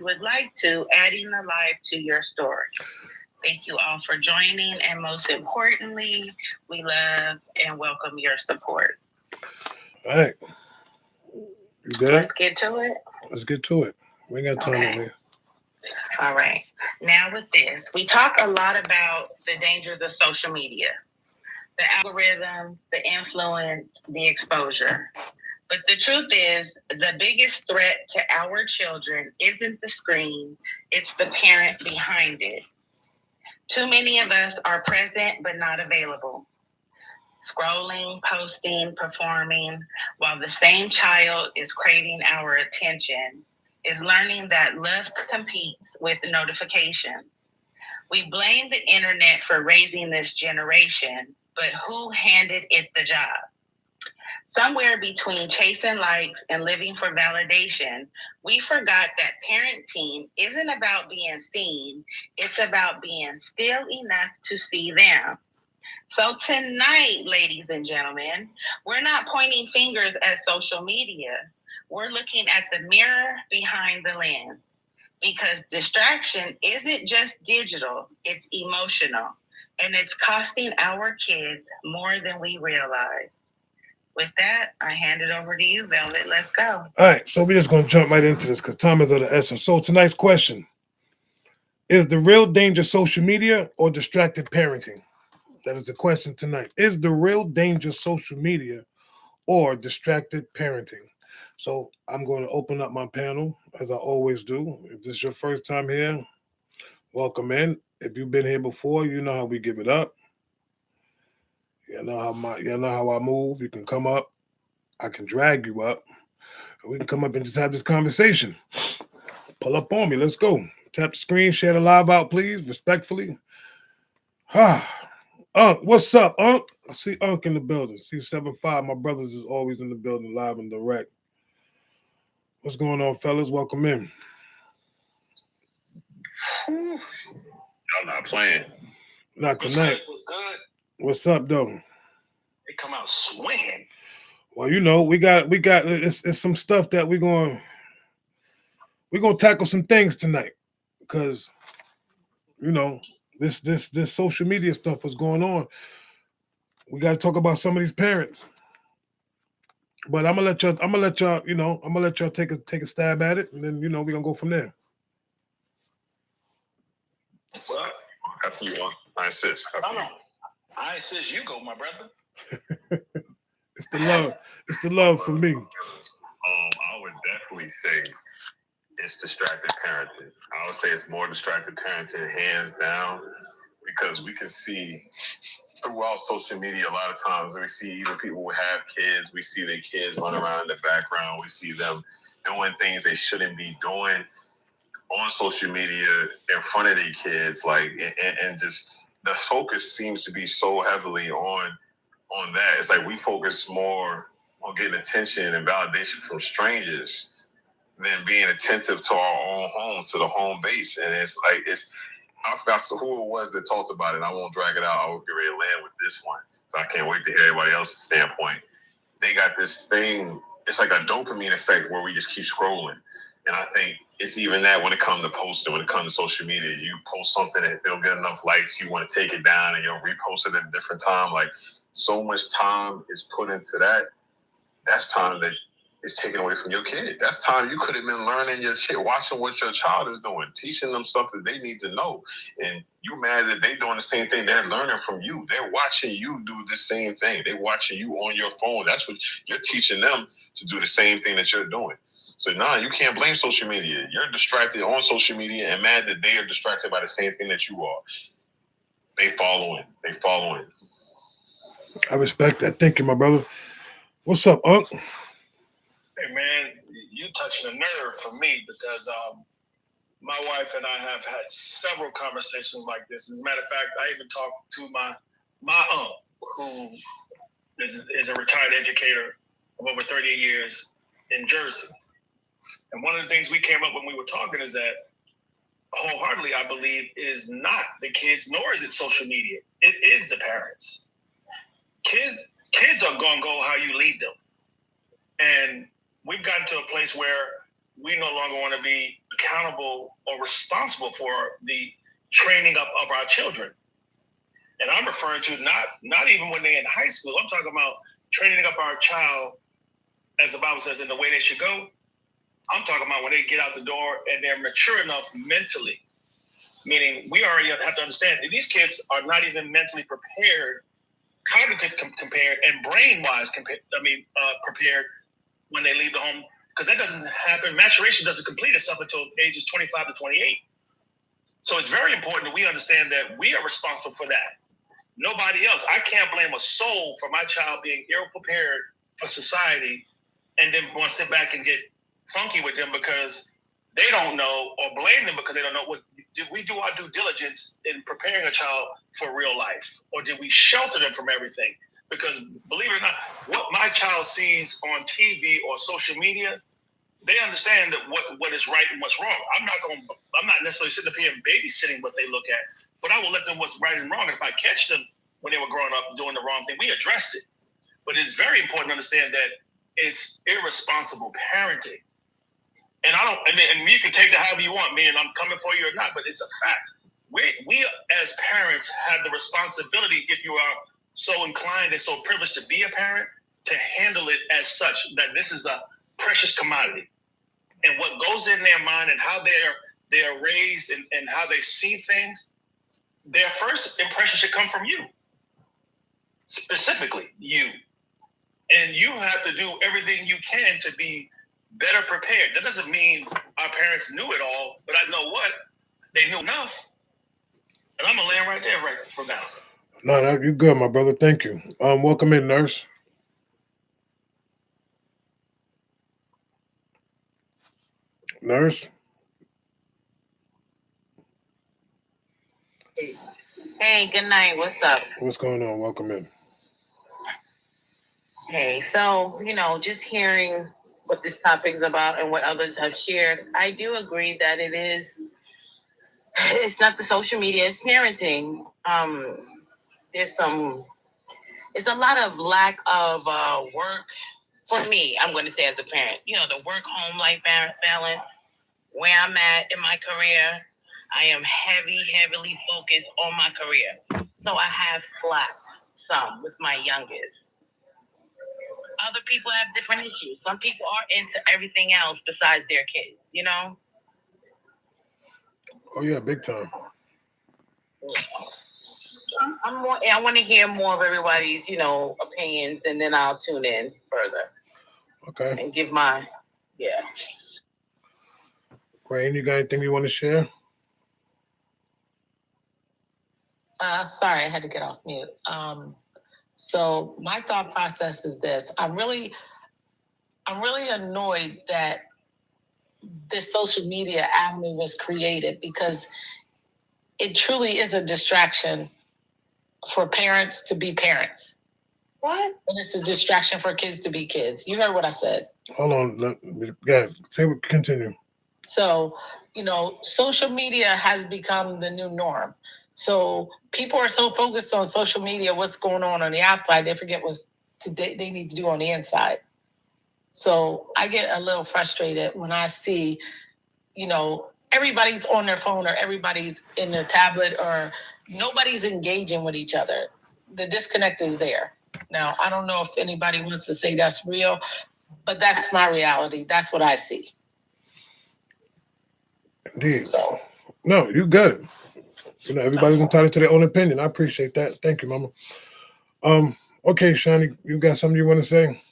would like to, adding a life to your story. Thank you all for joining, and most importantly, we love and welcome your support. All right. You good? Let's get to it. Let's get to it. We ain't got time over here. All right. Now, with this, we talk a lot about the dangers of social media, the algorithms, the influence, the exposure. But the truth is, the biggest threat to our children isn't the screen, it's the parent behind it. Too many of us are present but not available, scrolling, posting, performing, while the same child is craving our attention, is learning that love competes with notification. We blame the internet for raising this generation, but who handed it the job? Somewhere between chasing likes and living for validation, we forgot that parenting isn't about being seen, it's about being still enough to see them. So, tonight, ladies and gentlemen, we're not pointing fingers at social media. We're looking at the mirror behind the lens because distraction isn't just digital, it's emotional, and it's costing our kids more than we realize. With that, I hand it over to you, Velvet. Let's go. All right. So we're just going to jump right into this because time is of the essence. So tonight's question is the real danger social media or distracted parenting? That is the question tonight. Is the real danger social media or distracted parenting? So I'm going to open up my panel as I always do. If this is your first time here, welcome in. If you've been here before, you know how we give it up. You know how I move. You can come up. I can drag you up. We can come up and just have this conversation. Pull up on me. Let's go. Tap the screen. Share the live out, please. Respectfully. Unc, what's up, Unc? I see Unc in the building. See 7-5. My brothers is always in the building, live and direct. What's going on, fellas? Welcome in. Y'all not playing. Not tonight. Good. What's up, though? They come out swinging. Well, you know, we got it's some stuff that we're gonna tackle some things tonight because you know this social media stuff was going on. We got to talk about some of these parents. But I'm gonna let y'all take a stab at it, and then we're gonna go from there. Well, after you, I insist. I insist you go, my brother. It's the love. It's the love for me. I would definitely say it's distracted parenting. I would say it's more distracted parenting, hands down, because we can see throughout social media a lot of times we see even people who have kids, we see their kids run around in the background, we see them doing things they shouldn't be doing on social media in front of their kids, like and just the focus seems to be so heavily on that. It's like we focus more on getting attention and validation from strangers than being attentive to our own home, to the home base. And it's like I forgot who it was that talked about it. I won't drag it out. I will get ready to land with this one. So I can't wait to hear everybody else's standpoint. They got this thing, it's like a dopamine effect where we just keep scrolling. And I think it's even that when it comes to posting, when it comes to social media, you post something and if you don't get enough likes, you want to take it down and you'll repost it at a different time. Like so much time is put into that. That's time that is taken away from your kid. That's time you could have been learning your kid, watching what your child is doing, teaching them stuff that they need to know. And you mad that they doing the same thing. They're learning from you. They're watching you do the same thing. They're watching you on your phone. That's what you're teaching them to do, the same thing that you're doing. So you can't blame social media. You're distracted on social media and mad that they are distracted by the same thing that you are. They following. I respect that. Thank you, my brother. What's up, Unc? Hey, man, you touching a nerve for me because my wife and I have had several conversations like this. As a matter of fact, I even talked to my aunt, who is a retired educator of over 38 years in Jersey. And one of the things we came up when we were talking is that wholeheartedly, I believe, is not the kids, nor is it social media. It is the parents. Kids are going to go how you lead them. And we've gotten to a place where we no longer want to be accountable or responsible for the training up of our children. And I'm referring to not even when they're in high school. I'm talking about training up our child, as the Bible says, in the way they should go. I'm talking about when they get out the door and they're mature enough mentally. Meaning, we already have to understand that these kids are not even mentally prepared, cognitive compared, and brain-wise prepared when they leave the home, because that doesn't happen. Maturation doesn't complete itself until ages 25 to 28. So it's very important that we understand that we are responsible for that. Nobody else. I can't blame a soul for my child being ill-prepared for society and then want to sit back and get funky with them because they don't know, or blame them because they don't know. Did we do our due diligence in preparing a child for real life? Or did we shelter them from everything? Because believe it or not, what my child sees on TV or social media, they understand that what is right and what's wrong. I'm not necessarily sitting up here and babysitting what they look at, but I will let them what's right and wrong. And if I catch them when they were growing up doing the wrong thing, we addressed it. But it's very important to understand that it's irresponsible parenting. And and you can take that however you want, meaning I'm coming for you or not, but it's a fact. We as parents have the responsibility, if you are so inclined and so privileged to be a parent, to handle it as such, that this is a precious commodity. And what goes in their mind and how they are raised and how they see things, their first impression should come from you. Specifically, you. And you have to do everything you can to be better prepared. That doesn't mean our parents knew it all, but I know what? They knew enough. And I'm going to land right there for now. No, you're good, my brother. Thank you. Welcome in, nurse. Nurse. Hey, good night. What's up? What's going on? Welcome in. Hey, so, just hearing what this topic is about and what others have shared, I do agree that it's not the social media, it's parenting. It's a lot of lack of work for me, I'm going to say as a parent, the work-home life balance, where I'm at in my career. I am heavily focused on my career. So I have slacked some with my youngest. Other people have different issues. Some people are into everything else besides their kids, Oh yeah, big time. So I want to hear more of everybody's, opinions, and then I'll tune in further. Okay. And give my, Rain, you got anything you want to share? Sorry, I had to get off mute. So my thought process is this. I'm really annoyed that this social media avenue was created, because it truly is a distraction for parents to be parents. What? And it's a distraction for kids to be kids. You heard what I said. Hold on. Go ahead. Continue. So, social media has become the new norm. So people are so focused on social media, what's going on the outside, they forget what they need to do on the inside. So I get a little frustrated when I see, everybody's on their phone, or everybody's in their tablet, or nobody's engaging with each other. The disconnect is there. Now, I don't know if anybody wants to say that's real, but that's my reality. That's what I see. Indeed. So, no, you good. Everybody's entitled to their own opinion. I appreciate that. Thank you, Mama. Okay, Shani, you got something you want to say?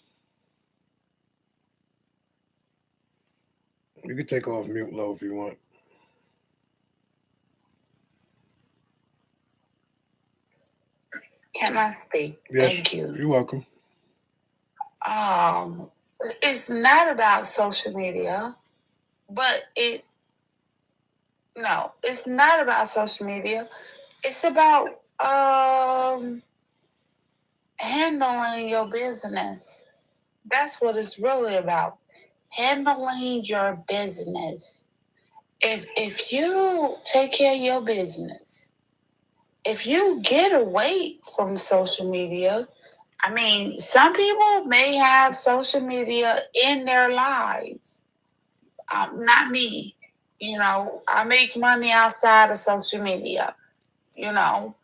You can take off mute low if you want. Can I speak? Yes, Thank you. You're welcome. It's not about social media, but it's not about social media. It's about handling your business. That's what it's really about. Handling your business. If you take care of your business, if you get away from social media, some people may have social media in their lives. Not me. You know, I make money outside of social media, you know.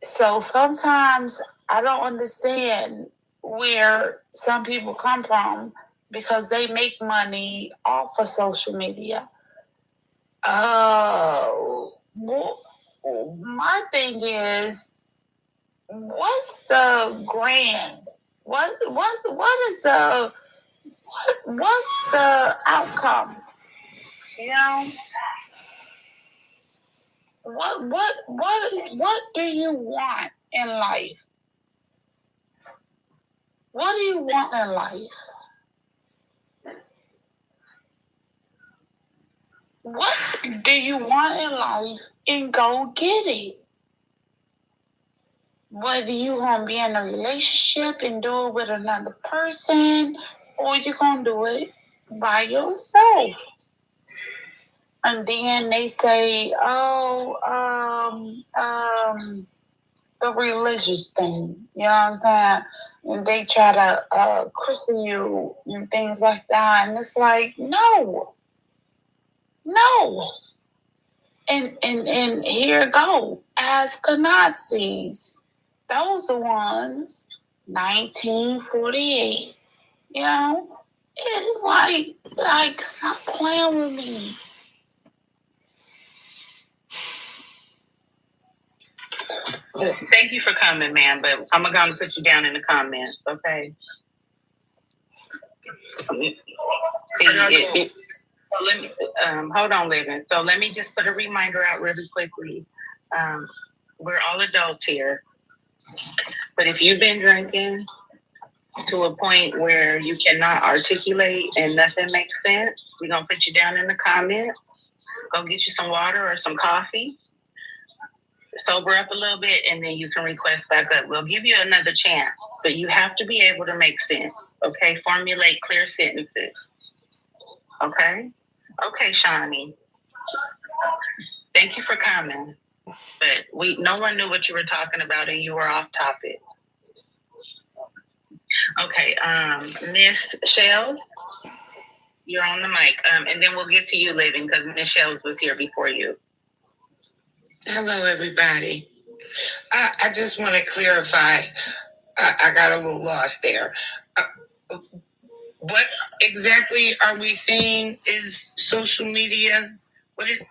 So sometimes I don't understand where some people come from because they make money off of social media. My thing is, what's the grand? What's the outcome? You know, what do you want in life? What do you want in life? What do you want in life, and go get it? Whether you gonna be in a relationship and do it with another person, or you gonna do it by yourself. And then they say, the religious thing, you know what I'm saying? And they try to cripple you and things like that. And it's like, no. And here it go. Ashkenazis. Those are ones, 1948. You know? It's like, stop playing with me. Thank you for coming, ma'am, but I'm going to put you down in the comments, okay? See, let me, hold on, Living. So let me just put a reminder out really quickly. We're all adults here, but if you've been drinking to a point where you cannot articulate and nothing makes sense, we're going to put you down in the comments. Go get you some water or some coffee. Sober up a little bit, and then you can request back up. We'll give you another chance, but you have to be able to make sense, okay? Formulate clear sentences, okay? Okay, Shawnee. Thank you for coming, but no one knew what you were talking about, and you were off topic. Okay, Miss Shells, you're on the mic, and then we'll get to you, Living, because Miss Shells was here before you. Hello, everybody. I just want to clarify. I got a little lost there. What exactly are we saying is social media? What is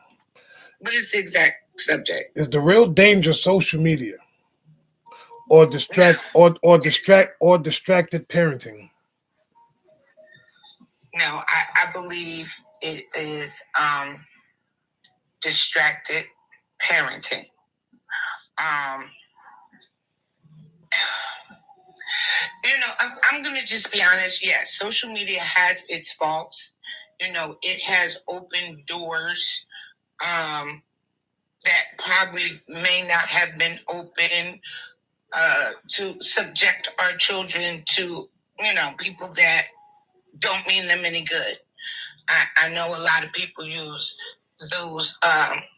the exact subject? Is the real danger social media or distracted parenting? No, I believe it is distracted parenting. You know, I'm going to just be honest. Yes, social media has its faults. You know, it has opened doors that probably may not have been open to subject our children to, you know, people that don't mean them any good. I know a lot of people use those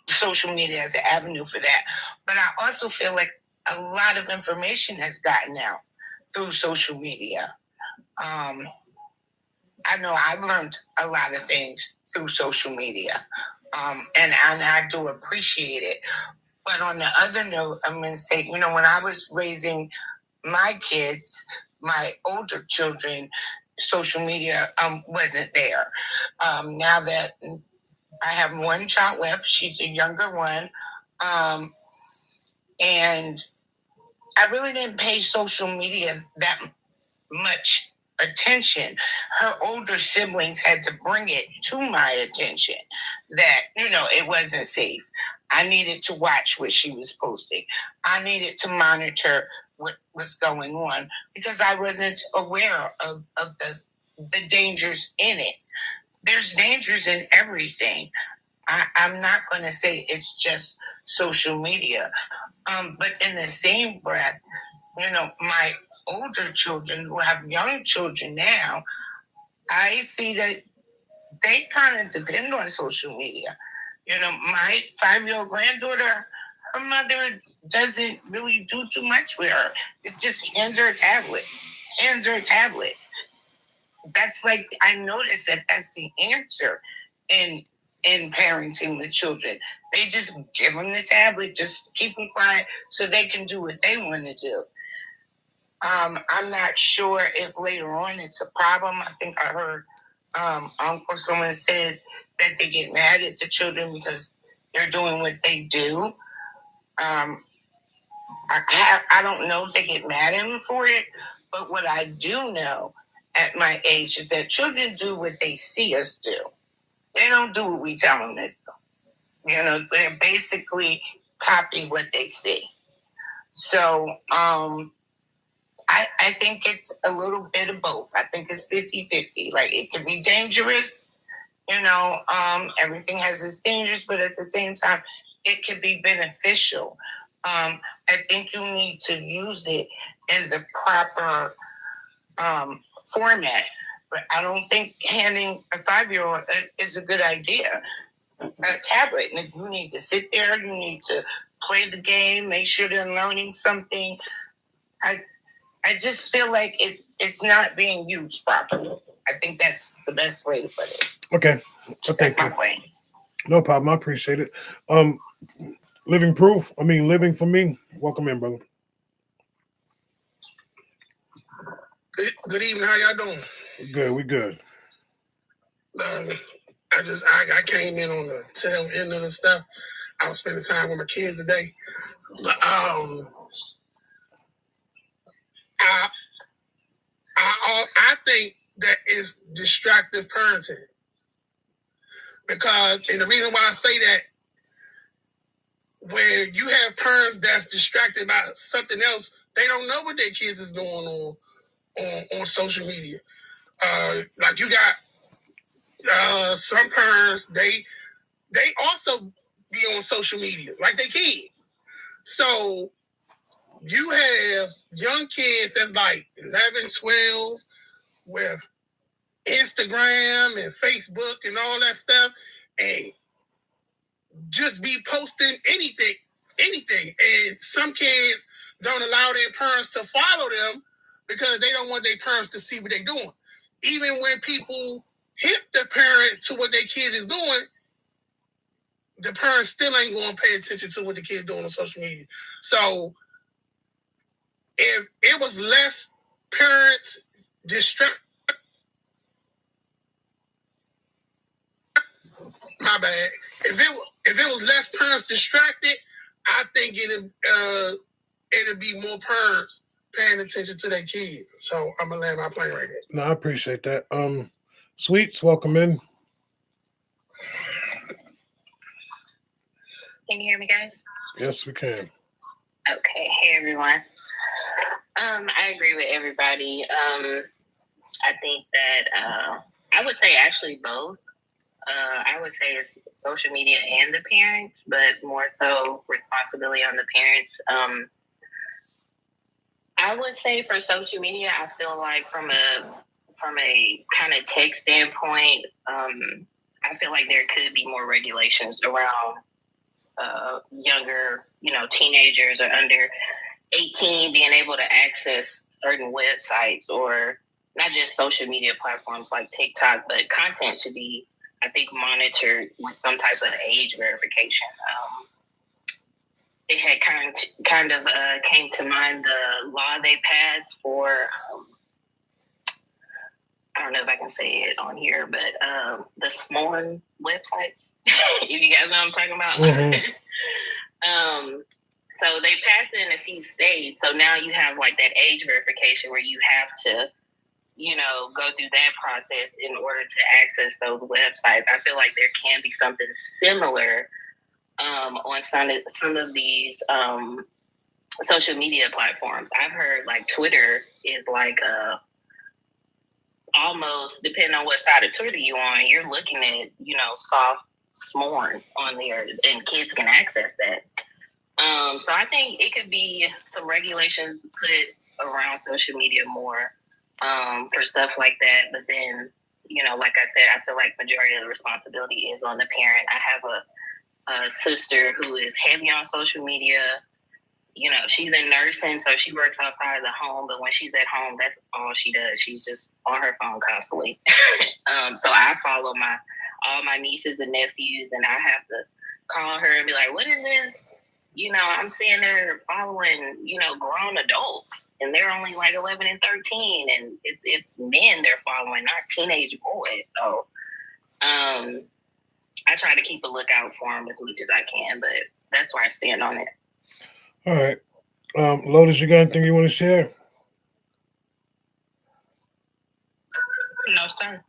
social media as an avenue for that. But I also feel like a lot of information has gotten out through social media. I know I've learned a lot of things through social media, and I do appreciate it. But on the other note, I'm going to say, you know, when I was raising my kids, my older children, social media wasn't there. Now that I have one child left, she's a younger one, and I really didn't pay social media that much attention. Her older siblings had to bring it to my attention that, you know, it wasn't safe. I needed to watch what she was posting. I needed to monitor what was going on because I wasn't aware of the dangers in it. There's dangers in everything. I'm not going to say it's just social media. But in the same breath, you know, my older children who have young children now, I see that they kind of depend on social media. You know, my 5-year-old granddaughter, her mother doesn't really do too much with her. It just hands her a tablet. That's like, I noticed that that's the answer. in parenting the children. They just give them the tablet, just keep them quiet so they can do what they want to do. I'm not sure if later on it's a problem. I think I heard Uncle someone said that they get mad at the children because they're doing what they do. I don't know if they get mad at them for it, but what I do know at my age is that children do what they see us do. They don't do what we tell them to do. You know, they basically copy what they see. So I think it's a little bit of both. I think it's 50-50. Like, it can be dangerous, you know, everything has its dangers, but at the same time, it can be beneficial. I think you need to use it in the proper format. But I don't think handing a 5-year-old is a good idea. A tablet, and you need to sit there, you need to play the game, make sure they're learning something. I just feel like it's not being used properly. I think that's the best way to put it. Okay. That's my point. No problem. I appreciate it. Living proof. I mean, living for me. Welcome in, brother. Good evening. How y'all doing? Good. We good. I came in on the tail end of the stuff. I was spending time with my kids today. But I think that is distractive parenting. Because, and the reason why I say that, where you have parents that's distracted by something else, they don't know what their kids is doing on social media. Like, you got some parents, they also be on social media, like they kids. So you have young kids that's like 11, 12 with Instagram and Facebook and all that stuff, and just be posting anything. And some kids don't allow their parents to follow them because they don't want their parents to see what they're doing. Even when people hit the parent to what their kid is doing, the parents still ain't going to pay attention to what the kid's doing on social media. So if it was less parents distracted, my bad. If it was less parents distracted, I think it'd be more parents paying attention to their kids. So I'm gonna land my plane right there. No, I appreciate that. Sweets, welcome in. Can you hear me, guys? Yes, we can. Okay. Hey, everyone. I agree with everybody. I think that I would say actually both. I would say it's social media and the parents, but more so responsibility on the parents. I would say for social media, I feel like from a kind of tech standpoint, I feel like there could be more regulations around younger, teenagers or under 18 being able to access certain websites, or not just social media platforms like TikTok, but content should be, I think, monitored with some type of age verification. It had kind of came to mind the law they passed for, I don't know if I can say it on here, but the SMORN websites, if you guys know what I'm talking about. Mm-hmm. So they passed it in a few states. So now you have like that age verification where you have to, go through that process in order to access those websites. I feel like there can be something similar on some of these social media platforms. I've heard like Twitter is like almost, depending on what side of Twitter you're on, you're looking at, soft SMORN on there, and kids can access that. So I think it could be some regulations put around social media more for stuff like that. But then, like I said, I feel like majority of the responsibility is on the parent. I have a sister who is heavy on social media. She's in nursing, so she works outside of the home. But when she's at home, that's all she does. She's just on her phone constantly. So I follow all my nieces and nephews, and I have to call her and be like, what is this? You know, I'm seeing they're following, you know, grown adults, and they're only like 11 and 13, and it's men they're following, not teenage boys. So I try to keep a lookout for them as much as I can, but that's where I stand on it. All right. Lotus, you got anything you want to share? No, sir.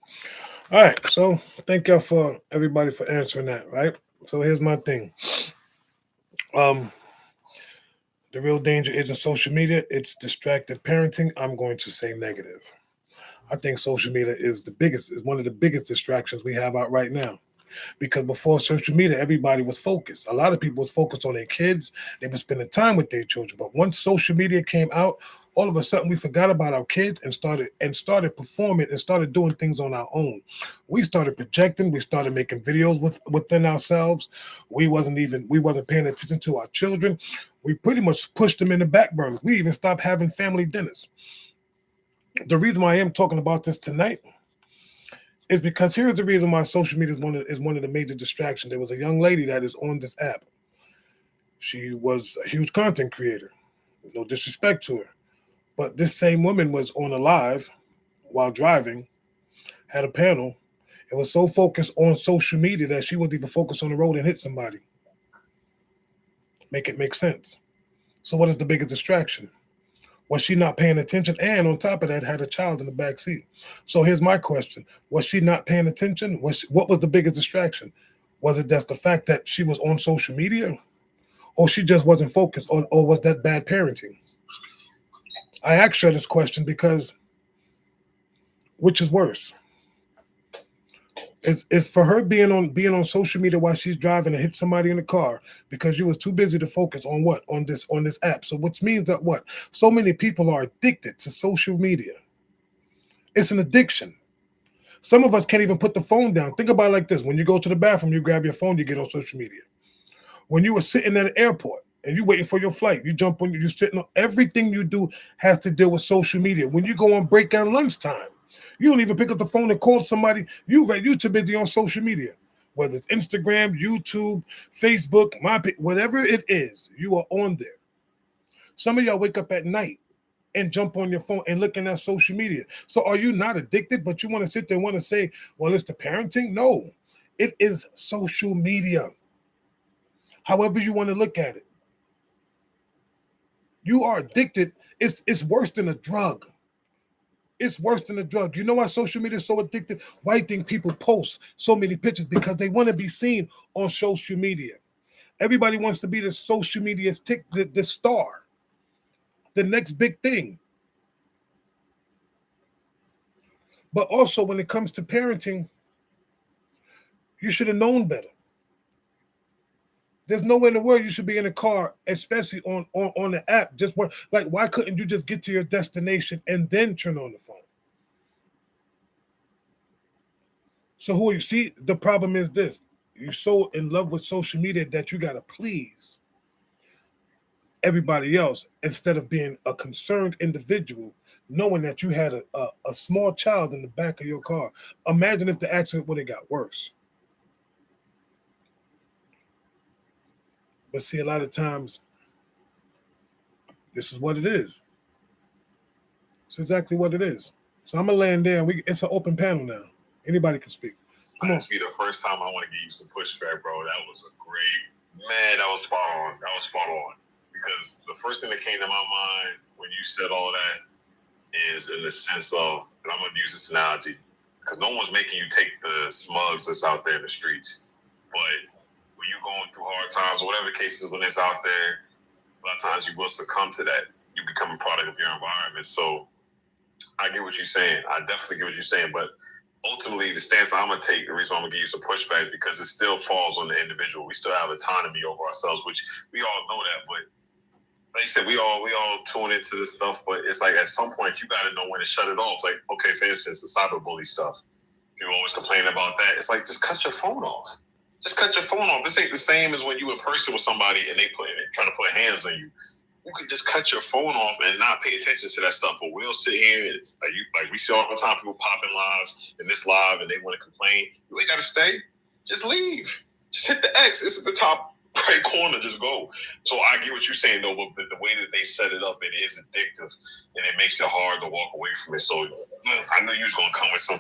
All right. So thank y'all for everybody for answering that, right? So here's my thing. The real danger isn't social media, it's distracted parenting. I'm going to say negative. I think social media is one of the biggest distractions we have out right now. Because before social media, everybody was focused. A lot of people was focused on their kids. They were spending time with their children. But once social media came out, all of a sudden we forgot about our kids and started performing and started doing things on our own. We started projecting. We started making videos within ourselves. We wasn't paying attention to our children. We pretty much pushed them in the back burner. We even stopped having family dinners. The reason why I am talking about this tonight is because here's the reason why social media is one of the major distractions. There was a young lady that is on this app. She was a huge content creator. No disrespect to her. But this same woman was on a live while driving, had a panel, and was so focused on social media that she wasn't even focused on the road and hit somebody. Make it make sense. So what is the biggest distraction? Was she not paying attention? And on top of that, had a child in the back seat. So here's my question. Was she not paying attention? What was the biggest distraction? Was it just the fact that she was on social media? Or she just wasn't focused? Or was that bad parenting? I asked her this question because which is worse? Is for her being on social media while she's driving and hit somebody in the car because you was too busy to focus on what? On this app. So which means that what? So many people are addicted to social media. It's an addiction. Some of us can't even put the phone down. Think about it like this. When you go to the bathroom, you grab your phone, you get on social media. When you were sitting at an airport and you waiting for your flight, you jump on, you're sitting on, everything you do has to deal with social media. When you go on break at lunchtime, you don't even pick up the phone and call somebody. You too busy on social media, whether it's Instagram, YouTube, Facebook, whatever it is, you are on there. Some of y'all wake up at night and jump on your phone and looking at social media. So are you not addicted, but you want to sit there and want to say, well, it's the parenting? No, it is social media. However you want to look at it. You are addicted. It's worse than a drug. It's worse than a drug. You know why social media is so addictive? Why do you think people post so many pictures? Because they want to be seen on social media. Everybody wants to be the social media the star, the next big thing. But also when it comes to parenting, you should have known better. There's nowhere in the world you should be in a car, especially on the app. Why couldn't you just get to your destination and then turn on the phone? So who you see? The problem is this: you're so in love with social media that you gotta please everybody else instead of being a concerned individual, knowing that you had a small child in the back of your car. Imagine if the accident would have got worse. But see, a lot of times, this is what it is. It's exactly what it is. So I'm gonna land there, and it's an open panel now. Anybody can speak. Come on. This be the first time I want to give you some pushback, bro. That was a great, man. That was spot on. That was spot on. Because the first thing that came to my mind when you said all that is in the sense of, and I'm gonna use this analogy, because no one's making you take the smugs that's out there in the streets, but when you're going through hard times, or whatever the case is, when it's out there, a lot of times you will succumb to that. You become a product of your environment. So I get what you're saying. I definitely get what you're saying. But ultimately, the stance I'm going to take, the reason I'm going to give you some pushback is because it still falls on the individual. We still have autonomy over ourselves, which we all know that. But like you said, we all tune into this stuff. But it's like at some point, you got to know when to shut it off. Like, okay, for instance, the cyberbully stuff. People always complain about that. It's like, just cut your phone off. Just cut your phone off. This ain't the same as when you in person with somebody and they trying to put hands on you. you can just cut your phone off and not pay attention to that stuff. But we'll sit here and like we see all the time people popping lives in this live and they want to complain. You ain't got to stay. Just leave. Just hit the X. This is the top right corner. Just go. So I get what you're saying though, but the way that they set it up, it is addictive and it makes it hard to walk away from it. So I knew you was gonna come with some.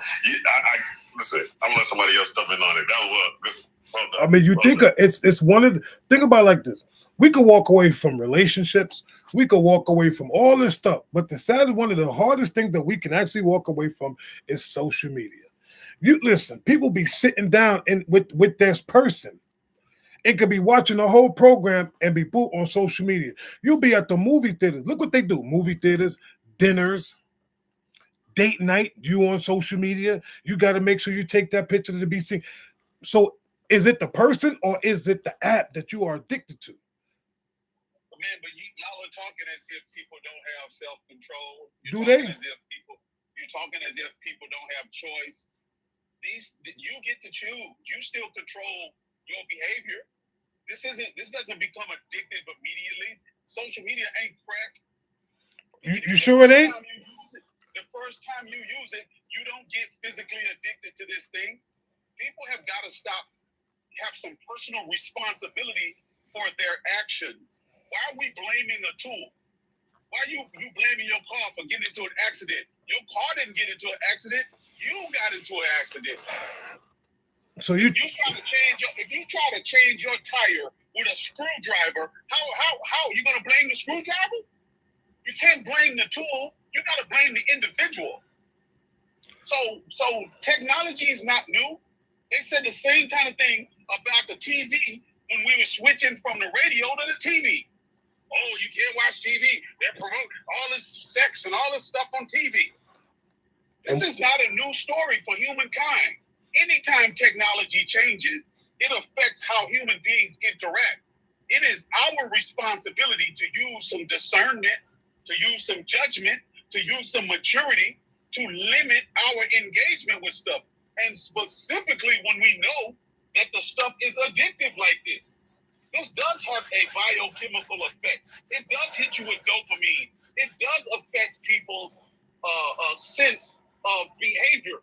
Listen. I'm gonna let somebody else step in on it. That was good. Well done. I mean, you Well think done. it's one of the, think about it like this. We could walk away from relationships. We could walk away from all this stuff. But the sad, one of the hardest things that we can actually walk away from is social media. You listen, people be sitting down with this person. It could be watching the whole program and be put on social media. You'll be at the movie theaters. Look what they do. Movie theaters, dinners, date night, you on social media. You got to make sure you take that picture to be seen. So is it the person or is it the app that you are addicted to? Man, but y'all are talking as if people don't have self-control. Do they? You're talking as if people don't have choice. You get to choose. You still control your behavior. This doesn't become addictive immediately. Social media ain't crack. You sure it ain't? The first time you use it, you don't get physically addicted to this thing. People have got to have some personal responsibility for their actions. Why are we blaming a tool? Why are you blaming your car for getting into an accident? Your car didn't get into an accident. You got into an accident. So you if you try to change your tire with a screwdriver, how are you gonna blame the screwdriver? You can't blame the tool. You gotta blame the individual. So technology is not new. They said the same kind of thing about the TV when we were switching from the radio to the TV. Oh, you can't watch TV. They promote all this sex and all this stuff on TV. This is not a new story for humankind. Anytime technology changes, it affects how human beings interact. It is our responsibility to use some discernment, to use some judgment, to use some maturity to limit our engagement with stuff. And specifically when we know that the stuff is addictive like this. This does have a biochemical effect. It does hit you with dopamine. It does affect people's sense of behavior.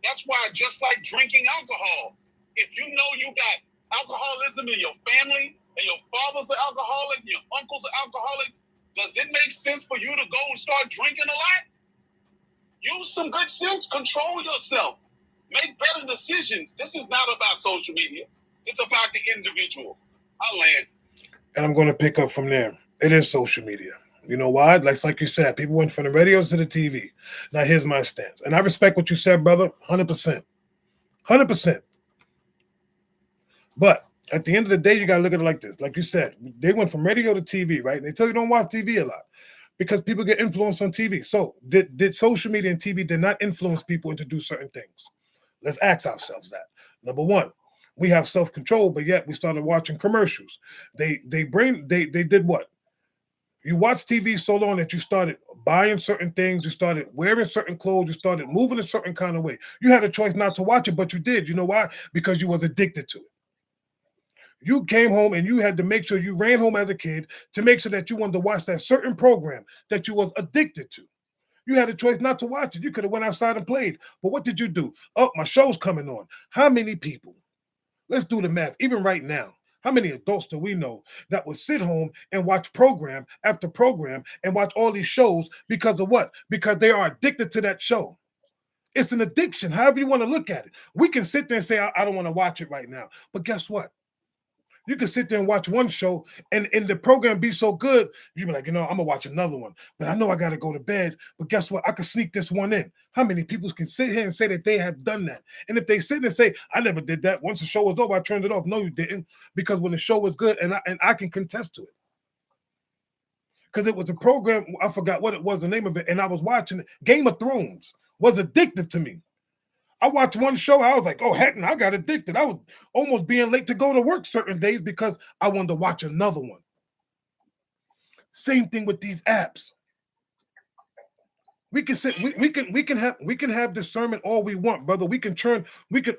That's why, just like drinking alcohol, if you know you got alcoholism in your family and your father's an alcoholic and your uncles are alcoholics, does it make sense for you to go and start drinking a lot? Use some good sense. Control yourself. Make better decisions. This is not about social media. It's about the individual. I'll land. And I'm going to pick up from there. It is social media. You know why? Like you said, people went from the radios to the TV. Now, here's my stance. And I respect what you said, brother, 100%. 100%. But at the end of the day, you got to look at it like this. Like you said, they went from radio to TV, right? And they tell you don't watch TV a lot because people get influenced on TV. So did social media and TV did not influence people into do certain things? Let's ask ourselves that. Number one, we have self-control, but yet we started watching commercials. They did what? You watched TV so long that you started buying certain things, you started wearing certain clothes, you started moving a certain kind of way. You had a choice not to watch it, but you did. You know why? Because you was addicted to it. You came home and you had to make sure you ran home as a kid to make sure that you wanted to watch that certain program that you was addicted to. You had a choice not to watch it. You could have went outside and played. But what did you do? Oh, my show's coming on. How many people? Let's do the math. Even right now, how many adults do we know that would sit home and watch program after program and watch all these shows because of what? Because they are addicted to that show. It's an addiction, however you want to look at it. We can sit there and say, I don't want to watch it right now. But guess what? You can sit there and watch one show and the program be so good, you be like, I'm going to watch another one. But I know I got to go to bed. But guess what? I can sneak this one in. How many people can sit here and say that they have done that? And if they sit and say, I never did that. Once the show was over, I turned it off. No, you didn't. Because when the show was good, and I can contest to it. Because it was a program, I forgot what it was, the name of it, and I was watching it. Game of Thrones was addictive to me. I watched one show, I was like, oh, heck no, I got addicted. I was almost being late to go to work certain days because I wanted to watch another one. Same thing with these apps. We can sit, we can have discernment all we want, brother. We can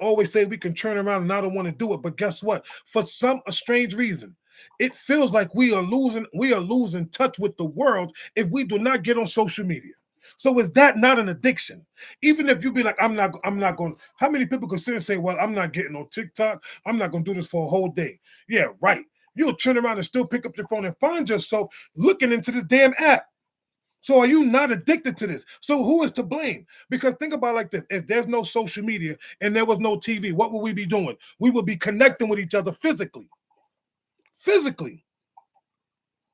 always say we can turn around and I don't want to do it. But guess what? For some strange reason, It feels like we are losing touch with the world if we do not get on social media. So is that not an addiction? Even if you be like, I'm not going. How many people could sit and say, well, I'm not getting on TikTok. I'm not going to do this for a whole day. Yeah, right. You'll turn around and still pick up your phone and find yourself looking into this damn app. So are you not addicted to this? So who is to blame? Because think about it like this. If there's no social media and there was no TV, what would we be doing? We would be connecting with each other physically.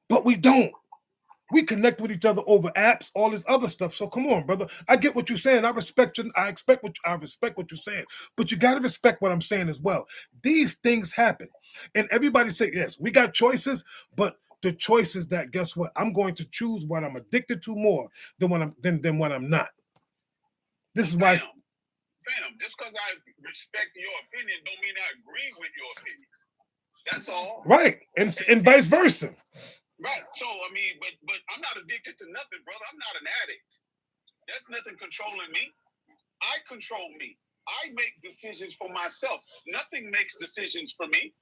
But we don't. We connect with each other over apps, all this other stuff. So come on, brother. I get what you're saying. I respect what you're saying. But you got to respect what I'm saying as well. These things happen. And everybody say, yes, we got choices, but the choice is that, guess what? I'm going to choose what I'm addicted to more than what I'm not. This is why. Fam, just because I respect your opinion don't mean I agree with your opinion. That's all. Right. And vice versa. Right. So I mean, but I'm not addicted to nothing, brother. I'm not an addict. There's nothing controlling me. I control me. I make decisions for myself. Nothing makes decisions for me.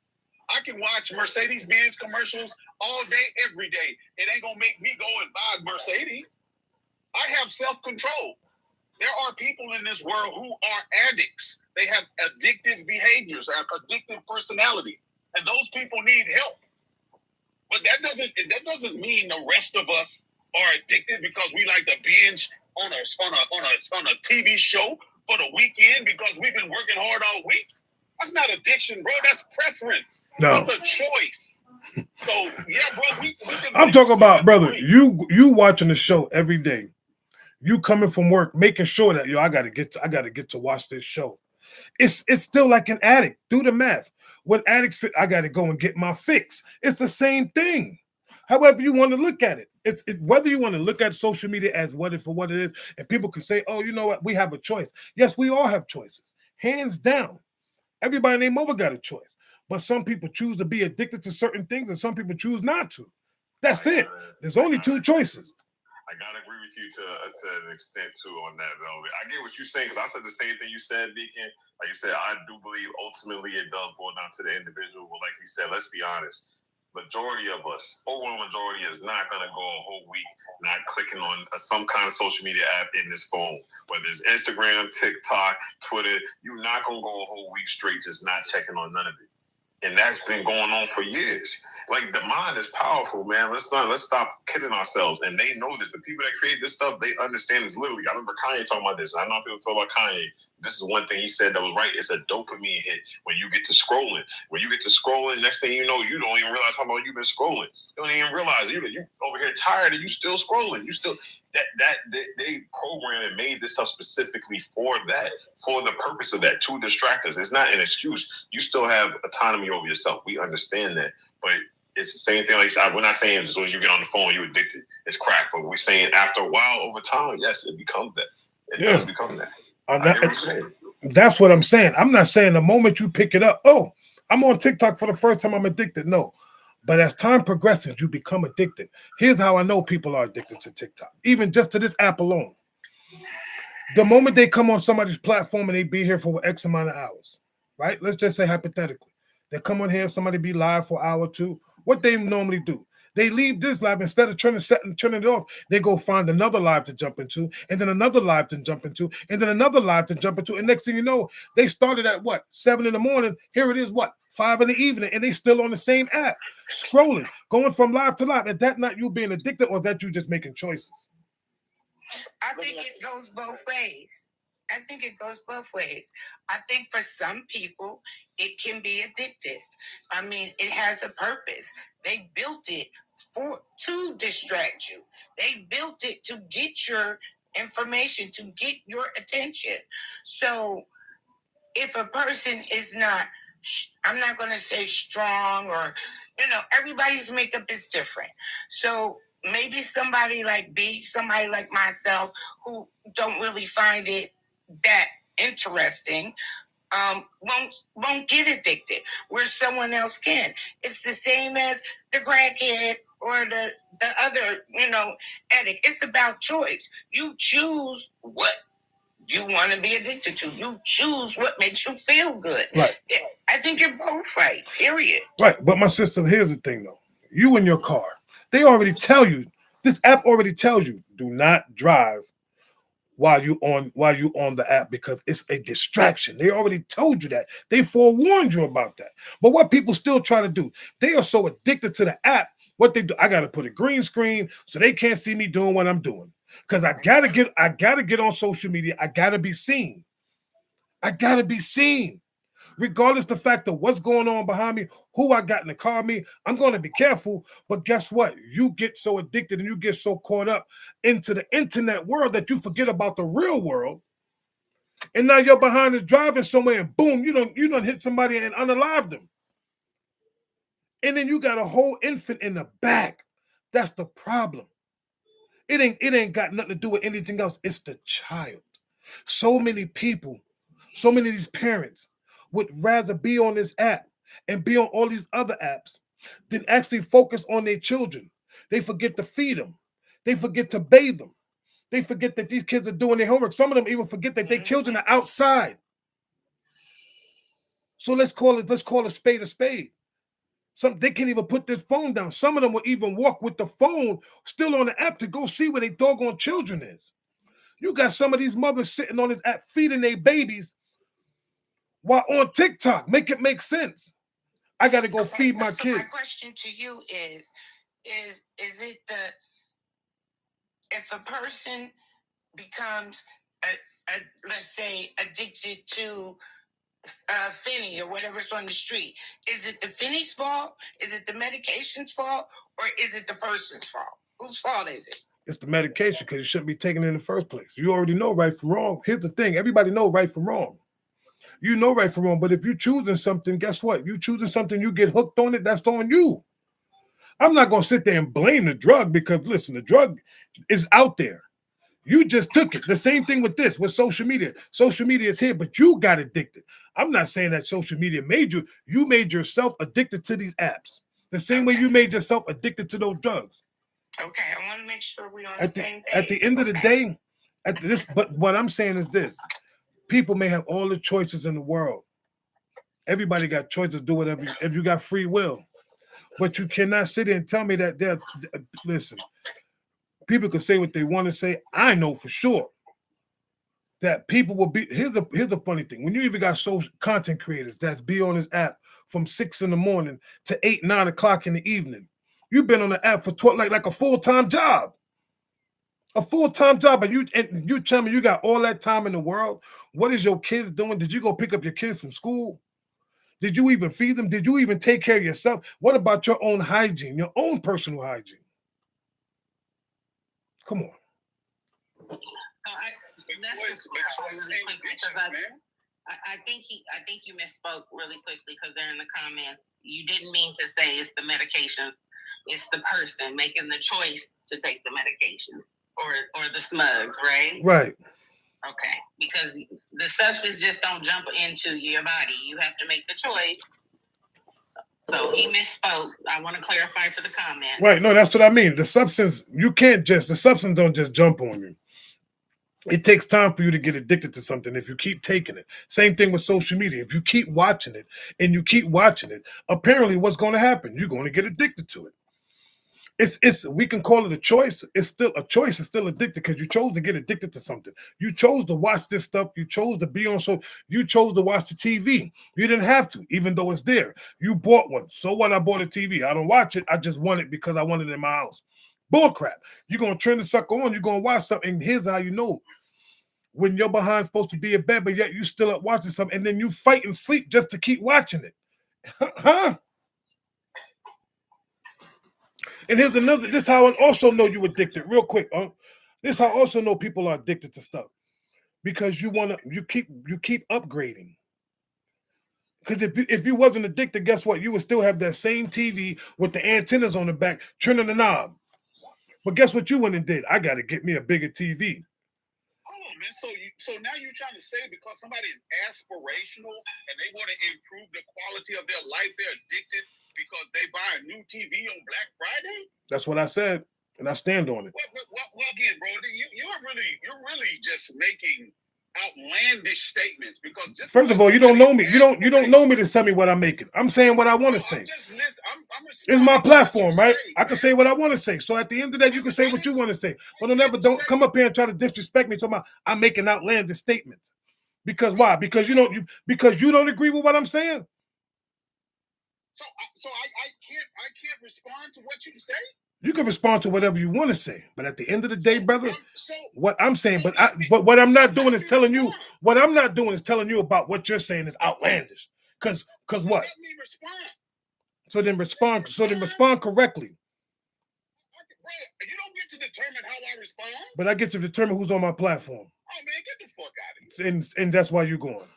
I can watch Mercedes-Benz commercials all day, every day. It ain't gonna make me go and buy Mercedes. I have self-control. There are people in this world who are addicts. They have addictive behaviors, have addictive personalities, and those people need help. But that doesn't mean the rest of us are addicted because we like to binge on a TV show for the weekend because we've been working hard all week. That's not addiction, bro. That's preference. No. That's a choice. So yeah, bro. I'm talking about, brother. You watching the show every day. You coming from work, making sure that I gotta get to watch this show. It's still like an addict. Do the math. When addicts fit, I got to go and get my fix. It's the same thing. However you want to look at it. It's whether you want to look at social media as what it is, and people can say, oh, you know what, we have a choice. Yes, we all have choices. Hands down. Everybody named Over got a choice. But some people choose to be addicted to certain things and some people choose not to. That's it. There's only two choices. I gotta agree with you to an extent too on that though. I get what you're saying because I said the same thing you said, Deacon. Like you said, I do believe ultimately it does boil down to the individual. But like he said, let's be honest. Majority of us, overwhelming majority, is not gonna go a whole week not clicking on some kind of social media app in this phone. Whether it's Instagram, TikTok, Twitter, you're not gonna go a whole week straight just not checking on none of it. And that's been going on for years. Like, the mind is powerful, man. Let's stop kidding ourselves. And they know this. The people that create this stuff, they understand this literally. I remember Kanye talking about this. I know people feel about Kanye. This is one thing he said that was right. It's a dopamine hit when you get to scrolling. When you get to scrolling, next thing you know, you don't even realize how long you've been scrolling. You don't even realize you over here tired and you still scrolling. You still they programmed and made this stuff specifically for that, for the purpose of that, to distract us. It's not an excuse. You still have autonomy over yourself. We understand that, but it's the same thing. Like, we're not saying as soon as you get on the phone, you're addicted. It's crack, but we're saying after a while, over time, yes, it becomes that. It does become that. That's what I'm saying. I'm not saying the moment you pick it up, oh, I'm on TikTok for the first time, I'm addicted. No. But as time progresses, you become addicted. Here's how I know people are addicted to TikTok, even just to this app alone. The moment they come on somebody's platform and they be here for X amount of hours, right? Let's just say hypothetically. They come on here, somebody be live for an hour or two. What they normally do, they leave this live, instead of turning it off, they go find another live to jump into, and then another live to jump into, and then another live to jump into. And next thing you know, they started at 7 in the morning. Here it is, 5 in the evening, and they still on the same app, scrolling, going from live to live. Is that not you being addicted, or is that you just making choices? I think it goes both ways. I think for some people, it can be addictive. I mean, it has a purpose. They built it to distract you. They built it to get your information, to get your attention. So if a person is not, I'm not going to say strong, or, everybody's makeup is different. So maybe somebody like B, somebody like myself, who don't really find it that interesting, won't get addicted, where someone else can. It's the same as the crackhead or the other, addict. It's about choice. You choose what you want to be addicted to. You choose what makes you feel good. Right. I think you're both right, period. Right. But my sister, here's the thing though. You in your car, they already tell you, this app already tells you, do not drive while you on the app because it's a distraction. They already told you that. They forewarned you about that. But what people still try to do, they are so addicted to the app. What they do, I gotta put a green screen so they can't see me doing what I'm doing. Because I gotta get on social media. I gotta be seen. I gotta be seen. Regardless the fact of what's going on behind me, who I got in the car with me, I'm going to be careful. But guess what? You get so addicted and you get so caught up into the internet world that you forget about the real world. And now you're behind is driving somewhere and boom, you don't hit somebody and unalive them. And then you got a whole infant in the back. That's the problem. It ain't got nothing to do with anything else. It's the child. So many people, so many of these parents would rather be on this app and be on all these other apps than actually focus on their children. They forget to feed them. They forget to bathe them. They forget that these kids are doing their homework. Some of them even forget that their children are outside. So let's call a spade a spade. They can't even put this phone down. Some of them will even walk with the phone still on the app to go see where their doggone children is. You got some of these mothers sitting on this app feeding their babies while on TikTok. Make it make sense. I got to go feed my kids. My question to you is it if a person becomes let's say addicted to Finny or whatever's on the street, is it the Finny's fault? Is it the medication's fault? Or is it the person's fault? Whose fault is it? It's the medication because you shouldn't be taking it in the first place. You already know right from wrong. Here's the thing. Everybody know right from wrong. You know right from wrong. But if you're choosing something, guess what? You choosing something, you get hooked on it, that's on you. I'm not going to sit there and blame the drug because, listen, the drug is out there. You just took it. The same thing with this, with social media. Social media is here, but you got addicted. I'm not saying that social media made you. You made yourself addicted to these apps. The same way you made yourself addicted to those drugs. Okay, I want to make sure we're on the same page. At the end of the day, but what I'm saying is this. People may have all the choices in the world. Everybody got choices, do whatever, if you got free will. But you cannot sit there and tell me that listen, people can say what they want to say. I know for sure that people will be, here's a funny thing. When you even got social content creators that's be on this app from 6 a.m. to 8, 9 o'clock in the evening, you've been on the app for 12, like a full-time job. A full-time job, and you tell me you got all that time in the world. What is your kids doing? Did you go pick up your kids from school? Did you even feed them? Did you even take care of yourself? What about your own hygiene, your own personal hygiene? Come on. I think you misspoke really quickly because they're in the comments. You didn't mean to say it's the medications. It's the person making the choice to take the medications or the smugs, right? Right. Okay. Because the substance just don't jump into your body. You have to make the choice. So he misspoke. I want to clarify for the comment. Right. No, that's what I mean. The substance don't just jump on you. It takes time for you to get addicted to something if you keep taking it. Same thing with social media. If you keep watching it and you keep watching it, apparently what's going to happen? You're going to get addicted to it. We can call it a choice. It's still a choice. It's still addicted because you chose to get addicted to something. You chose to watch this stuff. You chose to be on. So you chose to watch the TV. You didn't have to, even though it's there. You bought one. So what? I bought a TV. I don't watch it. I just want it because I want it in my house. Bull crap. You're going to turn the sucker on. You're going to watch something. And here's how you know when you're behind supposed to be in bed, but yet you still up watching something. And then you fight and sleep just to keep watching it. Huh? And here's another, this is how I also know you addicted, real quick. This is how I also know people are addicted to stuff. Because you keep upgrading. Because if you wasn't addicted, guess what? You would still have that same TV with the antennas on the back, turning the knob. But guess what you went and did? I got to get me a bigger TV. Oh man, so now you're trying to say because somebody is aspirational and they want to improve the quality of their life, they're addicted because they buy a new TV on Black Friday? That's what I said, and I stand on it. Well again, bro, you're really just making outlandish statements because just First of all, you don't know me. You don't know me to tell me what I'm making. I'm saying what I want to say. It's my platform, right? I can say what I want to say. So at the end of that, you can say what you want to say. But don't come up here and try to disrespect me. Talking about I'm making outlandish statements. Because why? Because you don't agree with what I'm saying. So I can't respond to what you say. You can respond to whatever you want to say, but at the end of the day, brother, what I'm saying, but what I'm not doing is telling you. What I'm not doing is telling you about what you're saying is outlandish. Cause what? Let me respond. So then respond correctly. Bro, you don't get to determine how I respond. But I get to determine who's on my platform. Oh man, get the fuck out of here. And that's why you're going.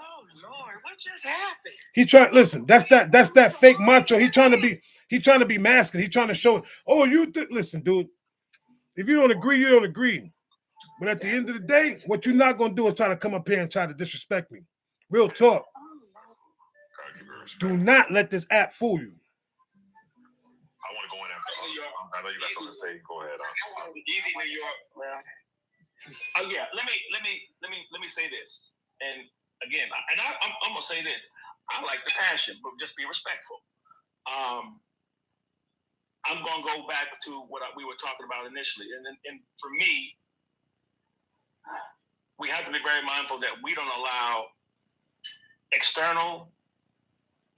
Oh Lord, what just happened? He trying. Listen, that's that fake macho. He trying to be masculine. He trying to show. Oh, listen, dude. If you don't agree, you don't agree. But at the end of the day, what you're not gonna do is try to come up here and try to disrespect me. Real talk. Do not let this app fool you. I want to go in after. I know you got something to say. Go ahead. Easy New York. Well, yeah. Let me say this. And again, I'm gonna say this. I like the passion, but just be respectful. I'm gonna go back to what we were talking about initially, and for me, we have to be very mindful that we don't allow external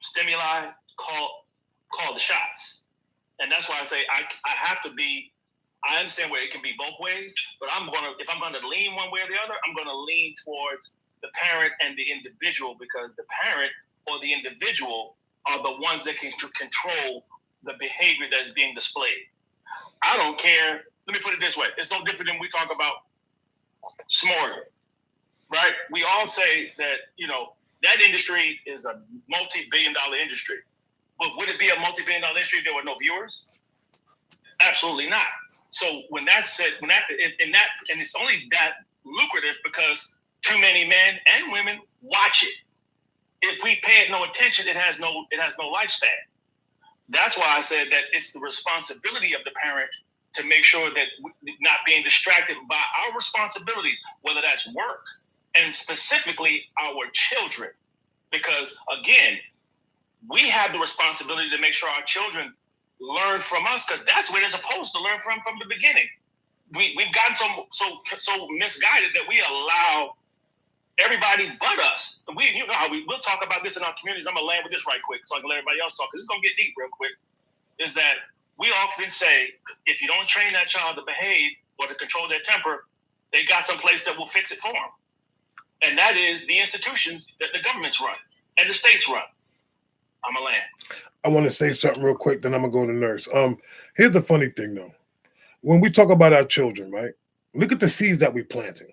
stimuli call the shots. And that's why I say I have to be. I understand where it can be both ways, but if I'm gonna lean one way or the other, I'm gonna lean towards the parent and the individual, because the parent or the individual are the ones that can control the behavior that's being displayed. I don't care. Let me put it this way: it's no different than we talk about Smorgasbord, right? We all say that that industry is a multi-billion-dollar industry. But would it be a multi-billion-dollar industry if there were no viewers? Absolutely not. So when that's said, and it's only that lucrative because too many men and women watch it. If we pay it no attention, it has no lifespan. That's why I said that it's the responsibility of the parent to make sure that we're not being distracted by our responsibilities, whether that's work and specifically our children. Because again, we have the responsibility to make sure our children learn from us, because that's where they're supposed to learn from the beginning. We've gotten so misguided that we allow everybody but us. We'll talk about this in our communities. I'm gonna land with this right quick so I can let everybody else talk, because it's gonna get deep real quick. Is that we often say, if you don't train that child to behave or to control their temper, they got some place that will fix it for them. And that is the institutions that the governments run and the states run. I'm a land. I want to say something real quick, then I'm gonna go to Nurse. Here's the funny thing though. When we talk about our children, right? Look at the seeds that we're planting.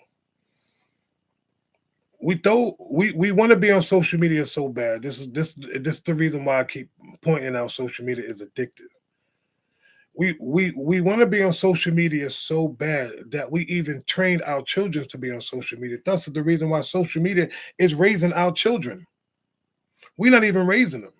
We want to be on social media so bad. This is the reason why I keep pointing out social media is addictive. We want to be on social media so bad that we even trained our children to be on social media. Thus is the reason why social media is raising our children. We're not even raising them.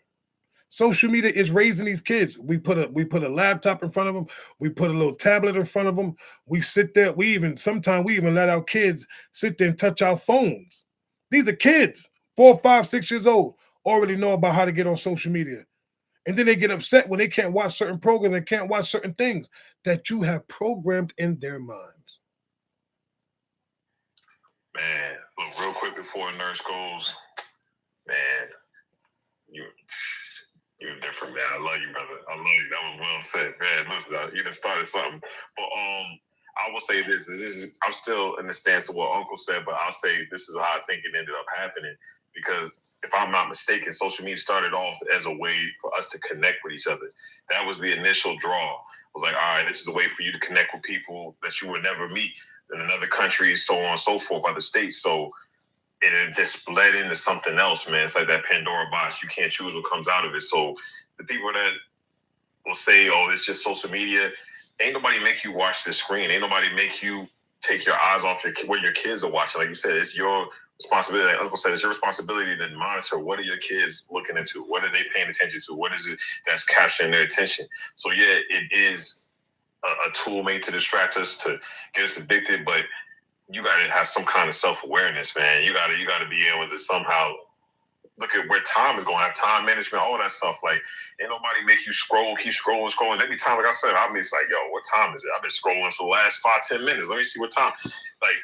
Social media is raising these kids. We put a laptop in front of them. We put a little tablet in front of them. We sit there. Sometimes we even let our kids sit there and touch our phones. These are kids, 4, 5, 6 years old, already know about how to get on social media. And then they get upset when they can't watch certain programs and can't watch certain things that you have programmed in their minds. Man, look, real quick before Nurse goes, man, you're different, man. I love you, brother. I love you. That was well said, man. Listen, you done started something. But I will say this is I'm still in the stance of what Uncle said, but I'll say this is how I think it ended up happening. Because if I'm not mistaken, social media started off as a way for us to connect with each other. That was the initial draw. It was like, all right, this is a way for you to connect with people that you would never meet in another country, so on and so forth, other states. So it just bled into something else, man. It's like that Pandora box. You can't choose what comes out of it. So the people that will say, oh, it's just social media, ain't nobody make you watch the screen. Ain't nobody make you take your eyes off what your kids are watching. Like you said, it's your responsibility. Like Uncle said, it's your responsibility to monitor what are your kids looking into? What are they paying attention to? What is it that's capturing their attention? So, yeah, it is a tool made to distract us, to get us addicted, but you gotta have some kind of self-awareness, man. You gotta be able to somehow look at where time is going, have time management, all that stuff. Like, ain't nobody make you keep scrolling. Every time, like I said, I mean, it's like, yo, what time is it? I've been scrolling for the last 5-10 minutes. Let me see what time. Like,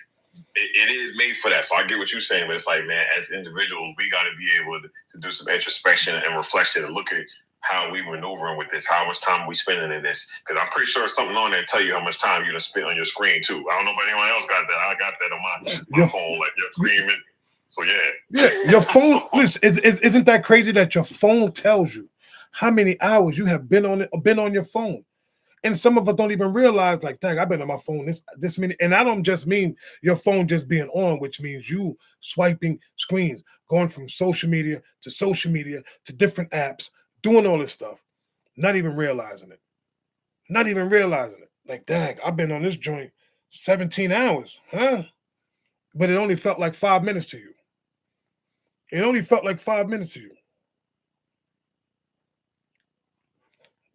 it is made for that. So I get what you're saying, but it's like, man, as individuals, we got to be able to do some introspection and reflection and look at how we maneuvering with this, how much time are we spending in this? Because I'm pretty sure something on there tell you how much time you're going to spend on your screen, too. I don't know if anyone else got that. I got that on my phone, like your screen. So, yeah, your phone, listen, isn't that crazy that your phone tells you how many hours you have been on your phone? And some of us don't even realize, like, dang, I've been on my phone this many. And I don't just mean your phone just being on, which means you swiping screens, going from social media to different apps, doing all this stuff, not even realizing it. Like, dang, I've been on this joint 17 hours, huh? But it only felt like 5 minutes to you.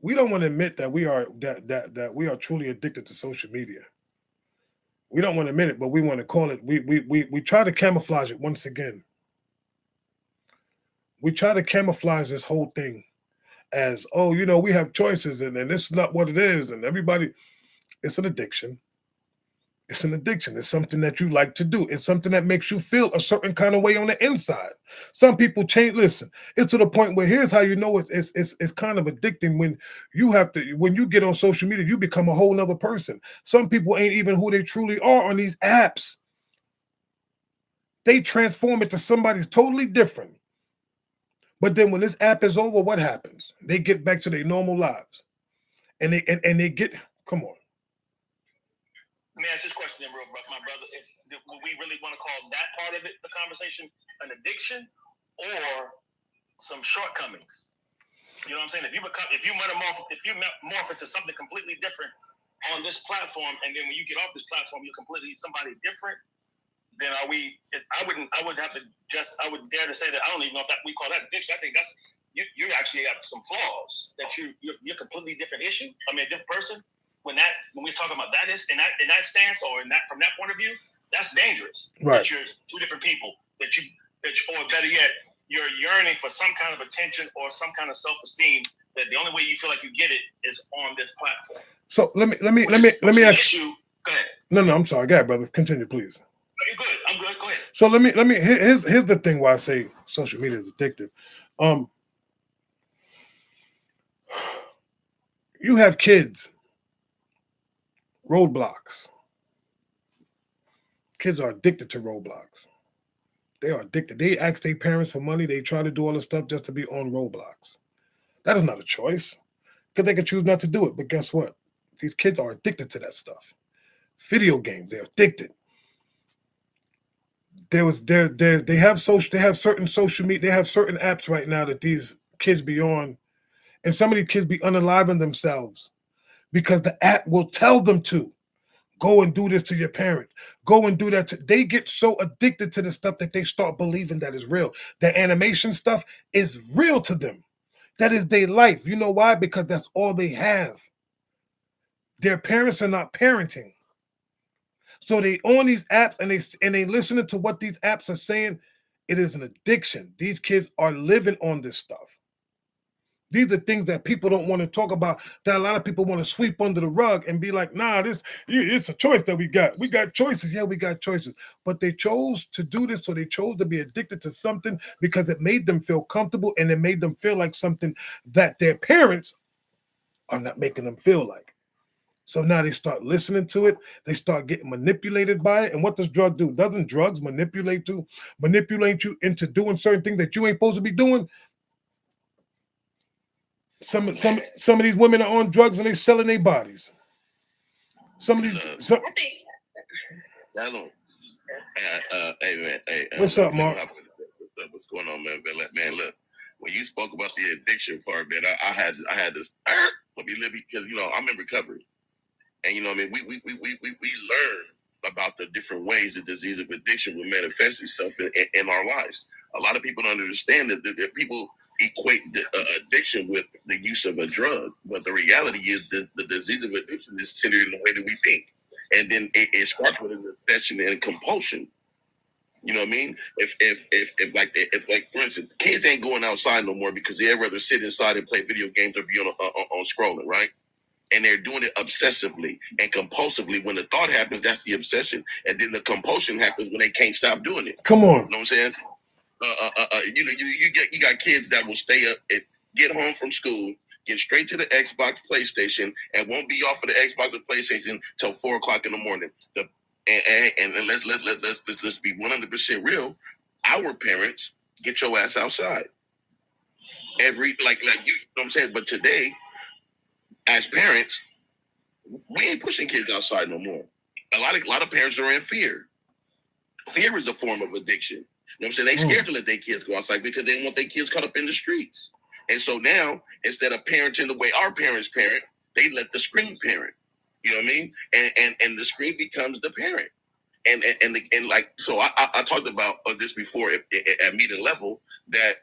We don't want to admit that we are that we are truly addicted to social media. We don't want to admit it, but we want to call it. We try to camouflage it once again. We try to camouflage this whole thing as, oh, we have choices, and this is not what it is, and everybody, it's an addiction. It's an addiction. It's something that you like to do. It's something that makes you feel a certain kind of way on the inside. Some people change. Listen, it's to the point where here's how you know it's kind of addicting when you get on social media, you become a whole nother person. Some people ain't even who they truly are on these apps. They transform into somebody totally different. But then when this app is over, what happens? They get back to their normal lives. And they get, come on. Let me ask this question, then, my brother. Would we really want to call that part of it, the conversation, an addiction or some shortcomings? You know what I'm saying? If you morph into something completely different on this platform, and then when you get off this platform, you're completely somebody different, then are we? I would dare to say that I don't even know if we call that addiction. I think that's you actually have some flaws that you're completely different issue. I mean, a different person. When we're talking about that is in that stance or from that point of view, that's dangerous. Right. That you're two different people. Or better yet, you're yearning for some kind of attention or some kind of self-esteem. That the only way you feel like you get it is on this platform. So let me ask you. Go ahead. No, I'm sorry. Go ahead, brother. Continue, please. You're good. I'm good. Go ahead. So let me. Here's the thing why I say social media is addictive. You have kids. Roblox. Kids are addicted to Roblox. They are addicted. They ask their parents for money. They try to do all this stuff just to be on Roblox. That is not a choice because they can choose not to do it. But guess what? These kids are addicted to that stuff. Video games, they're addicted. They have certain social media. They have certain apps right now that these kids be on, and some of these kids be unaliving themselves because the app will tell them to go and do this to your parent. Go and do that. They get so addicted to the stuff that they start believing that is real. The animation stuff is real to them. That is their life. You know why? Because that's all they have. Their parents are not parenting. So they on these apps and they listening to what these apps are saying. It is an addiction. These kids are living on this stuff. These are things that people don't want to talk about, that a lot of people want to sweep under the rug and be like, nah, it's a choice that we got. We got choices. Yeah, we got choices. But they chose to do this, so they chose to be addicted to something because it made them feel comfortable and it made them feel like something that their parents are not making them feel like. So now they start listening to it. They start getting manipulated by it. And what does drug do? Doesn't drugs manipulate you into doing certain things that you ain't supposed to be doing? Some of these women are on drugs and they selling their bodies. Some of these. Hey man, what's up, Mark? What's going on, man? Man, look, when you spoke about the addiction part, man, I had this. Let me because I'm in recovery, and I mean, we learn about the different ways the disease of addiction will manifest itself in our lives. A lot of people don't understand that people equate the addiction with the use of a drug, but the reality is the disease of addiction is centered in the way that we think. and then it starts with an obsession and compulsion. You know what I mean? If like for instance, kids ain't going outside no more because they'd rather sit inside and play video games or be on scrolling, right? And they're doing it obsessively and compulsively. When the thought happens, that's the obsession, and then the compulsion happens when they can't stop doing it. Come on. You know what I'm saying? You got kids that will stay up and get home from school, get straight to the Xbox, PlayStation, and won't be off of the Xbox or PlayStation till 4 o'clock in the morning. And let's be 100% real. Our parents get your ass outside every like you know what I'm saying. But today, as parents, we ain't pushing kids outside no more. A lot of parents are in fear. Fear is a form of addiction. You know what I'm saying? They scared to let their kids go outside because they want their kids caught up in the streets. And so now, instead of parenting the way our parents parent, they let the screen parent. You know what I mean? And the screen becomes the parent. And like, so I talked about this before at meeting level, that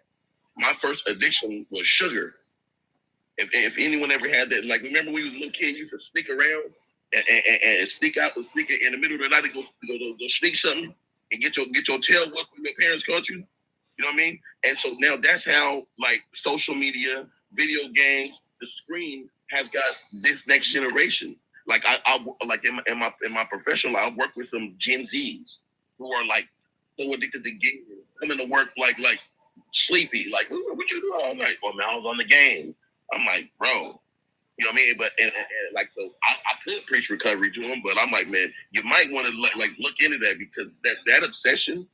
my first addiction was sugar. If anyone ever had that, like, remember when you was a little kid, you used to sneak around and sneak out and sneak in the middle of the night and go sneak something and get your tail whooped when your parents caught you. You know what I mean? And so now that's how, like, social media, video games, the screen has got this next generation. Like I like in my professional life, I work with some Gen Zs who are like so addicted to gaming, coming to work like sleepy. Like, what you do all night? Well, man, I was on the game. I'm like, bro, you know what I mean? But and like, so I could preach recovery to them, but I'm like, man, you might want to look into that, because that obsession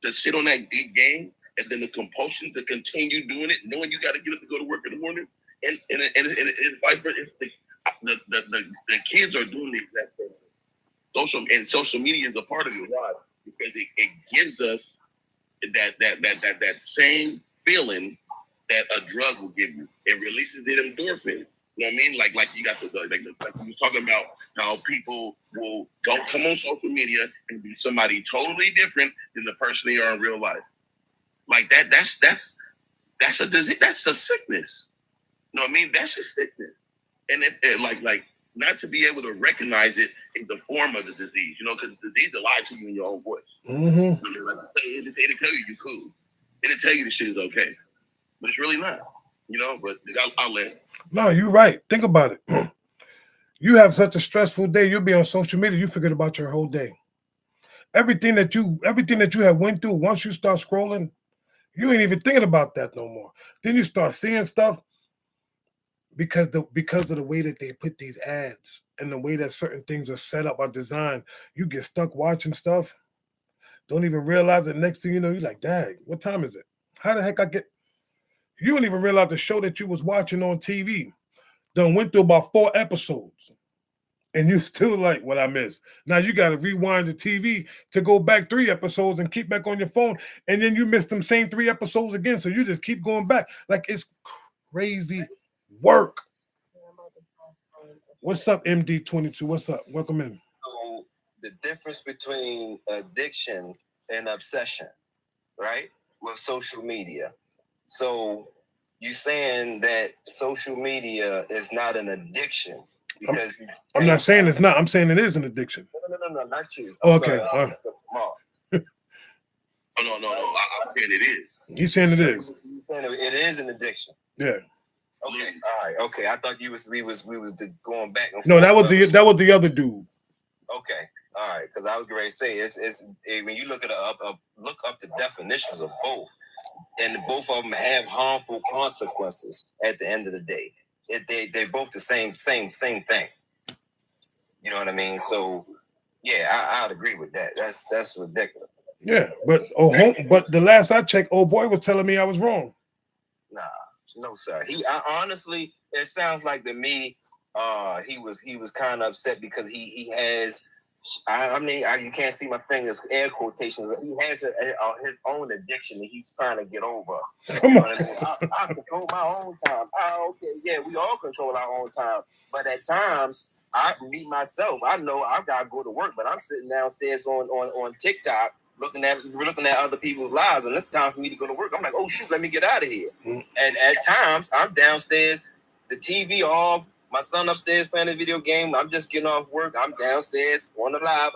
to sit on that game and then the compulsion to continue doing it, knowing you got to get up to go to work in the morning, and it's vice versa. The kids are doing the exact same. Social media is a part of it. Why? Because it gives us that same feeling that a drug will give you. It releases the endorphins. You know what I mean? Like you got like we was talking about how people will come on social media and be somebody totally different than the person they are in real life. Like that's a disease. That's a sickness. You know what I mean? That's a sickness. And if like not to be able to recognize it in the form of the disease, you know, because the disease will lie to you in your own voice. Mm-hmm. It'll tell you you're cool. It'll tell you the shit is okay, but it's really not. You know, but I'll let. No, you're right. Think about it. You have such a stressful day. You'll be on social media. You forget about your whole day. Everything that you have went through. Once you start scrolling, you ain't even thinking about that no more. Then you start seeing stuff. Because of the way that they put these ads and the way that certain things are set up or designed, you get stuck watching stuff. Don't even realize it. Next thing you know, you're like, dang, what time is it? How the heck you don't even realize the show that you was watching on TV done went through about 4 episodes. And you still like, what I missed. Now you got to rewind the TV to go back 3 episodes and keep back on your phone. And then you miss them same 3 episodes again. So you just keep going back. Like, it's crazy work. What's up, MD22? What's up? Welcome in. So the difference between addiction and obsession, right? With social media. So you saying that social media is not an addiction because I'm not saying it's not. I'm saying it is an addiction. No, not you. Okay. Oh no, I'm saying it is. He's saying it is. You're saying it is an addiction. Yeah. Okay, all right. Okay, I thought we was going back and forth. No, that was the other dude. Okay, all right. Because I was going to say it's when you look up the definitions of both, and both of them have harmful consequences at the end of the day. They're both the same thing. You know what I mean? So yeah, I'd agree with that. That's ridiculous. Yeah, but the last I checked, old boy was telling me I was wrong. Nah. No, sir. Honestly, it sounds like to me, he was kind of upset because he has. I mean, you can't see my fingers, air quotations. He has his own addiction that he's trying to get over. Come on. I control my own time. Okay, yeah, we all control our own time, but at times, myself, I know I've got to go to work, but I'm sitting downstairs on TikTok. Looking at other people's lives, and it's time for me to go to work. I'm like, oh shoot, let me get out of here. And at times, I'm downstairs, the TV off, My son upstairs playing a video game. I'm just getting off work. I'm downstairs on the live.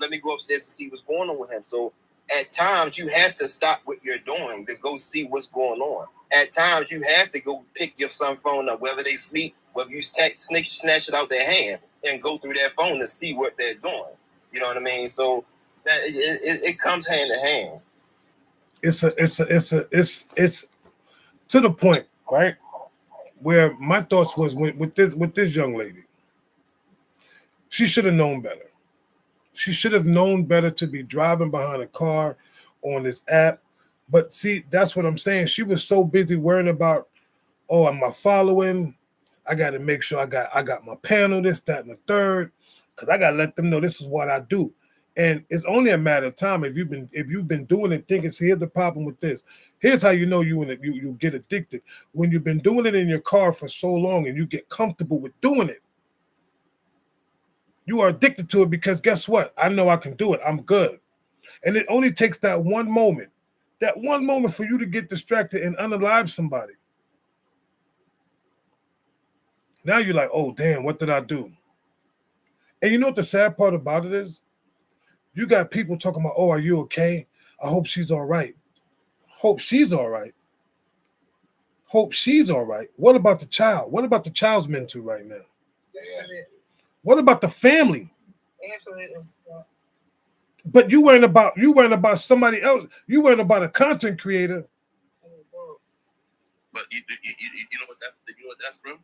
Let me go upstairs and see what's going on with him. So at times you have to stop what you're doing to go see what's going on. At times you have to go pick your son's phone up, whether they sleep, whether you snatch it out their hand and go through their phone to see what they're doing. You know what I mean? So that it comes hand in hand. It's to the point, right? Where my thoughts was with this young lady. She should have known better. She should have known better to be driving behind a car on this app. But see, that's what I'm saying. She was so busy worrying about, oh, am I following? I got to make sure I got my panel, this, that, and the third, because I got to let them know this is what I do. And it's only a matter of time if you've been doing it, thinking, see, here's the problem with this. Here's how you know you get addicted. When you've been doing it in your car for so long and you get comfortable with doing it, you are addicted to it because guess what? I know I can do it. I'm good. And it only takes that one moment for you to get distracted and unalive somebody. Now you're like, oh, damn, what did I do? And you know what the sad part about it is? You got people talking about, oh, are you okay? I hope she's all right. Hope she's all right. Hope she's all right. What about the child? What about the child's mental right now? Yeah. What about the family? Absolutely. But you weren't about somebody else. You weren't about a content creator. But you know what that's from?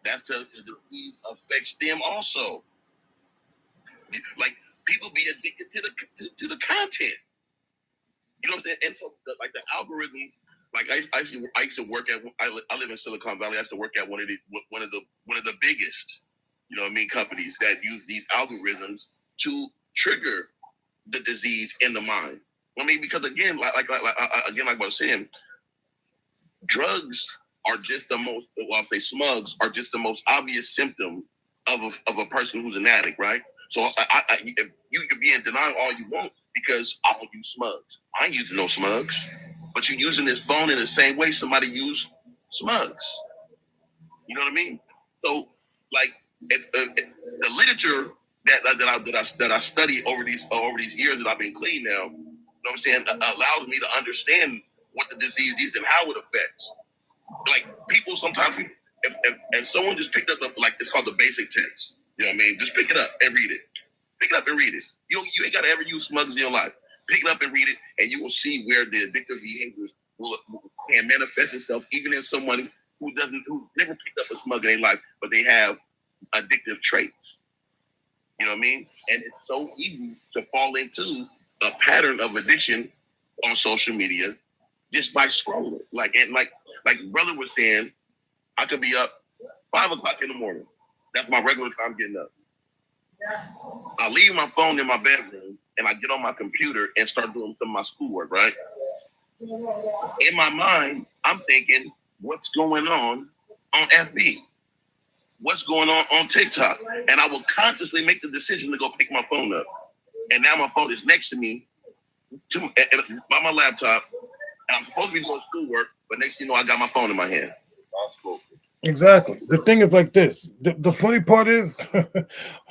That's because the disease affects them also. Like people be addicted to the content. You know what I'm saying? And so the algorithms. Like I used to work at. I live in Silicon Valley. I used to work at one of the biggest, you know what I mean, companies that use these algorithms to trigger the disease in the mind. I mean, because again, like I was saying, drugs are just the most. Well, I'll say smugs are just the most obvious symptom of a person who's an addict, right? So if you can be in denial all you want because I don't use smugs. I ain't using no smugs. But you're using this phone in the same way somebody used smugs. You know what I mean? So, like, the literature that I study over these years that I've been clean now, you know what I'm saying, allows me to understand what the disease is and how it affects. Like, people sometimes, if someone just picked up like it's called the basic test, you know what I mean? Just pick it up and read it. Pick it up and read it. You ain't got to ever use smugs in your life. Pick it up and read it, and you will see where the addictive behaviors can manifest itself, even in someone who never picked up a smug in their life, but they have addictive traits. You know what I mean? And it's so easy to fall into a pattern of addiction on social media just by scrolling. Like brother was saying, I could be up 5 o'clock in the morning. That's my regular time getting up. I leave my phone in my bedroom and I get on my computer and start doing some of my schoolwork, right? In my mind, I'm thinking, what's going on FB? What's going on TikTok? And I will consciously make the decision to go pick my phone up. And now my phone is next to me by my laptop. And I'm supposed to be doing schoolwork, but next thing you know, I got my phone in my hand. Exactly. The thing is like this. The funny part is,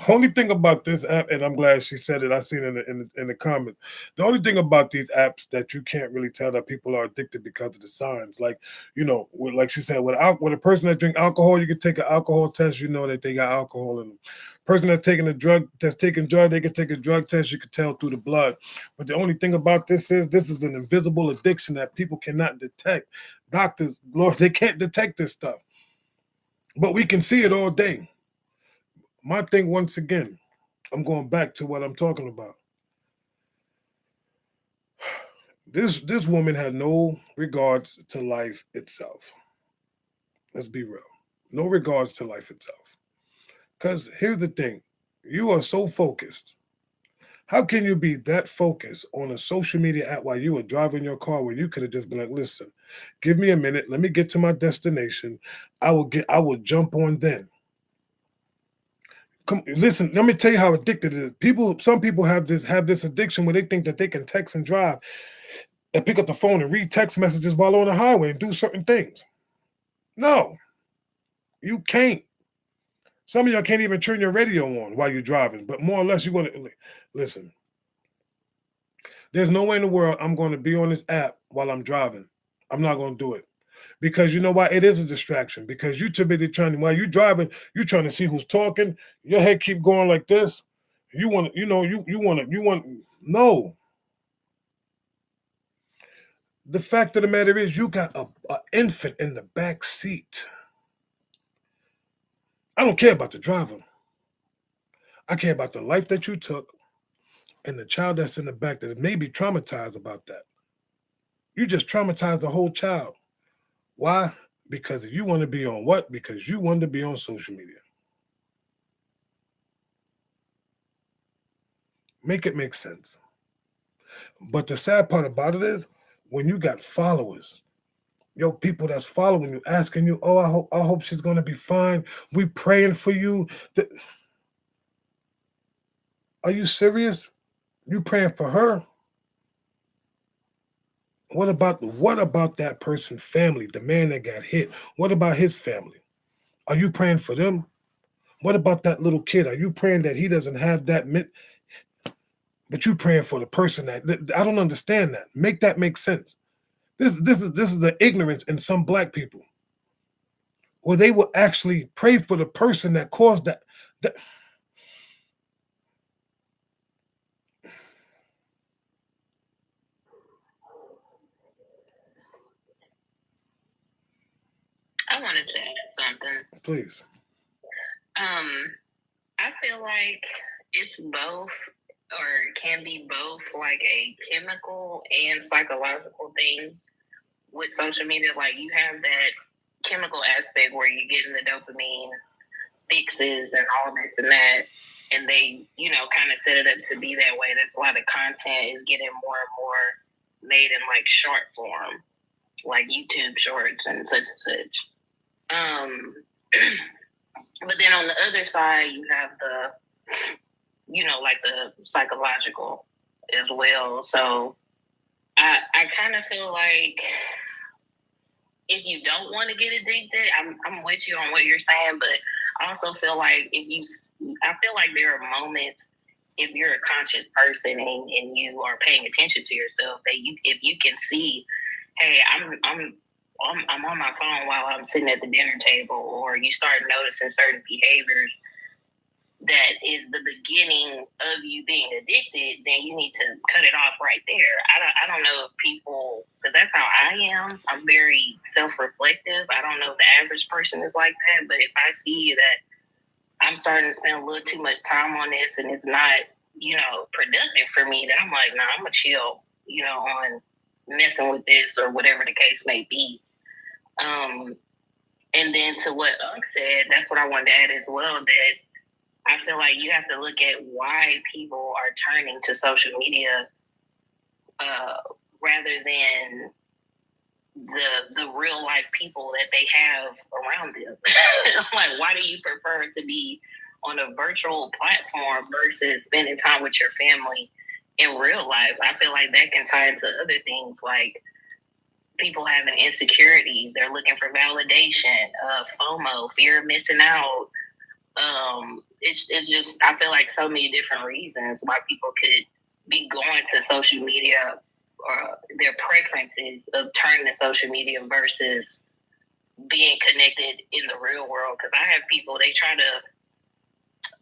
only thing about this app, and I'm glad she said it. I seen it in the comments. The only thing about these apps that you can't really tell that people are addicted because of the signs. Like, you know, like she said, with a person that drink alcohol, you can take an alcohol test. You know that they got alcohol in them. Person that's taking a drug, they can take a drug test. You can tell through the blood. But the only thing about this is an invisible addiction that people cannot detect. Doctors, Lord, they can't detect this stuff. But we can see it all day. My thing, once again, I'm going back to what I'm talking about. This woman had no regards to life itself. Let's be real. No regards to life itself. Because here's the thing. You are so focused. How can you be that focused on a social media app while you were driving your car when you could have just been like, listen, give me a minute. Let me get to my destination. I will jump on then. Come listen, let me tell you how addicted it is. Some people have this addiction where they think that they can text and drive and pick up the phone and read text messages while on the highway and do certain things. No, you can't. Some of y'all can't even turn your radio on while you're driving, but more or less you want to listen. There's no way in the world I'm going to be on this app while I'm driving. I'm not going to do it. Because you know why? It is a distraction. Because you're too busy while you're driving, you're trying to see who's talking. Your head keep going like this. You want to, no. The fact of the matter is you got an infant in the back seat. I don't care about the driver. I care about the life that you took and the child that's in the back that may be traumatized about that. You just traumatized the whole child. Why? Because you want to be on what? Because you want to be on social media. Make it make sense. But the sad part about it is when you got followers, people that's following you, asking you, oh, I hope she's going to be fine. We praying for you. Are you serious? You praying for her? What about that person's family, the man that got hit? What about his family? Are you praying for them? What about that little kid? Are you praying that he doesn't have that? But you praying for the person that I don't understand that. Make that make sense. This is the ignorance in some black people, where they will actually pray for the person that caused that. I wanted to add something. Please. I feel like it's both, or can be both, like a chemical and psychological thing with social media. Like, you have that chemical aspect where you're getting the dopamine fixes and all this and that, and they, kind of set it up to be that way. That's why the content is getting more and more made in like short form, like YouTube shorts and such and such. But then on the other side, you have the, like the psychological as well. So I kind of feel like if you don't want to get addicted, I'm with you on what you're saying, but I also feel like I feel like there are moments, if you're a conscious person and you are paying attention to yourself, that if you can see, hey, I'm on my phone while I'm sitting at the dinner table, or you start noticing certain behaviors that is the beginning of you being addicted, then you need to cut it off right there. I don't know if people, because that's how I am. I'm very self-reflective. I don't know if the average person is like that, but if I see that I'm starting to spend a little too much time on this and it's not, productive for me, then I'm like, nah, I'm gonna chill, on messing with this or whatever the case may be. And then to what Unc said, that's what I wanted to add as well, that I feel like you have to look at why people are turning to social media rather than the real life people that they have around them. Like, why do you prefer to be on a virtual platform versus spending time with your family in real life? I feel like that can tie into other things, like people having insecurity. They're looking for validation, FOMO, fear of missing out. It's just, I feel like so many different reasons why people could be going to social media, or their preferences of turning to social media versus being connected in the real world. Because I have people, they try to,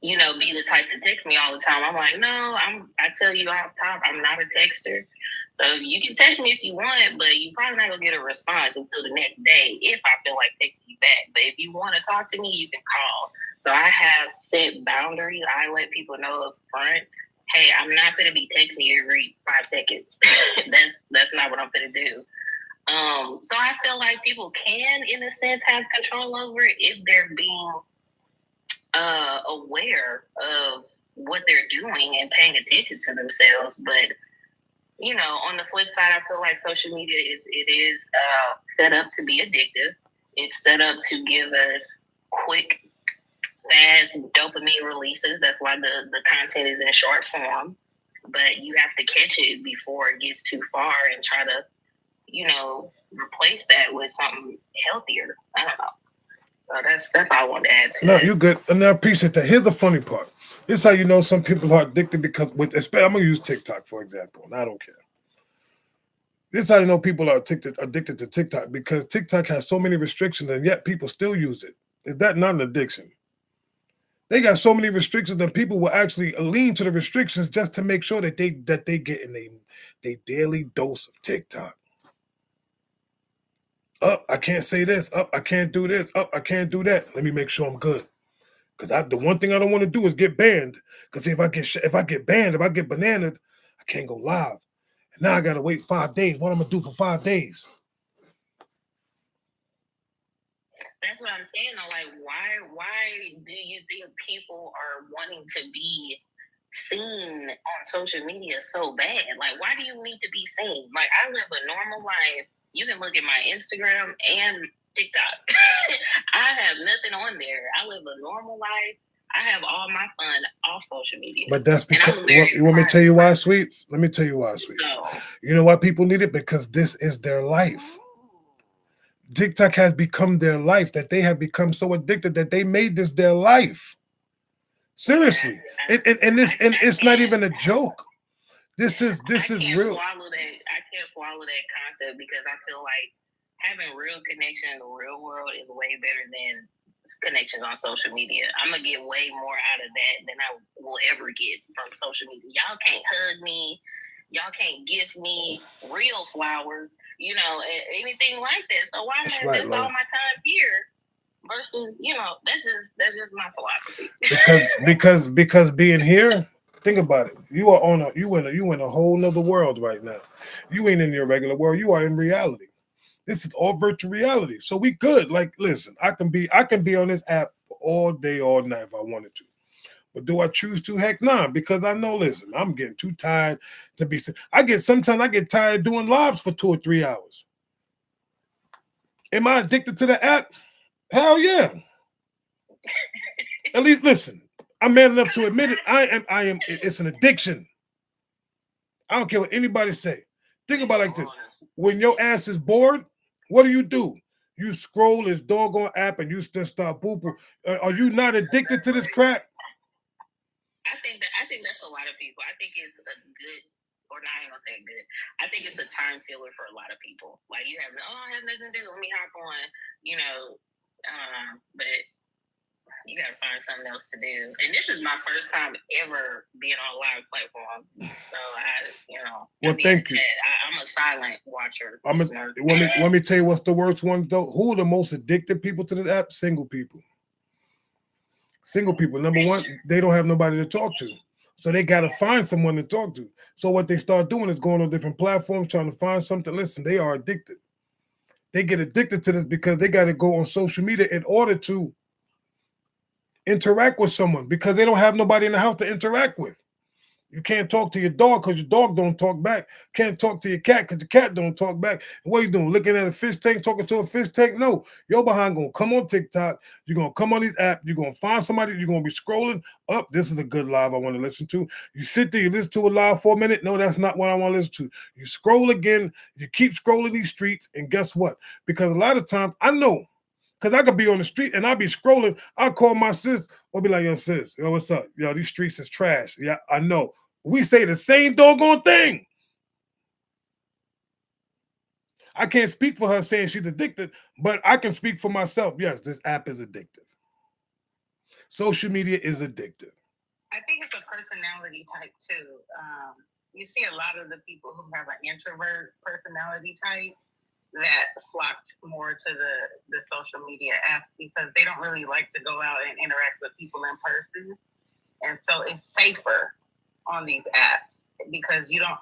be the type to text me all the time. I'm like, no, I tell you off top, I'm not a texter. So you can text me if you want, but you probably not gonna get a response until the next day if I feel like texting you back. But if you want to talk to me, you can call. So I have set boundaries. I let people know up front, hey, I'm not gonna be texting you every 5 seconds. that's not what I'm gonna do. So I feel like people can, in a sense, have control over it if they're being aware of what they're doing and paying attention to themselves. But on the flip side, I feel like social media is set up to be addictive. It's set up to give us quick, fast dopamine releases. That's why the content is in short form. But you have to catch it before it gets too far and try to, replace that with something healthier. I don't know. So that's all I wanted to add to No, it. you good. And I appreciate that. Here's the funny part. This is how you know some people are addicted because especially I'm gonna use TikTok for example, and I don't care. This is how you know people are addicted to TikTok because TikTok has so many restrictions and yet people still use it. Is that not an addiction? They got so many restrictions that people will actually lean to the restrictions just to make sure that they get in a daily dose of TikTok. Up, I can't say this. Up, I can't do this. Up, I can't do that. Let me make sure I'm good. Because the one thing I don't want to do is get banned. Because if I get banned, if I get bananaed, I can't go live. And now I gotta wait 5 days. What am I gonna do for 5 days? That's what I'm saying. Though, like, why do you think people are wanting to be seen on social media so bad? Like, why do you need to be seen? Like, I live a normal life. You can look at my Instagram and TikTok. I have nothing on there. I live a normal life. I have all my fun off social media. But that's because you want me to tell you why, Sweets? Let me tell you why, Sweets. So, you know why people need it? Because this is their life. TikTok has become their life, that they have become so addicted that they made this their life. Seriously. And it's not even a joke. This is real. I can't swallow that concept because I feel like having real connection in the real world is way better than connections on social media. I'm gonna get way more out of that than I will ever get from social media. Y'all can't hug me. Y'all can't give me real flowers, anything like that. So why am I invest all my time here versus, that's just my philosophy. Because being here, think about it. You are you in a whole nother world right now. You ain't in your regular world. You are in reality. This is all virtual reality. So we good. Like, listen, I can be on this app all day, all night if I wanted to. But do I choose to? Heck nah, because I know, listen, I'm getting too tired to be. Sometimes I get tired doing lives for 2 or 3 hours. Am I addicted to the app? Hell yeah. At least listen, I'm man enough to admit it. I am. It's an addiction. I don't care what anybody say. Think about it like this. When your ass is bored, what do? You scroll this doggone app and you still start booping. Are you not addicted to this crap? I think that's a lot of people. I think it's a good, or not even gonna say good. I think it's a time filler for a lot of people. Like I have nothing to do. Let me hop on, but you gotta find something else to do. And this is my first time ever being on a live platform. So Well, thank you. I'm a silent watcher. Let me tell you what's the worst one though. Who are the most addicted people to this app? Single people. Single people. Number one, they don't have nobody to talk to. So they got to find someone to talk to. So what they start doing is going on different platforms, trying to find something. Listen, they are addicted. They get addicted to this because they got to go on social media in order to interact with someone because they don't have nobody in the house to interact with. You can't talk to your dog because your dog don't talk back. Can't talk to your cat because your cat don't talk back. And what are you doing? Looking at a fish tank, talking to a fish tank? No. Your behind going to come on TikTok. You're going to come on these apps. You're going to find somebody. You're going to be scrolling up. This is a good live I want to listen to. You sit there, you listen to a live for a minute. No, that's not what I want to listen to. You scroll again. You keep scrolling these streets. And guess what? Because a lot of times, I know, because I could be on the street and I'll be scrolling. I'll call my sis or be like, yo, sis, yo, what's up? Yo, these streets is trash. Yeah, I know. We say the same doggone thing. I can't speak for her saying she's addicted, but I can speak for myself. Yes, this app is addictive. Social media is addictive. I think it's a personality type too. You see a lot of the people who have an introvert personality type that flocked more to the social media apps because they don't really like to go out and interact with people in person. And so it's safer on these apps because you don't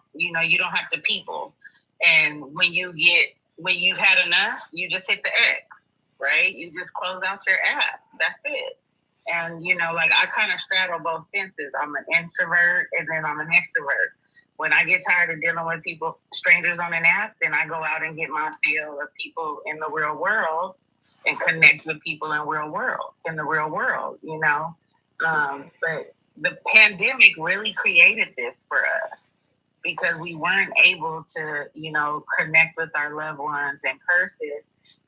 have to people. And when you've had enough, you just hit the X, right? You just close out your app. That's it. And I kind of straddle both fences. I'm an introvert and then I'm an extrovert. When I get tired of dealing with people, strangers on an app, then I go out and get my fill of people in the real world and connect with people in the real world, But the pandemic really created this for us because we weren't able to, connect with our loved ones in person.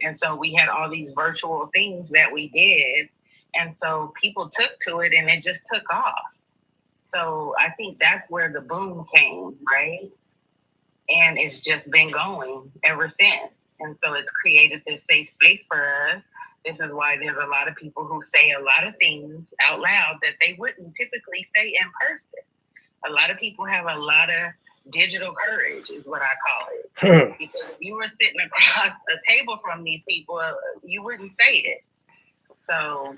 And so we had all these virtual things that we did. And so people took to it and it just took off. So I think that's where the boom came, right? And it's just been going ever since. And so it's created this safe space for us. This is why there's a lot of people who say a lot of things out loud that they wouldn't typically say in person. A lot of people have a lot of digital courage, is what I call it. Because if you were sitting across a table from these people, you wouldn't say it. So,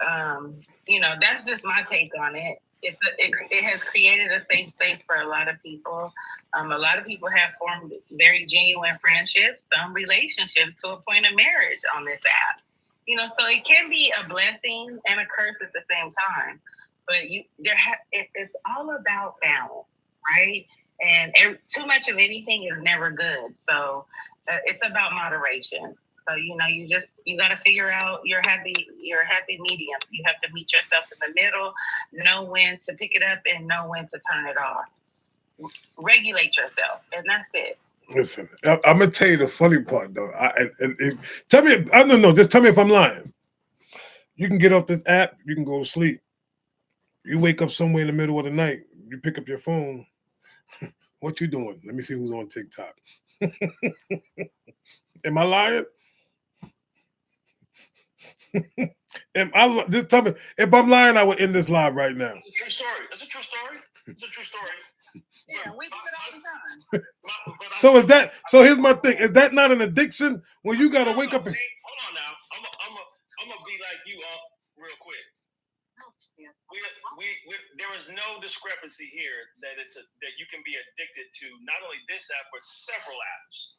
that's just my take on it. It has created a safe space for a lot of people. A lot of people have formed very genuine friendships, some relationships to a point of marriage on this app. So it can be a blessing and a curse at the same time. But it's all about balance, right? And too much of anything is never good. So it's about moderation. So you got to figure out your happy medium. You have to meet yourself in the middle, know when to pick it up and know when to turn it off. Regulate yourself, and that's it. Listen, I'm gonna tell you the funny part though. Tell me, I don't know. Just tell me if I'm lying. You can get off this app. You can go to sleep. You wake up somewhere in the middle of the night. You pick up your phone. What you doing? Let me see who's on TikTok. Am I lying? Just tell me if I'm lying. I would end this live right now. It's a true story. It's a true story. It's a true story. Yeah, we do it all the time. So is that? So here's my thing. Is that not an addiction when you gotta wake up? Hold on now. I'm gonna be like you real quick. There is no discrepancy here that that you can be addicted to not only this app but several apps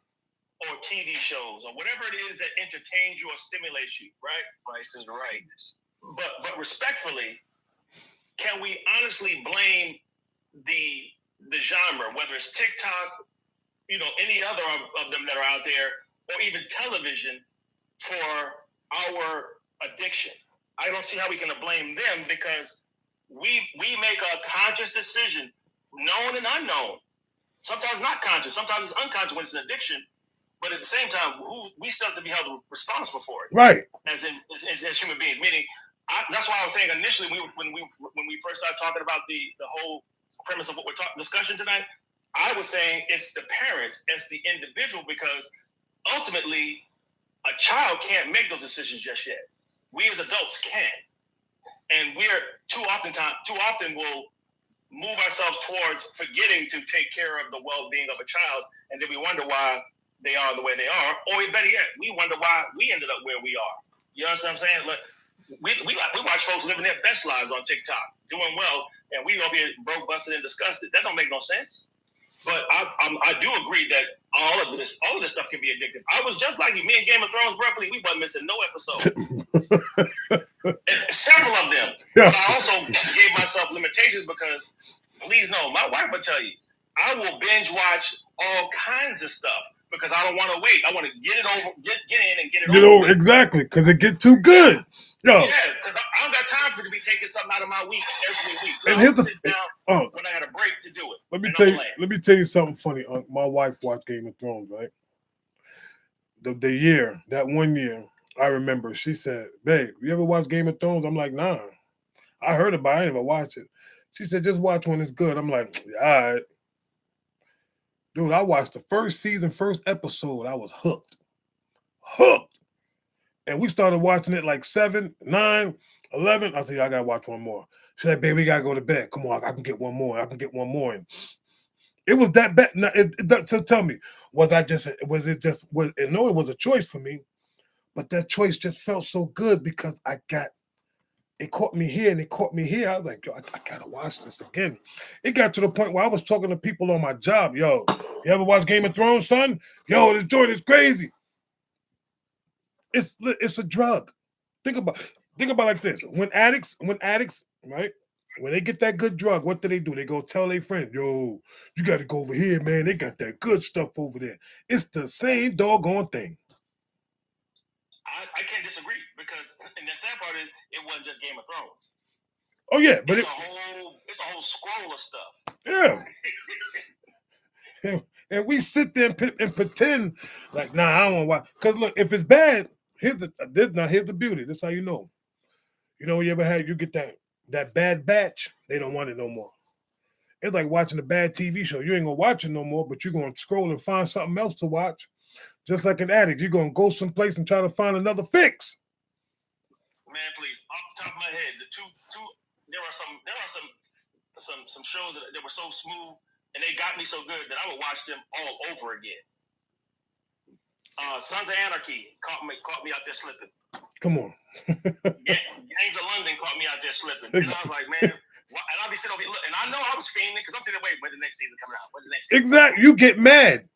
or TV shows or whatever it is that entertains you or stimulates you. Right? Price is right. But respectfully, can we honestly blame the genre, whether it's TikTok, any other of them that are out there, or even television, for our addiction? I don't see how we can blame them because we make a conscious decision, known and unknown. Sometimes not conscious, sometimes it's unconscious when it's an addiction. But at the same time, we still have to be held responsible for it, right? As human beings. Meaning, that's why I was saying initially when we first started talking about the whole premise of what we're discussion tonight, I was saying it's the parents, it's the individual, because ultimately a child can't make those decisions just yet. We as adults can, and we're too often will move ourselves towards forgetting to take care of the well-being of a child, and then we wonder why they are the way they are, or better yet, we wonder why we ended up where we are. You understand what I'm saying? Look, we watch folks living their best lives on TikTok, doing well, and we gonna be broke, busted, and disgusted. That don't make no sense. But I do agree that all of this stuff can be addictive. I was just like you. Me and Game of Thrones, Berkeley, we wasn't missing no episode. Several of them. Yeah. But I also gave myself limitations because, please know, my wife will tell you, I will binge watch all kinds of stuff because I don't want to wait. I want to get it over, get in and get it over. Exactly, because it get too good. Yo. Yeah, because I don't got time for to be taking something out of my week every week. And here's when I had a break to do it. Let me tell you something funny. My wife watched Game of Thrones, right? That 1 year, I remember she said, "Babe, you ever watch Game of Thrones?" I'm like, "Nah." I heard about it, I never watched it. She said, "Just watch when it's good." I'm like, "All right." Dude, I watched the first season, first episode. I was hooked. And we started watching it like 7, 9, 11. I'll tell you, I got to watch one more. She said, "Baby, we got to go to bed. Come on, I can get one more. And it was that bad. So tell me, no, it was a choice for me, but that choice just felt so good because it caught me here and it caught me here. I was like, yo, I got to watch this again. It got to the point where I was talking to people on my job. Yo, you ever watch Game of Thrones, son? Yo, this joint is crazy. It's a drug. Think about it like this. When addicts, right? When they get that good drug, what do? They go tell their friend, yo, you got to go over here, man. They got that good stuff over there. It's the same doggone thing. I can't disagree because, and the sad part is, it wasn't just Game of Thrones. Oh yeah, but it's a whole scroll of stuff. Yeah. and we sit there and pretend like, nah, I don't want to watch. Because look, if it's bad, here's the beauty. This is how you know. You know, you ever had, you get that bad batch, they don't want it no more. It's like watching a bad TV show. You ain't gonna watch it no more, but you're gonna scroll and find something else to watch. Just like an addict, you're gonna go someplace and try to find another fix. Man, please, off the top of my head, there are some shows that were so smooth and they got me so good that I would watch them all over again. Sons of Anarchy caught me out there slipping. Come on. Gangs of London caught me out there slipping. And I was like, man, and I'll be sitting over here, and I know I was fiending because I'm sitting there, wait, when's the next season coming out? When's the next season? Exactly. You get mad.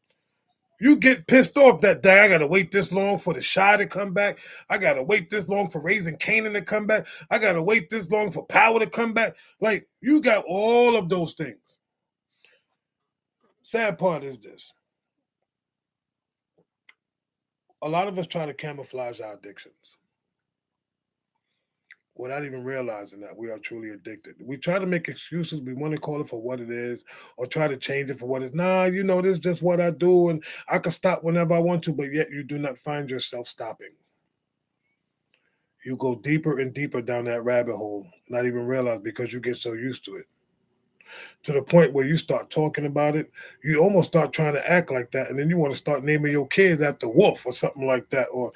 You get pissed off that day. I gotta wait this long for the Shy to come back. I gotta wait this long for Raising Kanan to come back. I gotta wait this long for Power to come back. Like, you got all of those things. Sad part is this. A lot of us try to camouflage our addictions without even realizing that we are truly addicted. We try to make excuses. We want to call it for what it is or try to change it for what it is. Nah, you know, this is just what I do and I can stop whenever I want to, but yet you do not find yourself stopping. You go deeper and deeper down that rabbit hole, not even realize because you get so used to it. To the point where you start talking about it, you almost start trying to act like that, and then you want to start naming your kids after Wolf or something like that, or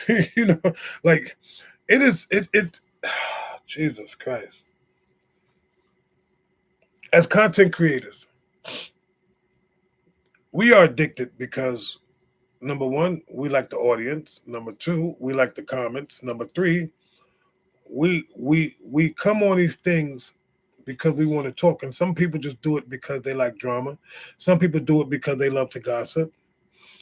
you know, like it's Jesus Christ. As content creators, we are addicted because number one, we like the audience. Number two, we like the comments. Number three, we come on these things because we want to talk, and some people just do it because they like drama. Some people do it because they love to gossip.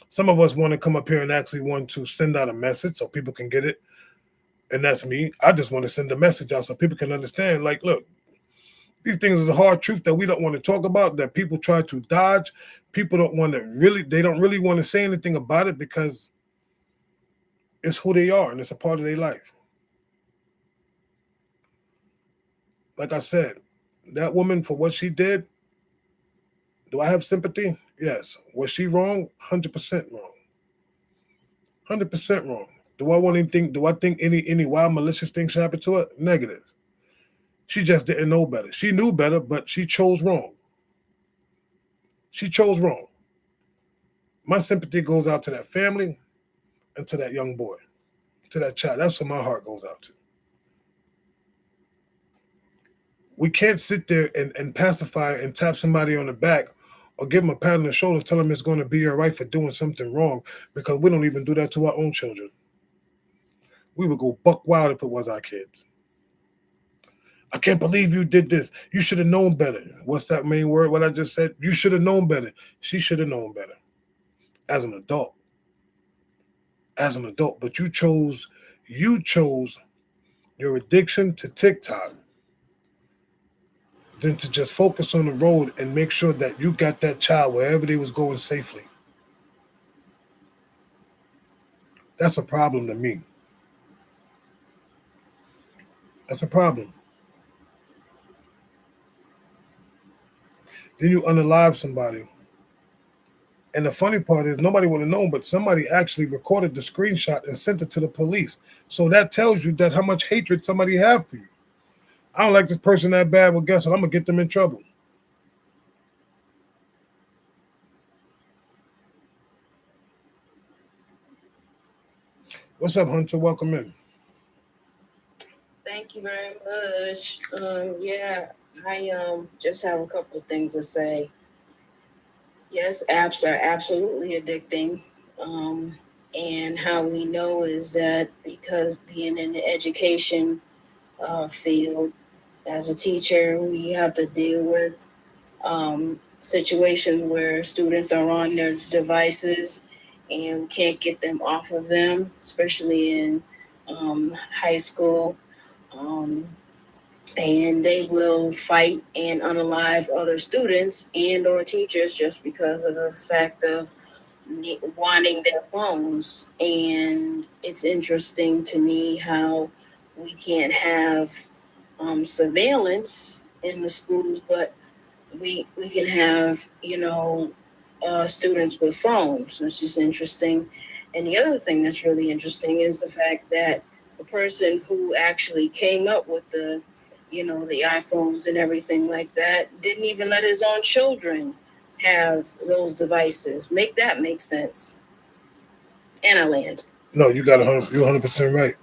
Some of us want to come up here and actually want to send out a message so people can get it, and that's me. I just want to send a message out so people can understand, like, look, these things is a hard truth that we don't want to talk about, that people try to dodge. People don't want to they don't really want to say anything about it because it's who they are and it's a part of their life. Like I said, that woman, for what she did, do I have sympathy? Yes. Was she wrong? 100% wrong. 100% wrong. Do I want anything? Do I think any wild malicious thing should happen to her? Negative. She just didn't know better. She knew better, but she chose wrong. She chose wrong. My sympathy goes out to that family and to that young boy, to that child. That's what my heart goes out to. We can't sit there and pacify and tap somebody on the back or give them a pat on the shoulder, tell them it's going to be all right for doing something wrong, because we don't even do that to our own children. We would go buck wild if it was our kids. I can't believe you did this. You should have known better. What's that main word? What I just said? You should have known better. She should have known better as an adult. As an adult. But you chose your addiction to TikTok than to just focus on the road and make sure that you got that child wherever they was going safely. That's a problem to me. That's a problem. Then you unalive somebody. And the funny part is nobody would have known, but somebody actually recorded the screenshot and sent it to the police. So that tells you that how much hatred somebody have for you. I don't like this person that bad. Well, guess what? I'm going to get them in trouble. What's up, Hunter? Welcome in. Thank you very much. I just have a couple of things to say. Yes, apps are absolutely addicting. And how we know is that because being in the education field, as a teacher, we have to deal with situations where students are on their devices and we can't get them off of them, especially in high school. And they will fight and unalive other students and or teachers just because of the fact of wanting their phones. And it's interesting to me how we can't have surveillance in the schools, but we can have, students with phones, which is interesting. And the other thing that's really interesting is the fact that the person who actually came up with the iPhones and everything like that didn't even let his own children have those devices. Make that make sense. And I land. No, you're 100% right.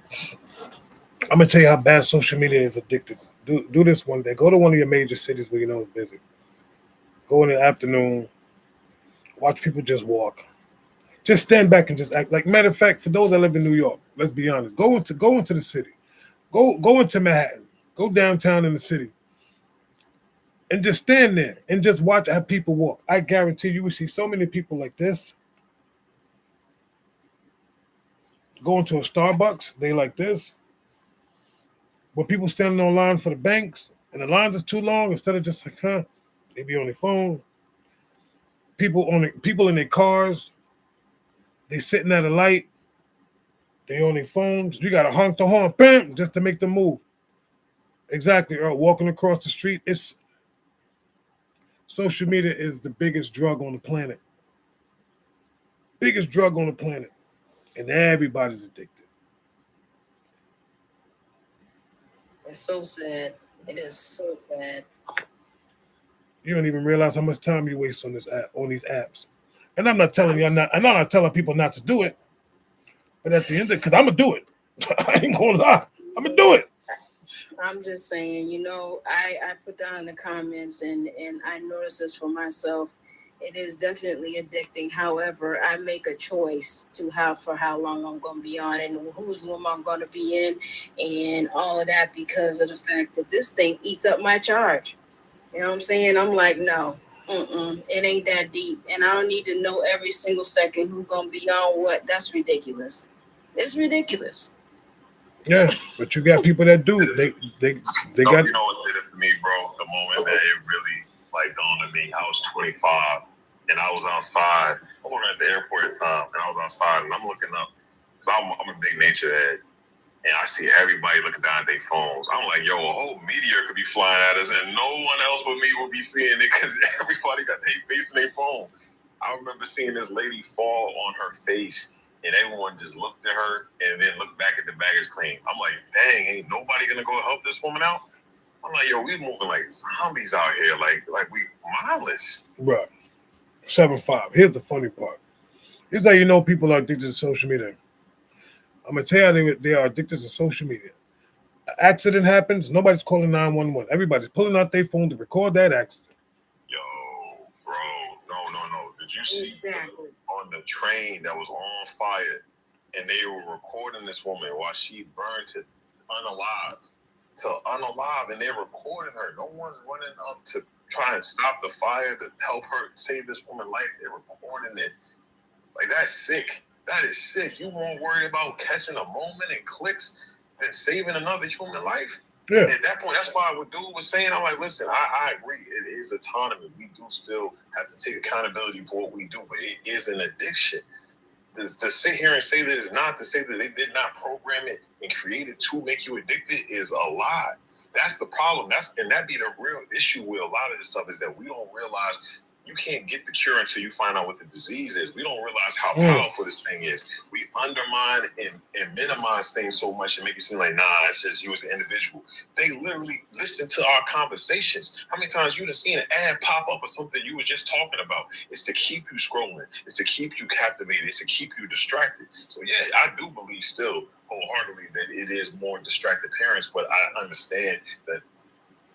I'm gonna tell you how bad social media is addicted. Do this one day. Go to one of your major cities where you know it's busy. Go in the afternoon. Watch people just walk. Just stand back and just act. Like, matter of fact, for those that live in New York, let's be honest. Go into the city. Go into Manhattan. Go downtown in the city. And just stand there and just watch how people walk. I guarantee you will see so many people like this. Going to a Starbucks, they like this. When people standing on line for the banks and the lines is too long, instead of just like, they be on their phone. People in their cars, they sitting at a light, they on their phones. You gotta honk the horn, bam, just to make them move. Exactly. Or walking across the street. Social media is the biggest drug on the planet. Biggest drug on the planet. And everybody's addicted. It's so sad. It is so sad. You don't even realize how much time you waste on this app, on these apps. And I'm not telling you, I'm not telling people not to do it. But at the end of it, because I'm gonna do it. I ain't gonna lie. I'm gonna do it. I'm just saying, I put down in the comments and I noticed this for myself. It is definitely addicting. However, I make a choice for how long I'm going to be on and whose room I'm going to be in and all of that because of the fact that this thing eats up my charge. You know what I'm saying? I'm like, no, it ain't that deep. And I don't need to know every single second who's going to be on what. That's ridiculous. It's ridiculous. Yeah, but you got people that do. They got. You know what did it for me, bro? The moment that it really dawned on me, I was 25 and I was outside. I was at the airport at the time, and I was outside and I'm looking up. So I'm a big nature head, and I see everybody looking down at their phones. I'm like, yo, a whole meteor could be flying at us, and no one else but me would be seeing it because everybody got their face in their phone. I remember seeing this lady fall on her face. And everyone just looked at her and then looked back at the baggage claim. I'm like, dang, ain't nobody gonna go help this woman out? I'm like, yo, we moving like zombies out here, like we mindless. Right. 7-5. Here's the funny part. Here's how you know people are addicted to social media. I'm gonna tell you they are addicted to social media. An accident happens, nobody's calling 911. Everybody's pulling out their phone to record that accident. Yo, bro, no. Did you see on the train that was on fire and they were recording this woman while she burned to unalive, and they're recording her. No one's running up to try and stop the fire to help her save this woman's life. They're recording it. Like, that's sick. That is sick. You more worried about catching a moment and clicks than saving another human life? Yeah. At that point, that's why what dude was saying, I'm like, listen, I agree. It is autonomy. We do still have to take accountability for what we do, but it is an addiction. To sit here and say that it's not, to say that they did not program it and create it to make you addicted is a lie. That's the problem. That be the real issue with a lot of this stuff, is that we don't realize you can't get the cure until you find out what the disease is. We don't realize how powerful this thing is. We undermine and minimize things so much and make it seem like, nah, it's just you as an individual. They literally listen to our conversations. How many times you done seen an ad pop up or something you was just talking about? It's to keep you scrolling. It's to keep you captivated. It's to keep you distracted. So yeah, I do believe still wholeheartedly that it is more distracted parents, but I understand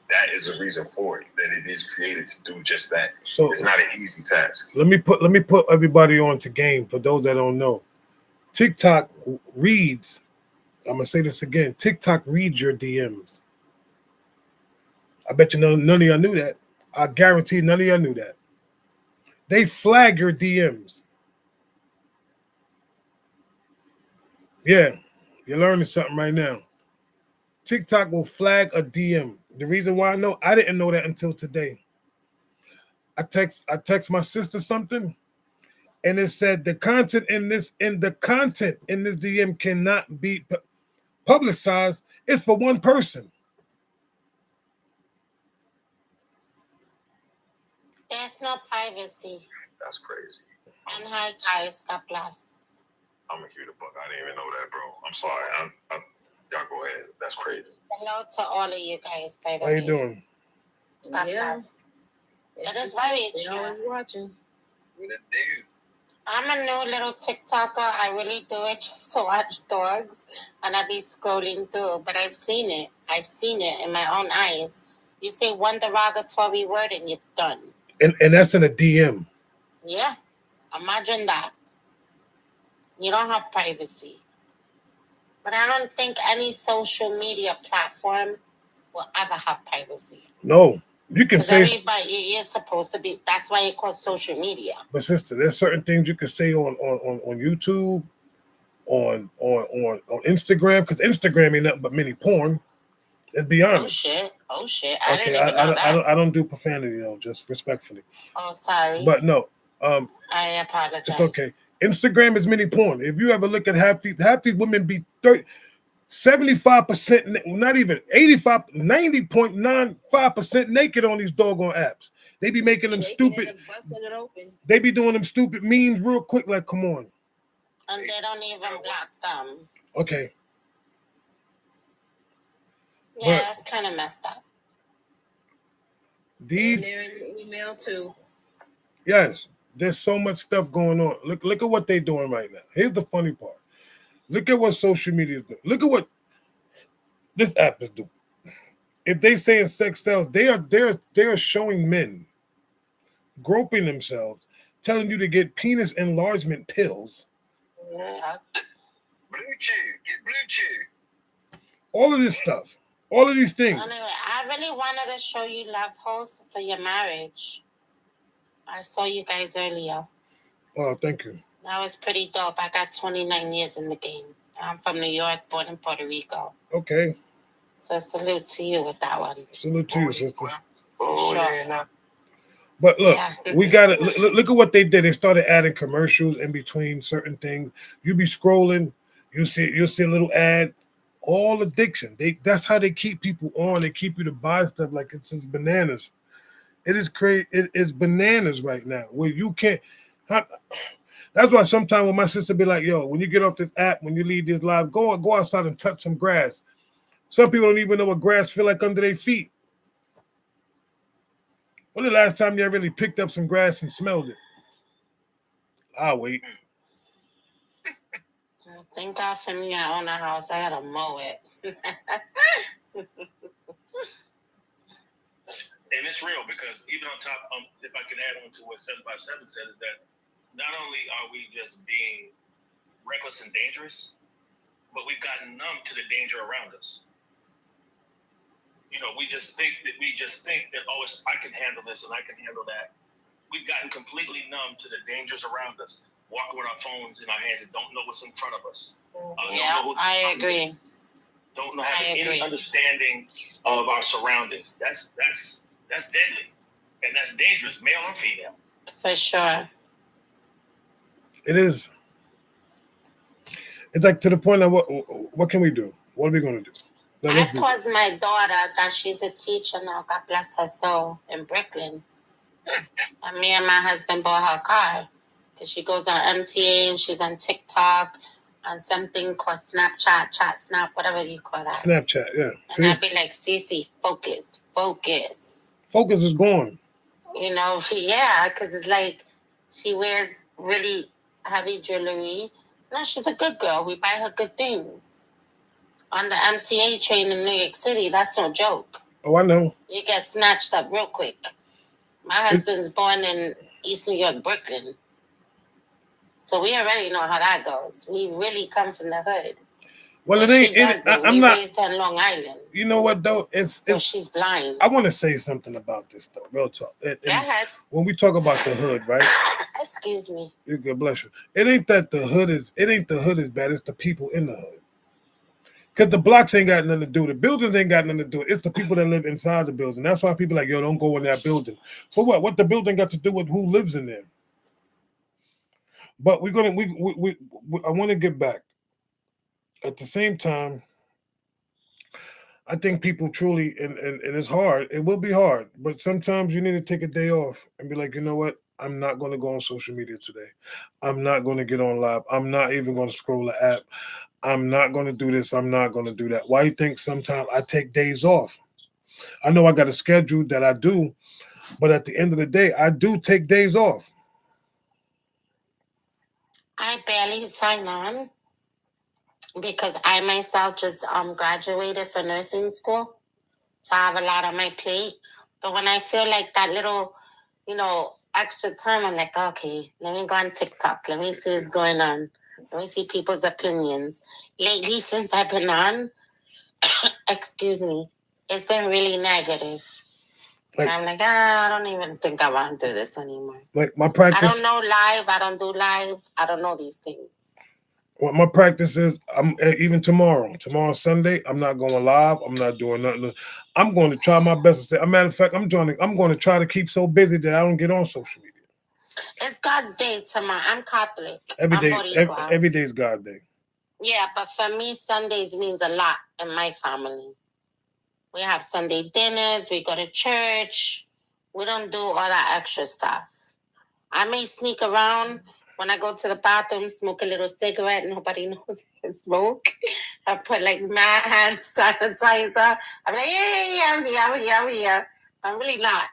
that is a reason for it, that it is created to do just that. So it's not an easy task. Let me put everybody on to game for those that don't know. TikTok reads, I'm gonna say this again, TikTok reads your DMs. I bet you none of y'all knew that. I guarantee none of y'all knew that. They flag your DMs. Yeah, you're learning something right now. TikTok will flag a DM. The reason why I didn't know that until today. I text my sister something, and it said the content in this DM cannot be publicized. It's for one person. There's no privacy. That's crazy. And hi guys, God bless. I'm gonna keep the book. I didn't even know that, bro. I'm sorry. Y'all go ahead. That's crazy. Hello to all of you guys, by the How way. you doing? God Yeah. bless. It is very They true. always watching. What it do? I'm a new little TikToker. I really do it just to watch dogs, and I be scrolling through. But I've seen it. I've seen it in my own eyes. You say one derogatory word and you're done. And that's in a DM. Yeah, imagine that. You don't have privacy. But I don't think any social media platform will ever have privacy. No, you can Because say, everybody, you're supposed to be. That's why it calls social media. but sister, there's certain things you can say on YouTube, on Instagram, because Instagram ain't nothing but mini porn. Let's be Oh honest. shit! Oh shit! I Okay, didn't even know that. I don't do profanity though, just respectfully. Oh, sorry. But no, I apologize. it's okay. Instagram is mini porn. If you ever look at half these women be 75%, not even 85, 90.95% naked on these doggone apps. They be making them Shaking stupid. it and busting it open. They be doing them stupid memes real quick. Like, come on. And they don't even block them. Okay. Yeah, But that's kind of messed up. These, and they're in the email too. yes, there's so much stuff going on. Look at what they're doing right now. Here's the funny part. Look at what social media is doing. Look at what this app is doing. If they say in sex sales, they are showing men groping themselves, telling you to get penis enlargement pills. Yeah. Blue Chew. Get Blue Chew. All of this stuff. All of these things. Anyway, I really wanted to show you love hosts for your marriage. I saw you guys earlier. Oh, thank you. That was pretty dope. I got 29 years in the game. I'm from New York, born in Puerto Rico. Okay. So salute to you with that one. Salute to you, sister. For sure. But look, Yeah. we got it. Look at what they did. They started adding commercials in between certain things. You be scrolling, you'll see a little ad. All addiction. That's how they keep people on. They keep you to buy stuff like it's just bananas. It is crazy. It is bananas right now. Where you can't. That's why sometimes when my sister be like, "Yo, when you get off this app, when you leave this live, go outside and touch some grass." Some people don't even know what grass feel like under their feet. When the last time you really picked up some grass and smelled it? I'll wait. Thank God for me, I own a house. I had to mow it. And it's real because even on top, if I can add on to what 757 said, is that not only are we just being reckless and dangerous, but we've gotten numb to the danger around us. You know, we just think that oh, I can handle this and I can handle that. We've gotten completely numb to the dangers around us. Walking with our phones in our hands and don't know what's in front of us. Yeah, I agree. Don't have any understanding of our surroundings. That's deadly, and that's dangerous, male or female. For sure. It is. It's like to the point of what can we do? What are we going to do? No, I caused my daughter that she's a teacher now, God bless her soul, in Brooklyn. And me and my husband bought her a car because she goes on MTA and she's on TikTok and something called Snapchat, Chat Snap, whatever you call that. Snapchat, yeah. And I'd be like, Cece, focus. Focus is gone. You know, yeah, because it's like she wears really heavy jewelry. No, she's a good girl. We buy her good things. On the MTA train in New York City, that's no joke. Oh, I know. You get snatched up real quick. My husband's born in East New York, Brooklyn. So we already know how that goes. We really come from the hood. Well, But it ain't. she doesn't. I'm We not raised her in Long Island. You know what though? So she's blind. I want to say something about this though. Real talk. Go ahead. When we talk about the hood, right? Excuse me. You're good, bless you. It ain't the hood is bad. It's the people in the hood. Because the blocks ain't got nothing to do. The buildings ain't got nothing to do. It's the people that live inside the building. That's why people like, yo, don't go in that building. For what? What the building got to do with who lives in there? But I want to get back. At the same time, I think people truly, and it's hard. It will be hard, but sometimes you need to take a day off and be like, you know what? I'm not going to go on social media today. I'm not going to get on live. I'm not even going to scroll the app. I'm not going to do this. I'm not going to do that. Why you think sometimes I take days off? I know I got a schedule that I do, but at the end of the day, I do take days off. I barely sign on because I myself just graduated for nursing school. So I have a lot on my plate. But when I feel like that little, extra time, I'm like, okay, let me go on TikTok. Let me see what's going on. Let me see people's opinions. Lately, since I've been on, excuse me, it's been really negative. Like, I'm like, I don't even think I want to do this anymore. Like my practice. I don't know live. I don't do lives. I don't know these things. What my practice is, I'm even tomorrow Sunday, I'm not going live. I'm not doing nothing. I'm going to try my best to say. As a matter of fact, I'm going to try to keep so busy that I don't get on social media. It's God's day tomorrow. I'm Catholic. Every day, I'm Boricua. every day is God's day. Yeah, but for me, Sundays means a lot in my family. We have Sunday dinners. We go to church. We don't do all that extra stuff. I may sneak around. When I go to the bathroom, smoke a little cigarette, nobody knows I smoke. I put like my hand sanitizer. I'm like, yeah, I'm here. I'm really not.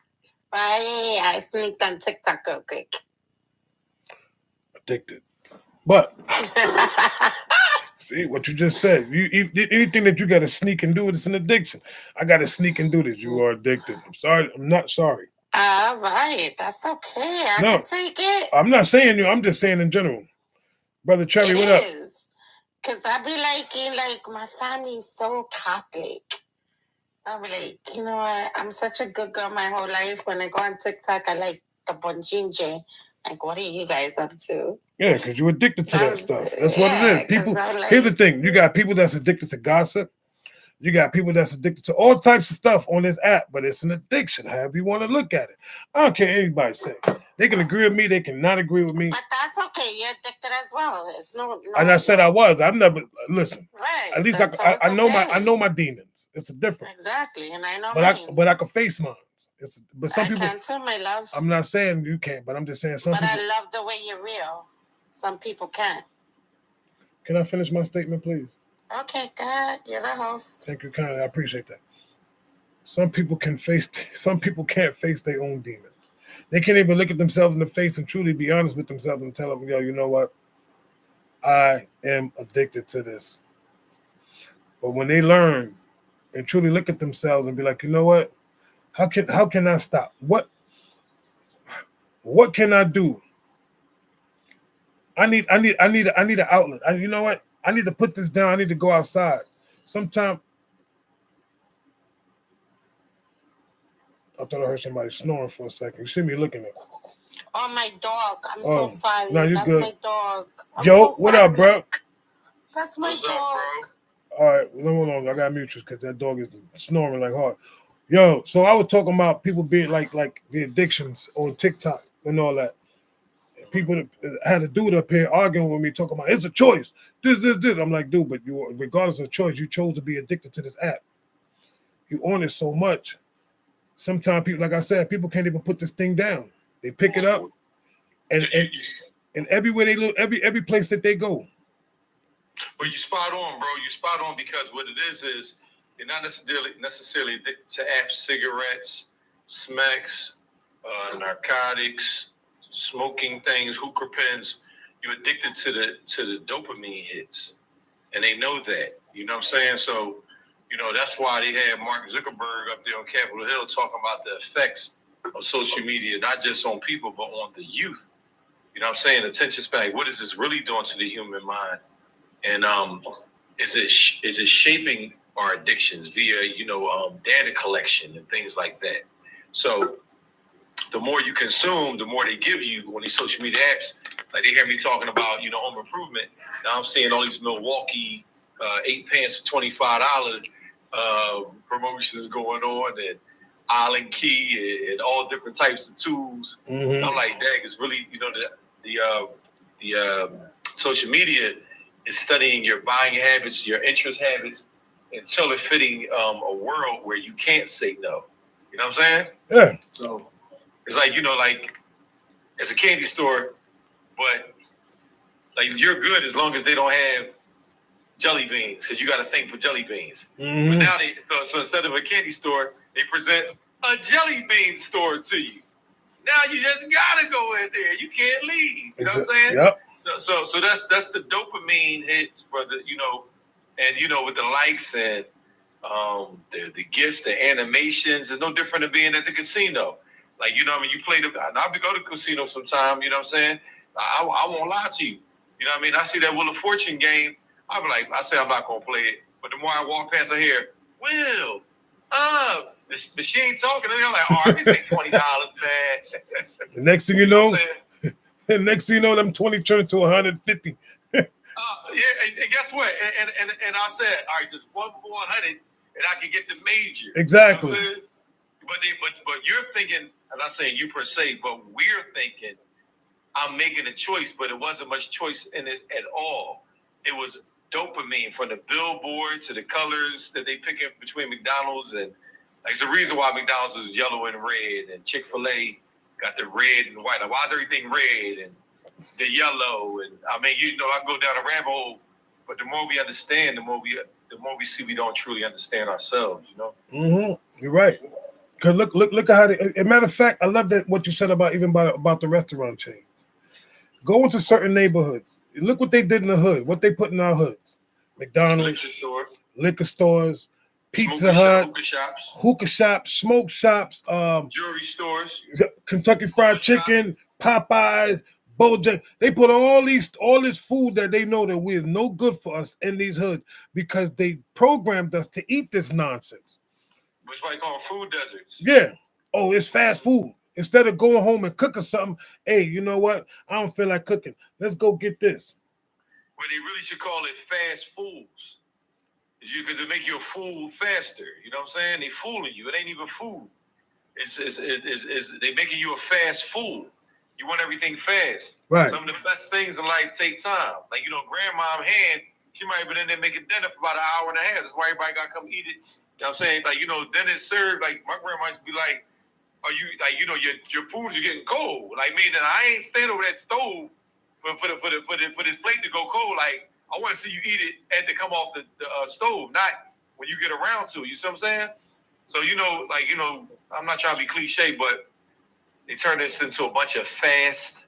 But I sneaked on TikTok real quick. Addicted. But see what you just said. You anything that you got to sneak and do, it's an addiction. I got to sneak and do this. You are addicted. I'm sorry. I'm not sorry. All right, that's okay. I can take it. I'm not saying you. I'm just saying in general. Brother Cherry, what up? It is. Because I be like my family's so Catholic. I be like, you know what? I'm such a good girl my whole life. When I go on TikTok, I like the bonjinje. Like, what are you guys up to? Yeah, because you're addicted to that stuff. That's what it is. People. Here's the thing. You got people that's addicted to gossip. You got people that's addicted to all types of stuff on this app, but it's an addiction, however you want to look at it. I don't care what anybody say. They can agree with me, they cannot agree with me. But that's okay. You're addicted as well. It's no. And I said I was. I've never listen. Right. At least I know I know my demons. It's a difference. Exactly, and I know. But I can face mine. But some people can't too, my love. I'm not saying you can't, but I'm just saying some people. But I love the way you're real. Some people can't. Can I finish my statement, please? Okay, God, you're the host. Thank you kindly. I appreciate that. Some people can't face their own demons. They can't even look at themselves in the face and truly be honest with themselves and tell them, yo, you know what? I am addicted to this. But when they learn and truly look at themselves and be like, you know what? How can I stop? What can I do? I need an outlet. You know what? I need to put this down. I need to go outside. Sometime I thought I heard somebody snoring for a second. You see me looking at. Oh, my dog. I'm so sorry. No, you're That's good. my dog. Yo, what up, bro? That's my dog. All right, hold on. I got to mute you because that dog is snoring like hard. Yo, so I was talking about people being like the addictions on TikTok and all that. People had a dude up here arguing with me, talking about it's a choice. This. I'm like, dude, but you, regardless of choice, you chose to be addicted to this app. You own it so much. Sometimes people, like I said, people can't even put this thing down. They pick it up, and everywhere they look, every place that they go. But you spot on, bro. You spot on because what it is you're not necessarily addicted to apps, cigarettes, smacks, narcotics, smoking things, hookah pens. You're addicted to the dopamine hits, and they know that. You know what I'm saying? So, that's why they had Mark Zuckerberg up there on Capitol Hill talking about the effects of social media, not just on people, but on the youth. You know what I'm saying? Attention span. What is this really doing to the human mind? And is it shaping our addictions via, data collection and things like that? So the more you consume, the more they give you on these social media apps. Like they hear me talking about, home improvement. Now I'm seeing all these Milwaukee 8 pants for $25 promotions going on, and Island Key and all different types of tools. Mm-hmm. I'm like, dang, it's really, the social media is studying your buying habits, your interest habits, until it's fitting a world where you can't say no. You know what I'm saying? Yeah. So it's like, it's a candy store, but like you're good as long as they don't have jelly beans, because you got to think for jelly beans. Mhm. But now so instead of a candy store, they present a jelly bean store to you. Now you just gotta go in there. You can't leave. You know what I'm saying? Yep. So that's the dopamine hits for the, and with the likes and the gifts, the animations, it's no different than being at the casino. Like, you play I'll go to the casino sometime, you know what I'm saying? I won't lie to you. You know what I mean? I see that Wheel of Fortune game, I say I'm not gonna play it. But the more I walk past, I hear, Will, the machine talking, and they're like, oh, I can pay $20, man. The next thing you know, them 20 turned to 150. Yeah, and guess what? And I said, all right, just one more 100, and I can get the major. Exactly. You know what I'm saying? But you're thinking, I'm not saying you per se, but we're thinking, I'm making a choice, but it wasn't much choice in it at all. It was dopamine, from the billboard to the colors that they pick up between McDonald's, and like, it's the reason why McDonald's is yellow and red, and Chick-fil-A got the red and white. Like, why is everything red and the yellow? And I mean, I go down a rabbit hole, but the more we understand, the more we see we don't truly understand ourselves. You're right. Cause look at how as a matter of fact, I love that what you said about the restaurant chains. Go into certain neighborhoods. Look what they did in the hood. What they put in our hoods: McDonald's, liquor stores, Pizza Hut, hookah shops, smoke shops, jewelry stores, Kentucky Fried Chicken, Popeyes, Bojangles. They put all this food that they know that we're no good for us in these hoods because they programmed us to eat this nonsense. Which why they call food deserts. Yeah. Oh, it's fast food. Instead of going home and cooking something, hey, you know what? I don't feel like cooking. Let's go get this. Well, they really should call it fast foods. Because it make you a fool faster. You know what I'm saying? They fooling you. It ain't even food. It's they making you a fast fool. You want everything fast. Right. Some of the best things in life take time. Like, grandma hand, she might have been in there making dinner for about an hour and a half. That's why everybody got to come eat it. You know what I'm saying? Like, then it's served. Like, my grandma used to be like, are you, like, your foods are getting cold. Like, meaning I ain't standing over that stove for this plate to go cold. Like, I want to see you eat it and to come off the stove, not when you get around to it. You see what I'm saying? So, I'm not trying to be cliche, but they turn this into a bunch of fast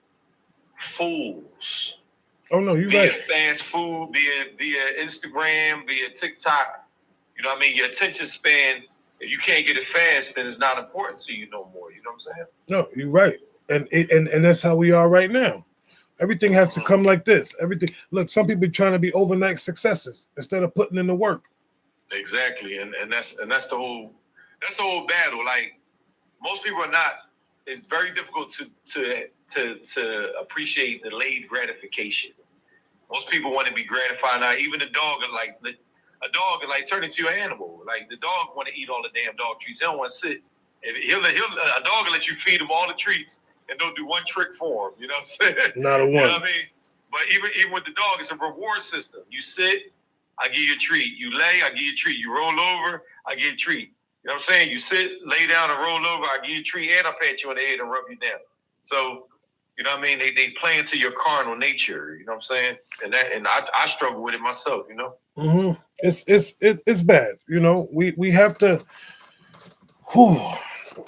fools. Oh, no, you're right. right. Fast food, via Instagram, via TikTok. You know what I mean? Your attention span, if you can't get it fast, then it's not important to you no more. You know what I'm saying? No, you're right. And that's how we are right now. Everything has to come like this. Everything. Look, some people are trying to be overnight successes instead of putting in the work. Exactly, and that's the whole battle. Like, most people are not. It's very difficult to appreciate delayed gratification. Most people want to be gratified now. Even the dog, a dog turn into an animal. Like, the dog want to eat all the damn dog treats. He don't want to sit. A dog will let you feed him all the treats and don't do one trick for him. You know what I'm saying? Not a one. You know what I mean? But even with the dog, it's a reward system. You sit, I give you a treat. You lay, I give you a treat. You roll over, I give you a treat. You know what I'm saying? You sit, lay down, and roll over, I give you a treat, and I pat you on the head and rub you down. So, you know what I mean? They play into your carnal nature. You know what I'm saying? And I struggle with it myself. Mm-hmm. It's bad. We have to.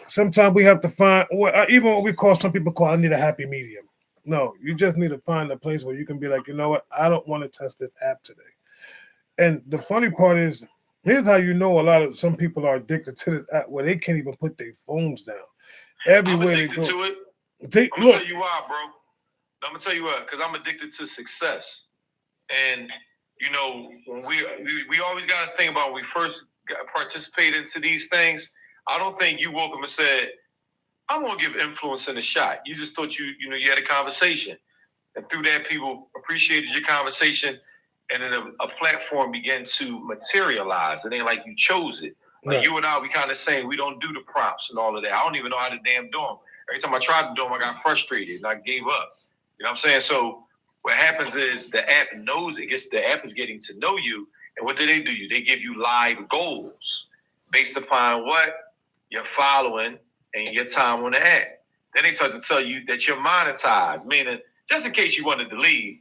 Sometimes we have to find, even what we call, some people call, I need a happy medium. No, you just need to find a place where you can be like, you know what? I don't want to test this app today. And the funny part is, here's how some people are addicted to this app where they can't even put their phones down. Everywhere they go. To it. I'm gonna tell you why, bro. I'm gonna tell you why, because I'm addicted to success. And when we always got to think about when we first participated into these things. I don't think you woke up and said, I'm going to give influence in a shot. You just thought you had a conversation. And through that, people appreciated your conversation. And then a platform began to materialize. It ain't like you chose it. Like, you and I, we kind of saying we don't do the prompts and all of that. I don't even know how to damn do them. Every time I tried to do them, I got frustrated and I gave up. You know what I'm saying? So what happens is the app knows it. The app is getting to know you. And what do? They give you live goals based upon what? Your following and your time on the app. Then they start to tell you that you're monetized, meaning just in case you wanted to leave,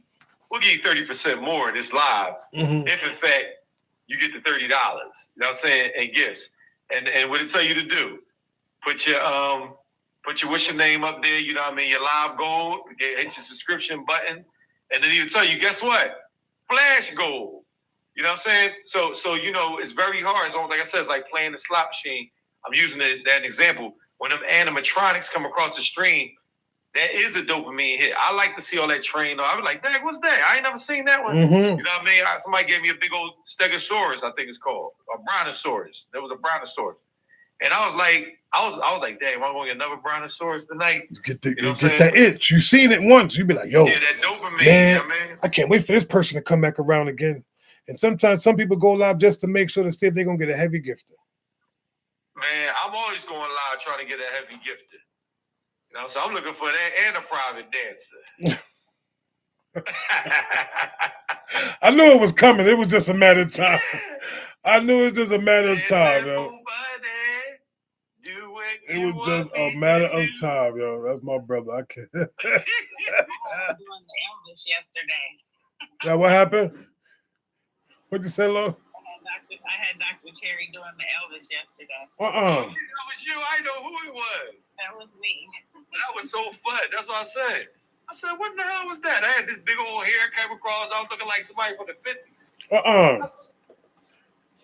we'll give you 30% more of this live if in fact you get the $30. You know what I'm saying? And gifts. And what it tell you to do? Put your what's your name up there, you know what I mean? Your live gold, hit your subscription button, and then even tell you, guess what? Flash gold. You know what I'm saying? So you know, it's very hard. So like I said, it's like playing the slot machine. I'm using that example. When them animatronics come across the stream, that is a dopamine hit. I like to see all that train. I was like, dang, what's that? I ain't never seen that one. You know what I mean? Somebody gave me a big old Stegosaurus, I think it's called, a Brontosaurus. There was a Brontosaurus. And I was like, dang, am I going to get another Brontosaurus tonight? Get that itch. You seen it once. You be like, yo, yeah, that dopamine, man, man. I can't wait for this person to come back around again. And sometimes some people go live just to make sure to see if they're going to get a heavy gifter. Man, I'm always going live trying to get a heavy gifter. You know, so I'm looking for that and a private dancer. I knew it was coming. It was just a matter of time. I knew it was just a matter of time, yo. It was just a matter of time, yo. That's my brother. I can't. I was doing the Elvis yesterday. Now what happened? What'd you say, Lo? I had Dr. Cherry doing the Elvis yesterday. That was you. I know who it was. That was me. That was so fun. That's what I said. I said, what the hell was that? I had this big old hair came across. I was looking like somebody from the 50s.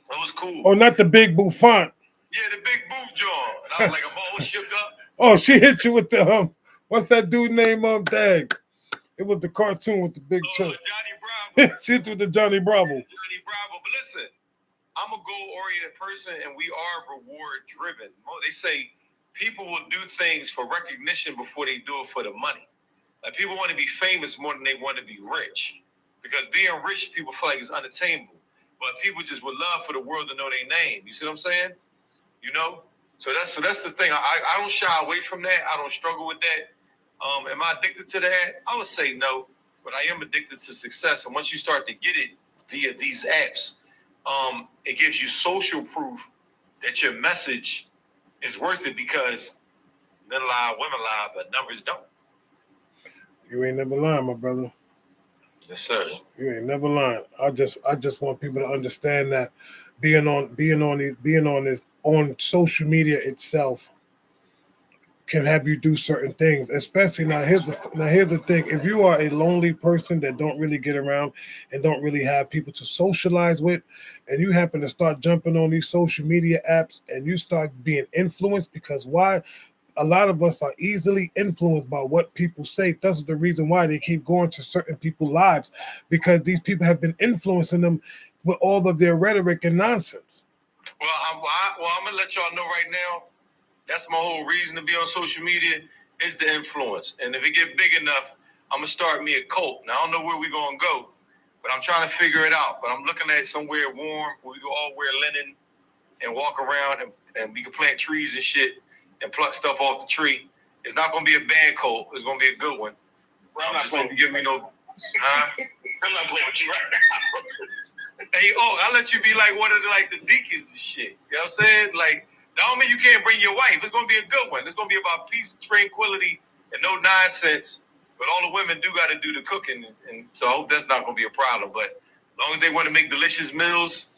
That was cool. Oh, not the big bouffant. Yeah, the big booth jaw. And I was like, I'm all shook up. Oh, she hit you with the what's that dude name? Dag. It was the cartoon with the big chunk. Johnny Bravo. She hit you with the Johnny Bravo. Johnny Bravo. But listen, I'm a goal-oriented person, and we are reward-driven. They say people will do things for recognition before they do it for the money. Like people want to be famous more than they want to be rich, because being rich, people feel like it's unattainable. But people just would love for the world to know their name. You see what I'm saying? You know. So that's the thing. I don't shy away from that. I don't struggle with that. Am I addicted to that? I would say no, but I am addicted to success. And once you start to get it via these apps, it gives you social proof that your message is worth it, because men lie, women lie, but numbers don't. You ain't never lying, my brother. Yes, sir. You ain't never lying. I just want people to understand that being on social media itself can have you do certain things. Especially now, here's the thing: if you are a lonely person that don't really get around and don't really have people to socialize with, and you happen to start jumping on these social media apps and you start being influenced, because why? A lot of us are easily influenced by what people say. That's the reason why they keep going to certain people's lives, because these people have been influencing them with all of their rhetoric and nonsense. Well, I'm gonna let y'all know right now. That's my whole reason to be on social media, is the influence. And if it get big enough, I'm gonna start me a cult. Now I don't know where we're gonna go, but I'm trying to figure it out. But I'm looking at somewhere warm where we can all wear linen and walk around and we can plant trees and shit and pluck stuff off the tree. It's not going to be a bad cult. It's going to be a good one. Well, I'm just going to give me no... Huh? I'm not playing with you right now. Hey, I'll let you be like one of the deacons and shit. You know what I'm saying? Like, that don't mean you can't bring your wife. It's going to be a good one. It's going to be about peace, tranquility, and no nonsense. But all the women do got to do the cooking. And so I hope that's not going to be a problem. But as long as they want to make delicious meals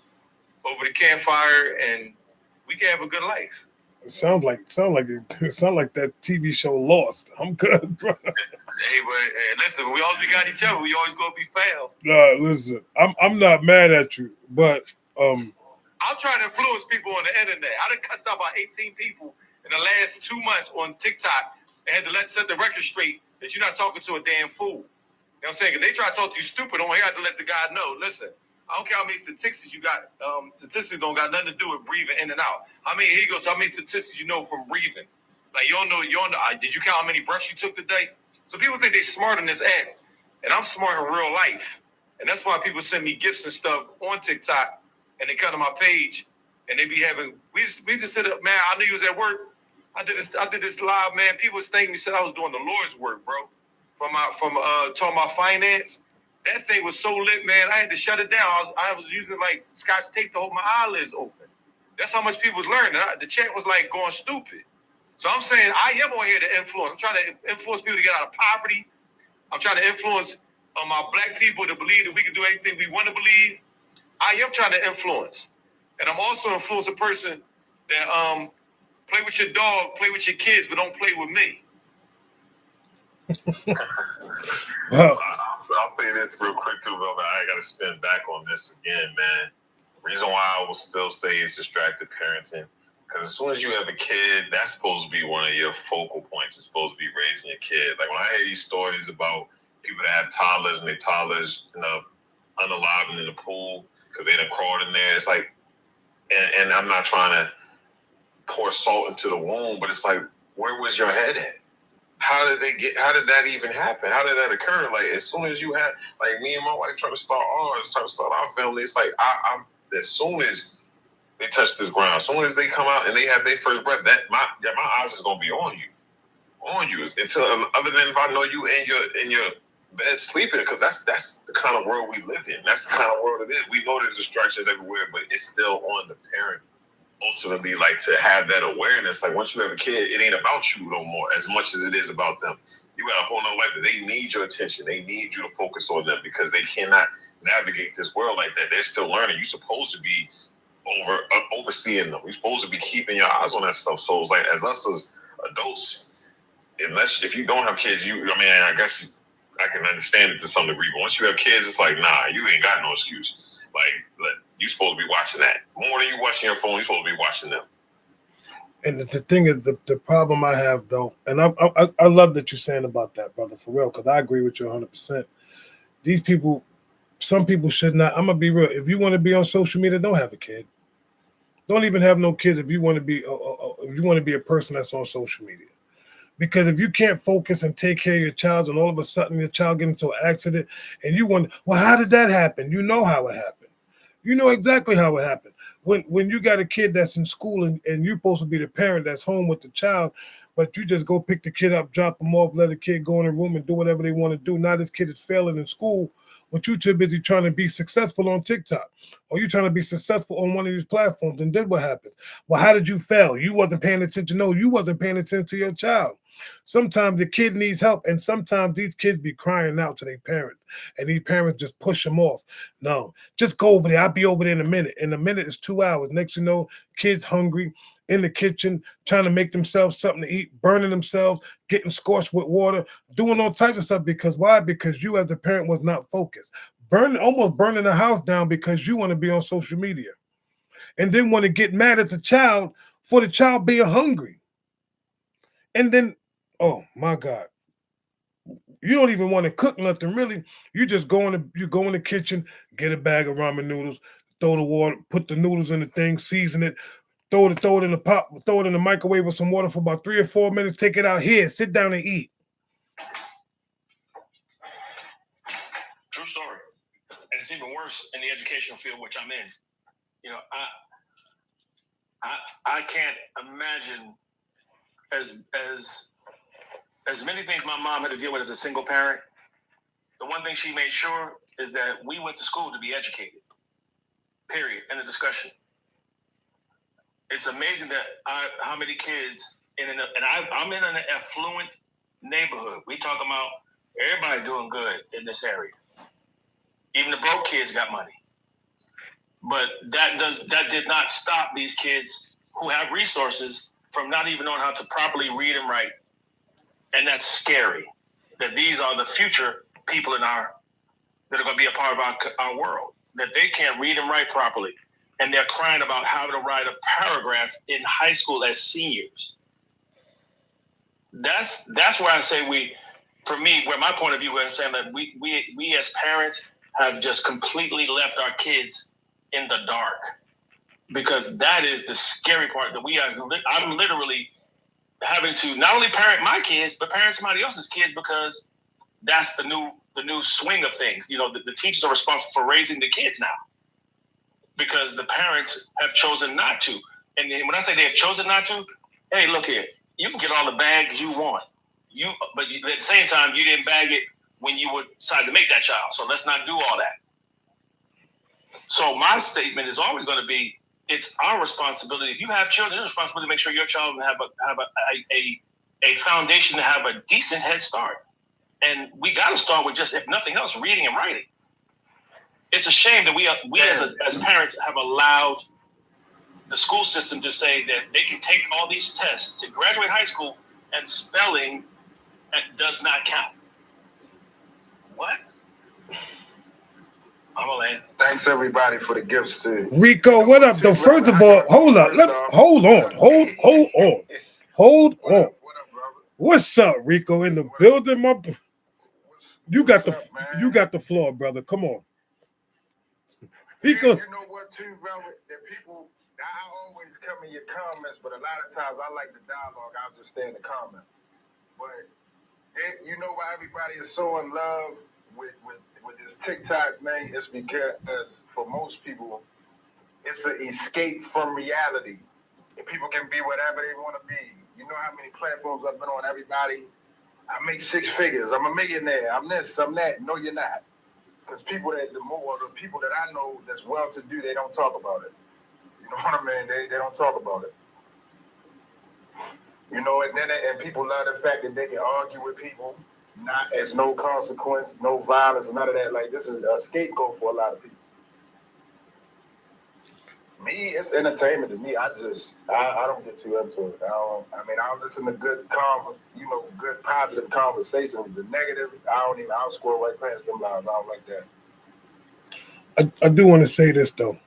over the campfire, and we can have a good life. It sounds like that TV show Lost. I'm good, bro. Hey, but listen, we got each other. We always gonna be fail. Nah, listen, I'm not mad at you, but I'm trying to influence people on the internet. I done cussed out about 18 people in the last 2 months on TikTok and had to set the record straight that you're not talking to a damn fool. You know what I'm saying? If they try to talk to you stupid, on here I have to let the guy know. Listen, I don't care how many statistics you got. Statistics don't got nothing to do with breathing in and out. I mean, here you go. So how many statistics you know from breathing? Like, you don't know. Did you count how many breaths you took today? So people think they're smart in this app, and I'm smart in real life. And that's why people send me gifts and stuff on TikTok, and they come to my page, and they be having. We just sit up, man. I knew you was at work. I did this live, man. People was thanking me, said I was doing the Lord's work, bro. From talking about finance. That thing was so lit, man. I had to shut it down. I was using like Scotch tape to hold my eyelids open. That's how much people was learning. The chat was like going stupid. So I'm saying I am on here to influence. I'm trying to influence people to get out of poverty. I'm trying to influence my black people to believe that we can do anything we want to believe. I am trying to influence. And I'm also influence a person that play with your dog, play with your kids, but don't play with me. I'll say this real quick too, Velvet. I got to spin back on this again, man. Reason why I will still say it's distracted parenting, because as soon as you have a kid, that's supposed to be one of your focal points. It's supposed to be raising your kid. Like when I hear these stories about people that have toddlers and their toddlers end up unaliving in the pool because they done crawled in there. It's like, and I'm not trying to pour salt into the wound, but it's like, where was your head at? How did that even happen? How did that occur? Like as soon as you had, like me and my wife trying to start our family, it's like I'm as soon as they touch this ground, as soon as they come out and they have their first breath, my eyes is gonna be on you until other than if I know you in your bed sleeping, because that's the kind of world we live in. That's the kind of world it is. We know there's distractions everywhere, but it's still on the parent ultimately, like to have that awareness. Like once you have a kid, it ain't about you no more as much as it is about them. You got a whole nother life that they need your attention. They need you to focus on them because they cannot navigate this world like that. They're still learning. You're supposed to be overseeing them. You're supposed to be keeping your eyes on that stuff. So it's like as us as adults, if you don't have kids, I guess I can understand it to some degree. But once you have kids, it's like, nah, you ain't got no excuse. Like you're supposed to be watching that. More than you watching your phone, you're supposed to be watching them. And the thing is, the problem I have, though, and I love that you're saying about that, brother, for real, because I agree with you 100%. These people, some people should not. I'm going to be real. If you want to be on social media, don't have a kid. Don't even have no kids if you want to be a person that's on social media. Because if you can't focus and take care of your child, and all of a sudden your child gets into an accident, and you wonder, well, how did that happen? You know how it happened. You know exactly how it happened. When you got a kid that's in school and you're supposed to be the parent that's home with the child, but you just go pick the kid up, drop them off, let the kid go in the room and do whatever they want to do. Now this kid is failing in school, but you too busy trying to be successful on TikTok, or you trying to be successful on one of these platforms. And then what happened? Well, how did you fail? You wasn't paying attention. No, you wasn't paying attention to your child. Sometimes the kid needs help, and sometimes these kids be crying out to their parents, and these parents just push them off. No, just go over there. I'll be over there in a minute. In a minute is 2 hours. Next you know, kids hungry, in the kitchen, trying to make themselves something to eat, burning themselves, getting scorched with water, doing all types of stuff. Because why? Because you as a parent was not focused. Almost burning the house down because you want to be on social media. And then want to get mad at the child for the child being hungry. And then, oh my God, you don't even want to cook nothing really. You just go in the kitchen, get a bag of ramen noodles, throw the water, put the noodles in the thing, season it, throw it in the pot, throw it in the microwave with some water for about 3 or 4 minutes, take it out here, sit down and eat. True story. And it's even worse in the educational field, which I'm in. You know, I can't imagine as many things my mom had to deal with as a single parent. The one thing she made sure is that we went to school to be educated. Period. End of discussion. It's amazing that how many kids I'm in an affluent neighborhood. We talk about everybody doing good in this area. Even the broke kids got money. But that did not stop these kids who have resources from not even knowing how to properly read and write. And that's scary. That these are the future people that are going to be a part of our world. That they can't read and write properly. And they're crying about how to write a paragraph in high school as seniors. That's where I say where my point of view is, I'm saying that we as parents have just completely left our kids in the dark. Because that is the scary part, that I'm literally having to not only parent my kids, but parent somebody else's kids, because that's the new swing of things. You know, the teachers are responsible for raising the kids now, because the parents have chosen not to. And when I say they have chosen not to, hey, look here, you can get all the bags you want. But at the same time, you didn't bag it when you decided to make that child. So let's not do all that. So my statement is always going to be, it's our responsibility. If you have children, it's responsibility to make sure your child have a foundation to have a decent head start. And we got to start with just, if nothing else, reading and writing. It's a shame that we as parents have allowed the school system to say that they can take all these tests to graduate high school and spelling does not count. What? I'm gonna land. Thanks everybody for the gifts too. Rico, what up? Though, first of all, hold on. Hold on. What's up, Rico? In the building, you got the floor, brother. Come on. Rico. You know what too, Velvet? That people, I always come in your comments, but a lot of times I like the dialogue. I'll just stay in the comments. But you know why everybody is so in love with this TikTok thing? It's because for most people, it's an escape from reality. And people can be whatever they want to be. You know how many platforms I've been on? Everybody, I make 6 figures. I'm a millionaire. I'm this, I'm that. No, you're not. Because the people that I know that's well-to-do, they don't talk about it. You know what I mean? They don't talk about it. You know, and people love the fact that they can argue with people, not as no consequence, no violence, none of that. Like, this is a scapegoat for a lot of people. Me, it's entertainment to me. I don't get too into it. I'll listen to good positive conversations. The negative, I'll scroll right past them lives. I don't like that. I do want to say this though.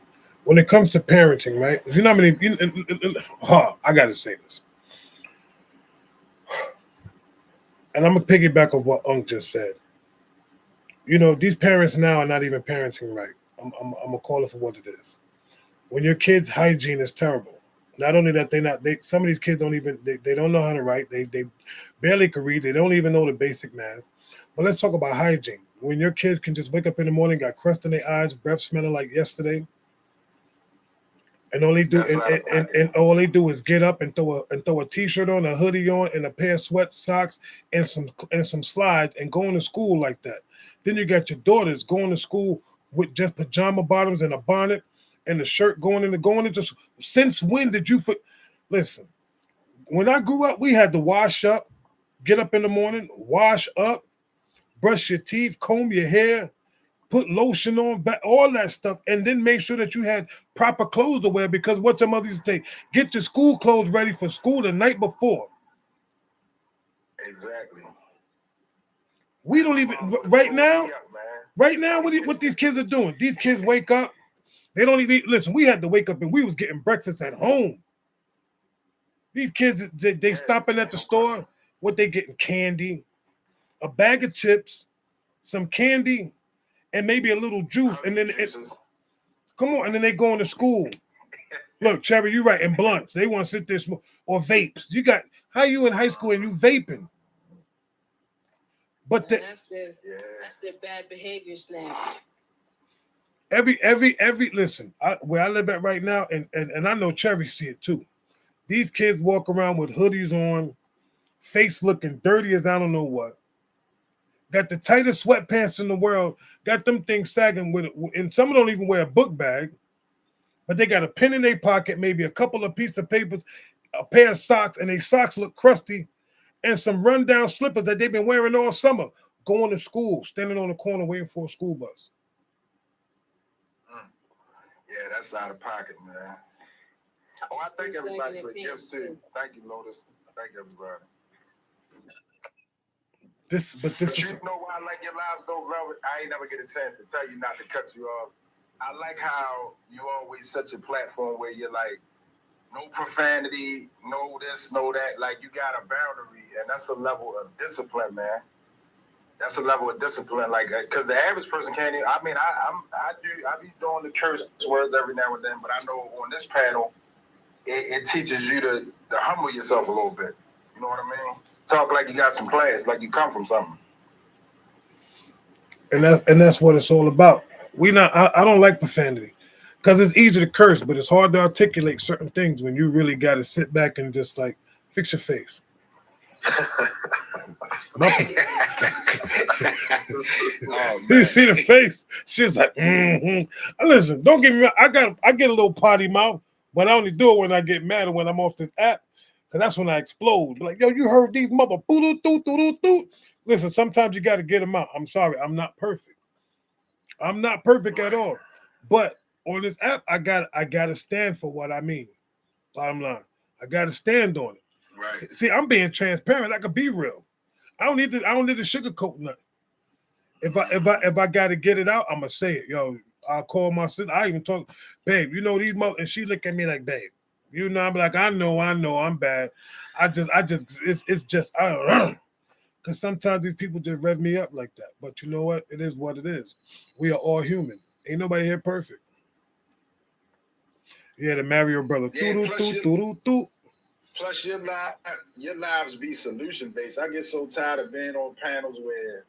When it comes to parenting, right? You know how many? I got to say this, and I'm gonna piggyback on what Unc just said. You know, these parents now are not even parenting right. I'm gonna call it for what it is. When your kids' hygiene is terrible, not only that some of these kids don't even they don't know how to write. They barely can read. They don't even know the basic math. But let's talk about hygiene. When your kids can just wake up in the morning, got crust in their eyes, breath smelling like yesterday, and all they do is get up and throw a t-shirt on, a hoodie on, and a pair of sweat socks and some slides and going to school like that. Then you got your daughters going to school with just pajama bottoms and a bonnet and the shirt going into. Since when did you? Listen, when I grew up, we had to wash up, get up in the morning, wash up, brush your teeth, comb your hair, put lotion on, all that stuff, and then make sure that you had proper clothes to wear, because what your mother used to say, get your school clothes ready for school the night before. Exactly. We don't even, right now, what these kids are doing, these kids wake up, they don't even, listen, we had to wake up and we was getting breakfast at home. These kids, they stopping at the store, what they getting? Candy, a bag of chips, some candy, and maybe a little juice, and then and then they going to school. Look, Cherry, you right, and blunts. They want to sit there smoke, or vapes. How you in high school and you vaping? But that's their bad behaviors now. Listen, where I live at right now, and I know Cherry see it too. These kids walk around with hoodies on, face looking dirty as I don't know what. Got the tightest sweatpants in the world. Got them things sagging with it. And some don't even wear a book bag, but they got a pen in their pocket, maybe a couple of pieces of papers, a pair of socks, and their socks look crusty, and some rundown slippers that they've been wearing all summer, going to school, standing on the corner waiting for a school bus. Yeah, that's out of pocket, man. Oh, I thank everybody for gifts too. Thank you, Lotus. Thank everybody. But you know why I like your lives though, Velvet? I ain't never get a chance to tell you not to cut you off. I like how you always such a platform where you're like, no profanity, no this, no that. Like, you got a boundary, and that's a level of discipline, man. That's a level of discipline, like, because the average person can't even. I mean, I be doing the curse words every now and then, but I know on this panel, it teaches you to humble yourself a little bit. You know what I mean? Talk like you got some class, like you come from something. And that's what it's all about. I don't like profanity, because it's easy to curse, but it's hard to articulate certain things when you really got to sit back and just like fix your face. You see the face? She's like, Listen, don't get me wrong. I get a little potty mouth, But I only do it when I get mad or when I'm off this app, because that's when I explode. Be like, yo, you heard these mother boo-doo-doo-doo-doo-doo. Listen, sometimes you got to get them out. I'm sorry, I'm not perfect. I'm not perfect at all. But on this app, I gotta stand for what I mean. Bottom line, I gotta stand on it. Right. See, I'm being transparent. I could be real. I don't need to sugarcoat nothing. If I gotta get it out, I'm gonna say it. Yo, I'll call my sister. I even talk, babe, you know these mother, and she look at me like, babe, you know, I'm like, I know, I'm bad. It's just I don't know. Because sometimes these people just rev me up like that. But you know what? It is what it is. We are all human. Ain't nobody here perfect. Yeah, the Mario brother. Yeah, plus your lives be solution based. I get so tired of being on panels where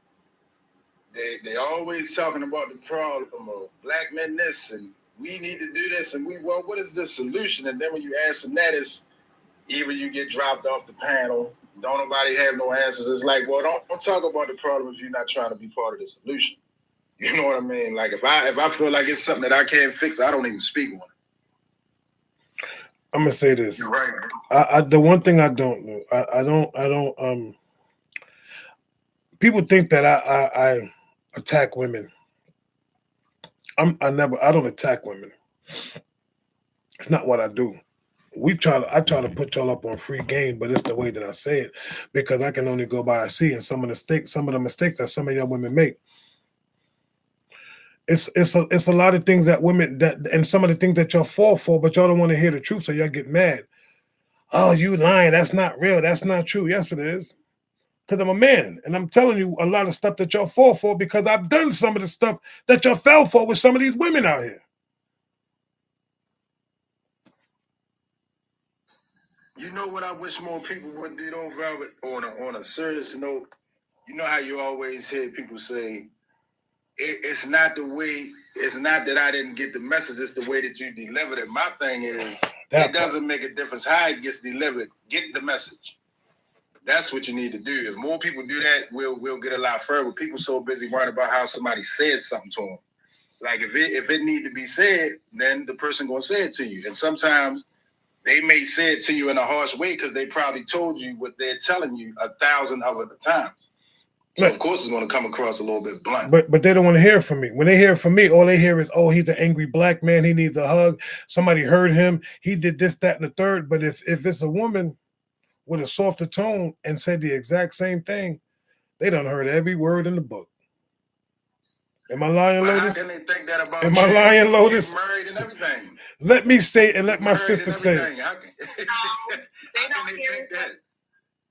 they always talking about the problem of black men this and we need to do this and what is the solution? And then when you ask them that, is either you get dropped off the panel, don't nobody have no answers. It's like, well, don't talk about the problem if you're not trying to be part of the solution. You know what I mean? Like if I feel like it's something that I can't fix, I don't even speak on it. I'm gonna say this. You're right. I the one thing I don't know, I don't people think that I attack women. I don't attack women. It's not what I do. I try to put y'all up on free game, but it's the way that I say it, because I can only go by I see, and some of the mistakes that some of y'all women make. It's a lot of things that women and some of the things that y'all fall for, but y'all don't want to hear the truth, so y'all get mad. Oh, you lying? That's not real. That's not true. Yes, it is. Because I'm a man, and I'm telling you a lot of stuff that y'all fall for because I've done some of the stuff that y'all fell for with some of these women out here. You know what I wish more people would do though, Velvet? On a serious note, you know how you always hear people say, it's not that I didn't get the message, it's the way that you delivered it. My thing is, it doesn't make a difference how it gets delivered. Get the message. That's what you need to do. If more people do that, we'll get a lot further. People so busy worrying about how somebody said something to them. Like if it need to be said, then the person gonna say it to you. And sometimes they may say it to you in a harsh way because they probably told you what they're telling you 1,000 other times. So of course it's going to come across a little bit blunt. But they don't want to hear from me. When they hear from me, all they hear is, oh, he's an angry black man. He needs a hug. Somebody hurt him. He did this, that, and the third. But if it's a woman with a softer tone and said the exact same thing, they done heard every word in the book. Am I lying, Lotus? How can they think that about Am I lying, Lotus? Married and everything. Let me say and let my sister say it.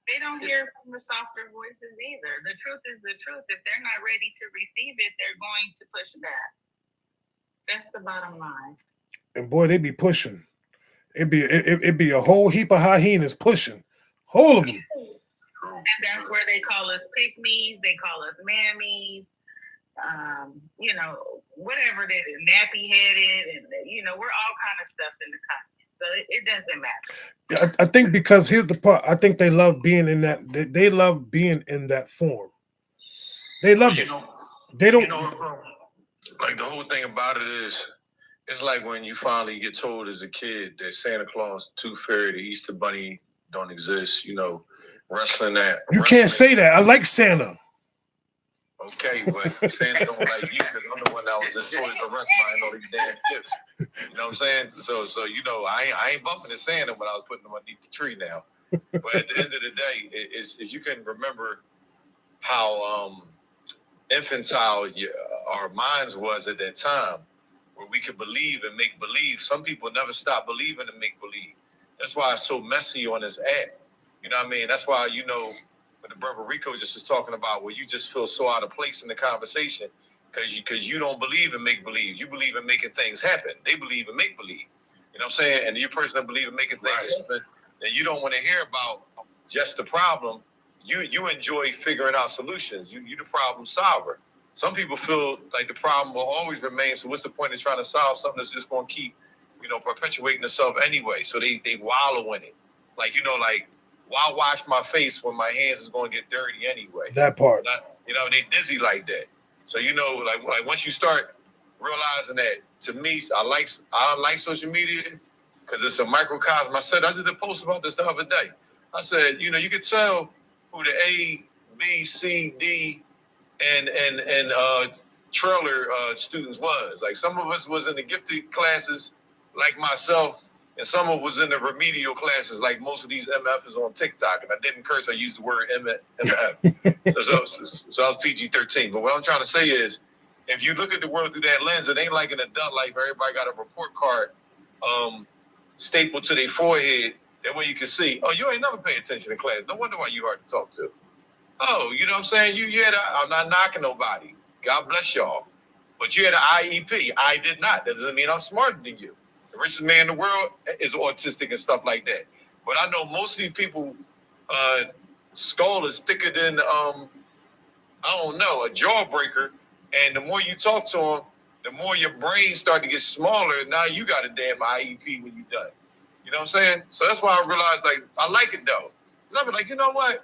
They don't hear from the softer voices either. The truth is the truth. If they're not ready to receive it, they're going to push back. That's the bottom line. And boy, they be pushing. It'd be a whole heap of hyenas pushing. Whole of them. And that's where they call us pick-me's, they call us mammies, you know, whatever it is, nappy-headed, and, you know, we're all kind of stuff in the comments. So it doesn't matter. I think because here's the part. I think they love being in that. They love being in that form. They love it. They don't. Like the whole thing about it is, it's like when you finally get told as a kid that Santa Claus, Tooth Fairy, the Easter Bunny don't exist. You know, wrestling that. You can't say that. I like Santa. Okay, but Santa don't like you because I'm the one that was just Toys R Us buying all these damn gifts. You know what I'm saying? So you know, I ain't bumping the Santa when I was putting them underneath the tree now. But at the end of the day, if you can remember how infantile our minds was at that time, where we could believe and make believe. Some people never stop believing and make believe. That's why it's so messy on this app. You know what I mean? That's why, you know, what the brother Rico just was talking about, where you just feel so out of place in the conversation because you don't believe in make believe. You believe in making things happen. They believe in make believe. You know what I'm saying? And you person that believe in making things happen, and you don't want to hear about just the problem. You enjoy figuring out solutions. You the problem solver. Some people feel like the problem will always remain. So what's the point of trying to solve something that's just going to keep, you know, perpetuating itself anyway? So they wallow in it. Like, you know, like, why wash my face when my hands is going to get dirty anyway? That part. You know, they dizzy like that. So, you know, like once you start realizing that, to me, I like social media because it's a microcosm. I did a post about this the other day. I said, you could tell who the A, B, C, D, and trailer students was. Like some of us was in the gifted classes, like myself, and some of us was in the remedial classes, like most of these MFs on TikTok. And I didn't curse; I used the word MF. so I was PG-13. But what I'm trying to say is, if you look at the world through that lens, it ain't like in adult life. Everybody got a report card stapled to their forehead. That way you can see, oh, you ain't never pay attention in class. No wonder why you hard to talk to. Oh, you know what I'm saying? I'm not knocking nobody. God bless y'all. But you had an IEP. I did not. That doesn't mean I'm smarter than you. The richest man in the world is autistic and stuff like that. But I know most of these people, skull is thicker than, a jawbreaker. And the more you talk to them, the more your brain start to get smaller. Now you got a damn IEP when you're done. You know what I'm saying? So that's why I realized, I like it, though. Because I be like, you know what?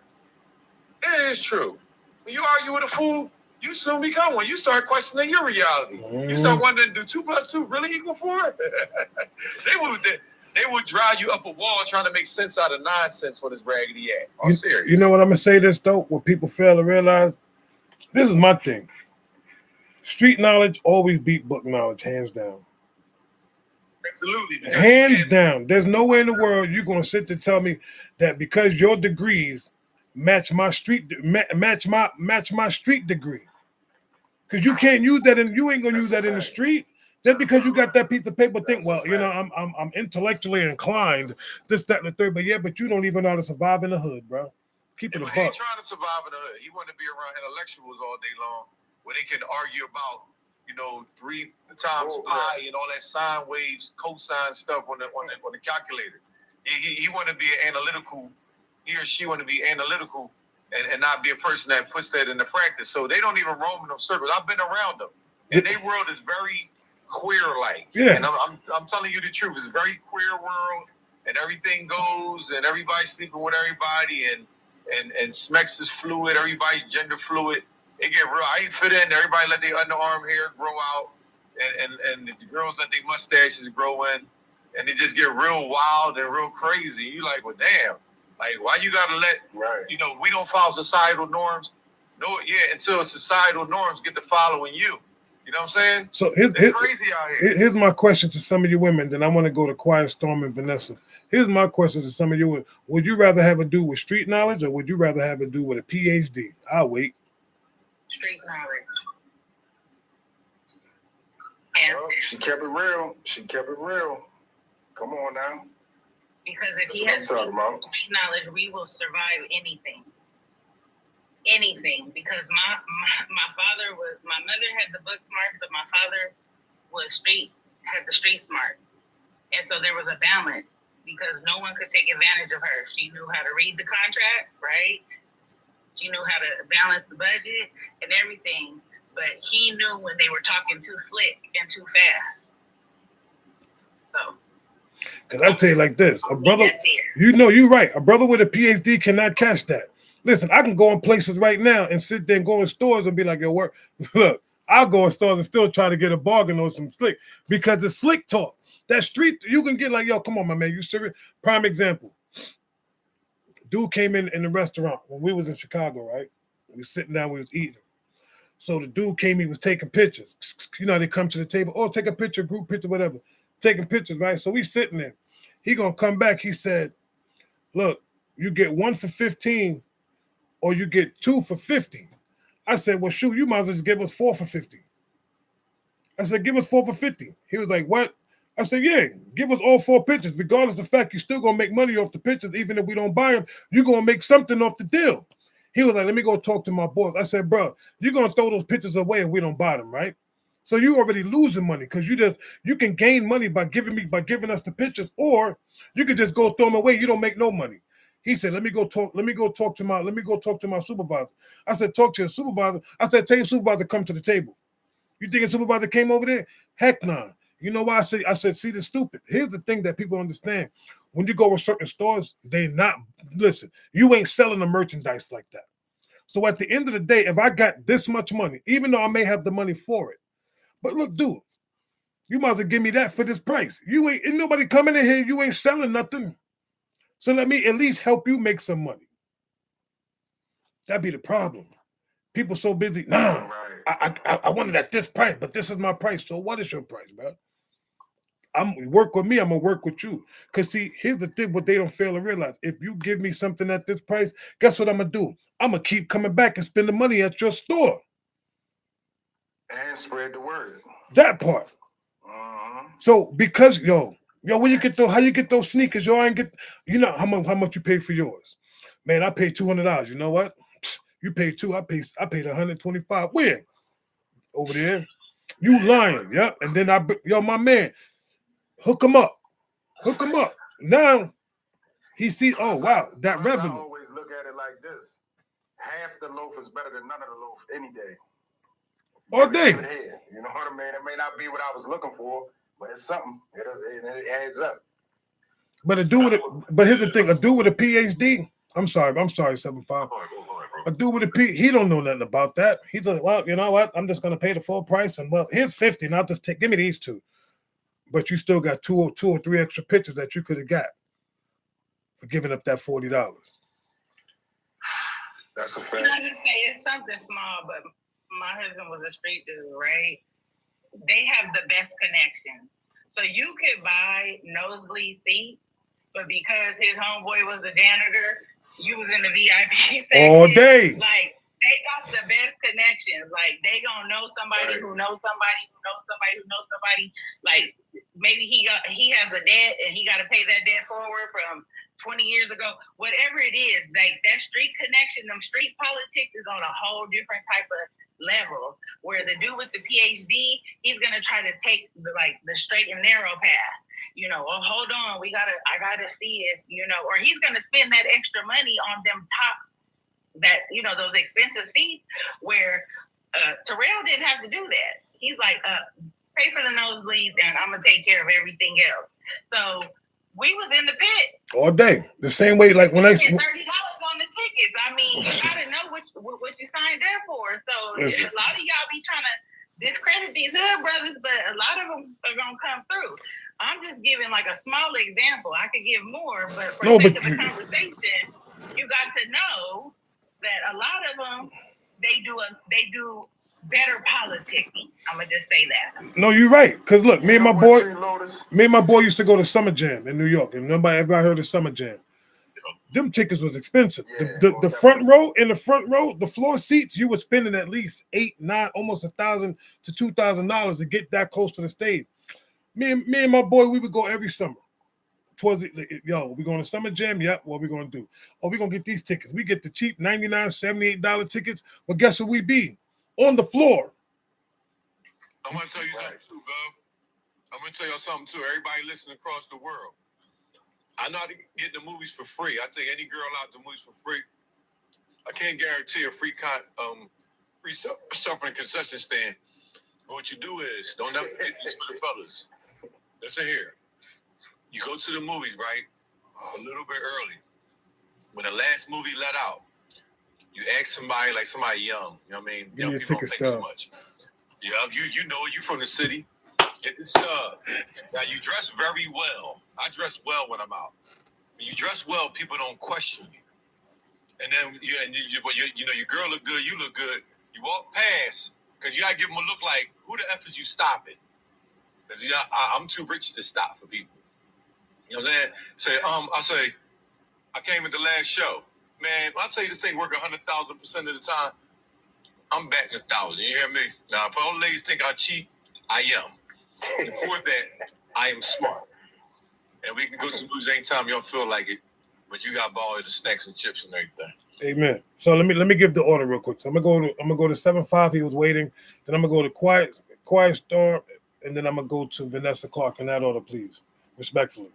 It is true. When you argue with a fool, you soon become one. You start questioning your reality. You start wondering, do 2 + 2 really equal 4? They would drive you up a wall trying to make sense out of nonsense for this raggedy act. I'm serious. You know what I'm going to say this, though? What people fail to realize? This is my thing. Street knowledge always beat book knowledge, hands down. Absolutely. Hands down. There's nowhere in the world you're going to sit to tell me that because your degrees match my street degree. Because you can't use that you ain't gonna use that in the street. Just because you got that piece of paper, think, well, I'm intellectually inclined, this, that, and the third, but you don't even know how to survive in the hood, bro. Keep it a buck. He ain't trying to survive in the hood. He want to be around intellectuals all day long, where they can argue about, 3 times pi and all that sine waves, cosine stuff on the calculator. He want to be analytical. He or she want to be analytical and not be a person that puts that into practice. So they don't even roam in those circles. I've been around them, and their world is very queer-like. Yeah. And I'm telling you the truth. It's a very queer world, and everything goes, and everybody's sleeping with everybody, and Smex is fluid. Everybody's gender fluid. It get real. I ain't fit in. Everybody let their underarm hair grow out, and the girls let their mustaches grow in, and it just get real wild and real crazy. You like, well, damn. Like, why you gotta let, we don't follow societal norms. Until societal norms get to following you. You know what I'm saying? So it's crazy out here. Here's my question to some of you women. Then I want to go to Quiet Storm and Vanessa. Here's my question to some of you women. Would you rather have a dude with street knowledge, or would you rather have a dude with a PhD? I'll wait. Street knowledge. Well, she kept it real. Come on now. Because if That's he what I'm has talking about. street knowledge, we will survive anything. Anything. Because my mother had the book smart, but my father had the street smart. And so there was a balance because no one could take advantage of her. She knew how to read the contract, right? She knew how to balance the budget and everything. But he knew when they were talking too slick and too fast. So. Because I tell you like this, a brother, you're right. A brother with a PhD cannot catch that. Listen, I can go in places right now and sit there and go in stores and be like, yo, look, I'll go in stores and still try to get a bargain on some slick because it's slick talk. That street, you can get like, yo, come on, my man, you serious? Prime example. Dude came in the restaurant when we was in Chicago, right? We was sitting down, we was eating. So the dude came, he was taking pictures. They come to the table, oh, take a picture, group picture, whatever. Taking pictures, right? So we sitting there. He gonna come back. He said, look, you get 1 for 15 or you get 2 for 50. I said, well, shoot, you might as well just give us 4 for 50. I said, give us 4 for 50. He was like, what? I said, yeah, give us all 4 pictures. Regardless of the fact you're still gonna make money off the pictures, even if we don't buy them, you're gonna make something off the deal. He was like, let me go talk to my boss. I said, bro, you're gonna throw those pictures away if we don't buy them, right? So you already losing money because you can gain money by giving us the pictures, or you could just go throw them away. You don't make no money. He said, let me go talk to my supervisor. I said, talk to your supervisor. I said, tell your supervisor to come to the table. You think a supervisor came over there? Heck nah. You know why I said, see, this stupid. Here's the thing that people understand. When you go to certain stores, you ain't selling the merchandise like that. So at the end of the day, if I got this much money, even though I may have the money for it, but look, dude, You might as well give me that for this price. You ain't nobody coming in here. You ain't selling nothing. So let me at least help you make some money. That'd be the problem. People so busy. Nah, I want it at this price, but this is my price. So what is your price, bro? Work with me. I'm gonna work with you. Cause see, here's the thing: what they don't fail to realize. If you give me something at this price, guess what I'm gonna do? I'm gonna keep coming back and spend the money at your store. And spread the word. That part. So because where you get those? How you get those sneakers? Yo, I ain't get. You know how much you paid for yours? Man, I paid $200. You know what? You paid $200. I paid $125. Where? Over there. You lying? Yep. And then my man, hook him up. Hook him up. Now he see. Oh wow, that revenue. I always look at it like this: half the loaf is better than none of the loaf any day. All day. You know what I mean? It may not be what I was looking for, but it's something. It adds up. But here's the thing: a dude with a PhD. I'm sorry, 75. A dude with a P, he don't know nothing about that. He's like, well, you know what? I'm just gonna pay the full price, and well, here's 50, and I'll just give me these two. But you still got two or three extra pictures that you could have got for giving up that $40. That's a fact. Can I just say it's something small, but my husband was a street dude, right? They have the best connection. So you could buy nosebleed seats, but because his homeboy was a janitor, you was in the VIP section. All day. Like, they got the best connections. Like, they gonna know somebody who knows somebody who knows somebody who knows somebody. Like, maybe he has a debt and he got to pay that debt forward from 20 years ago. Whatever it is, like that street connection, them street politics is on a whole different type of level. Where the dude with the PhD, he's gonna try to take the straight and narrow path. You know, oh, hold on, I gotta see it. You know, or he's gonna spend that extra money on them those expensive seats. Where Terrell didn't have to do that. He's like, pay for the nosebleeds, and I'm gonna take care of everything else. So we was in the pit all day. The same way, like when I $30 on the tickets. I mean, you gotta know what you signed up for. So Listen. a lot of y'all be trying to discredit these hood brothers, but a lot of them are gonna come through. I'm just giving like a small example. I could give more, but for the sake of the conversation, you got to know that a lot of them they do better politicking. I'm gonna just say that. No, you're right. Cause look, me and my boy used to go to Summer Jam in New York, and everybody heard of Summer Jam. Them tickets was expensive. The front row, the floor seats, you were spending at least $800, $900, almost $1,000 to $2,000 to get that close to the stage. Me and my boy, we would go every summer. We going to Summer Jam? Yep. What we gonna do? Oh, we gonna get these tickets. We get the cheap $99, $78 tickets. But guess what we be? On the floor. I'm gonna tell you something too, Gov. I'm gonna tell you something too. Everybody listening across the world. I know how to get the movies for free. I take any girl out to movies for free. I can't guarantee a free stuff from a concession stand. But what you do is, don't ever get this for the fellas. Listen here. You go to the movies, right? A little bit early. When the last movie let out, you ask somebody young. You know what I mean? Give me Young a people ticket don't think stub. too much. Yeah, you know, you from the city. Get this stub. Now you dress very well. I dress well when I'm out. When you dress well, people don't question you. And then your girl look good, you look good. You walk past because you gotta give them a look like, who the F is you stopping? Because I'm too rich to stop for people. You know what I'm saying? I say, I came at the last show. Man, I'll tell you this thing work 100,000% of the time. I'm batting 1,000. You hear me? Now, if all ladies think I cheat, I am. Before that, I am smart. And we can go to movies anytime y'all feel like it, but you got all the snacks and chips and everything. Amen. So let me give the order real quick. So I'm gonna go to 7-5. He was waiting. Then I'm gonna go to Quiet Storm, and then I'm gonna go to Vanessa Clark in that order, please, respectfully.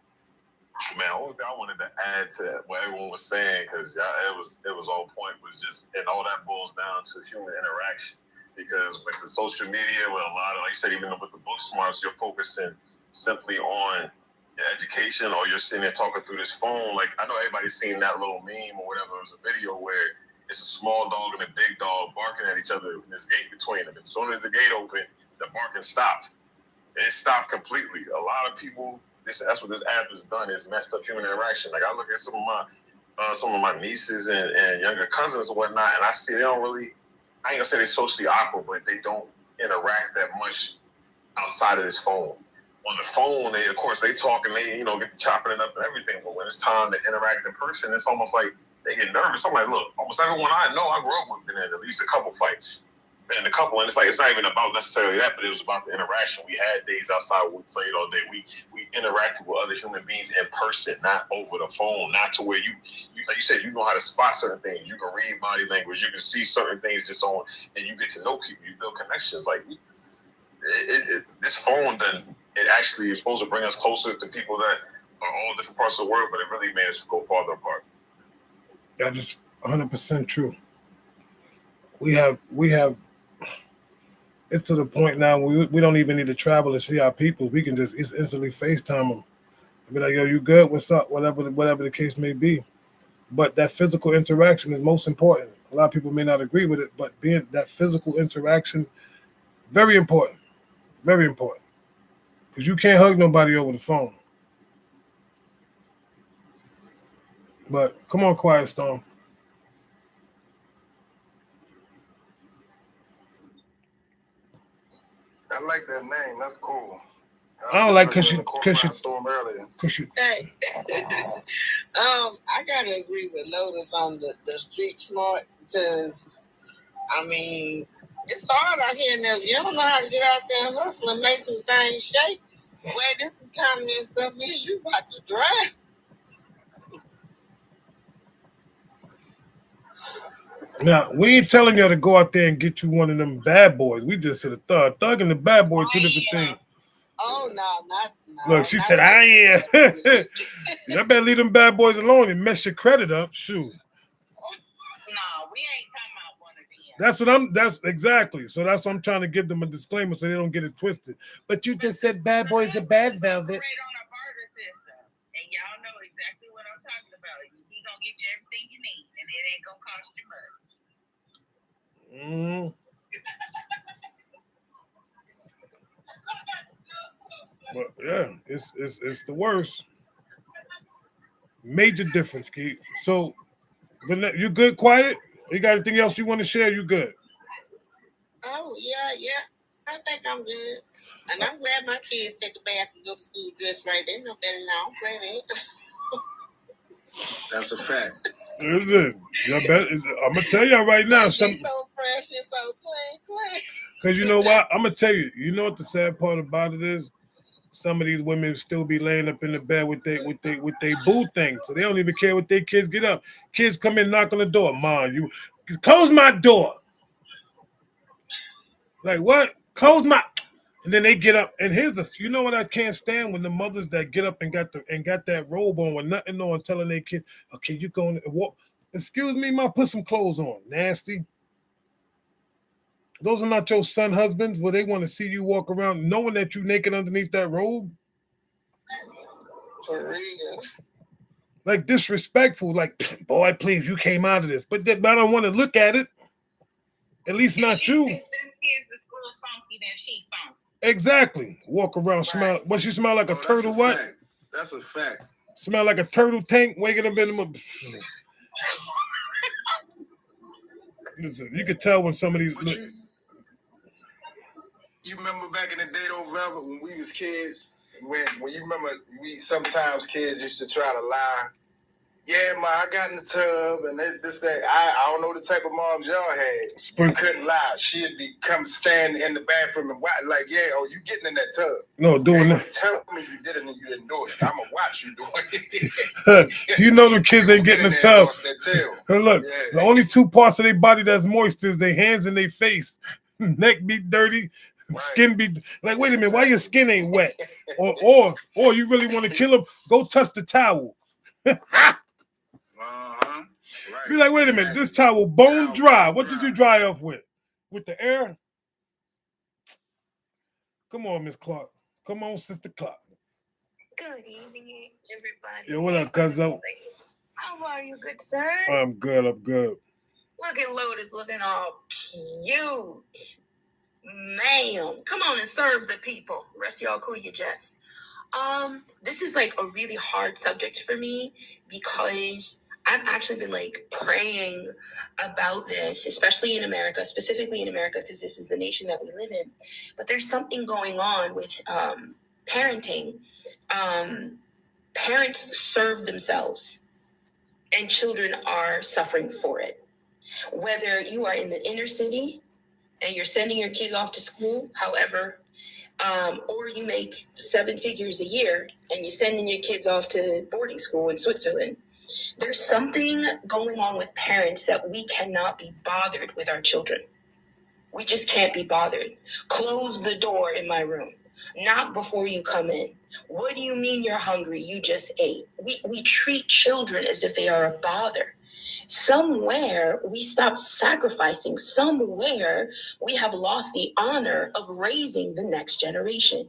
Man, only thing I wanted to add to what everyone was saying, because it was on point, was just, and all that boils down to human interaction. Because with the social media, with a lot of, like I said, even with the book smarts, you're focusing simply on your education, or you're sitting there talking through this phone. Like, I know everybody's seen that little meme or whatever. It was a video where it's a small dog and a big dog barking at each other, and there's a gate between them. And as soon as the gate opened, the barking stopped. It stopped completely. A lot of people, that's what this app has done, is messed up human interaction. Like I look at some of my nieces and younger cousins and whatnot, and I see they don't really, I ain't gonna say they're socially awkward, but they don't interact that much outside of this phone. On the phone, they talk and they get chopping it up and everything. But when it's time to interact in person, it's almost like they get nervous. I'm like, look, almost everyone I know, I grew up with, been in at least a couple fights. And it's like it's not even about necessarily that, but it was about the interaction. We had days outside where we played all day. We interacted with other human beings in person, not over the phone. Not to where you like you said, you know how to spot certain things. You can read body language. You can see certain things just on, and you get to know people. You build connections. Like this phone, then it actually is supposed to bring us closer to people that are all different parts of the world, but it really made us go farther apart. That is 100% true. We have. It's to the point now we don't even need to travel to see our people. We can just instantly FaceTime them. Be like, yo, you good? What's up? Whatever the case may be. But that physical interaction is most important. A lot of people may not agree with it, but being that physical interaction, very important. Very important. Because you can't hug nobody over the phone. But come on, Quiet Storm. I like that name. That's cool. I don't like because you. Hey, I gotta agree with Lotus on the street smart because I mean it's hard out here now. If you don't know how to get out there and hustle and make some things shake, where this economy and stuff is, you about to drive. Now, we ain't telling you to go out there and get you one of them bad boys. We just said a thug. Thug and the bad boy, two different things. Oh, no. Look, she said, I am. Y'all better leave them bad boys alone and mess your credit up. Shoot. No, we ain't talking about one of them. That's exactly. So that's what I'm trying to give them a disclaimer so they don't get it twisted. But you just said bad boys are bad, Velvet. And y'all know exactly what I'm talking about. He gonna get you everything you need, and it ain't gonna cost you much. But yeah, it's the worst. Major difference, Keith. So, you good, quiet? You got anything else you want to share? You good? Oh, yeah. I think I'm good. And I'm glad my kids take a bath and go to school dressed right. They know better than I don't play that. That's a fact. Is it? I'm gonna tell y'all right now. So fresh and so clean. Because you know what? I'm gonna tell you. You know what the sad part about it is? Some of these women still be laying up in the bed with they boo thing, so they don't even care what their kids get up. Kids come in, knock on the door. Mom, you close my door. Like what? Close my. And then they get up. And here's you know what I can't stand when the mothers that get up and got that robe on with nothing on, telling their kid, okay, you going to walk. Excuse me, ma, put some clothes on. Nasty. Those are not your son husbands where they want to see you walk around knowing that you naked underneath that robe. For real. Like disrespectful. Like, boy, please, you came out of this. But I don't want to look at it. At least not you. Exactly. Walk around, smell. What she smell like a turtle? What? Fact. That's a fact. Smell like a turtle tank waking up in the. Listen, you could tell when somebody. You remember back in the day, though, Velvet, when we was kids, when you remember, sometimes kids used to try to lie. Yeah, ma, I got in the tub and that. I don't know the type of moms y'all had. You couldn't lie. She'd come stand in the bathroom and watch, like, yeah, oh, you getting in that tub. No, doing that. Tell me you did it and you didn't do it. I'm going to watch you do it. You know the kids ain't getting in the tub. Look, the only two parts of their body that's moist is their hands and their face. Neck be dirty. Skin be like, wait a minute, why your skin ain't wet? Or you really want to kill him? Go touch the towel. Be like, wait a minute, this towel bone dry. What did you dry off with? With the air? Come on, Miss Clark. Come on, Sister Clark. Good evening, everybody. Yeah, what up, cuzzo? How are you, good sir? I'm good. Look at Lotus looking all cute. Ma'am, come on and serve the people. The rest of y'all cool your jets. This is like a really hard subject for me because I've actually been like praying about this, especially in America, specifically in America, because this is the nation that we live in. But there's something going on with parenting. Parents serve themselves, and children are suffering for it. Whether you are in the inner city and you're sending your kids off to school, however, or you make 7 figures a year and you're sending your kids off to boarding school in Switzerland. There's something going on with parents that we cannot be bothered with our children. We just can't be bothered. Close the door in my room. Knock before you come in. What do you mean you're hungry? You just ate. We treat children as if they are a bother. Somewhere we stop sacrificing. Somewhere we have lost the honor of raising the next generation.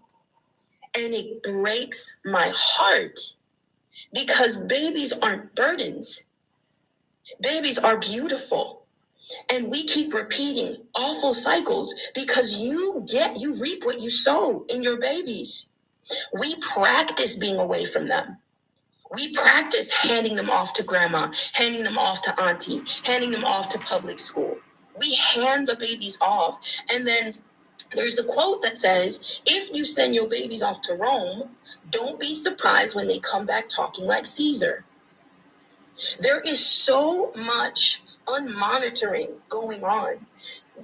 And it breaks my heart because babies aren't burdens. Babies are beautiful. And we keep repeating awful cycles because you reap what you sow in your babies. We practice being away from them. We practice handing them off to grandma, handing them off to auntie, handing them off to public school. We hand the babies off. And then there's a quote that says, if you send your babies off to Rome, don't be surprised when they come back talking like Caesar. There is so much unmonitoring going on.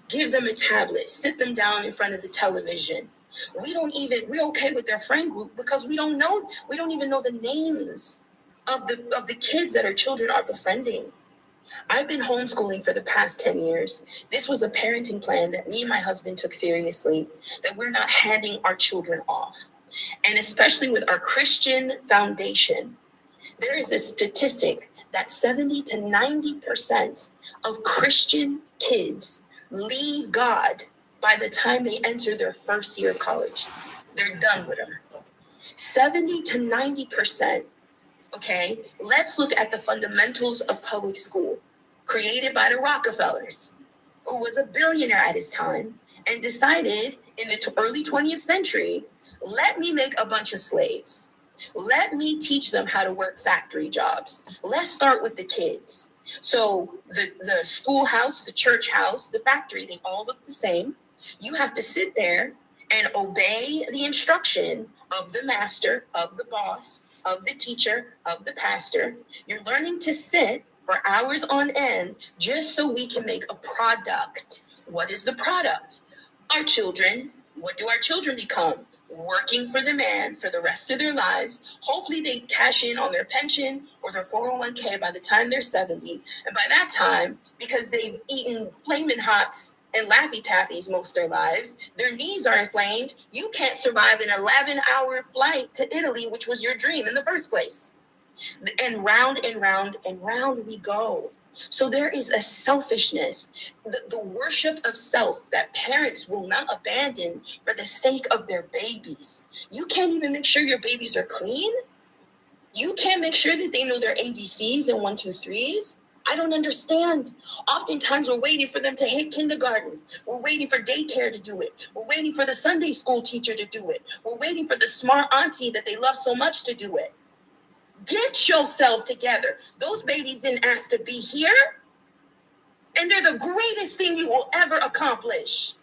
Give them a tablet, sit them down in front of the television. We're okay with their friend group because we don't even know the names of the kids that our children are befriending. I've been homeschooling for the past 10 years. This was a parenting plan that me and my husband took seriously, that we're not handing our children off. And especially with our Christian foundation, there is a statistic that 70 to 90% of Christian kids leave God by the time they enter their first year of college. They're done with him. 70 to 90%. Okay, let's look at the fundamentals of public school, created by the Rockefellers, who was a billionaire at his time and decided in the early 20th century, let me make a bunch of slaves. Let me teach them how to work factory jobs. Let's start with the kids. So the schoolhouse, the church house, the factory, they all look the same. You have to sit there and obey the instruction of the master, of the boss, of the teacher, of the pastor. You're learning to sit for hours on end just so we can make a product. What is the product? Our children. What do our children become? Working for the man for the rest of their lives. Hopefully they cash in on their pension or their 401k by the time they're 70. And by that time, because they've eaten Flamin' Hots and Laffy Taffies most of their lives, their knees are inflamed. You can't survive an 11-hour flight to Italy, which was your dream in the first place. And round and round and round we go. So there is a selfishness, the worship of self that parents will not abandon for the sake of their babies. You can't even make sure your babies are clean. You can't make sure that they know their ABCs and 1, 2, 3s. I don't understand. Oftentimes we're waiting for them to hit kindergarten. We're waiting for daycare to do it. We're waiting for the Sunday school teacher to do it. We're waiting for the smart auntie that they love so much to do it. Get yourself together. Those babies didn't ask to be here. And they're the greatest thing you will ever accomplish.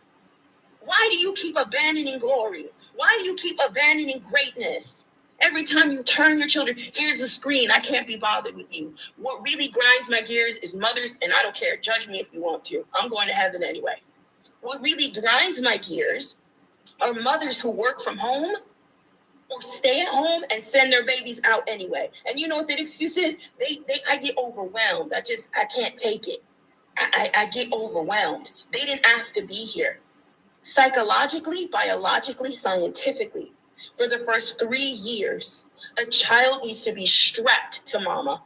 Why do you keep abandoning glory? Why do you keep abandoning greatness? Every time you turn your children, here's a screen. I can't be bothered with you. What really grinds my gears is mothers, and I don't care. Judge me if you want to. I'm going to heaven anyway. What really grinds my gears are mothers who work from home or stay at home and send their babies out anyway. And you know what that excuse is? I get overwhelmed. I can't take it. I get overwhelmed. They didn't ask to be here. Psychologically, biologically, scientifically, for the first 3 years, a child needs to be strapped to mama.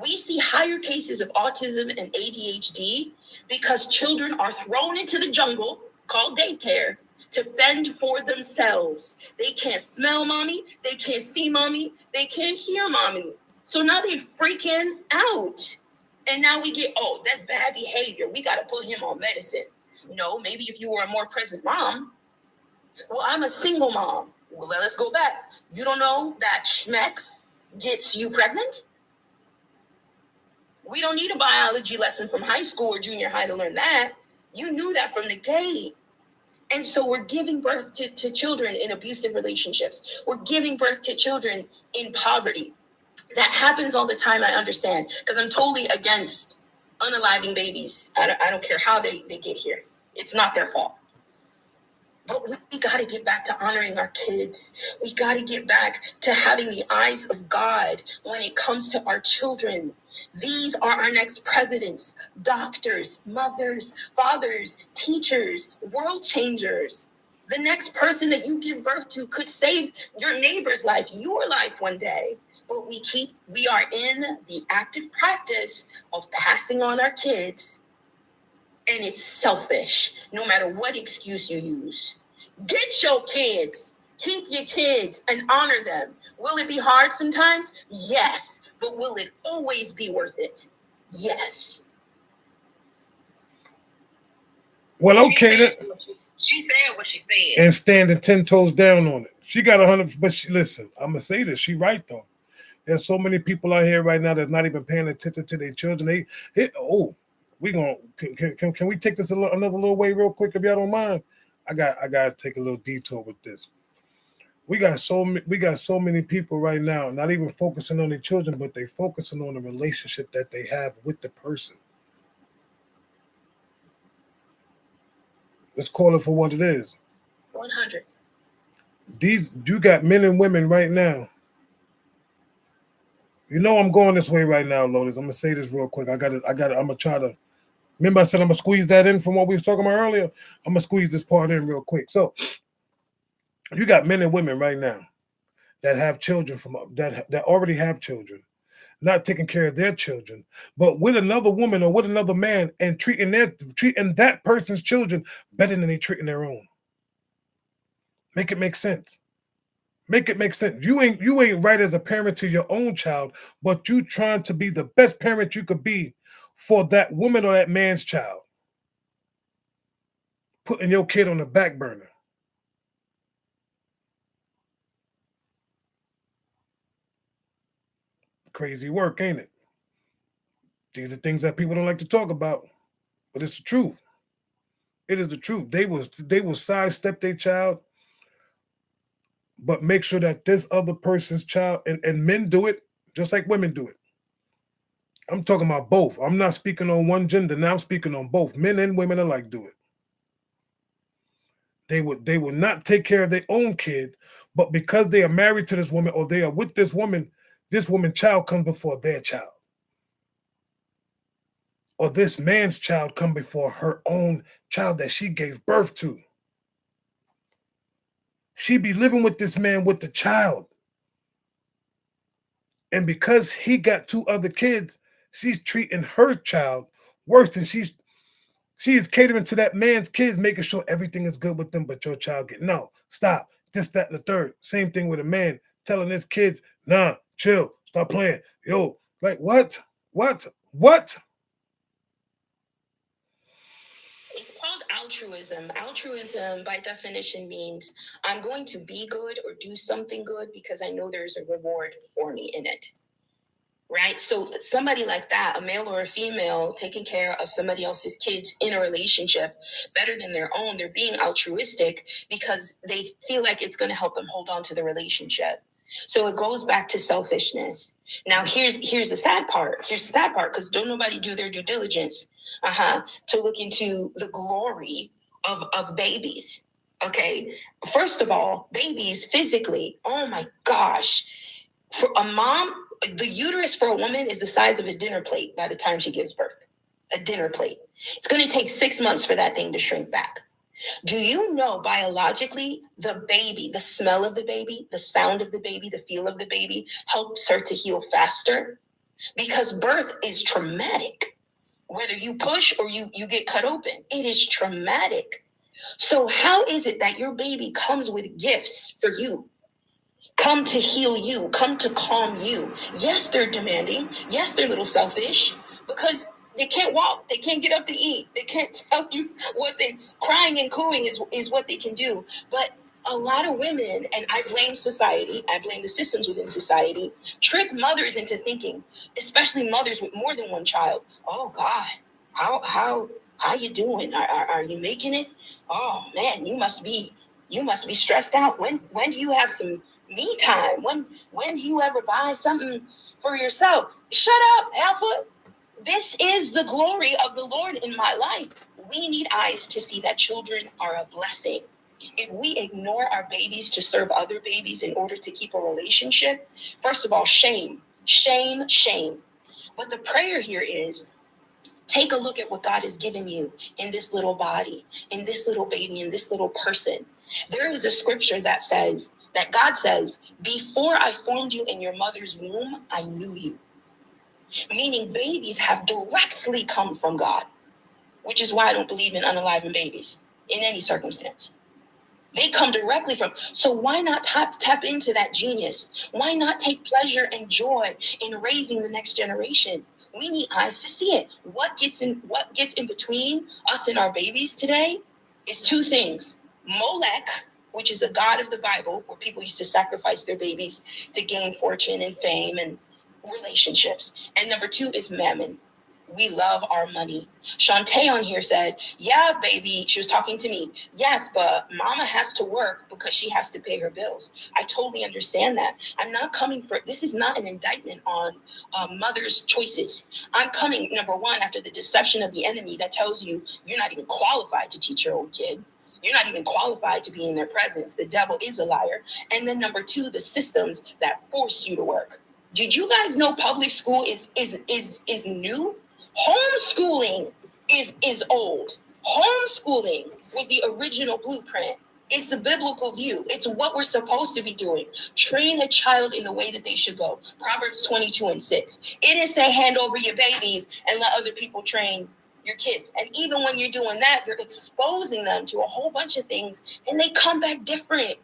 We see higher cases of autism and ADHD because children are thrown into the jungle called daycare to fend for themselves. They can't smell mommy, they can't see mommy, they can't hear mommy. So now they're freaking out. And now we get, that bad behavior. We got to put him on medicine. No, maybe if you were a more present mom. Well, I'm a single mom. Well, let's go back. You don't know that Schmex gets you pregnant? We don't need a biology lesson from high school or junior high to learn that. You knew that from the gate. And so we're giving birth to children in abusive relationships. We're giving birth to children in poverty. That happens all the time, I understand, because I'm totally against unaliving babies. I don't care how they get here. It's not their fault. But we got to get back to honoring our kids. We got to get back to having the eyes of God when it comes to our children. These are our next presidents, doctors, mothers, fathers, teachers, world changers. The next person that you give birth to could save your neighbor's life, your life one day. But we are in the active practice of passing on our kids. And it's selfish, no matter what excuse you use. Get your kids, keep your kids, and honor them. Will it be hard sometimes? Yes. But will it always be worth it? Yes. Well, okay. She said what she said. And standing 10 toes down on it. She got 100, but listen, I'm going to say this. She right, though. There's so many people out here right now that's not even paying attention to their children. Can we take this another little way real quick if y'all don't mind? I got to take a little detour with this. We got so many people right now not even focusing on their children, but they focusing on the relationship that they have with the person. Let's call it for what it is. 100. You got men and women right now. You know I'm going this way right now, Lotus. I'm gonna say this real quick. I'm gonna try to. Remember I said I'm gonna squeeze that in from what we was talking about earlier? I'm gonna squeeze this part in real quick. So you got men and women right now that have children that already have children, not taking care of their children, but with another woman or with another man and treating that person's children better than they treating their own. Make it make sense. Make it make sense. You ain't right as a parent to your own child, but you trying to be the best parent you could be for that woman or that man's child. Putting your kid on the back burner. Crazy work, ain't it? These are things that people don't like to talk about, but it's the truth. It is the truth. They will sidestep their child, but make sure that this other person's child, and men do it just like women do it. I'm talking about both. I'm not speaking on one gender. Now I'm speaking on both. Men and women alike do it. They will not take care of their own kid, but because they are married to this woman or they are with this woman's child comes before their child. Or this man's child come before her own child that she gave birth to. She be living with this man with the child. And because he got 2 other kids, she's treating her child worse than she is catering to that man's kids, making sure everything is good with them, but your child no, stop, this, that, and the third. Same thing with a man telling his kids, nah, chill, stop playing. Yo, like what? It's called altruism. Altruism, by definition, means I'm going to be good or do something good because I know there's a reward for me in it. Right? So somebody like that, a male or a female, taking care of somebody else's kids in a relationship better than their own, they're being altruistic because they feel like it's going to help them hold on to the relationship. So it goes back to selfishness. Now, here's the sad part. Here's the sad part, because don't nobody do their due diligence to look into the glory of babies. Okay. First of all, babies physically, oh my gosh. For a mom, the uterus for a woman is the size of a dinner plate by the time she gives birth. A dinner plate. It's going to take 6 months for that thing to shrink back. Do you know biologically the baby, the smell of the baby, the sound of the baby, the feel of the baby helps her to heal faster? Because birth is traumatic. Whether you push or you get cut open, it is traumatic. So how is it that your baby comes with gifts for you? Come to heal you, come to calm you. Yes, they're demanding. Yes, they're a little selfish because They can't walk. They can't get up to eat. They can't tell you what they crying and cooing is what they can do. But a lot of women, and I blame society, I blame the systems within society, trick mothers into thinking, especially mothers with more than one child. Oh God, how you doing? Are you making it? Oh man, you must be stressed out. When do you have some me time? When do you ever buy something for yourself? Shut up, Alpha. This is the glory of the Lord in my life. We need eyes to see that children are a blessing. If we ignore our babies to serve other babies in order to keep a relationship, first of all, shame, shame, shame. But the prayer here is, take a look at what God has given you in this little body, in this little baby, in this little person. There is a scripture that says, that God says, before I formed you in your mother's womb, I knew you. Meaning babies have directly come from God, which is why I don't believe in unalive babies in any circumstance. They come directly from. So why not tap into that genius? Why not take pleasure and joy in raising the next generation? We need eyes to see it. What gets in between us and our babies today is two things. Molech, which is a god of the Bible, where people used to sacrifice their babies to gain fortune and fame and relationships. And number two is mammon. We love our money. Shantae on here said, yeah, baby, she was talking to me. Yes, but mama has to work because she has to pay her bills. I totally understand that. I'm not coming for, this is not an indictment on mothers' choices. I'm coming, number one, after the deception of the enemy that tells you you're not even qualified to teach your own kid. You're not even qualified to be in their presence. The devil is a liar. And then number two, the systems that force you to work. Did you guys know public school is new? Homeschooling is old. Homeschooling was the original blueprint. It's the biblical view. It's what we're supposed to be doing. Train a child in the way that they should go. Proverbs 22:6. It didn't say hand over your babies and let other people train your kid. And even when you're doing that, you're exposing them to a whole bunch of things and they come back different.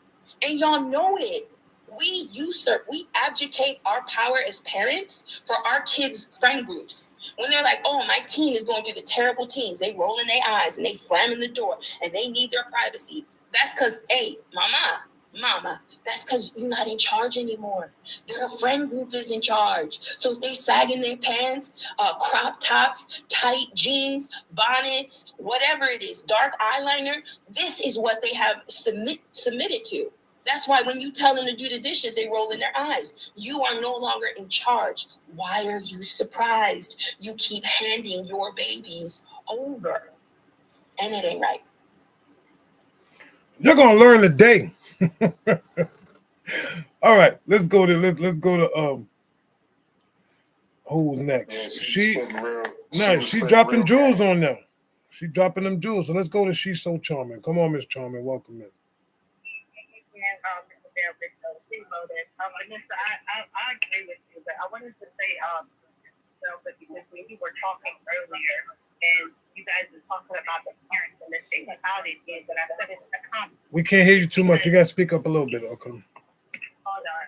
And y'all know it. We abdicate our power as parents for our kids' friend groups. When they're like, oh, my teen is going through the terrible teens, they roll in their eyes and they slam in the door and they need their privacy. That's because, hey, mama, that's because you're not in charge anymore. Their friend group is in charge. So if they're sagging their pants, crop tops, tight jeans, bonnets, whatever it is, dark eyeliner, this is what they have submitted to. That's why when you tell them to do the dishes, they roll in their eyes. You are no longer in charge. Why are you surprised? You keep handing your babies over. And it ain't right. You're gonna learn today. All right, let's go to who's next? Yeah, she dropping jewels on them. She dropping them jewels. So let's go to She's So Charming. Come on, Miss Charming, welcome in. I agree with you, but I wanted to say, because when you were talking earlier, and you guys were talking about the parents, and the thing about it is that I said it in the comments. We can't hear you too much. You gotta speak up a little bit, okay? Hold on.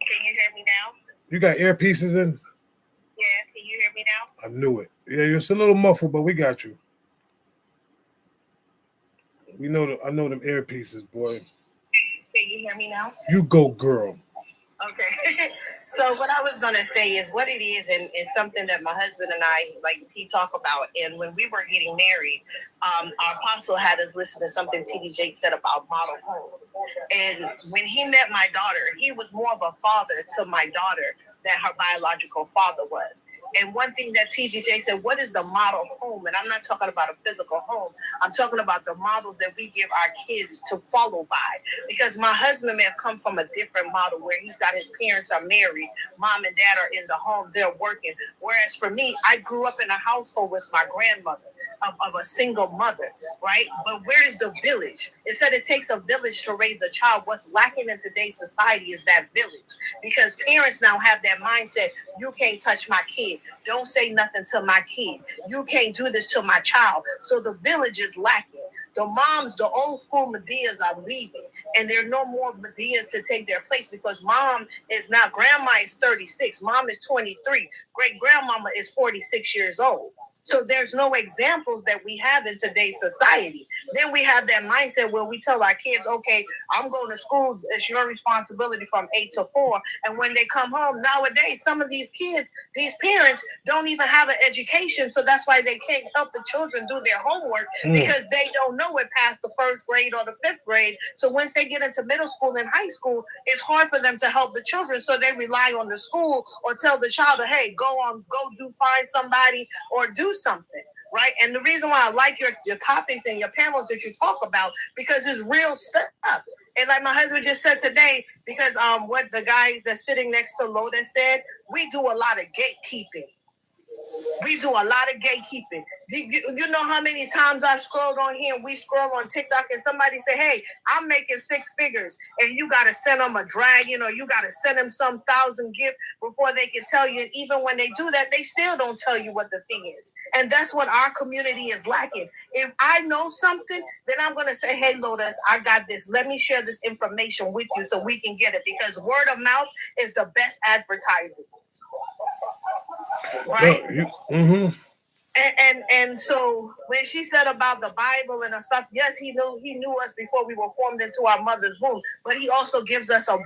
Can you hear me now? You got earpieces in? Yeah, can you hear me now? I knew it. Yeah, you're still a little muffled, but we got you. I know them earpieces, boy. Can you hear me now? You go, girl. Okay. So what I was gonna say is what it is, and it's something that my husband and I he talk about. And when we were getting married, our apostle had us listen to something T.D. Jakes said about model homes. And when he met my daughter, he was more of a father to my daughter than her biological father was. And one thing that TGJ said, what is the model home? And I'm not talking about a physical home. I'm talking about the models that we give our kids to follow by. Because my husband may have come from a different model where he's got his parents are married, mom and dad are in the home, they're working. Whereas for me, I grew up in a household with my grandmother of a single mother, right? But where is the village? It said it takes a village to raise a child. What's lacking in today's society is that village. Because parents now have that mindset, you can't touch my kid. Don't say nothing to my kid. You can't do this to my child. So the village is lacking. The moms, the old school Medeas are leaving, and there are no more Medeas to take their place because mom is now, grandma is 36, mom is 23, great grandmama is 46 years old. So there's no examples that we have in today's society. Then we have that mindset where we tell our kids, okay, I'm going to school. It's your responsibility from 8 to 4. And when they come home, nowadays, some of these kids, these parents don't even have an education. So that's why they can't help the children do their homework because they don't know it past the 1st grade or the 5th grade. So once they get into middle school and high school, it's hard for them to help the children. So they rely on the school or tell the child, hey, go find somebody or do something, right? And the reason why I like your topics and your panels that you talk about, because it's real stuff. And like my husband just said today, because what the guys that's sitting next to Lotus said, we do a lot of gatekeeping. We do a lot of gatekeeping. You know how many times I've scrolled on here and we scroll on TikTok and somebody say, hey, I'm making 6 figures, and you got to send them a dragon or you got to send them some 1,000 gift before they can tell you. And even when they do that, they still don't tell you what the thing is. And that's what our community is lacking. If I know something, then I'm going to say, hey, Lotus, I got this. Let me share this information with you so we can get it, because word of mouth is the best advertising. Right? And so when she said about the Bible and stuff, yes, he knew us before we were formed into our mother's womb, but he also gives us a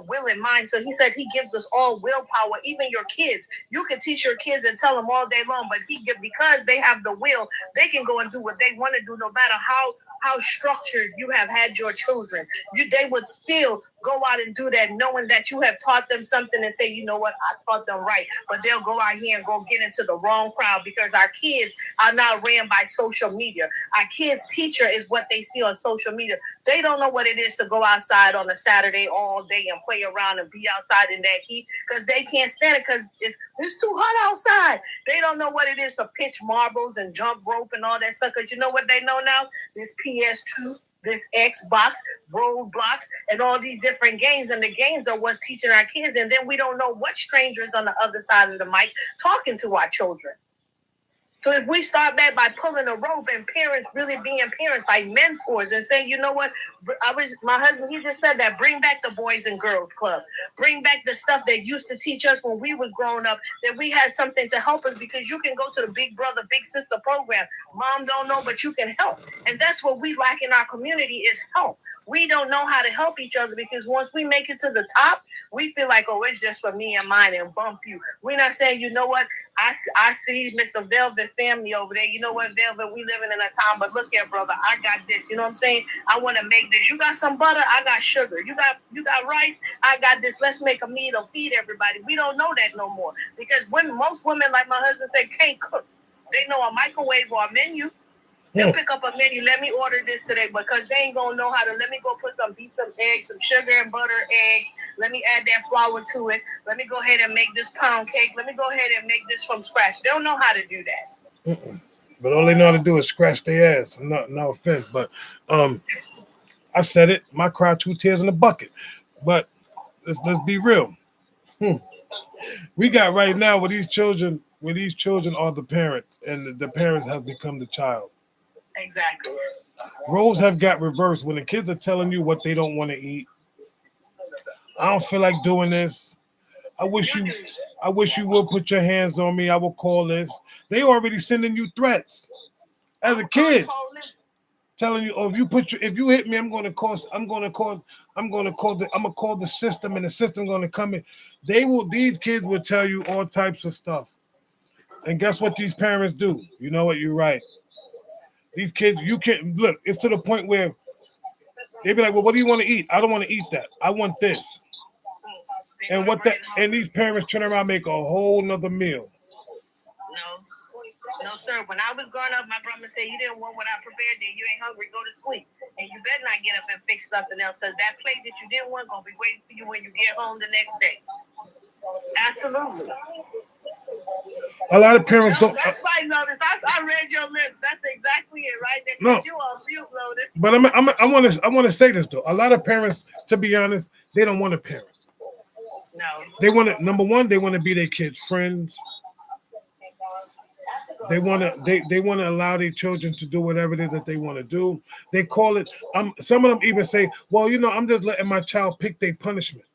willing mind. So he said he gives us all willpower, even your kids. You can teach your kids and tell them all day long, but because they have the will, they can go and do what they want to do, no matter how structured you have had your children. They would still go out and do that, knowing that you have taught them something and say, you know what, I taught them right. But they'll go out here and go get into the wrong crowd because our kids are now ran by social media. Our kids' teacher is what they see on social media. They don't know what it is to go outside on a Saturday all day and play around and be outside in that heat because they can't stand it because it's too hot outside. They don't know what it is to pitch marbles and jump rope and all that stuff, because you know what they know now? This PS2, this Xbox, Roblox, and all these different games. And the games are what's teaching our kids. And then we don't know what strangers on the other side of the mic talking to our children. So if we start back by pulling a rope and parents really being parents, like mentors, and saying, you know what, my husband, he just said that, bring back the Boys and Girls Club. Bring back the stuff that used to teach us when we was growing up, that we had something to help us, because you can go to the Big Brother, Big Sister program. Mom don't know, but you can help. And that's what we lack in our community is help. We don't know how to help each other, because once we make it to the top, we feel like, oh, it's just for me and mine and bump you. We're not saying, you know what, I see Mr. Velvet family over there. You know what, Velvet, we living in a time, but look here, brother, I got this. You know what I'm saying? I want to make this. You got some butter? I got sugar. You got rice? I got this. Let's make a meal, feed everybody. We don't know that no more, because when most women, like my husband said, can't cook. They know a microwave or a menu. They'll pick up a menu. Let me order this today, because they ain't gonna know how to. Let me go put some eggs, some sugar and butter, eggs. Let me add that flour to it. Let me go ahead and make this pound cake. Let me go ahead and make this from scratch. They don't know how to do that. But all they know how to do is scratch their ass. No offense, but I said it. My cry 2 tears in a bucket. But let's be real. We got right now with these children. Where these children are the parents, and the parents have become the child. Exactly. Roles have got reversed. When the kids are telling you what they don't want to eat, I don't feel like doing this. I wish you would put your hands on me. I will call this. They already sending you threats as a kid, telling you, oh, if you hit me, I'm gonna call the system, and the system gonna come in. These kids will tell you all types of stuff. And guess what these parents do? You know what? You're right. These kids, you can't look. It's to the point where they be like, "Well, what do you want to eat? I don't want to eat that. I want this." And these parents turn around and make a whole nother meal. No, sir. When I was growing up, my brother said, "You didn't want what I prepared, then you ain't hungry. Go to sleep, and you better not get up and fix something else, because that plate that you didn't want gonna be waiting for you when you get home the next day." Absolutely. A lot of parents don't. That's why, Lotus. I read your lips. That's exactly it, right? They No. put you on mute, Lotus. But I want to say this though. A lot of parents, to be honest, they don't want to parent. No. They want to. Number one, they want to be their kids' friends. They want to allow their children to do whatever it is that they want to do. They call it. Some of them even say, "Well, I'm just letting my child pick their punishment."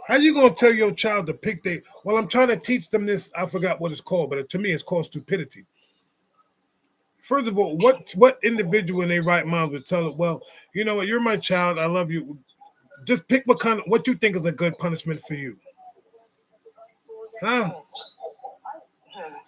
How you gonna tell your child to pick their? Well, I'm trying to teach them this. I forgot what it's called, but to me, it's called stupidity. First of all, what individual in their right mind would tell it? Well, you know what? You're my child. I love you. Just pick what you think is a good punishment for you. Huh?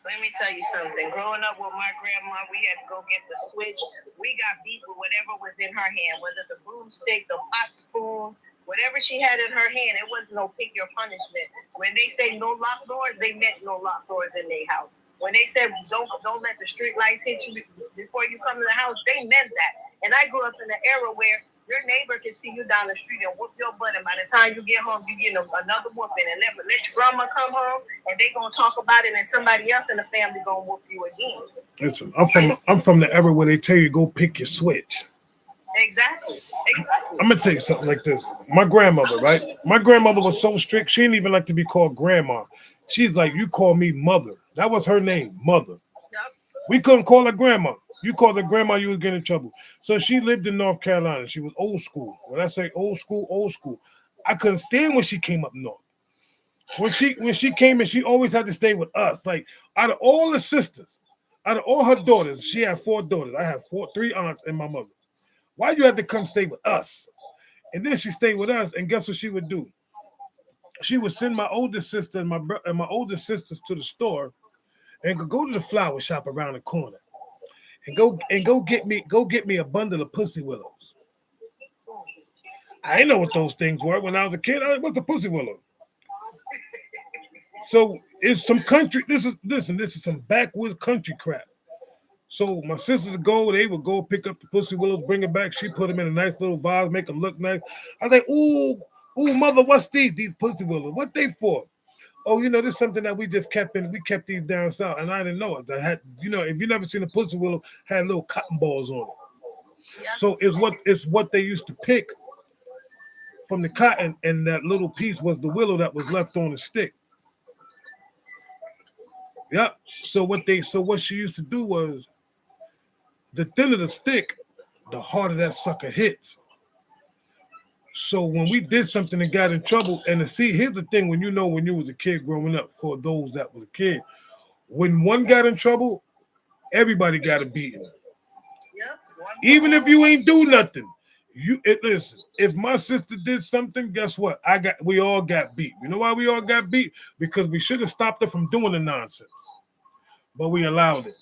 Let me tell you something. Growing up with my grandma, we had to go get the switch. We got beat with whatever was in her hand, whether the broomstick, the pot spoon, whatever she had in her hand. It was no pick your punishment. When they say no locked doors, they meant no locked doors in their house. When they said don't let the street lights hit you before you come to the house, they meant that. And I grew up in an era where your neighbor can see you down the street and whoop your butt, and by the time you get home, you get another whooping, and let your grandma come home, and they gonna talk about it, and somebody else in the family gonna whoop you again. Listen, I'm from the era where they tell you go pick your switch. Exactly. I'm gonna tell you something like this. My grandmother, right? My grandmother was so strict. She didn't even like to be called grandma. She's like, you call me mother. That was her name, mother. We couldn't call her grandma. You called her grandma, you would get in trouble. So she lived in North Carolina. She was old school. When I say old school, I couldn't stand when she came up north. When she came in, she always had to stay with us. Like out of all the sisters, out of all her daughters, she had 4 daughters. I have 3 aunts and my mother. Why you had to come stay with us? And then she stayed with us, and guess what she would do? She would send my oldest sister and my oldest sisters to the store and go to the flower shop around the corner and go get me a bundle of Pussy Willows. I didn't know what those things were when I was a kid. What's a Pussy Willow? So it's some country. This is some backwoods country crap. So my sisters would go pick up the Pussy Willows, bring it back. She put them in a nice little vase, make them look nice. I was like, ooh, mother, what's these Pussy Willows? What they for? Oh, this is something that we just kept we kept these down south, and I didn't know it. If you never seen a Pussy Willow, had little cotton balls on it. Yeah. So it's what they used to pick from the cotton, and that little piece was the willow that was left on the stick. Yep. So what she used to do was, the thinner the stick, the harder that sucker hits. So when we did something and got in trouble, and here's the thing: when you was a kid growing up, for those that was a kid, when one got in trouble, everybody got a beating. Yep. Even if you ain't do nothing, listen. If my sister did something, guess what? We all got beat. You know why we all got beat? Because we should have stopped her from doing the nonsense, but we allowed it.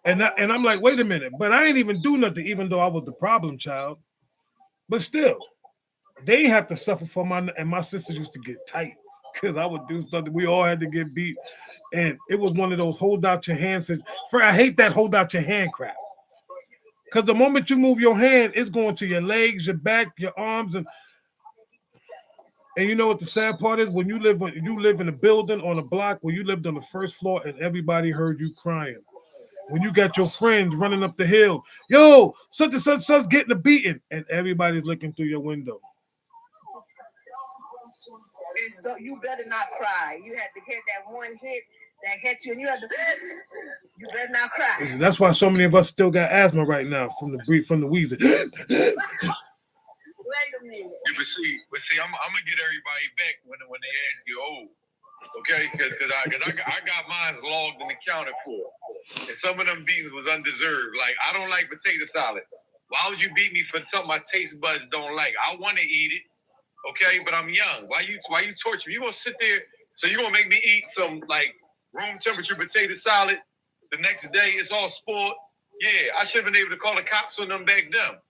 And I'm like, wait a minute, but I ain't even do nothing, even though I was the problem child. But still, they have to suffer for my sisters used to get tight because I would do stuff that we all had to get beat. And it was one of those hold out your hand. I hate that hold out your hand crap. Because the moment you move your hand, it's going to your legs, your back, your arms. And you know what the sad part is? When you live in a building on a block where you lived on the first floor and everybody heard you crying. When you got your friends running up the hill, yo, such and such getting a beating, and everybody's looking through your window. You better not cry. You had to hit that one hit that hit you, and you you better not cry. Listen, that's why so many of us still got asthma right now from the wheezing. Wait a minute. Yeah, but see, I'm gonna get everybody back when they ask you old. Okay, because I got mine logged and accounted for, and some of them beatings was undeserved. Like, I don't like potato salad. Why would you beat me for something my taste buds don't like? I want to eat it, okay, but I'm young. Why you torture me? You gonna sit there? So you gonna make me eat some like room temperature potato salad the next day? It's all spoiled. Yeah, I should have been able to call the cops on them back then.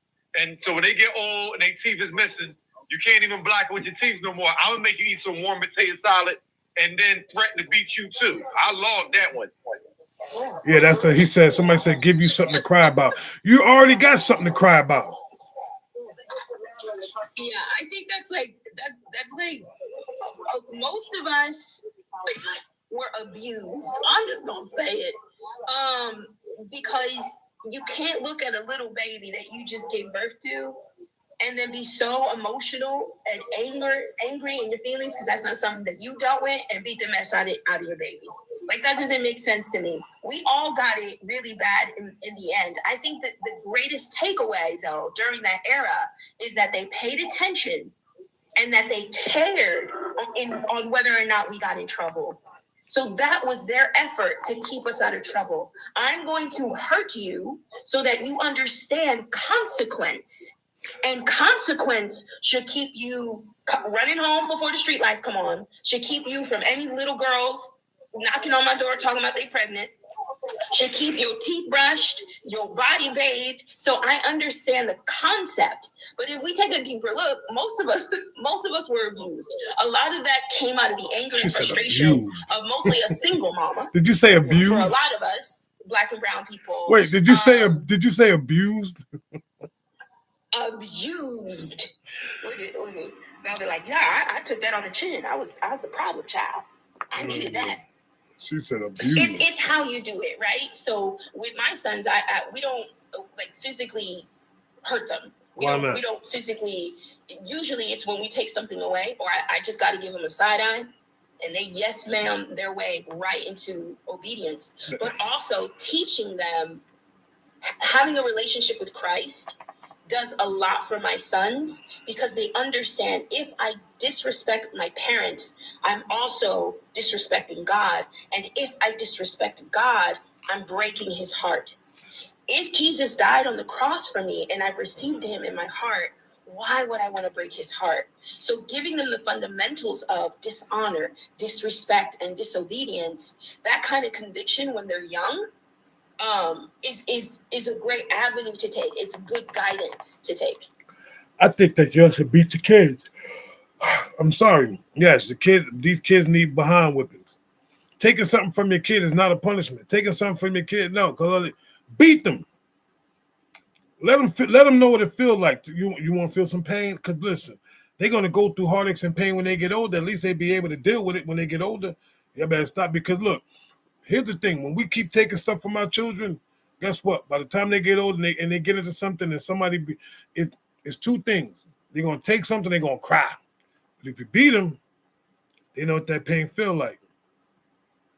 And so when they get old and their teeth is missing, you can't even block it with your teeth no more. I'm gonna make you eat some warm potato salad and then threaten to beat you too. I logged that one. Yeah, that's what he said. Somebody said, give you something to cry about. You already got something to cry about. Yeah, I think that's like most of us were abused. I'm just gonna say it. Because you can't look at a little baby that you just gave birth to and then be so emotional and angry in your feelings because that's not something that you dealt with, and beat the mess out of your baby. Like, that doesn't make sense to me. We all got it really bad in the end. I think that the greatest takeaway, though, during that era is that they paid attention and that they cared on whether or not we got in trouble. So that was their effort to keep us out of trouble. I'm going to hurt you so that you understand consequence. And consequence should keep you running home before the streetlights come on, should keep you from any little girls knocking on my door talking about they pregnant, should keep your teeth brushed, your body bathed. So I understand the concept. But if we take a deeper look, most of us were abused. A lot of that came out of the anger and frustration of mostly a single mama. Did you say abused? For a lot of us, Black and brown people. Wait, did you say abused? Abused. Look at. Now they're like, yeah, I took that on the chin. I was the problem child. I needed that. She said abused. It's how you do it, right? So with my sons, we don't like physically hurt them. We don't physically. Usually, it's when we take something away, or I just got to give them a side eye, and they yes ma'am their way right into obedience. But also teaching them having a relationship with Christ does a lot for my sons, because they understand if I disrespect my parents, I'm also disrespecting God. And if I disrespect God, I'm breaking his heart. If Jesus died on the cross for me and I've received him in my heart, why would I want to break his heart? So giving them the fundamentals of dishonor, disrespect, and disobedience, that kind of conviction when they're young, is a great avenue to take. It's good guidance to take. I think that you should beat your kids. I'm sorry. Yes, these kids need behind whippings. Taking something from your kid is not a punishment. Taking something from your kid, no, because beat them. Let them know what it feels like. You want to feel some pain? Because listen, they're going to go through heartaches and pain when they get older. At least they be able to deal with it when they get older. You better stop, because look, here's the thing. When we keep taking stuff from our children, guess what? By the time they get old and they get into something and it's two things. They're going to take something, they're going to cry. But if you beat them, they know what that pain feel like.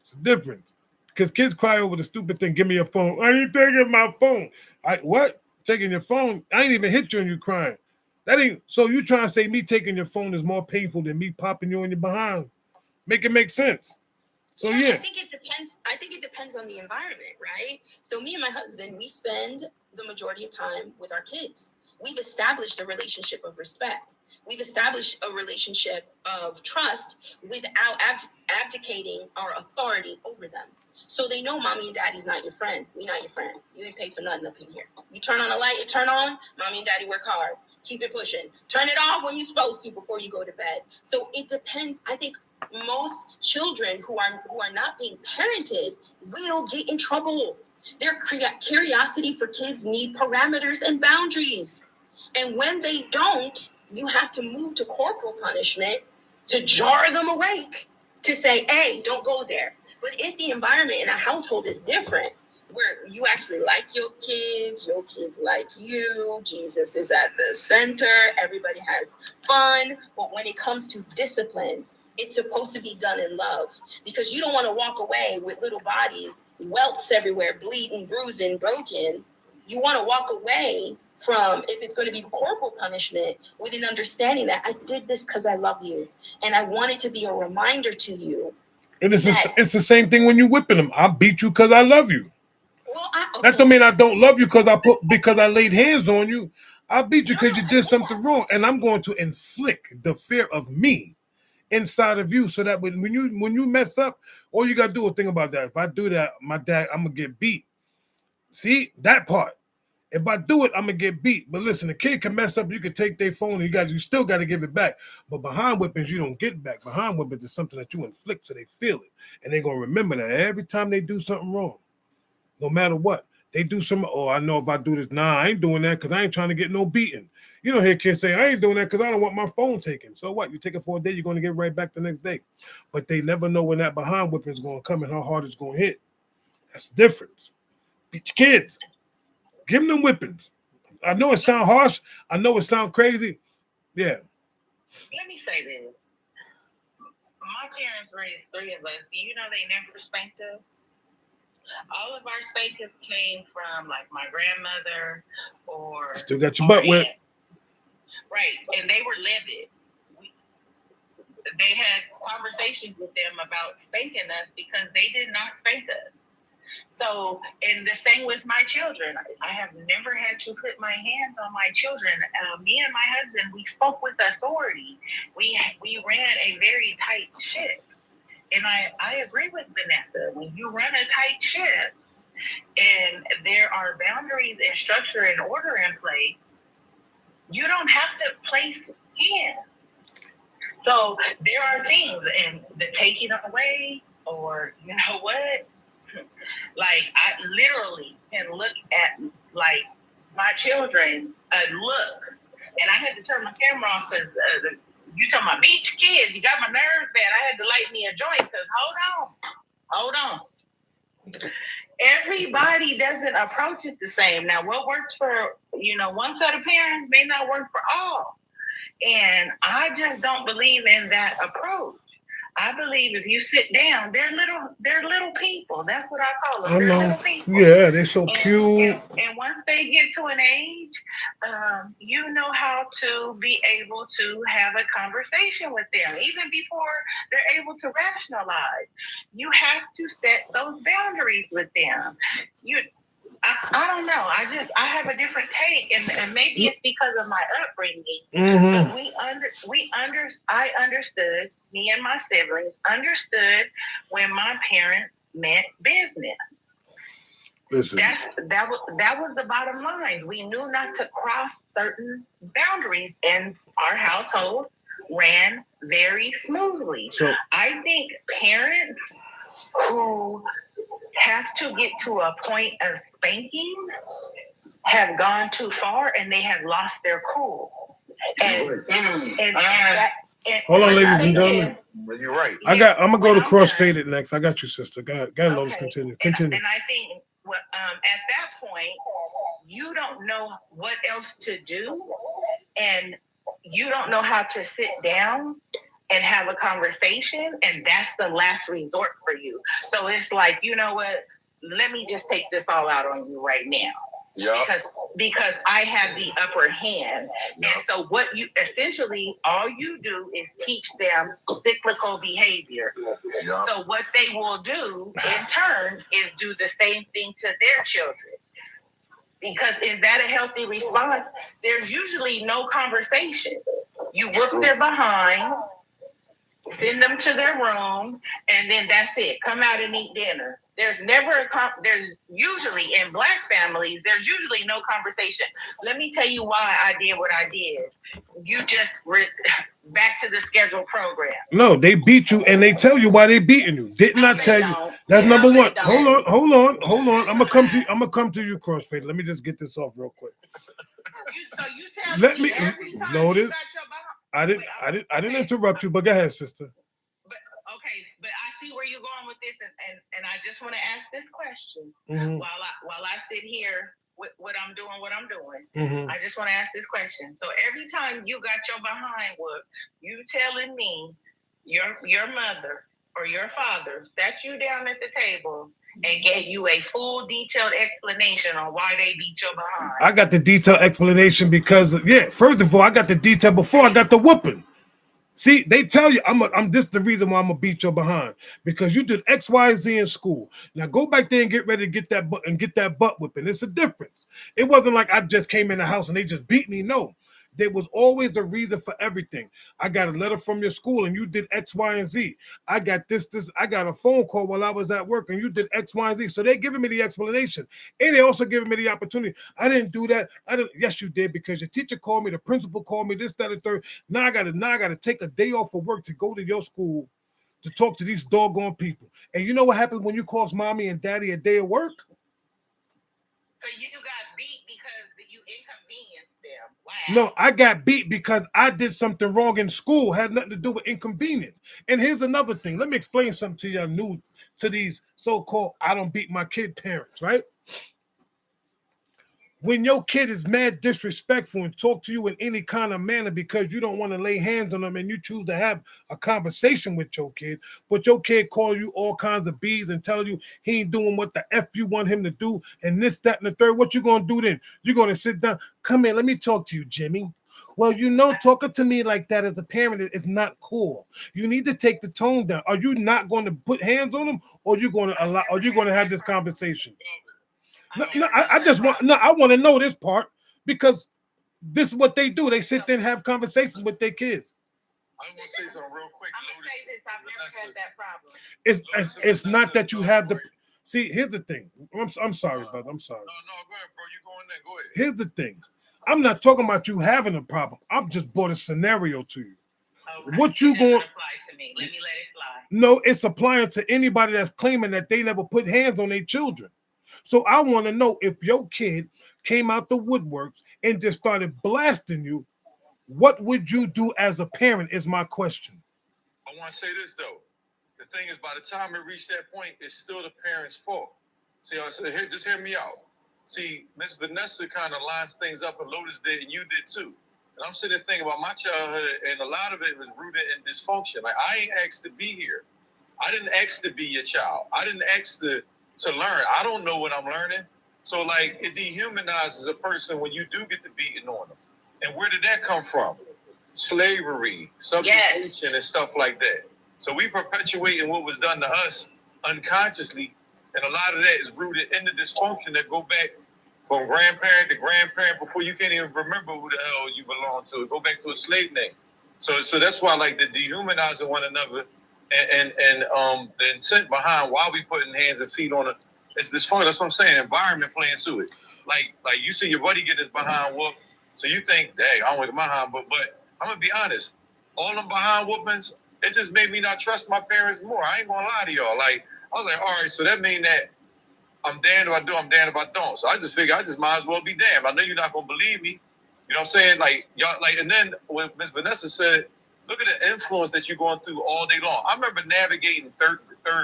It's a difference. Because kids cry over the stupid thing. Give me your phone. I ain't taking my phone. What? Taking your phone? I ain't even hit you and you crying. That ain't. So you trying to say me taking your phone is more painful than me popping you in your behind? Make it make sense. So yeah. I think it depends on the environment, right? So me and my husband, we spend the majority of time with our kids. We've established a relationship of respect. We've established a relationship of trust without abdicating our authority over them. So they know mommy and daddy's not your friend. We not your friend. You ain't pay for nothing up in here. You turn on a light, it turn on. Mommy and daddy work hard. Keep it pushing. Turn it off when you're supposed to before you go to bed. So it depends. I think most children who are not being parented will get in trouble. Their curiosity for kids need parameters and boundaries. And when they don't, you have to move to corporal punishment to jar them awake, to say, hey, don't go there. But if the environment in a household is different, where you actually like your kids like you, Jesus is at the center, everybody has fun. But when it comes to discipline, it's supposed to be done in love, because you don't want to walk away with little bodies, welts everywhere, bleeding, bruising, broken. You want to walk away from, if it's going to be corporal punishment, with an understanding that I did this because I love you. And I want it to be a reminder to you. And it's the same thing when you're whipping them. I beat you because I love you. Well, that don't mean I don't love you because I laid hands on you. I beat you because you did something wrong. And I'm going to inflict the fear of me inside of you, so that when you mess up, all you gotta do is think about that. If I do that, my dad, I'm gonna get beat. See that part? If I do it, I'm gonna get beat. But listen, a kid can mess up. You can take their phone, and you still got to give it back. But behind whippings, you don't get back. Behind whippings is something that you inflict, so they feel it, and they're gonna remember that every time they do something wrong, no matter what they do. I know if I do this, I ain't doing that because I ain't trying to get no beating. You don't hear kids say, I ain't doing that because I don't want my phone taken. So what? You take it for a day, you're going to get right back the next day. But they never know when that behind whipping is going to come and how hard it's going to hit. That's the difference. Beat your kids. Give them whippings. I know it sound harsh. I know it sound crazy. Yeah. Let me say this. My parents raised 3 of us. Do you know they never spanked us? All of our spankings came from like my grandmother or Still got your butt wet. aunt. Right. And they were livid. They had conversations with them about spanking us because they did not spank us. So, and the same with my children. I have never had to put my hands on my children. Me and my husband, we spoke with authority. We ran a very tight ship. And I agree with Vanessa. When you run a tight ship and there are boundaries and structure and order in place, you don't have to place hands. So there are things, and the taking away, or you know what? Like I literally can look at like my children look, and I had to turn my camera off because you talking about beach kids. You got my nerves bad. I had to light me a joint because hold on. Everybody doesn't approach it the same. Now, what works for one set of parents may not work for all. And I just don't believe in that approach. I believe if you sit down, they're little people. That's what I call them. They're little people. Yeah, they're so cute. And once they get to an age, you know how to be able to have a conversation with them, even before they're able to rationalize. You have to set those boundaries with them. I don't know. I have a different take, and maybe it's because of my upbringing. Mm-hmm. But I understood. Me and my siblings understood when my parents meant business. Listen. That was the bottom line. We knew not to cross certain boundaries, and our household ran very smoothly. So I think parents who have to get to a point of spanking have gone too far, and they have lost their cool. Hold on, ladies and gentlemen. You're right. I'm gonna go to Crossfaded next. I got you, sister. Go ahead, Lotus. Continue. And I think at that point, you don't know what else to do, and you don't know how to sit down and have a conversation, and that's the last resort for you. So it's like, you know what? Let me just take this all out on you right now. Yeah. Because I have the upper hand. And so what you essentially, all you do is teach them cyclical behavior. Yeah. So what they will do in turn is do the same thing to their children. Because is that a healthy response? There's usually no conversation. You whoop their behind, send them to their room, and then that's it. Come out and eat dinner. There's usually in Black families, there's usually no conversation. Let me tell you why I did what I did. You just back to the scheduled program. No, they beat you, and they tell you why they beating you. Didn't I tell you? That's number one. Hold on. I'm gonna come to you, Crossfaded. Let me just get this off real quick. So you tell Let me me every time load you it. got your behind. I didn't interrupt you, but go ahead, sister. But I see where you're going with this, and I just want to ask this question Mhm. while I sit here with what I'm doing. Mhm. I just want to ask this question. So every time you got your behind whooped, you telling me your mother or your father sat you down at the table and gave you a full detailed explanation on why they beat your behind. I got the detailed explanation because first of all, I got the detail before I got the whooping. See, they tell you this is the reason why I'm gonna beat your behind, because you did X, Y, Z in school. Now go back there and get ready to get that butt whipping. It's a difference. It wasn't like I just came in the house and they just beat me. No. There was always a reason for everything. I got a letter from your school and you did X, Y, and Z. I got this. I got a phone call while I was at work and you did X, Y, and Z. So they're giving me the explanation. And they also giving me the opportunity. I didn't do that. Yes, you did, because your teacher called me, the principal called me, this, that, and third. Now I gotta take a day off of work to go to your school to talk to these doggone people. And you know what happens when you cost mommy and daddy a day of work? So you got beat because you inconvenienced them. Wow. No, I got beat because I did something wrong in school. Had nothing to do with inconvenience. And here's another thing. Let me explain something to y'all to these so-called I don't beat my kid parents, right? When your kid is mad disrespectful and talk to you in any kind of manner because you don't want to lay hands on them and you choose to have a conversation with your kid, but your kid call you all kinds of B's and tell you he ain't doing what the F you want him to do and this, that, and the third, what you going to do then? You're going to sit down. Come here, let me talk to you, Jimmy. Well, talking to me like that as a parent is not cool. You need to take the tone down. Are you not going to put hands on them, or are you going to have this conversation? I want to know this part because this is what they do. They sit there and have conversations with their kids. I want to say something real quick. I'm gonna say this: I've never had that problem. It's not that you have the. See, here's the thing. I'm sorry, brother. I'm sorry. No, go ahead, bro. You go in there. Go ahead. Here's the thing. I'm not talking about you having a problem. I've just brought a scenario to you. What you going? To me. Let me let it fly. No, it's applying to anybody that's claiming that they never put hands on their children. So I want to know if your kid came out the woodworks and just started blasting you, what would you do as a parent is my question. I want to say this, though. The thing is, by the time it reached that point, it's still the parents' fault. See, just hear me out. See, Miss Vanessa kind of lines things up, and Lotus did, and you did too. And I'm sitting there thinking about my childhood, and a lot of it was rooted in dysfunction. Like, I ain't asked to be here. I didn't ask to be your child. I didn't ask to learn. I don't know what I'm learning. So, like, it dehumanizes a person when you do get the beating on them. And where did that come from? Slavery, subjugation, and stuff like that. So we perpetuating what was done to us unconsciously, and a lot of that is rooted in the dysfunction that go back from grandparent to grandparent before you can't even remember who the hell you belong to. Go back to a slave name. So that's why, like, the dehumanizing one another and the intent behind why we putting hands and feet on it, it's dysfunction. That's what I'm saying. Environment playing to it. Like you see your buddy get his behind whooped, so you think, dang, I don't want my behind, but I'm gonna be honest. All them behind whoopings, it just made me not trust my parents more. I ain't gonna lie to y'all. Like, I was like, all right, so that means that I'm damned if I do, I'm damned if I don't. So I just figured I just might as well be damned. I know you're not gonna believe me. You know what I'm saying? Like, y'all, like, and then when Miss Vanessa said, look at the influence that you're going through all day long. I remember navigating third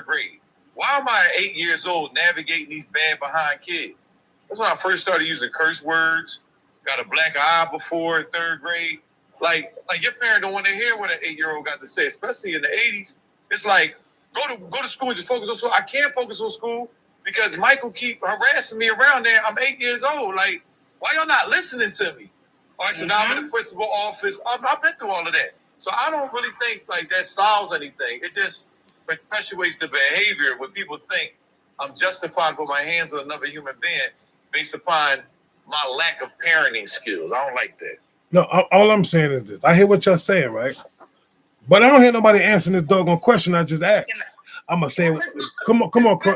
grade. Why am I at 8 years old navigating these bad behind kids? That's when I first started using curse words. Got a black eye before third grade. Like your parent don't want to hear what an 8-year-old got to say, especially in the 80s. It's like, go to school and just focus on school. I can't focus on school because Michael keep harassing me around there. I'm 8 years old. Like, why y'all not listening to me? All right, so now I'm in the principal office. I've been through all of that. So I don't really think like that solves anything. It just perpetuates the behavior when people think I'm justified to put my hands on another human being based upon my lack of parenting skills. I don't like that. No, all I'm saying is this. I hear what y'all saying, right? But I don't hear nobody answering this doggone question I just asked. I'm gonna say, come on.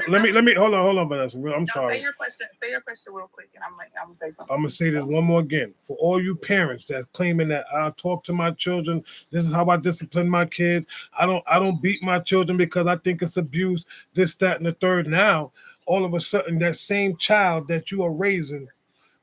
Let me hold on, Vanessa. I'm sorry. Say your question real quick, and I'm gonna say something. I'm gonna say this one more again for all you parents that's claiming that I talk to my children. This is how I discipline my kids. I don't beat my children because I think it's abuse. This, that, and the third. Now, all of a sudden, that same child that you are raising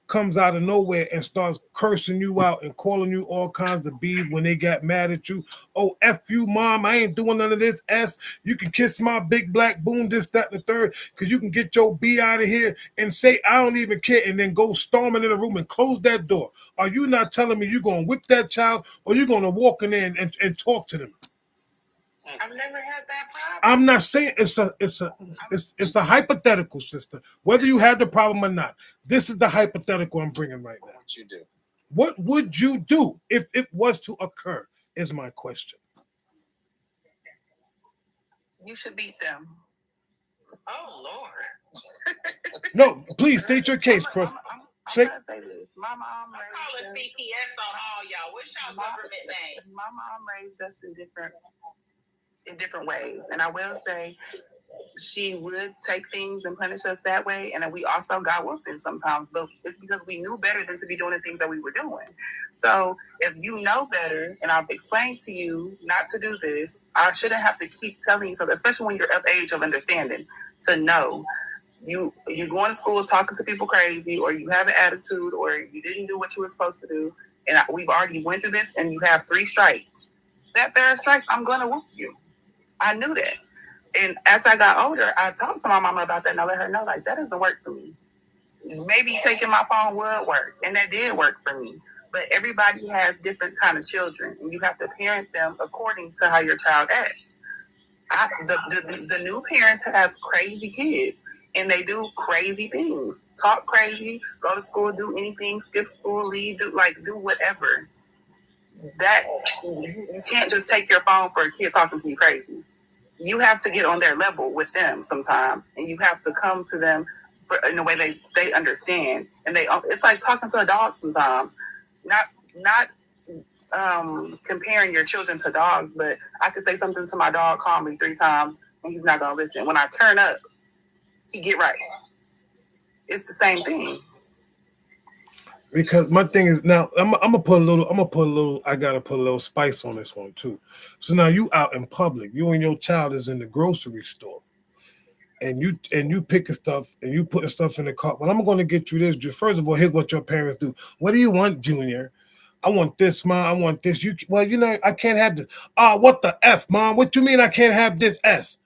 comes out of nowhere and starts cursing you out and calling you all kinds of B's when they got mad at you. Oh, F you, mom. I ain't doing none of this. S, you can kiss my big black boom, this, that, and the third, because you can get your B out of here and say, I don't even care, and then go storming in the room and close that door. Are you not telling me you're going to whip that child or you're going to walk in there and talk to them? I've never had that problem. I'm not saying it's a hypothetical, sister. Whether you had the problem or not, this is the hypothetical I'm bringing right now. What you do? What would you do if it was to occur? Is my question. You should beat them. Oh Lord. No, please state your case, Chris. I'm gonna say this. My mom raised us. I'm calling CPS on all y'all. What's y'all government name? My mom raised us in different ways, and I will say she would take things and punish us that way, and then we also got whooping sometimes, but it's because we knew better than to be doing the things that we were doing. So if you know better, and I've explained to you not to do this, I shouldn't have to keep telling you so, especially when you're of age of understanding, to know you're going to school talking to people crazy, or you have an attitude, or you didn't do what you were supposed to do, and we've already went through this, and you have 3 strikes. That third strike, I'm going to whoop you. I knew that. And as I got older, I talked to my mama about that, and I let her know, like, that doesn't work for me. maybe taking my phone would work, and that did work for me. But everybody has different kind of children, and you have to parent them according to how your child acts. The new parents have crazy kids, and they do crazy things. Talk crazy, go to school, do anything, skip school, leave, do whatever. That you can't just take your phone for a kid talking to you crazy. You have to get on their level with them sometimes, and you have to come to them in a way they understand. And it's like talking to a dog sometimes. Not comparing your children to dogs, but I could say something to my dog calmly 3 times, and he's not gonna listen. When I turn up, he get right. It's the same thing. Because my thing is now I gotta put a little spice on this one too. So now you out in public, you and your child is in the grocery store, and you picking stuff and you putting stuff in the cart. Well, I'm gonna get you this. First of all, here's what your parents do. What do you want, Junior? I want this, Mom. I want this. I can't have this. What the F, Mom? What you mean I can't have this S?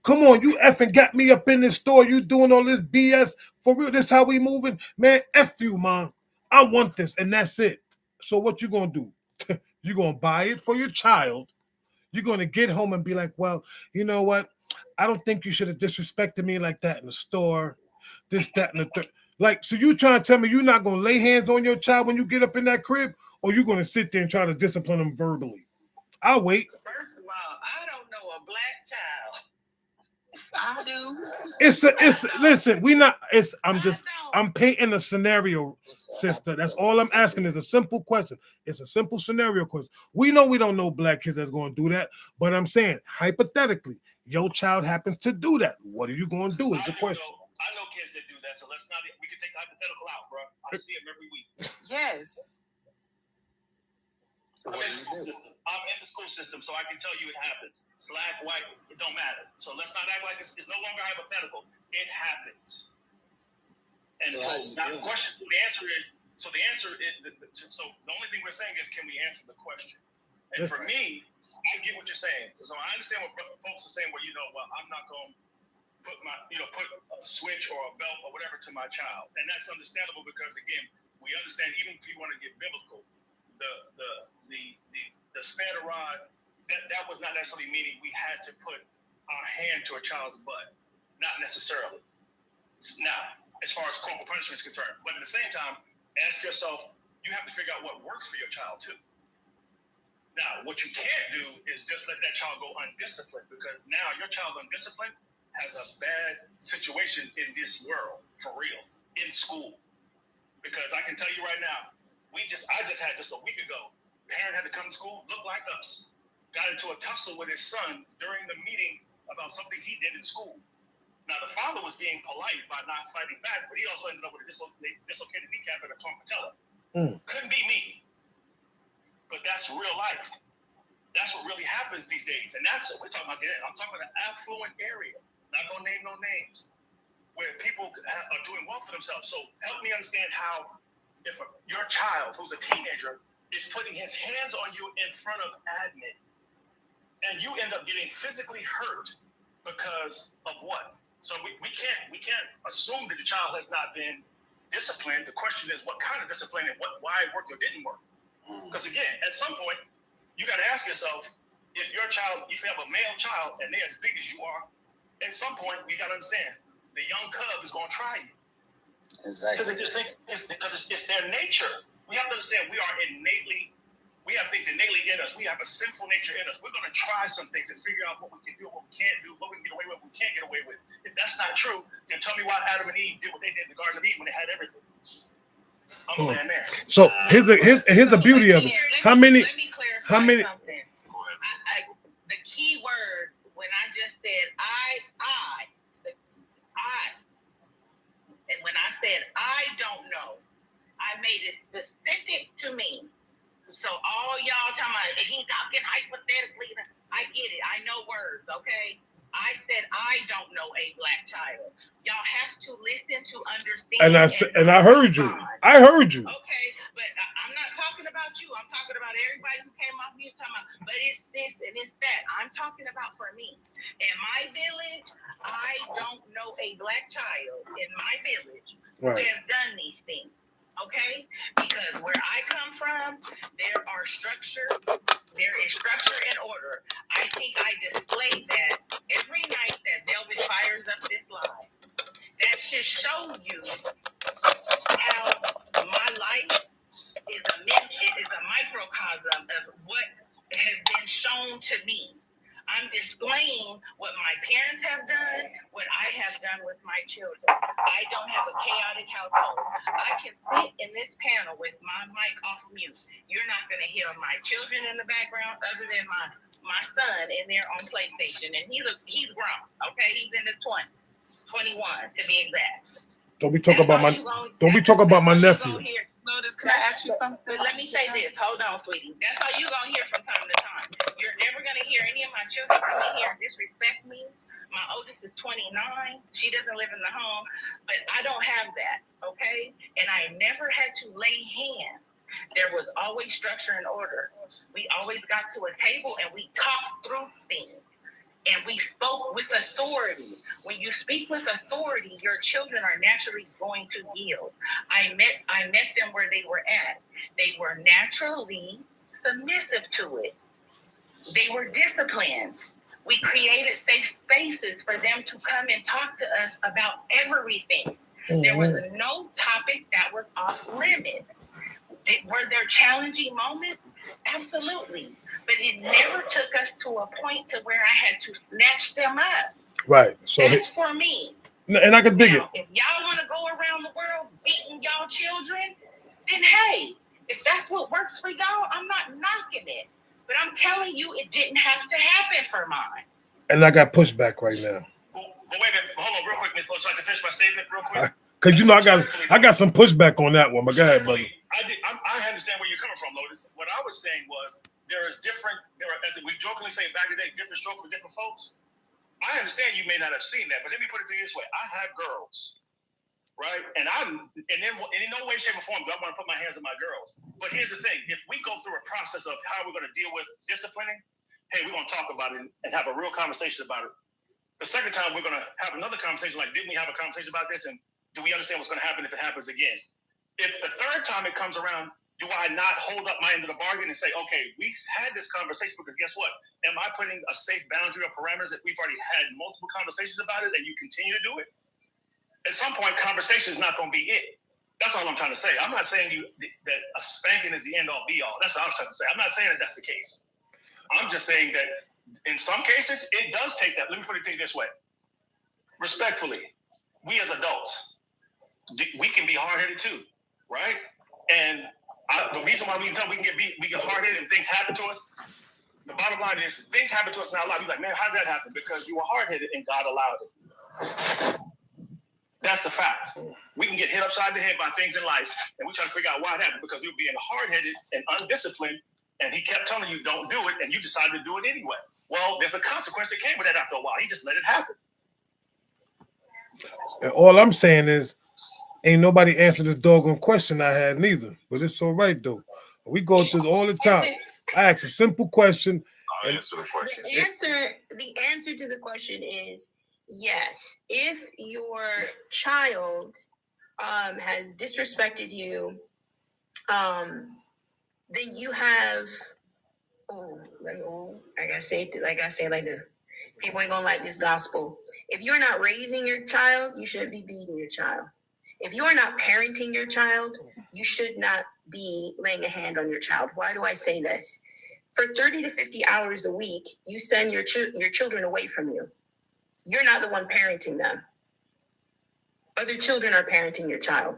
Come on, you effing got me up in this store. You doing all this BS for real? This how we moving? Man, F you, Mom. I want this, and that's it. So what you gonna do? You're gonna buy it for your child. You're gonna get home and be like, well, you know what? I don't think you should have disrespected me like that in the store. This, that, and the third. Like, so you trying to tell me you're not gonna lay hands on your child when you get up in that crib, or you gonna sit there and try to discipline them verbally? I'll wait. First of all, I don't know a black child. I do. I'm painting a scenario, sister. That's all I'm asking is a simple question. It's a simple scenario question. We know we don't know black kids that's going to do that, but I'm saying hypothetically, your child happens to do that. What are you going to do is the question. I know kids that do that, so we can take the hypothetical out, bro. I see them every week. Yes. I'm in the school system, so I can tell you it happens. Black, white, it don't matter. So let's not act like it's no longer hypothetical. It happens. And so now the answer is, so the only thing we're saying is, can we answer the question? And for me, I get what you're saying. So I understand what folks are saying, I'm not going to put a switch or a belt or whatever to my child. And that's understandable because, again, we understand, even if you want to get biblical, the span of rod, that was not necessarily meaning we had to put our hand to a child's butt. Not necessarily. Now, as far as corporal punishment is concerned. But at the same time, ask yourself, you have to figure out what works for your child too. Now, what you can't do is just let that child go undisciplined, because now your child undisciplined has a bad situation in this world, for real, in school. Because I can tell you right now, I just had this a week ago. Parent had to come to school, look like us. Got into a tussle with his son during the meeting about something he did in school. Now, the father was being polite by not fighting back, but he also ended up with a dislocated kneecap and a torn patella. Couldn't be me. But that's real life. That's what really happens these days. And that's what we're talking about. I'm talking about an affluent area. Not going to name no names. Where people are doing well for themselves. So help me understand how, if your child who's a teenager is putting his hands on you in front of admin, and you end up getting physically hurt because of what? So we can't assume that the child has not been disciplined. The question is, what kind of discipline and why it worked or didn't work? Because again, at some point, you got to ask yourself, if your child, if you have a male child and they're as big as you are, at some point we got to understand the young cub is going to try you. Exactly. Because it's their nature. We have to understand we have things innately in us. We have a sinful nature in us. We're going to try some things and figure out what we can do, what we can't do, what we can get away with, what we can't get away with. If that's not true, then tell me why Adam and Eve did what they did in the Garden of Eden when they had everything. I'm a man there. So here's the beauty of it. How many? Something. The key word when I just said I, and when I said I don't know, I made it specific to me. So all y'all talking about, he's talking hypothetically. I get it. I know words, okay? I said I don't know a black child. Y'all have to listen to understand. And I heard you. I heard you. Okay, but I'm not talking about you. I'm talking about everybody who came off mute talking about, but it's this and it's that. I'm talking about for me. In my village, I don't know a black child in my village who has done these things. Okay? Because where I come from, there is structure and order. I think I displayed that every night that Velvet fires up this live. That should show you how my life is a microcosm of what has been shown to me. I'm displaying what my parents have done, what I have done with my children. I don't have a chaotic household. I can sit in this panel with my mic off mute. You're not going to hear my children in the background other than my son in there on PlayStation. And he's grown, okay? He's in his 20s, 21 to be exact. Don't be talking about my nephew. Lotus, can I ask you something? But let me say this. Hold on, sweetie. That's all you're going to hear from time to time. You're never going to hear any of my children come in here and disrespect me. My oldest is 29. She doesn't live in the home. But I don't have that, okay? And I never had to lay hands. There was always structure and order. We always got to a table and we talked through things. And we spoke with authority. When you speak with authority, your children are naturally going to yield. I met them where they were at. They were naturally submissive to it. They were disciplined. We created safe spaces for them to come and talk to us about everything. There was no topic that was off limits. Were there challenging moments? Absolutely. But it never took us to a point to where I had to snatch them up. Right. So that's for me. And I can dig it. If y'all want to go around the world beating y'all children, then hey, if that's what works for y'all, I'm not knocking it. But I'm telling you, it didn't have to happen for mine. And I got pushback right now. But wait a minute, hold on real quick, Miss Lowe, so I can finish my statement real quick. Because I got some pushback on that one. But go ahead, brother. I understand where you're coming from, Lotus. What I was saying was there are, as we jokingly say back in the day, different strokes for different folks. I understand you may not have seen that, but let me put it to you this way. I have girls, right? And in no way, shape, or form do I want to put my hands on my girls. But here's the thing. If we go through a process of how we're going to deal with disciplining, hey, we're going to talk about it and have a real conversation about it. The second time, we're going to have another conversation like, didn't we have a conversation about this? And do we understand what's going to happen if it happens again? If the third time it comes around, do I not hold up my end of the bargain and say, okay, we had this conversation because guess what? Am I putting a safe boundary or parameters that we've already had multiple conversations about it and you continue to do it? At some point, conversation is not going to be it. That's all I'm trying to say. I'm not saying that a spanking is the end all be all. That's what I was trying to say. I'm not saying that that's the case. I'm just saying that in some cases, it does take that. Let me put it to you this way. Respectfully, we as adults, we can be hard-headed too, right? And the reason why we can get hard-headed and things happen to us, the bottom line is things happen to us in our life. You're like, man, how did that happen? Because you were hard-headed and God allowed it. That's the fact. We can get hit upside the head by things in life, and we try to figure out why it happened because we were being hard-headed and undisciplined, and he kept telling you don't do it, and you decided to do it anyway. Well, there's a consequence that came with that after a while. He just let it happen. And all I'm saying is, ain't nobody answered this doggone question I had neither. But it's all right though. We go through all the time. I ask a simple question. I'll answer the question. The answer to the question is yes. If your child has disrespected you, then you have. I gotta say it like this. People ain't gonna like this gospel. If you're not raising your child, you shouldn't be beating your child. If you're not parenting your child, you should not be laying a hand on your child. Why do I say this? For 30 to 50 hours a week, you send your children away from you. You're not the one parenting them. Other children are parenting your child.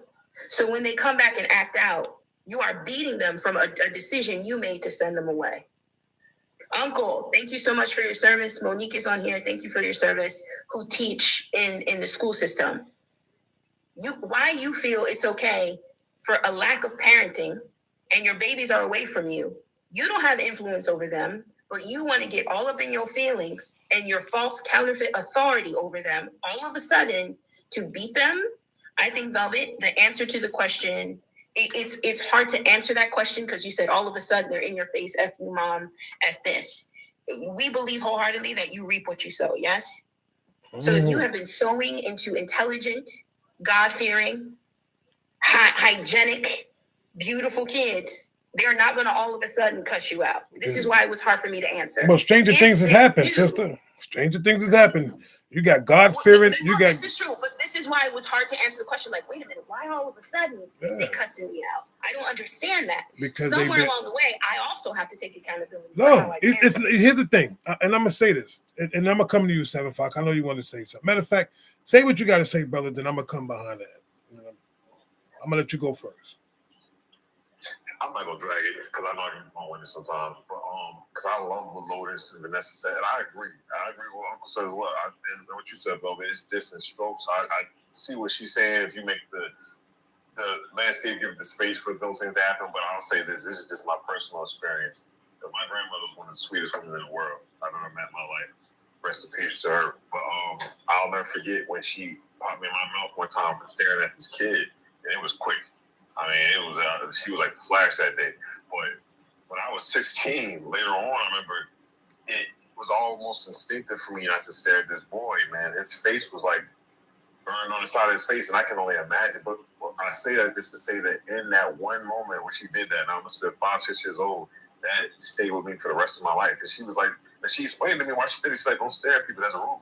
So when they come back and act out, you are beating them from a decision you made to send them away. Uncle, thank you so much for your service. Monique is on here. Thank you for your service. Who teach in the school system. Why you feel it's okay for a lack of parenting and your babies are away from you. You don't have influence over them, but you want to get all up in your feelings and your false counterfeit authority over them all of a sudden to beat them. I think, Velvet, the answer to the question, it's hard to answer that question because you said all of a sudden they're in your face, F you, mom, F this. We believe wholeheartedly that you reap what you sow, yes? So if you have been sowing into intelligent, God-fearing, hygienic, beautiful kids, they're not going to all of a sudden cuss you out. This is why it was hard for me to answer. Well, stranger things has happened, sister. Stranger things has happened. You got God-fearing. This is true, but this is why it was hard to answer the question. Like, wait a minute, why all of a sudden they cussing me out? I don't understand that. Because somewhere along the way, I also have to take accountability. No, here's the thing, and I'm gonna say this, and I'm gonna come to you, 7 o'clock. I know you want to say something. Matter of fact, say what you got to say, brother. Then I'm gonna come behind that. I'm gonna let you go first. I'm not gonna drag it because I know I'm gonna win it sometimes, but because I love what Lotus and Vanessa said, and I agree with what Uncle said as well. And what you said, though, it's different strokes. I see what she's saying. If you make the landscape, give the space for those things to happen, but I'll say this is just my personal experience. My grandmother was one of the sweetest women in the world I've ever met in my life. Rest in peace to her. But I'll never forget when she popped me in my mouth one time for staring at this kid, and it was quick. I mean, it was she was like the Flash that day. But when I was 16, later on, I remember it was almost instinctive for me not to stare at this boy, man. His face was like burned on the side of his face, and I can only imagine. But I say that just to say that in that one moment when she did that, and I must have been 5, 6 years old, that stayed with me for the rest of my life. Because she was like, and she explained to me why she did it. She's like, don't stare at people, that's rude.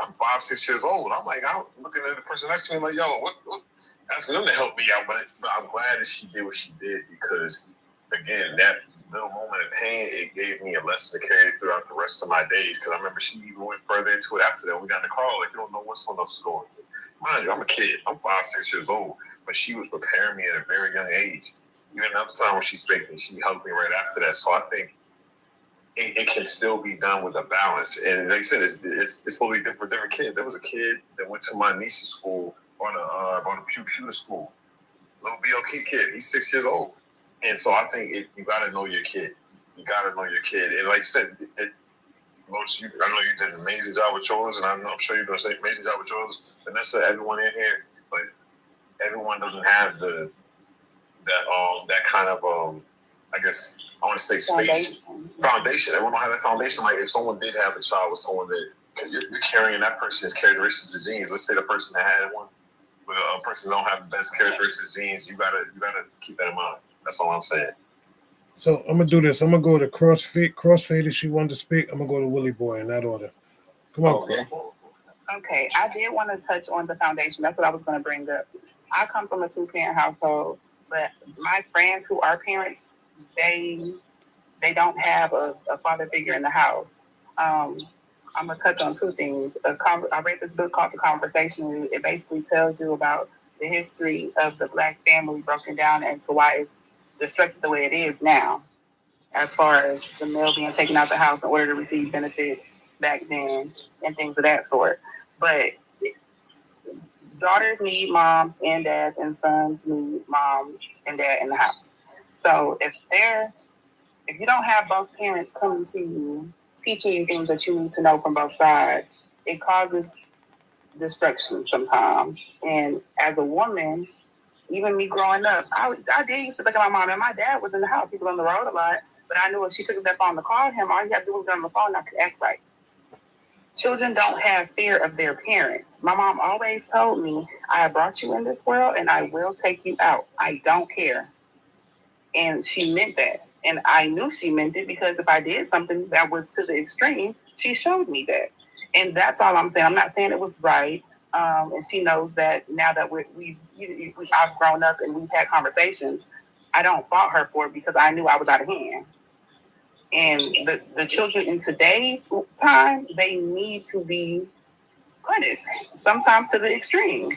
I'm 5, 6 years old. I'm like, I'm looking at the person next to me like, yo, what? Asking them to help me out, but I'm glad that she did what she did because, again, that little moment of pain, it gave me a lesson to carry throughout the rest of my days. Because I remember she even went further into it after that. We got in the car, like, you don't know what someone else is going through. Mind you, I'm a kid. I'm 5, 6 years old, but she was preparing me at a very young age. Even another time when she spoke me, she hugged me right after that. So I think it can still be done with a balance. And like I said, it's supposed to be different kids. There was a kid that went to my niece's school on a Pew school. Little BOK kid. He's 6 years old. And so I think you got to know your kid. You got to know your kid. And like you said, Lotus, I know you did an amazing job with yours, and I'm sure you're going to say amazing job with yours. Vanessa, everyone in here, but everyone doesn't have that kind of I guess I want to say space foundation. Everyone don't have that foundation. Like if someone did have a child with someone that, because you're carrying that person's characteristics or genes. Let's say the person that had one, but a person that don't have the best characteristics genes. You gotta keep that in mind. That's all I'm saying. So I'm gonna do this. I'm gonna go to Crossfade. If she wanted to speak, I'm gonna go to Willie Boy in that order. Come on. Okay, I did want to touch on the foundation. That's what I was going to bring up. I come from a 2-parent household, but my friends who are parents, they don't have a father figure in the house. I'm gonna touch on 2 things. I read this book called The Conversation. It basically tells you about the history of the Black family broken down into why it's destructive the way it is now, as far as the male being taken out the house in order to receive benefits back then and things of that sort. But daughters need moms and dads, and sons need mom and dad in the house. So if you don't have both parents coming to you, teaching you things that you need to know from both sides, it causes destruction sometimes. And as a woman, even me growing up, I did used to look at my mom, and my dad was in the house. He was on the road a lot, but I knew if she picked up that phone to call him, all he had to do was get on the phone and I could act right. Children don't have fear of their parents. My mom always told me, I have brought you in this world and I will take you out. I don't care. And she meant that. And I knew she meant it because if I did something that was to the extreme, she showed me that. And that's all I'm saying. I'm not saying it was right. And she knows that now that I've grown up and we've had conversations, I don't fault her for it because I knew I was out of hand. And the children in today's time, they need to be punished, sometimes to the extreme.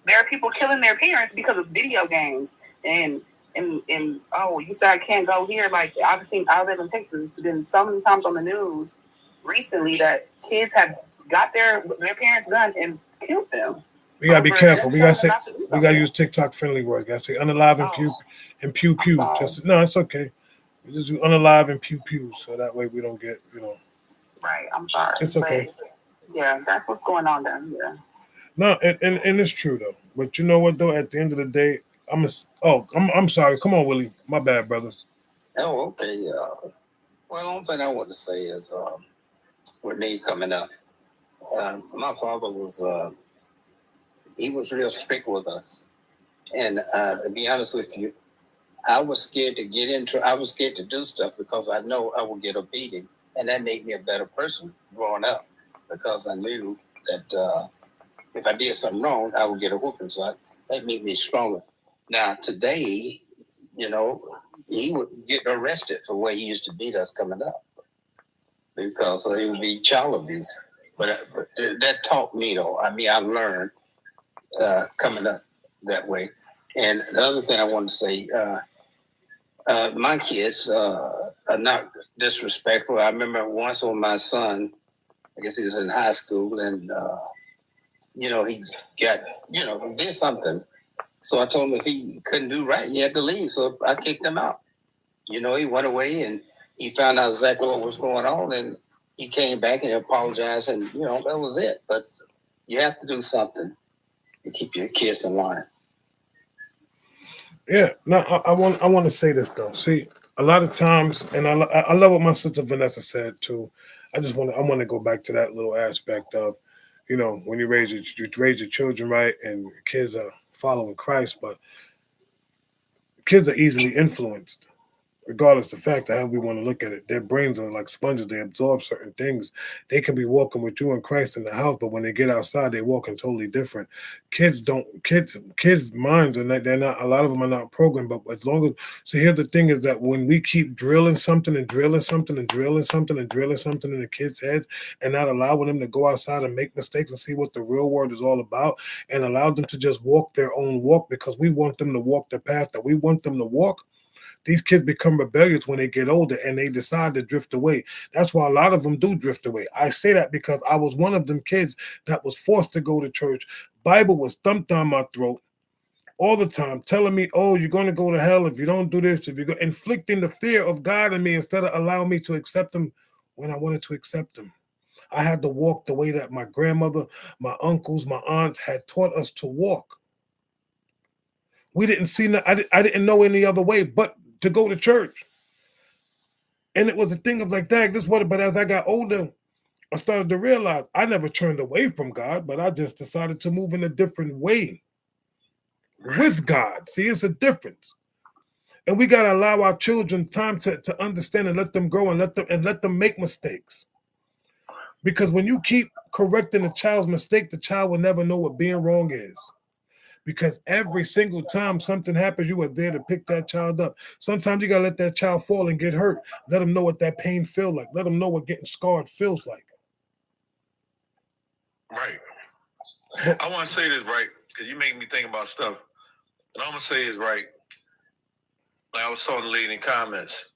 There are people killing their parents because of video games. And oh, you said I can't go here. Like I live in Texas. It's been so many times on the news recently that kids have got their parents' gun and killed them. We gotta be careful. We gotta use TikTok friendly word. Gotta say unalive and pew. Just no, it's okay. We just do unalive and pew, so that way we don't get, Right, I'm sorry. It's okay. But, yeah, that's what's going on down here. No, and it's true though. But you know what though? At the end of the day, I'm sorry. Come on, Willie. My bad, brother. Oh, okay. Well, the only thing I want to say is with me coming up, my father was he was real strict with us. And to be honest with you, I was scared to do stuff because I know I would get a beating. And that made me a better person growing up because I knew that if I did something wrong, I would get a whooping. So that made me stronger. Now, today, you know, he would get arrested for where he used to beat us coming up because it would be child abuse. But that taught me, though. I mean, I learned coming up that way. And the other thing I want to say, my kids are not disrespectful. I remember once when my son, I guess he was in high school, and, you know, he got, you know, did something. So I told him if he couldn't do right, he had to leave. So I kicked him out. You know, he went away and he found out exactly what was going on, and he came back and apologized, and, you know, that was it. But you have to do something to keep your kids in line. Yeah, no, I want to say this though. See, a lot of times, and I love what my sister Vanessa said too. I want to go back to that little aspect of, you know, when you raise your children right, and your kids are following Christ, but kids are easily influenced. Regardless of the fact of how we want to look at it, their brains are like sponges. They absorb certain things. They can be walking with you in Christ in the house, but when they get outside, they're walking totally different. Kids minds are not, they're not, a lot of them are not programmed, but as long as, so here's the thing is that when we keep drilling something and drilling something and drilling something and drilling something in the kids' heads and not allowing them to go outside and make mistakes and see what the real world is all about and allow them to just walk their own walk because we want them to walk the path that we want them to walk, these kids become rebellious when they get older and they decide to drift away. That's why a lot of them do drift away. I say that because I was one of them kids that was forced to go to church. Bible was thumped down my throat all the time, telling me, oh, you're going to go to hell if you don't do this, if you go, inflicting the fear of God in me instead of allowing me to accept him when I wanted to accept him. I had to walk the way that my grandmother, my uncles, my aunts had taught us to walk. We didn't see, I didn't know any other way but to go to church. And it was a thing of like, dang, this what, but as I got older, I started to realize I never turned away from God, but I just decided to move in a different way with God. See, it's a difference. And we got to allow our children time to understand and let them grow and let them make mistakes. Because when you keep correcting a child's mistake, the child will never know what being wrong is. Because every single time something happens, you are there to pick that child up. Sometimes you got to let that child fall and get hurt. Let them know what that pain feels like. Let them know what getting scarred feels like. Right. I want to say this, right, because you make me think about stuff. And I'm going to say is right. Like I was telling the lady in comments,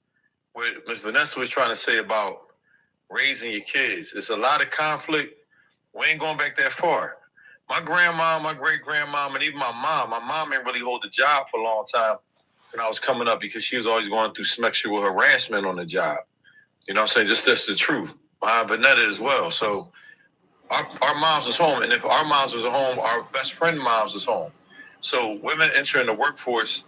where Ms. Vanessa was trying to say about raising your kids. It's a lot of conflict. We ain't going back that far. My grandma, my great-grandma, and even my mom ain't really hold a job for a long time when I was coming up because she was always going through sexual harassment on the job. You know what I'm saying? Just that's the truth. My Aunt Vanetta as well. So our moms was home, and if our moms was at home, our best friend moms was home. So women entering the workforce,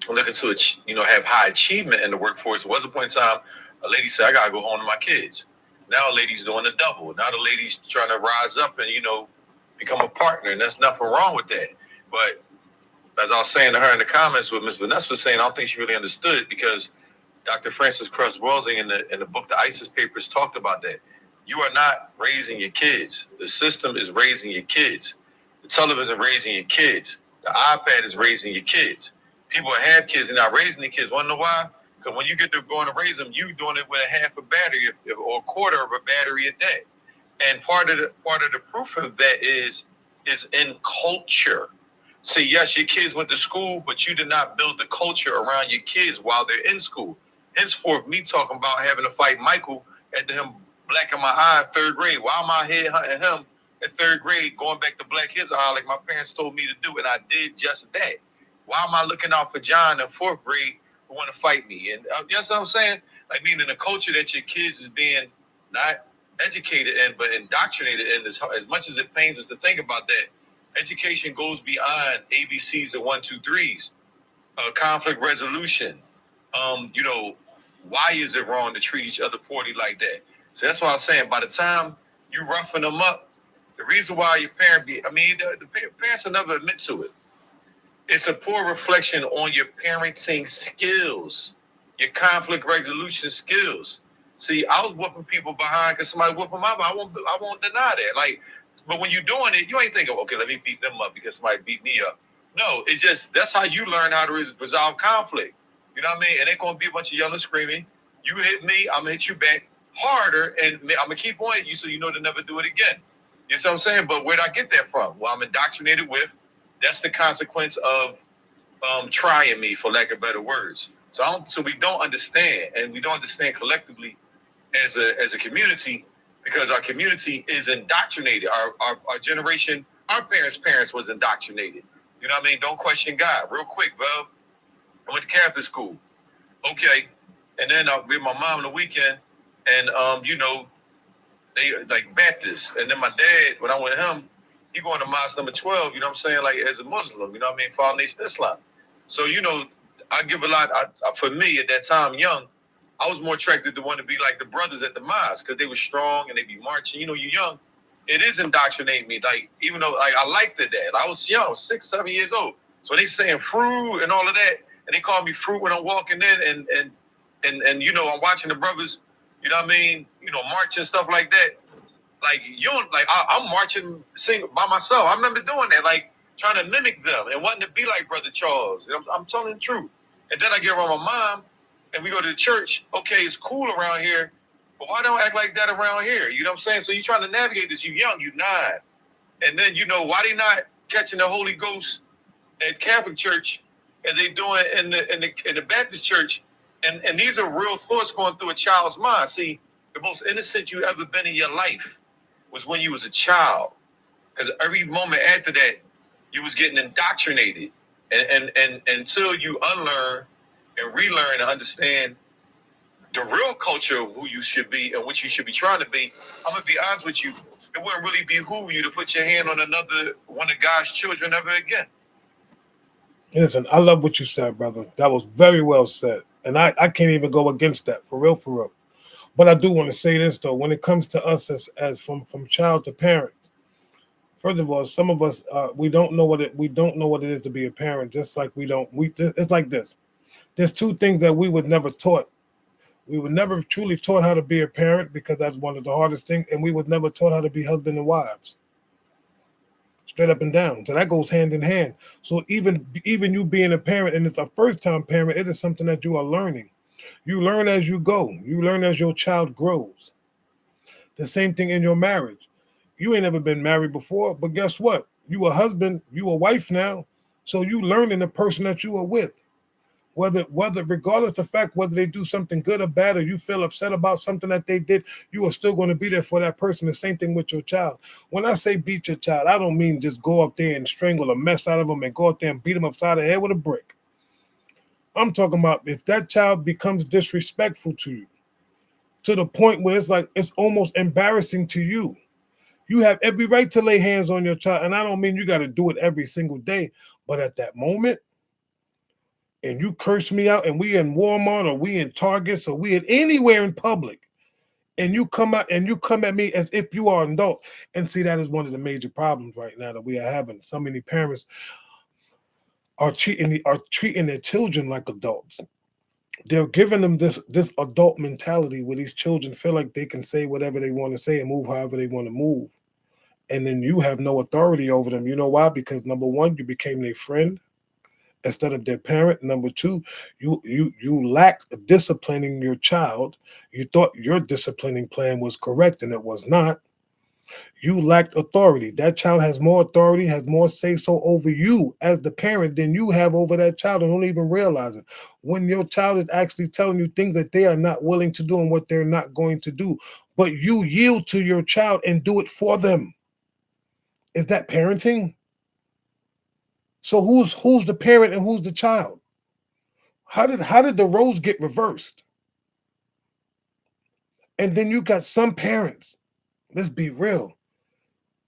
looking to have high achievement in the workforce. There was a point in time a lady said, I got to go home to my kids. Now a lady's doing a double. Now the lady's trying to rise up and, become a partner, and there's nothing wrong with that. But as I was saying to her in the comments, what Ms. Vanessa was saying, I don't think she really understood because Dr. Francis Cress Welsing in the book, The ISIS Papers, talked about that. You are not raising your kids. The system is raising your kids. The television is raising your kids. The iPad is raising your kids. People that have kids and not raising their kids. Want to know why? Because when you get to going to raise them, you doing it with a half a battery or a quarter of a battery a day. And part of the proof of that is in culture. See, yes, your kids went to school, but you did not build the culture around your kids while they're in school. Henceforth, me talking about having to fight Michael after him blacking my eye in third grade. Why am I here hunting him in third grade, going back to black his eye like my parents told me to do, and I did just that. Why am I looking out for John in fourth grade who want to fight me? And you know what I'm saying? Like, meaning the culture that your kids is being not educated in, but indoctrinated in. As much as it pains us to think about that, education goes beyond ABCs and 1, 2, 3s. Conflict resolution. Why is it wrong to treat each other poorly like that? So that's why I was saying, by the time you roughing them up, the reason why your parent the parents will never admit to it. It's a poor reflection on your parenting skills, your conflict resolution skills. See, I was whooping people behind because somebody whooped them up. I won't deny that. Like, but when you're doing it, you ain't thinking, okay, let me beat them up because somebody beat me up. No, it's just that's how you learn how to resolve conflict. You know what I mean? And ain't gonna be a bunch of yelling, screaming. You hit me, I'm gonna hit you back harder, and I'm gonna keep on hitting you so you know to never do it again. You know what I'm saying? But where'd I get that from? Well, I'm indoctrinated with. That's the consequence of trying me, for lack of better words. So we don't understand, and we don't understand collectively as a community, because our community is indoctrinated. Our generation, our parents was indoctrinated. You know what I mean? Don't question God. Real quick, Vev. I went to Catholic school. Okay. And then I was with my mom on the weekend, and you know, they like Baptist. And then my dad, when I went with him, he going to mosque number 12, you know what I'm saying? Like as a Muslim, you know what I mean? Follow Nation Islam. So, you know, I give a lot. For me at that time, young, I was more attracted to want to be like the brothers at the mosque because they were strong and they be marching. You know, you're young. It is indoctrinating me. Like, even though like I liked it that. I was young, 6, 7 years old. So they saying fruit and all of that. And they call me fruit when I'm walking in and you know, I'm watching the brothers, you know what I mean, you know, march and stuff like that. Like you don't like I'm marching sing by myself. I remember doing that, like trying to mimic them and wanting to be like Brother Charles. I'm telling the truth. And then I get around my mom and we go to the church. Okay, it's cool around here, but why don't I act like that around here? You know what I'm saying? So you're trying to navigate this, you young, you 9. And then you know, why they not catching the Holy Ghost at Catholic church as they doing in the Baptist church? And these are real thoughts going through a child's mind. See, the most innocent you ever been in your life was when you was a child. Because every moment after that, you was getting indoctrinated. And until you unlearn and relearn and understand the real culture of who you should be and what you should be trying to be, I'm going to be honest with you, it wouldn't really behoove you to put your hand on another one of God's children ever again. Listen, I love what you said, brother. That was very well said. And I can't even go against that, for real, for real. But I do want to say this, though. When it comes to us as from child to parent, first of all, some of us, we don't know what it is to be a parent, just like it's like this. There's 2 things that we were never taught. We were never truly taught how to be a parent, because that's one of the hardest things, and we were never taught how to be husband and wives. Straight up and down. So that goes hand in hand. So even you being a parent, and it's a first-time parent, it is something that you are learning. You learn as you go. You learn as your child grows. The same thing in your marriage. You ain't never been married before, but guess what? You a husband, you a wife now. So you learning the person that you are with. Whether regardless of the fact whether they do something good or bad, or you feel upset about something that they did, you are still going to be there for that person. The same thing with your child. When I say beat your child, I don't mean just go up there and strangle a mess out of them and go up there and beat them upside the head with a brick. I'm talking about if that child becomes disrespectful to you, to the point where it's like it's almost embarrassing to you. You have every right to lay hands on your child. And I don't mean you got to do it every single day, but at that moment, and you curse me out, and we in Walmart or we in Target or we in anywhere in public, and you come out and you come at me as if you are an adult. And see, that is one of the major problems right now that we are having. So many parents are treating their children like adults. They're giving them this adult mentality where these children feel like they can say whatever they want to say and move however they want to move. And then you have no authority over them. You know why? Because number 1, you became their friend instead of their parent. Number 2, you lacked disciplining your child. You thought your disciplining plan was correct, and it was not. You lacked authority. That child has more authority, has more say-so over you as the parent than you have over that child, and don't even realize it. When your child is actually telling you things that they are not willing to do and what they're not going to do, but you yield to your child and do it for them. Is that parenting? So who's the parent and who's the child? How did the roles get reversed? And then you got some parents, let's be real.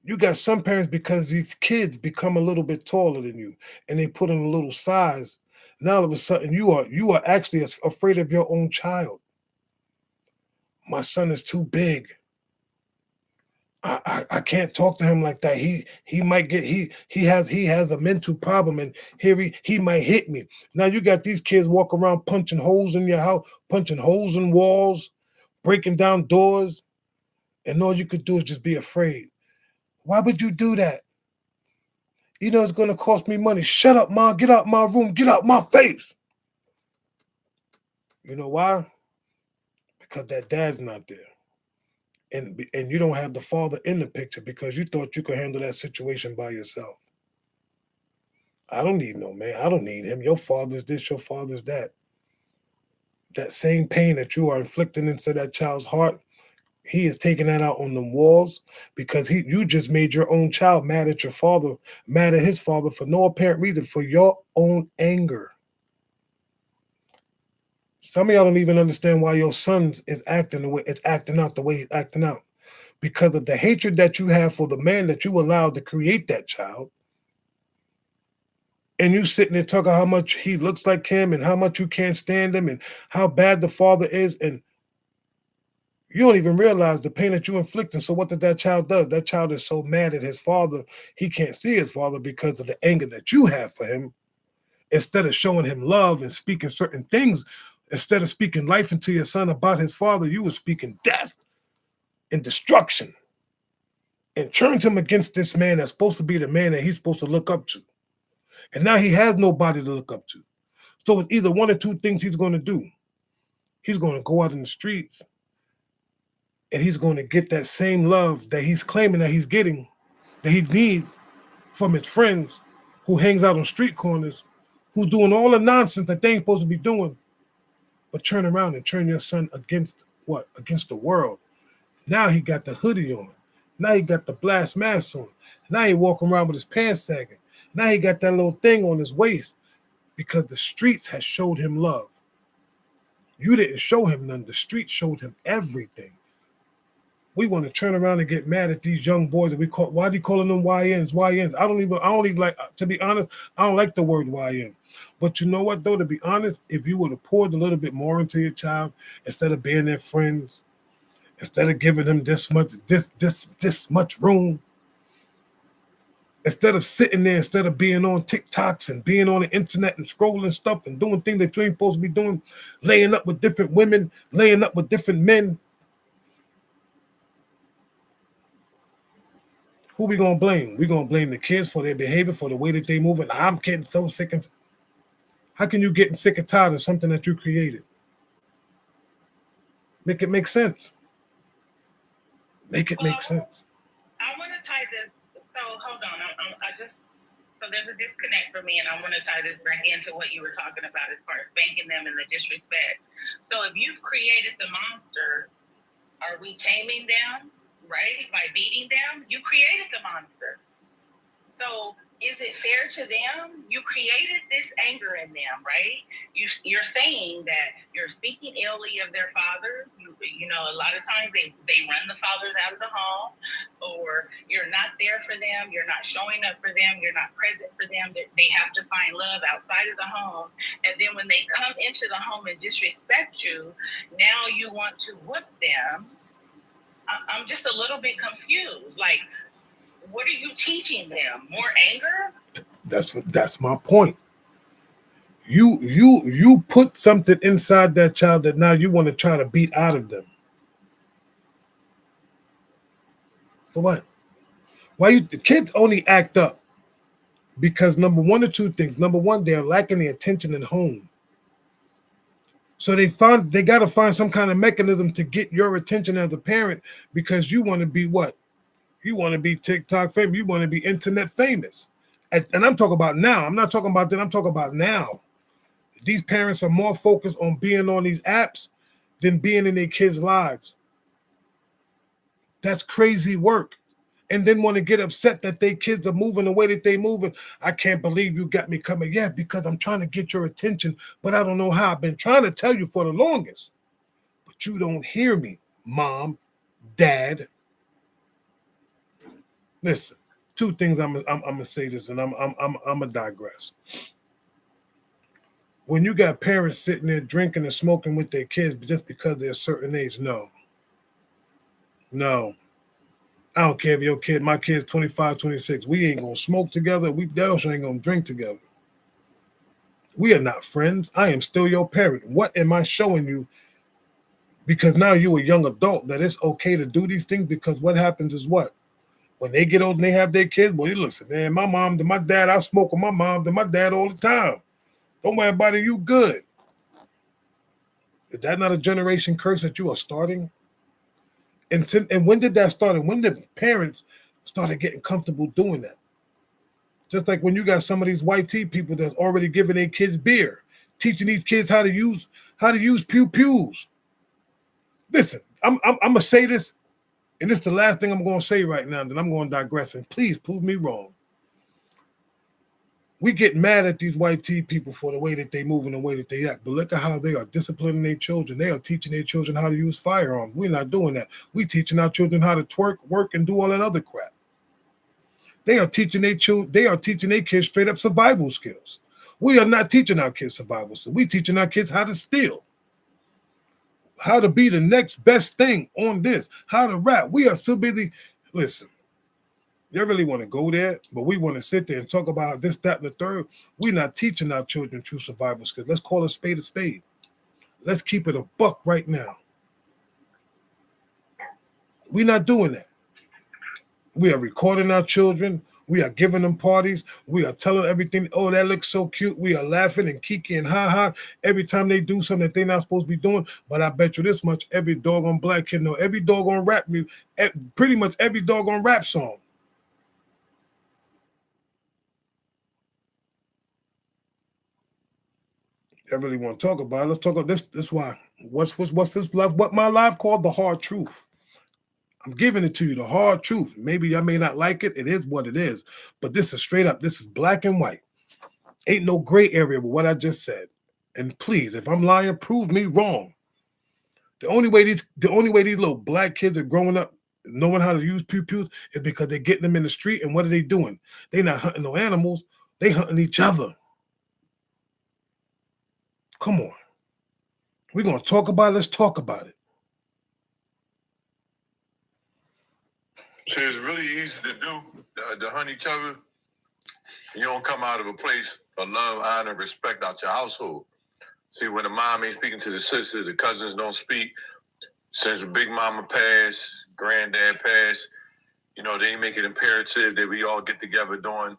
You got some parents, because these kids become a little bit taller than you and they put in a little size. Now all of a sudden you are actually afraid of your own child. My son is too big. I can't talk to him like that. He might get he has a mental problem, and here he might hit me. Now you got these kids walking around punching holes in your house, punching holes in walls, breaking down doors, and all you could do is just be afraid. Why would you do that? You know it's gonna cost me money. Shut up, Mom. Get out my room. Get out my face. You know why? Because that dad's not there. And you don't have the father in the picture because you thought you could handle that situation by yourself. I don't need no man. I don't need him. Your father's this, your father's that. That same pain that you are inflicting into that child's heart, he is taking that out on the walls because you just made your own child mad at your father, mad at his father for no apparent reason, for your own anger. Some of y'all don't even understand why your son is acting out the way he's acting out. Because of the hatred that you have for the man that you allowed to create that child. And you sitting there talking how much he looks like him and how much you can't stand him and how bad the father is. And you don't even realize the pain that you're inflicting. So what did that child do? That child is so mad at his father, he can't see his father because of the anger that you have for him. Instead of showing him love and speaking certain things, instead of speaking life into your son about his father, you were speaking death and destruction and turned him against this man that's supposed to be the man that he's supposed to look up to. And now he has nobody to look up to. So it's either one or two things he's going to do. He's going to go out in the streets and he's going to get that same love that he's claiming that he's getting, that he needs from his friends who hangs out on street corners, who's doing all the nonsense that they ain't supposed to be doing. But turn around and turn your son against what? Against the world. Now he got the hoodie on. Now he got the blast mask on. Now he walking around with his pants sagging. Now he got that little thing on his waist because the streets has showed him love. You didn't show him none. The streets showed him everything. We want to turn around and get mad at these young boys that we call. Why are you calling them YNs? YNs. I don't even like. To be honest, I don't like the word YN. But you know what though? To be honest, if you would have poured a little bit more into your child instead of being their friends, instead of giving them this much room, instead of sitting there, instead of being on TikToks and being on the internet and scrolling stuff and doing things that you ain't supposed to be doing, laying up with different women, laying up with different men. Who we gonna blame? We gonna blame the kids for their behavior, for the way that they move. And I'm getting so sick and how can you get sick and tired of something that you created? Make it make sense. Make it make sense. I want to tie this. So hold on. So there's a disconnect for me, and I want to tie this back into what you were talking about as far as spanking them and the disrespect. So if you've created the monster, are we taming them, right? By beating them? You created the monster. So is it fair to them? You created this anger in them, right? You're saying that you're speaking illy of their father. You know, a lot of times they run the fathers out of the home, or you're not there for them. You're not showing up for them. You're not present for them. They have to find love outside of the home. And then when they come into the home and disrespect you, now you want to whoop them. I'm just a little bit confused. Like, what are you teaching them? More anger? That's my point. You put something inside that child that now you want to try to beat out of them. For what? The kids only act up because number one or two things. Number one, they're lacking the attention at home. So they got to find some kind of mechanism to get your attention as a parent because you want to be what? You want to be TikTok famous. You want to be internet famous. And I'm talking about now. I'm not talking about then. I'm talking about now. These parents are more focused on being on these apps than being in their kids' lives. That's crazy work. And then want to get upset that their kids are moving the way that they moving. I can't believe you got me coming. Yeah, because I'm trying to get your attention, but I don't know how. I've been trying to tell you for the longest, but you don't hear me, Mom, Dad. Listen, two things I'm gonna say this, and I'm gonna digress. When you got parents sitting there drinking and smoking with their kids just because they're a certain age, no. I don't care if your kid, my kid's 25, 26. We ain't gonna smoke together. We also ain't gonna drink together. We are not friends. I am still your parent. What am I showing you? Because now you're a young adult that it's okay to do these things, because what happens is what? When they get old and they have their kids, well, you listen, man, my mom to my dad, I smoke with my mom to my dad all the time. Don't worry about it, you good. Is that not a generation curse that you are starting? And when did that start? And when did parents started getting comfortable doing that? Just like when you got some of these white tea people that's already giving their kids beer, teaching these kids how to use pew-pews. Listen, I'm gonna say this, and this is the last thing I'm gonna say right now, then I'm gonna digress, and please prove me wrong. We get mad at these white tea people for the way that they move and the way that they act, but look at how they are disciplining their children. They are teaching their children how to use firearms. We're not doing that. We're teaching our children how to twerk, work, and do all that other crap. They are teaching their kids straight up survival skills. We are not teaching our kids survival skills. We're teaching our kids how to steal, how to be the next best thing on this, how to rap. We are so busy. Listen, you really want to go there, but we want to sit there and talk about this, that, and the third. We're not teaching our children true survival skills. Let's call a spade a spade. Let's keep it a buck right now. We're not doing that. We are recording our children. We are giving them parties. We are telling everything, oh, that looks so cute. We are laughing and kiki and ha-ha every time they do something that they're not supposed to be doing. But I bet you this much, every doggone black kid know every doggone rap music, pretty much every doggone rap song. I really want to talk about it. Let's talk about this. This is why. What's this life? What my life called the hard truth. I'm giving it to you, the hard truth. Maybe I may not like it. It is what it is. But this is straight up. This is black and white. Ain't no gray area with what I just said. And please, if I'm lying, prove me wrong. The only way these little black kids are growing up knowing how to use pew-pews is because they're getting them in the street. And what are they doing? They're not hunting no animals. They hunting each other. Come on. We're going to talk about it. Let's talk about it. So it's really easy to do, to hunt each other. You don't come out of a place of love, honor, respect out your household. See, when the mom ain't speaking to the sister, the cousins don't speak. Since the big mama passed, granddad passed, they make it imperative that we all get together during,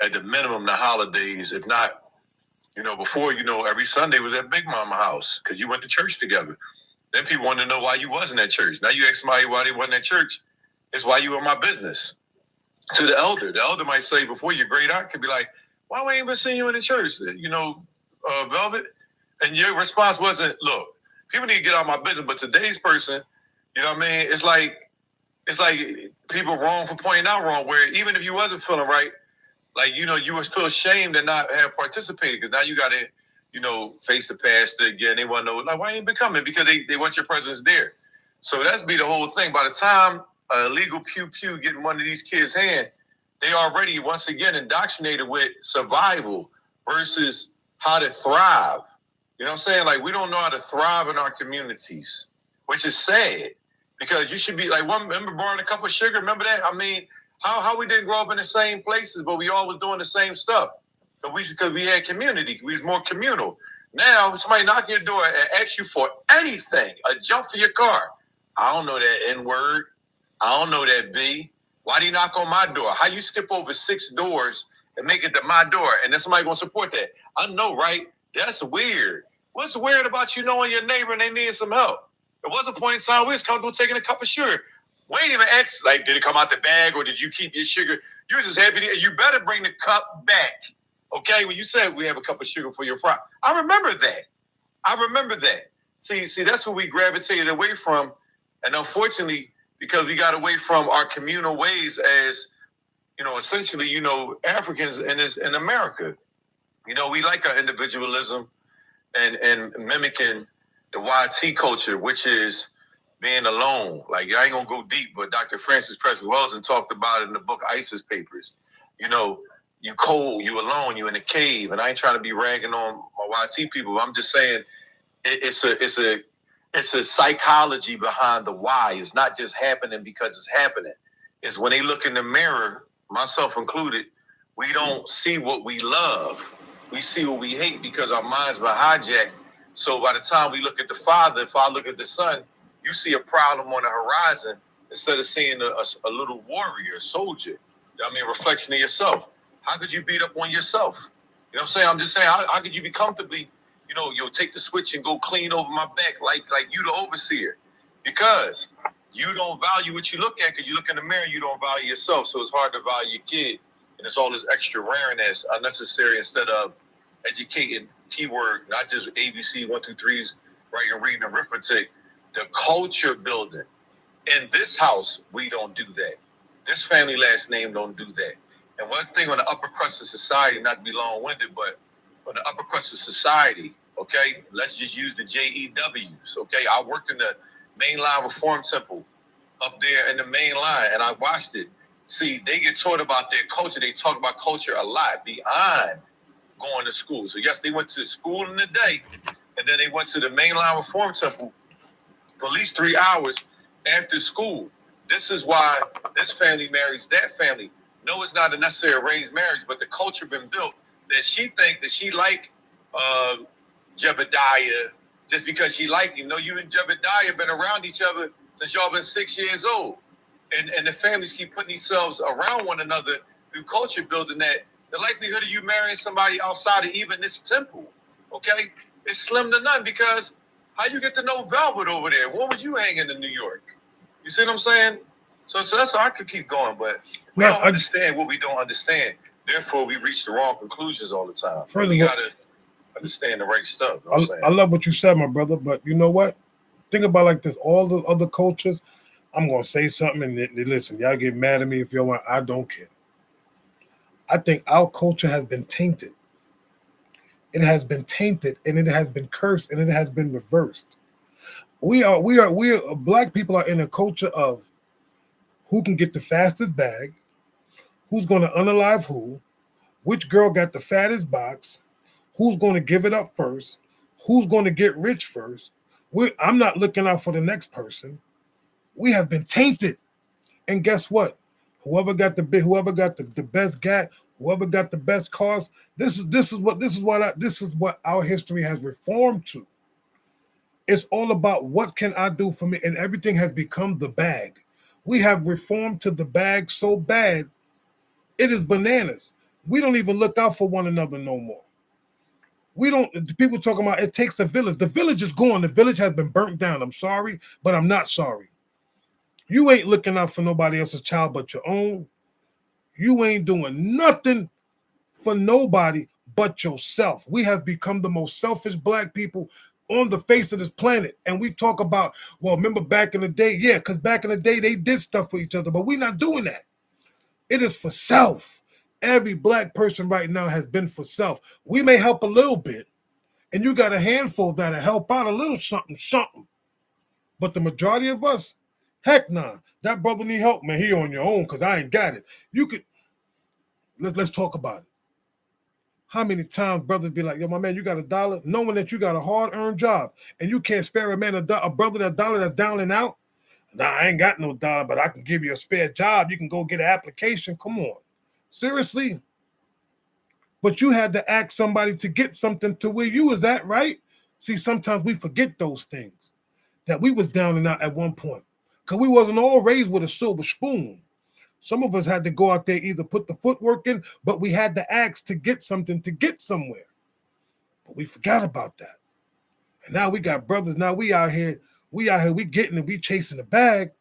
at the minimum, the holidays. If not, before, every Sunday was at Big Mama house because you went to church together. Then people want to know why you wasn't at church. Now you ask somebody why they wasn't at church. It's why you in my business. To the elder might say before, your great aunt could be like, why we ain't been seeing you in the church? Velvet. And your response wasn't, look, people need to get out of my business. But today's person, it's like people wrong for pointing out wrong, where even if you wasn't feeling right, you would feel ashamed and not have participated, because now you got to, face the pastor again. They want to know, why you ain't been coming? Because they want your presence there. So that's be the whole thing. By the time a illegal pew-pew get in one of these kids' hand, they already, once again, indoctrinated with survival versus how to thrive. You know what I'm saying? We don't know how to thrive in our communities, which is sad, because you should be remember borrowing a cup of sugar? Remember that? I mean, how we didn't grow up in the same places, but we all was doing the same stuff. Because we had community. We was more communal. Now, somebody knock your door and ask you for anything, a jump for your car. I don't know that N-word. I don't know that B. Why do you knock on my door? How you skip over 6 doors and make it to my door, and then somebody gonna support that? I know, right? That's weird. What's weird about you knowing your neighbor and they need some help? There was a point in time we was comfortable taking a cup of sugar. We ain't even asked, did it come out the bag or did you keep your sugar? You was just happy to, you better bring the cup back. Okay, when you said we have a cup of sugar for your fry. I remember that. See, that's what we gravitated away from. And unfortunately, because we got away from our communal ways as, essentially, Africans in America. We like our individualism and mimicking the YT culture, which is being alone. I ain't gonna go deep, but Dr. Francis Preston Wellington talked about it in the book ISIS Papers. You cold, you alone, you in a cave, and I ain't trying to be ragging on my YT people. I'm just saying it's a psychology behind the why. It's not just happening because it's happening. is when they look in the mirror, myself included, we don't see what we love. We see what we hate because our minds were hijacked. So by the time we look at the father, if I look at the son, you see a problem on the horizon instead of seeing a little warrior, soldier. I mean, reflection of yourself. How could you beat up on yourself? You know what I'm saying? I'm just saying, how could you be comfortably, you'll take the switch and go clean over my back like you the overseer? Because you don't value what you look at, because you look in the mirror, you don't value yourself. So it's hard to value your kid. And it's all this extra rareness unnecessary instead of educating, keyword, not just ABC, 1, 2, 3s, writing, reading, arithmetic, the culture building. In this house, we don't do that. This family last name don't do that. And one thing on the upper crust of society, not to be long-winded, but on the upper crust of society, okay, let's just use the JEWs, okay? I worked in the Mainline Reform Temple up there in the main line, and I watched it. See, they get taught about their culture. They talk about culture a lot beyond going to school. So yes, they went to school in the day, and then they went to the Mainline Reform Temple for at least 3 hours after school. This is why this family marries that family. No, it's not a necessary arranged marriage, but the culture been built that she think that she like Jebediah just because she like him. No, you and Jebediah been around each other since y'all been 6 years old. And the families keep putting themselves around one another through culture building, that the likelihood of you marrying somebody outside of even this temple, okay, is slim to none, because how you get to know Velvet over there? What would you hang in New York? You see what I'm saying? So that's how I could keep going, but we don't understand what we don't understand. Therefore, we reach the wrong conclusions all the time. We got to understand the right stuff. You know what I'm saying? I love what you said, my brother, but you know what? Think about it like this. All the other cultures, I'm going to say something and listen, y'all get mad at me if y'all want. I don't care. I think our culture has been tainted. It has been tainted, and it has been cursed, and it has been reversed. We are black people are in a culture of who can get the fastest bag, who's going to unalive who, which girl got the fattest box, who's going to give it up first, who's going to get rich first. I'm not looking out for the next person. We have been tainted, and guess what? Whoever got the best gat, whoever got the best cars. This is what our history has reformed to. It's all about what can I do for me, and everything has become the bag. We have reformed to the bag so bad, it is bananas. We don't even look out for one another no more. People talking about it takes a village. The village is gone. The village has been burnt down. I'm sorry, but I'm not sorry. You ain't looking out for nobody else's child but your own. You ain't doing nothing for nobody but yourself. We have become the most selfish black people on the face of this planet. And we talk about, well, remember back in the day? Yeah, because back in the day, they did stuff for each other, but we're not doing that. It is for self. Every black person right now has been for self. We may help a little bit, and you got a handful that'll help out a little something. But the majority of us, heck nah. That brother need help, man. He on your own because I ain't got it. You could, let's talk about it. How many times brothers be like, yo, my man, you got $1, knowing that you got a hard-earned job, and you can't spare a man a brother $1 that's down and out? Nah, I ain't got no $1, but I can give you a spare job. You can go get an application. Come on. Seriously? But you had to ask somebody to get something to where you was at, right? See, sometimes we forget those things, that we was down and out at one point, because we wasn't all raised with a silver spoon. Some of us had to go out there, either put the footwork in, but we had to ask to get something to get somewhere. But we forgot about that. And now we got brothers. Now we out here, we getting it, we chasing the bag.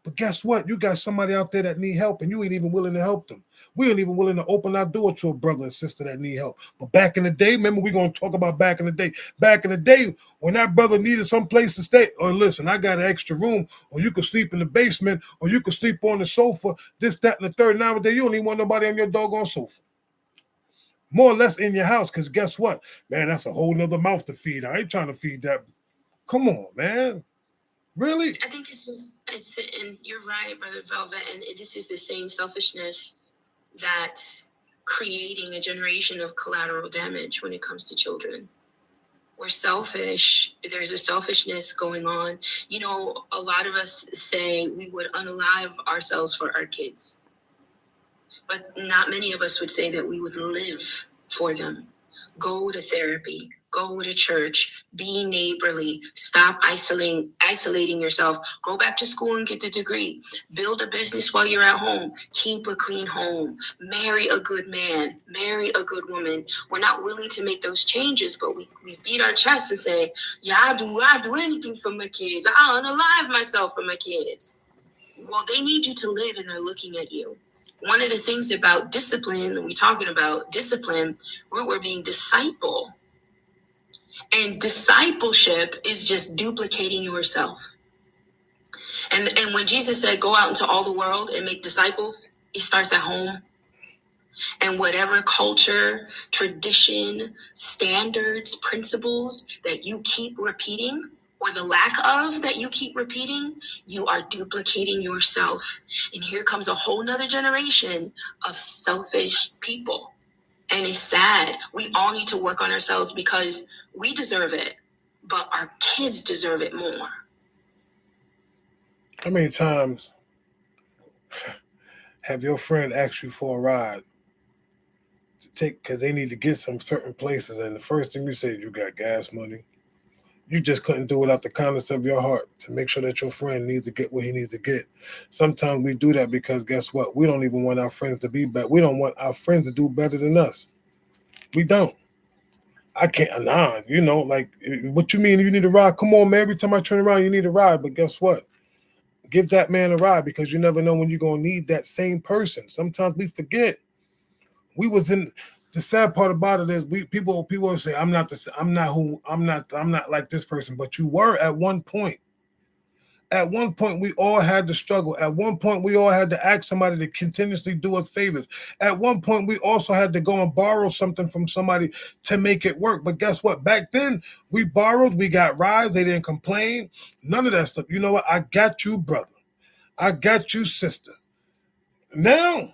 But guess what? You got somebody out there that need help, and you ain't even willing to help them. We ain't even willing to open our door to a brother and sister that need help. But back in the day, remember, we're going to talk about back in the day. Back in the day, when that brother needed some place to stay, or listen, I got an extra room, or you could sleep in the basement, or you could sleep on the sofa, this, that, and the third. Nowadays, you don't even want nobody on your doggone sofa. More or less in your house, because guess what? Man, that's a whole nother mouth to feed. I ain't trying to feed that. Come on, man. Really? I think and you're right, Brother Velvet, and this is the same selfishness that's creating a generation of collateral damage when it comes to children. We're selfish. There's a selfishness going on. You know, a lot of us say we would unalive ourselves for our kids, but not many of us would say that we would live for them. Go to therapy, go to church, be neighborly, stop isolating yourself, go back to school and get the degree, build a business while you're at home, keep a clean home, marry a good man, marry a good woman. We're not willing to make those changes, but we beat our chest and say, yeah, I'll do anything for my kids. I'll unalive myself for my kids. Well, they need you to live and they're looking at you. One of the things about discipline, we're talking about discipline, we're being disciple. And discipleship is just duplicating yourself. And when Jesus said, go out into all the world and make disciples, it starts at home. And whatever culture, tradition, standards, principles that you keep repeating, or the lack of that you keep repeating, you are duplicating yourself. And here comes a whole nother generation of selfish people. And it's sad. We all need to work on ourselves because we deserve it, but our kids deserve it more. How many times have your friend asked you for a ride to take because they need to get some certain places, and the first thing you say, you got gas money? You just couldn't do it out the kindness of your heart to make sure that your friend needs to get what he needs to get. Sometimes we do that because guess what? We don't even want our friends to be better. We don't want our friends to do better than us. We don't. I can't, like, what you mean you need a ride? Come on, man. Every time I turn around, you need a ride. But guess what? Give that man a ride because you never know when you're going to need that same person. Sometimes we forget. The sad part about it is people say, I'm not like this person, but you were at one point. At one point, we all had to struggle. At one point, we all had to ask somebody to continuously do us favors. At one point, we also had to go and borrow something from somebody to make it work. But guess what? Back then, we borrowed, we got rides, they didn't complain. None of that stuff. You know what? I got you, brother. I got you, sister. Now,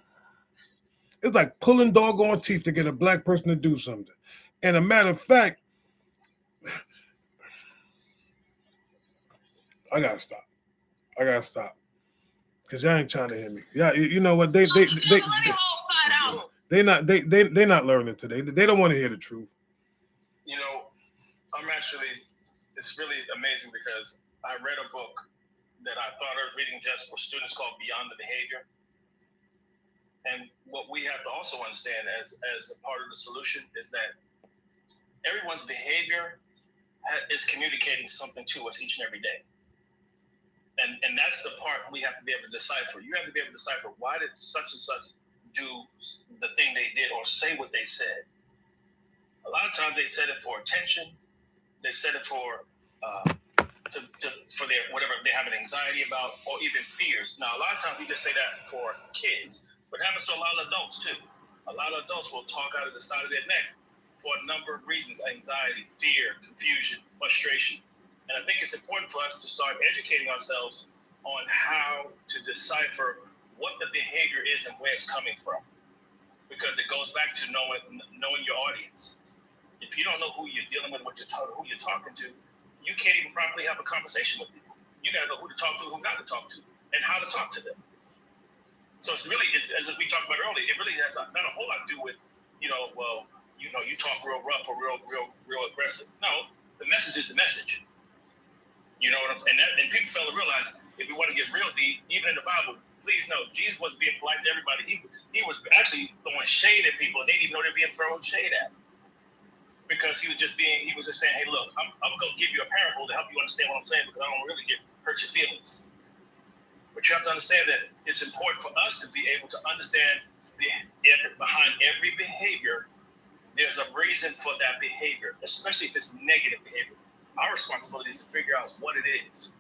it's like pulling doggone teeth to get a black person to do something. And a matter of fact, I gotta stop. Because y'all ain't trying to hear me. Yeah, you know what? They're not learning today. They don't want to hear the truth. You know, it's really amazing because I read a book that I thought I was reading just for students called Beyond the Behavior. And what we have to also understand as a part of the solution is that everyone's behavior is communicating something to us each and every day. And that's the part we have to be able to decipher. You have to be able to decipher, why did such and such do the thing they did or say what they said? A lot of times they said it for attention. They said it for their whatever they have an anxiety about, or even fears. Now, a lot of times we just say that for kids, but it happens to a lot of adults too. A lot of adults will talk out of the side of their neck for a number of reasons: anxiety, fear, confusion, frustration. And I think it's important for us to start educating ourselves on how to decipher what the behavior is and where it's coming from, because it goes back to knowing your audience. If you don't know who you're dealing with, who you're talking to, you can't even properly have a conversation with people. You got to know who to talk to, who not to talk to, and how to talk to them. So it's really, as we talked about earlier, it really has not a whole lot to do with, you talk real rough or real aggressive. No, the message is the message. You know what I'm saying? And people fail to realize, if we want to get real deep, even in the Bible, please know, Jesus wasn't being polite to everybody. He was actually throwing shade at people, and they didn't even know they were being thrown shade at. Because he was just saying, hey, look, I'm going to give you a parable to help you understand what I'm saying, because I don't really hurt your feelings. But you have to understand that it's important for us to be able to understand behind every behavior, there's a reason for that behavior, especially if it's negative behavior. Our responsibility is to figure out what it is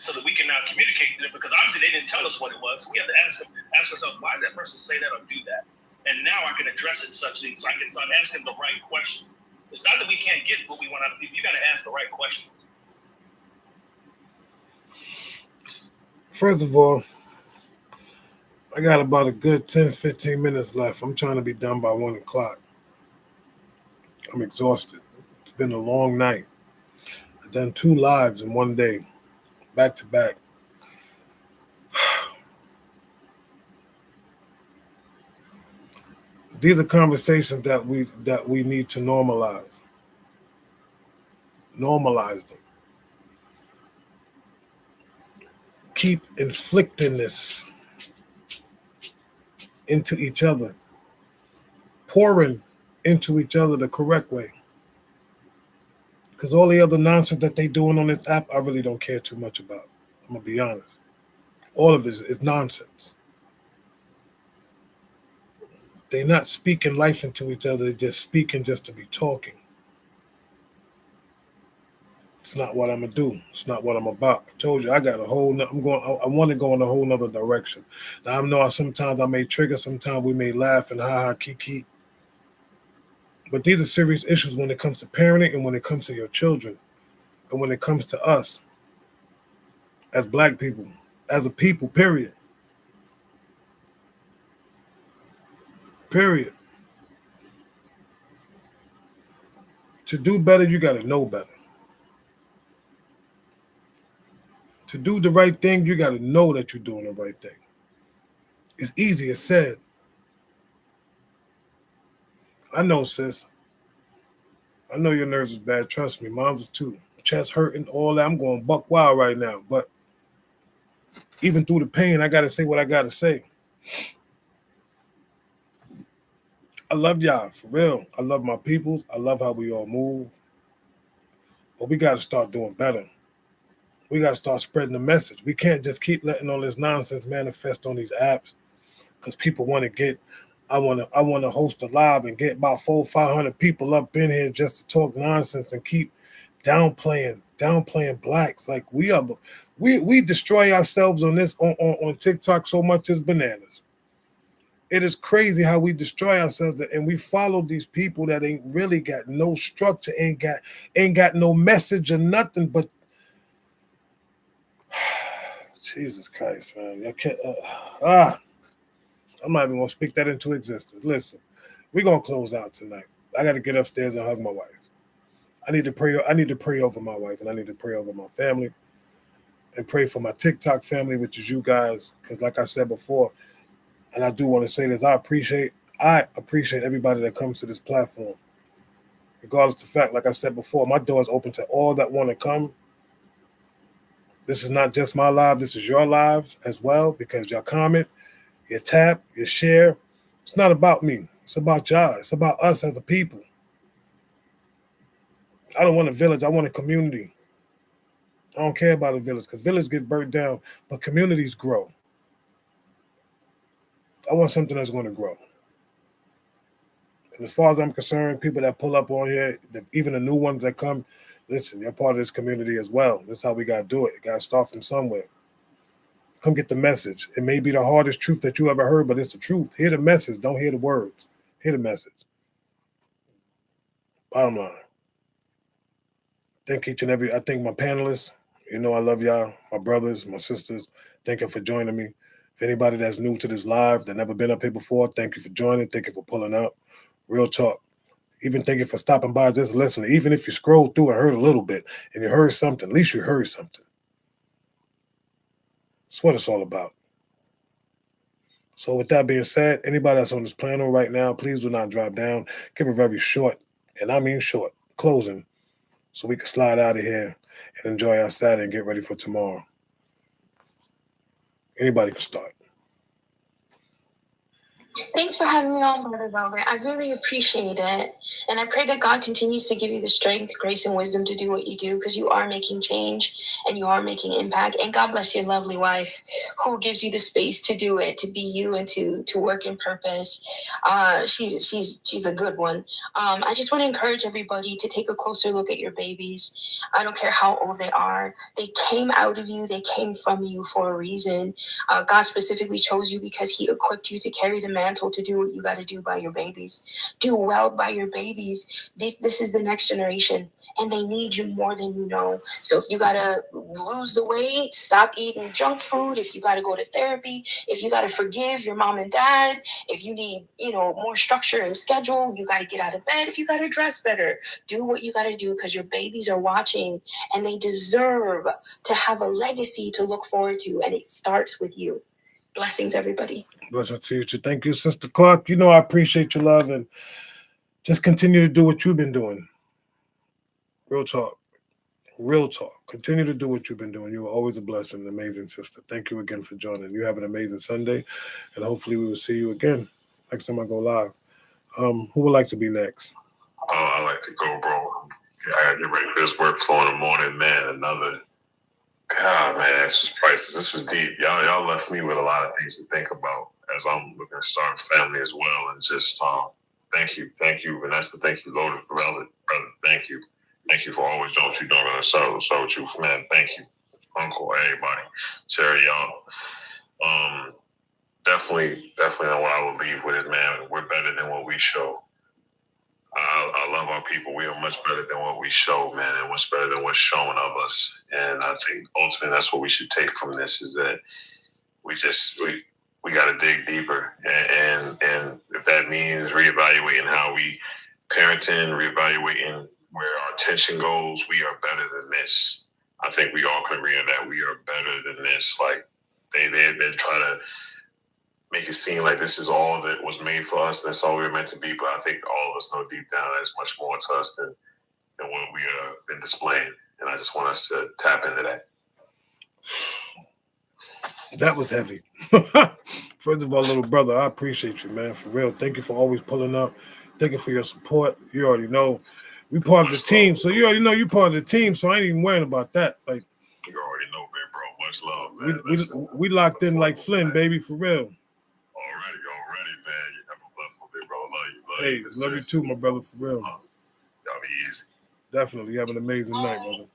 so that we can now communicate to them, because obviously they didn't tell us what it was. So we have to ask ourselves, why did that person say that or do that? And now I can address it such things, so I can start asking the right questions. It's not that we can't get what we want out of people. You got to ask the right questions. First of all, I got about a good 10, 15 minutes left. I'm trying to be done by 1 o'clock. I'm exhausted. It's been a long night. I've done 2 lives in one day, back to back. These are conversations that we need to normalize. Normalize them. Keep inflicting this into each other, pouring into each other the correct way. Because all the other nonsense that they doing on this app, I really don't care too much about. I'm gonna be honest. All of it is nonsense. They're not speaking life into each other. They're just speaking just to be talking. It's not what I'm gonna do. It's not what I'm about. I told you I got a whole. I want to go in a whole nother direction. Now I know sometimes I may trigger. Sometimes we may laugh and ha kiki. But these are serious issues when it comes to parenting and when it comes to your children and when it comes to us as Black people, as a people. Period. Period. To do better, you got to know better. To do the right thing, you got to know that you're doing the right thing. It's easier said. I know, sis. I know your nerves is bad. Trust me. Mine's is too. Chest hurting, all that. I'm going buck wild right now. But even through the pain, I got to say what I got to say. I love y'all, for real. I love my peoples. I love how we all move. But we got to start doing better. We got to start spreading the message. We can't just keep letting all this nonsense manifest on these apps because people want to get, I want to host a live and get about 400-500 people up in here just to talk nonsense and keep downplaying Blacks. Like we destroy ourselves on this on TikTok so much as bananas. It is crazy how we destroy ourselves and we follow these people that ain't really got no structure, ain't got no message or nothing but Jesus Christ, man. I can't, I'm not even gonna speak that into existence. Listen, we're gonna close out tonight. I gotta get upstairs and hug my wife. I need to pray over my wife, and I need to pray over my family and pray for my TikTok family, which is you guys. Because like I said before, and I do want to say this, I appreciate everybody that comes to this platform. Regardless of the fact, like I said before, my door is open to all that want to come. This is not just my live, this is your lives as well, because y'all comment, you tap, you share. It's not about me. It's about y'all. It's about us as a people. I don't want a village. I want a community. I don't care about a village because villages get burnt down, but communities grow. I want something that's going to grow. And as far as I'm concerned, people that pull up on here, even the new ones that come, listen, you're part of this community as well. That's how we got to do it. You got to start from somewhere. Come get the message. It may be the hardest truth that you ever heard, but it's the truth. Hear the message. Don't hear the words. Hear the message. Bottom line. Thank each and every, I thank my panelists. You know I love y'all, my brothers, my sisters. Thank you for joining me. If anybody that's new to this live, that never been up here before, thank you for joining. Thank you for pulling up. Real talk. Even thank you for stopping by, just listening. Even if you scrolled through and heard a little bit and you heard something, at least you heard something. That's what it's all about. So with that being said, anybody that's on this panel right now, please do not drop down. Give a very short, and I mean short, closing so we can slide out of here and enjoy our Saturday and get ready for tomorrow. Anybody can start. Thanks for having me on, Brother Velvet. I really appreciate it. And I pray that God continues to give you the strength, grace, and wisdom to do what you do, because you are making change and you are making impact. And God bless your lovely wife who gives you the space to do it, to be you and to work in purpose. She's a good one. I just want to encourage everybody to take a closer look at your babies. I don't care how old they are. They came out of you. They came from you for a reason. God specifically chose you because he equipped you to carry the mantle careful to do what you got to do by your babies. Do well by your babies. This is the next generation, and they need you more than you know. So if you got to lose the weight, stop eating junk food. If you got to go to therapy, if you got to forgive your mom and dad, if you need, more structure and schedule, you got to get out of bed. If you got to dress better, do what you got to do, because your babies are watching and they deserve to have a legacy to look forward to. And it starts with you. Blessings, everybody. Blessings to you too. Thank you, Sister Clark. I appreciate your love, and just continue to do what you've been doing. Real talk. Real talk. Continue to do what you've been doing. You are always a blessing, an amazing sister. Thank you again for joining. You have an amazing Sunday, and hopefully we will see you again next time I go live. Who would like to be next? I like to go, bro. I gotta get ready for this workflow in the morning, man. God, man, it's just priceless. This was deep. Y'all left me with a lot of things to think about as I'm looking to start a family as well. And just thank you, Vanessa. Thank you, Loaded brother. Thank you. Thank you for always doing what you're doing. I'm sorry with you, man. Thank you, Uncle, everybody, Cherry, y'all. Definitely know what I would leave with it, man. We're better than what we show. I love our people. We are much better than what we show, man, and much better than what's shown of us. And I think ultimately that's what we should take from this, is that we got to dig deeper. And if that means reevaluating how we parenting, reevaluating where our attention goes, we are better than this. I think we all can agree on that. We are better than this. Like they've been trying to make it seem like this is all that was made for us. That's all we were meant to be. But I think all of us know deep down there's much more to us than what we have been displaying. And I just want us to tap into that. That was heavy. First of all, little brother, I appreciate you, man. For real. Thank you for always pulling up. Thank you for your support. You already know we part of the team. So you already know you're part of the team. So I ain't even worrying about that. Like, you already know, big bro. Much love, man. We locked in like Flynn, baby, for real. Already, man. You have a blessed big bro. Love you. Love you too, my brother, for real. Y'all be easy. Definitely. You have an amazing night, brother.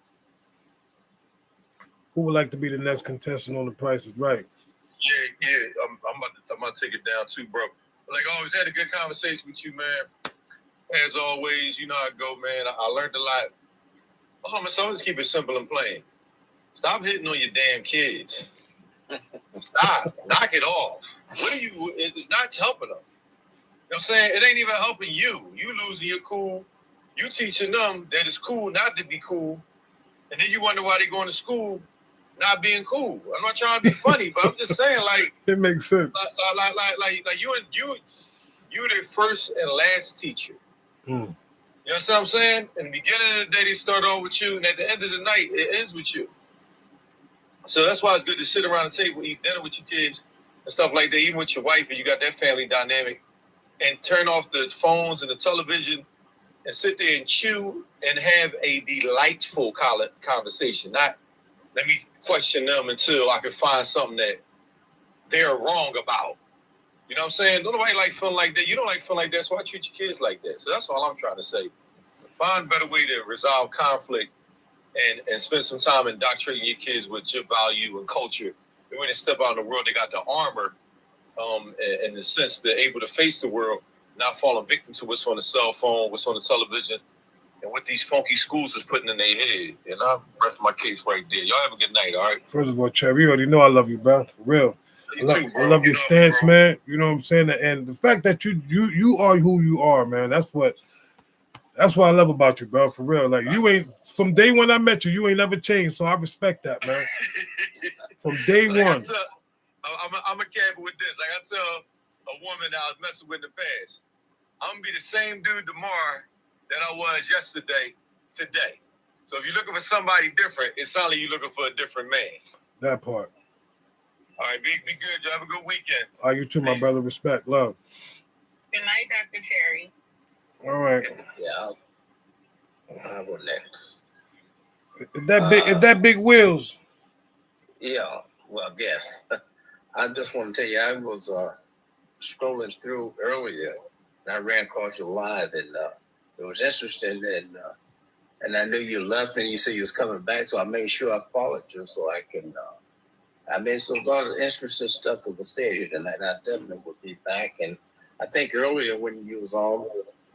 Who would like to be the next contestant on The Price is Right? Yeah. I'm about to take it down too, bro. Like I always had a good conversation with you, man. As always, you know how it go, man. I learned a lot. So let's keep it simple and plain. Stop hitting on your damn kids. Stop. Knock it off. It's not helping them. You know what I'm saying? It ain't even helping you. You losing your cool. You teaching them that it's cool not to be cool. And then you wonder why they going to school not being cool. I'm not trying to be funny, but I'm just saying, like, it makes sense. Like you the first and last teacher. You understand what I'm saying? In the beginning of the day, they start off with you, and at the end of the night, it ends with you. So that's why it's good to sit around the table, eat dinner with your kids and stuff like that, even with your wife, and you got that family dynamic, and turn off the phones and the television and sit there and chew and have a delightful conversation. Not let me question them until I can find something that they're wrong about. You know what I'm saying? Don't nobody like feeling like that. You don't like feeling like that, so why treat your kids like that? So that's all I'm trying to say. Find a better way to resolve conflict and spend some time indoctrinating your kids with your value and culture. And when they step out in the world, they got the armor in the sense they're able to face the world, not falling victim to what's on the cell phone, what's on the television, and what these funky schools is putting in their head. And I'll rest my case right there. Y'all have a good night, all right? First of all, Cherry, you already know I love you, bro. For real. I love your stance, man. You know what I'm saying? And the fact that you are who you are, man, that's what I love about you, bro. For real. Like, you ain't, from day one I met you, you ain't never changed. So I respect that, man. From day one. I'm a cabin with this. Like I tell a woman that I was messing with in the past, I'm going to be the same dude tomorrow that I was yesterday, today. So if you're looking for somebody different, it sounds like you're looking for a different man. That part. All right, be good. You have a good weekend. All right, you too, my brother. Respect, love. Good night, Dr. Cherry. All right. Yeah, I'll go next. Is that big wheels? Yeah, well, I guess. I just want to tell you, I was scrolling through earlier, and I ran across your live, and it was interesting, and I knew you left, and you said you was coming back, so I made sure I followed you so I can. I made some lot of interesting stuff that was said here tonight. I definitely will be back, and I think earlier when you was on,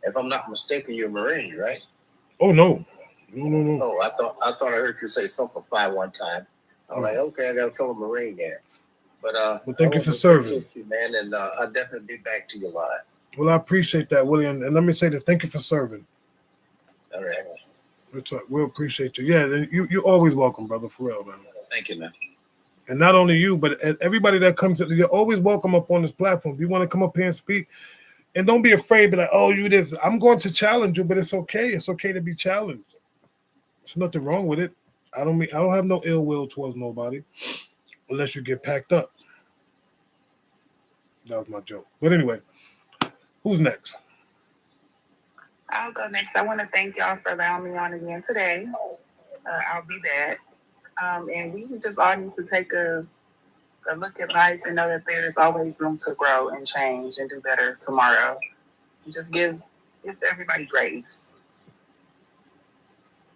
if I'm not mistaken, you're a Marine, right? Oh no. No. Oh, I thought I heard you say Semper Fi one time. I'm like, okay, I got a fellow Marine there. But Well, thank you I for serving. appreciate you, man, and I'll definitely be back to you live. Well, I appreciate that, William. And let me say that thank you for serving. All right. We'll appreciate you. Yeah, you're always welcome, brother, for real, man. Thank you, man. And not only you, but everybody that comes, you're always welcome up on this platform. If you want to come up here and speak, and don't be afraid, be like, oh, you this. I'm going to challenge you, but it's okay. It's okay to be challenged. There's nothing wrong with it. I don't have no ill will towards nobody unless you get packed up. That was my joke. But anyway, who's next? I'll go next. I want to thank y'all for allowing me on again today. I'll be back. And we just all need to take a look at life and know that there's always room to grow and change and do better tomorrow. And just give everybody grace.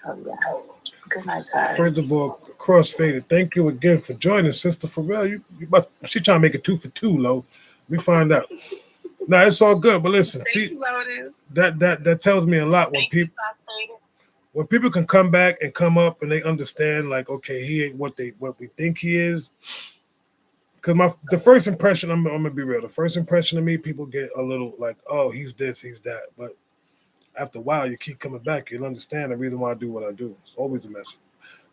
Oh, yeah. Good night, guys. First of all, Crossfaded, thank you again for joining, Sister Pharrell. She trying to make it 2 for 2, Lo. Let me find out. No, it's all good, but listen, Thank you, Lotus. that tells me a lot when people can come back and come up and they understand, like, okay, he ain't what we think he is. Because the first impression, I'm gonna be real. The first impression of me, people get a little like, oh, he's this, he's that. But after a while, you keep coming back, you'll understand the reason why I do what I do. It's always a message.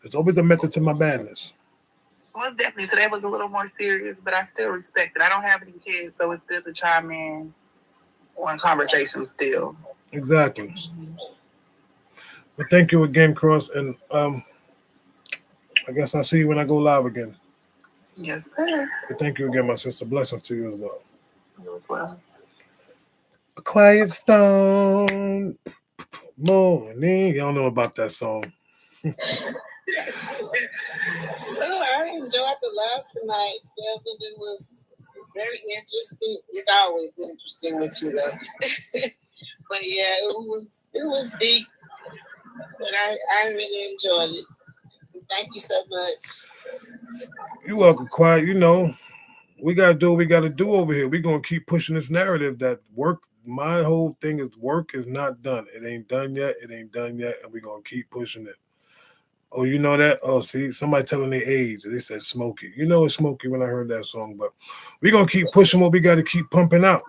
There's always a method to my badness. Well, it's definitely today was a little more serious, but I still respect it. I don't have any kids, so it's good to chime in on conversation still. Exactly. But thank you again, Cross, and I guess I'll see you when I go live again. Yes, sir. But thank you again, my sister. Blessings to you as well. You as well. A quiet storm morning. Y'all know about that song. Well, I enjoyed the live tonight. Melvin, it was very interesting. It's always interesting with you, though. But yeah, it was deep, but I really enjoyed it. Thank you so much. You're welcome, Quiet. You know, we gotta do what we gotta do over here. We're gonna keep pushing this narrative that work. My whole thing is work is not done. It ain't done yet. It ain't done yet, and we're gonna keep pushing it. Oh, you know that? Oh, see, somebody telling their age. They said Smokey. You know it's Smokey when I heard that song, but we're going to keep pushing what we got to keep pumping out.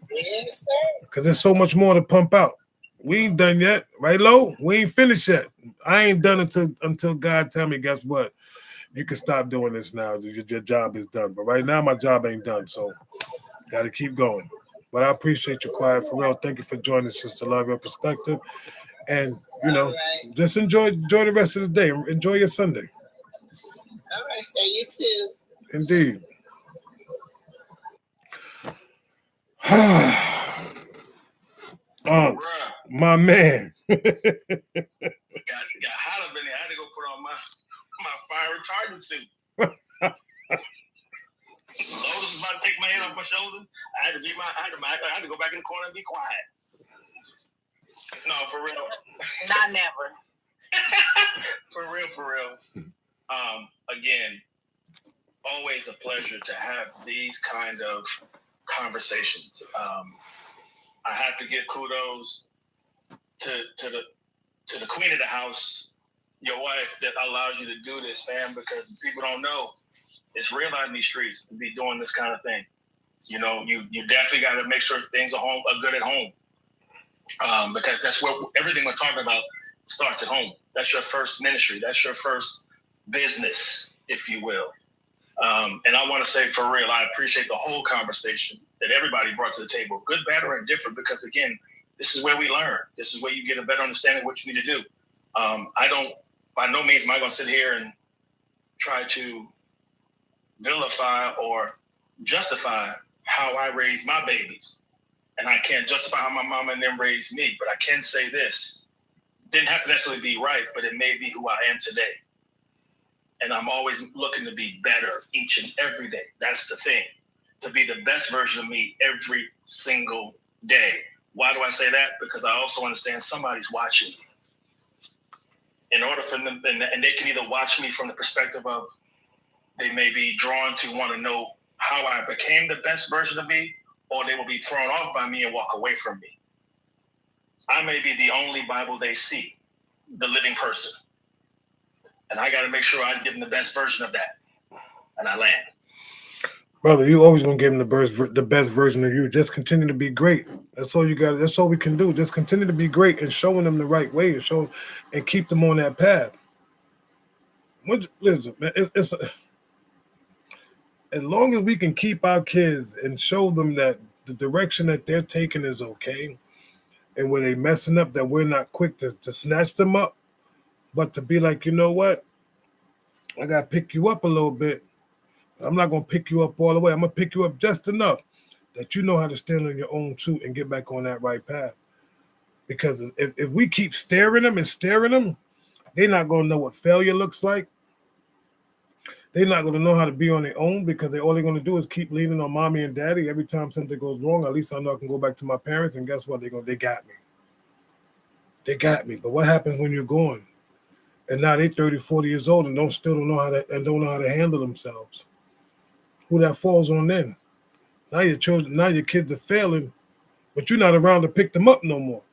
Yes, sir. Because there's so much more to pump out. We ain't done yet. Right, Lo? We ain't finished yet. I ain't done until God tell me, guess what? You can stop doing this now. Your job is done. But right now, my job ain't done, so got to keep going. But I appreciate you, Quiet. Pharrell, thank you for joining, Sister Love Your Perspective. And, you know, just enjoy the rest of the day. Enjoy your Sunday. All right, sir. You too. Indeed. My man. got hot up in there. I had to go put on my fire retardant suit. Lotus was about to take my head off my shoulders. I had to go back in the corner and be quiet. No, for real. Not never. For real. Again, always a pleasure to have these kind of conversations. I have to give kudos to the queen of the house, your wife, that allows you to do this, fam, because people don't know it's real out in these streets to be doing this kind of thing. You know, you definitely got to make sure things are good at home. Because that's what everything we're talking about starts at home. That's your first ministry. That's your first business, if you will. And I want to say, for real, I appreciate the whole conversation that everybody brought to the table, good, bad, or indifferent, because, again, this is where we learn. This is where you get a better understanding of what you need to do. By no means am I going to sit here and try to vilify or justify how I raise my babies. And I can't justify how my mama and them raised me, but I can say this. Didn't have to necessarily be right, but it may be who I am today. And I'm always looking to be better each and every day. That's the thing. To be the best version of me every single day. Why do I say that? Because I also understand somebody's watching me. In order for them, and they can either watch me from the perspective of they may be drawn to want to know how I became the best version of me, or they will be thrown off by me and walk away from me. I may be the only Bible they see, the living person. And I got to make sure I give them the best version of that. And I land. Brother, you always gonna give them the best version of you. Just continue to be great. That's all you got. That's all we can do. Just continue to be great and showing them the right way and keep them on that path. Listen, man, it's as long as we can keep our kids and show them that the direction that they're taking is okay, and when they messing up, that we're not quick to snatch them up, but to be like, you know what, I gotta pick you up a little bit. I'm not going to pick you up all the way. I'm going to pick you up just enough that you know how to stand on your own too and get back on that right path. Because if we keep staring them, they're not going to know what failure looks like. They're not going to know how to be on their own because all they're going to do is keep leaning on mommy and daddy. Every time something goes wrong, at least I know I can go back to my parents, and guess what? They got me. They got me. But what happens when you're gone? And now they're 30, 40 years old and don't know how to handle themselves. Who that falls on then? Now your kids are failing, but you're not around to pick them up no more.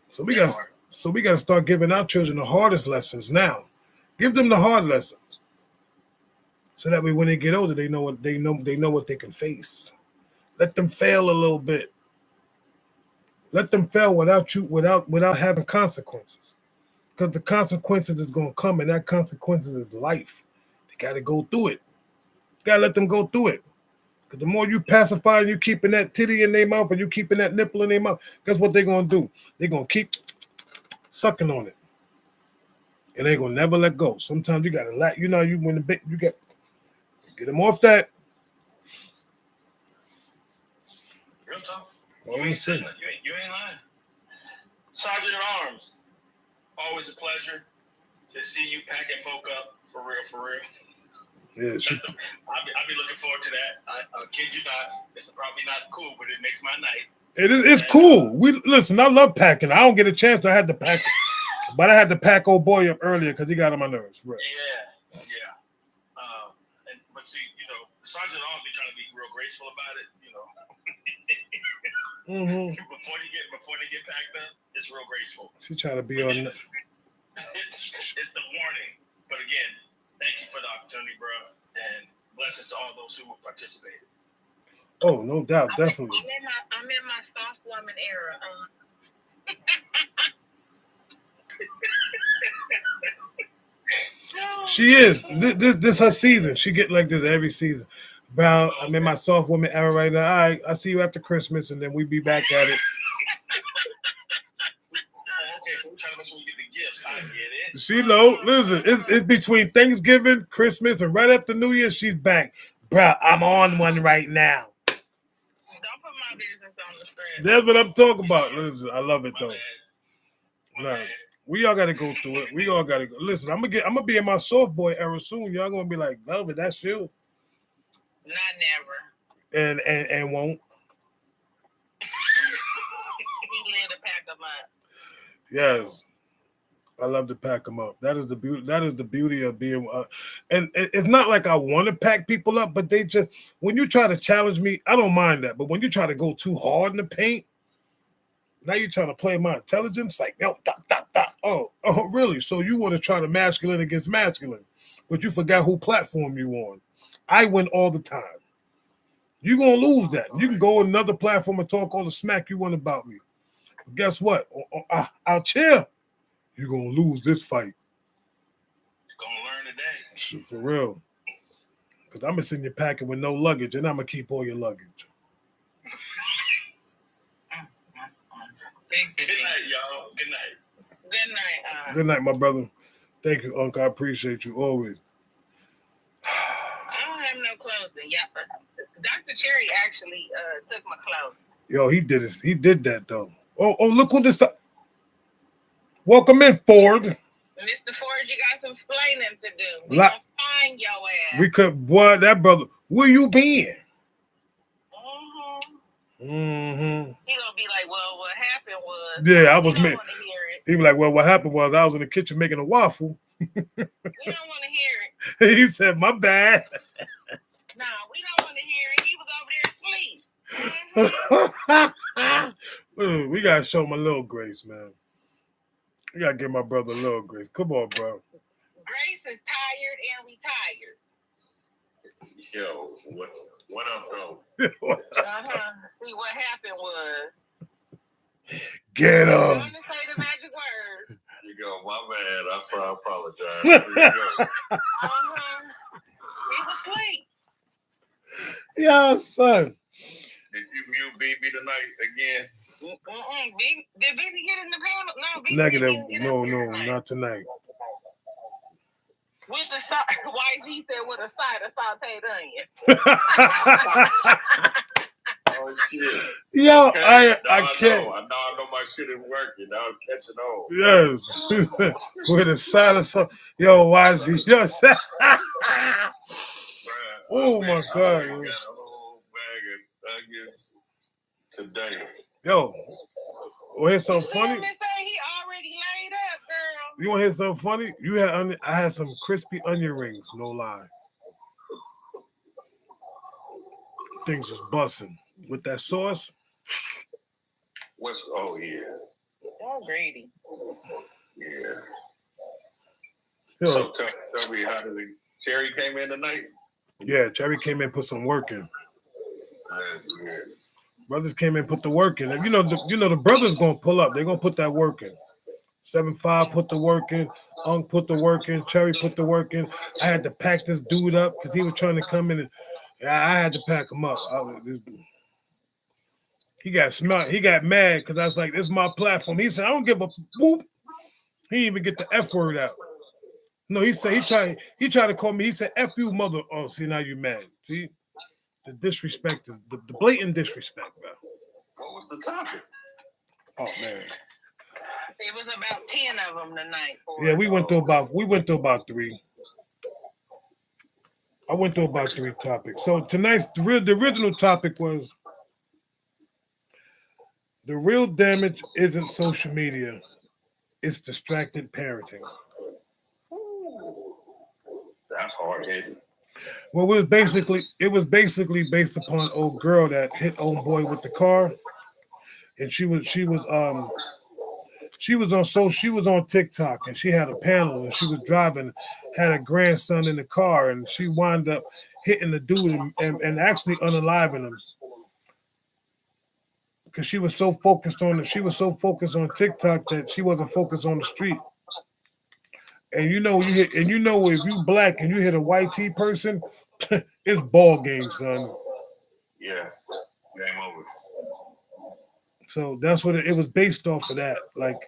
So we got to start giving our children the hardest lessons now. Give them the hard lessons, so that way when they get older, they know what they can face. Let them fail a little bit. Let them fail without having consequences, because the consequences is going to come, and that consequences is life. Got to go through it. Got to let them go through it. Because the more you pacify and you keeping that titty in their mouth and you keeping that nipple in their mouth, guess what they're going to do? They're going to keep sucking on it. And they're going to never let go. Sometimes you got to let, get them off that. Real talk. Well, let me see. You ain't lying. Sergeant at Arms, always a pleasure to see you packing folk up. For real. Yeah, I'll be looking forward to that. I kid you not. It's probably not cool, but it makes my night. It's cool. Listen, I love packing. I don't get a chance. I had to pack, but I had to pack old boy up earlier because he got on my nerves. Right. Yeah. But see, the Sergeant at Arms be trying to be real graceful about it. Mm-hmm. Before they get packed up, it's real graceful. She try to be on. It's the warning. But again, thank you for the opportunity, bro, and blessings to all those who participated. Oh, no doubt, definitely. I'm in my soft woman era. She is. This her season. She get like this every season. Bro, I'm in my soft woman era right now. All right, I see you after Christmas, and then we be back at it. Okay, so we're trying to make sure we get the gifts. I get it. She know. Listen, it's between Thanksgiving, Christmas, and right after New Year, she's back. Bruh, I'm on one right now. Don't put my business on the spread. That's what I'm talking about. Listen, I love it though. Nah, we all gotta go through it. We all gotta go. Listen, I'm gonna be in my soft boy era soon. Y'all gonna be like, Velvet, that's you. Not never. And won't. He led a pack of mine. Yes, I love to pack them up. That is the beauty. That is the beauty of being. And it's not like I want to pack people up, but they just, when you try to challenge me, I don't mind that. But when you try to go too hard in the paint, now you're trying to play my intelligence. Like, no, Oh, really? So you want to try to masculine against masculine, but you forgot who platform you on. I win all the time. You're gonna lose that. You can go on another platform and talk all the smack you want about me. But guess what? I'll chill. You're gonna lose this fight. You're gonna learn today. For real. Because I'm gonna send you packing with no luggage, and I'm gonna keep all your luggage. Good night, y'all. Good night. Good night. Good night, my brother. Thank you, Uncle. I appreciate you always. I don't have no clothing. Yeah, Dr. Cherry actually took my clothes. Yo, he did it. He did that though. Oh, look who this. Welcome in, Ford. Mr. Ford, you got some explaining to do. We gonna find your ass. We could, boy, that brother. Where you been? He gonna be like, well, what happened was. Yeah, I was. He be like, well, what happened was I was in the kitchen making a waffle. We don't want to hear it. He said, my bad. Nah, we don't want to hear it. He was over there Look, we gotta show my little grace, man. We gotta give my brother a little grace. Come on, bro. Grace is tired and retired. Yo, what up, though? See, what happened was. Get him. I'm gonna say the magic word. You go, my man. I apologize. Here you go. He was sweet. Yeah, son. Did you beat me tonight again? Did Baby get in the panel? No, Baby Negative. didn't get No, in tonight. not tonight. With the YG said with a side of sauteed onion. Oh shit! Yo, okay. I can't. I know my shit is working. Now it's catching on. Yes. With a side of some. Yo, YZ. Yo, oh my God. I got a whole bag of onions today. Yo, want to hear something funny? He already laid up, girl. You want to hear something funny? I had some crispy onion rings, no lie. Things was busting. With that sauce. Oh, yeah. Oh, Grady. Yeah. Yo. So tell me, how did Cherry came in tonight? Yeah, Cherry came in, put some work in. Yeah. Brothers came in, put the work in. And you know the brothers gonna pull up. They're gonna put that work in. 7-5 put the work in. Unk put the work in. Cherry put the work in. I had to pack this dude up because he was trying to come in and I had to pack him up. He got smart. He got mad because I was like, "This is my platform." He said, "I don't give a whoop." He didn't even get the F word out. No, he said he tried to call me. He said, "F you, mother." Oh, see, now you mad. See, the disrespect is the blatant disrespect, bro. What was the topic? Oh man. It was about 10 of them tonight. Yeah, we went through about 3. I went through about 3 topics. So tonight's the original topic was the real damage isn't social media, it's distracted parenting. Ooh, that's hard hitting. Well, it was basically based upon old girl that hit old boy with the car, and she was on TikTok and she had a panel and she was driving, had a grandson in the car, and she wound up hitting the dude and actually unaliving him. Because she was so focused on TikTok that she wasn't focused on the street. And if you black and you hit a white T person, it's ball game, son. Yeah, game over. So that's what it was based off of that. Like,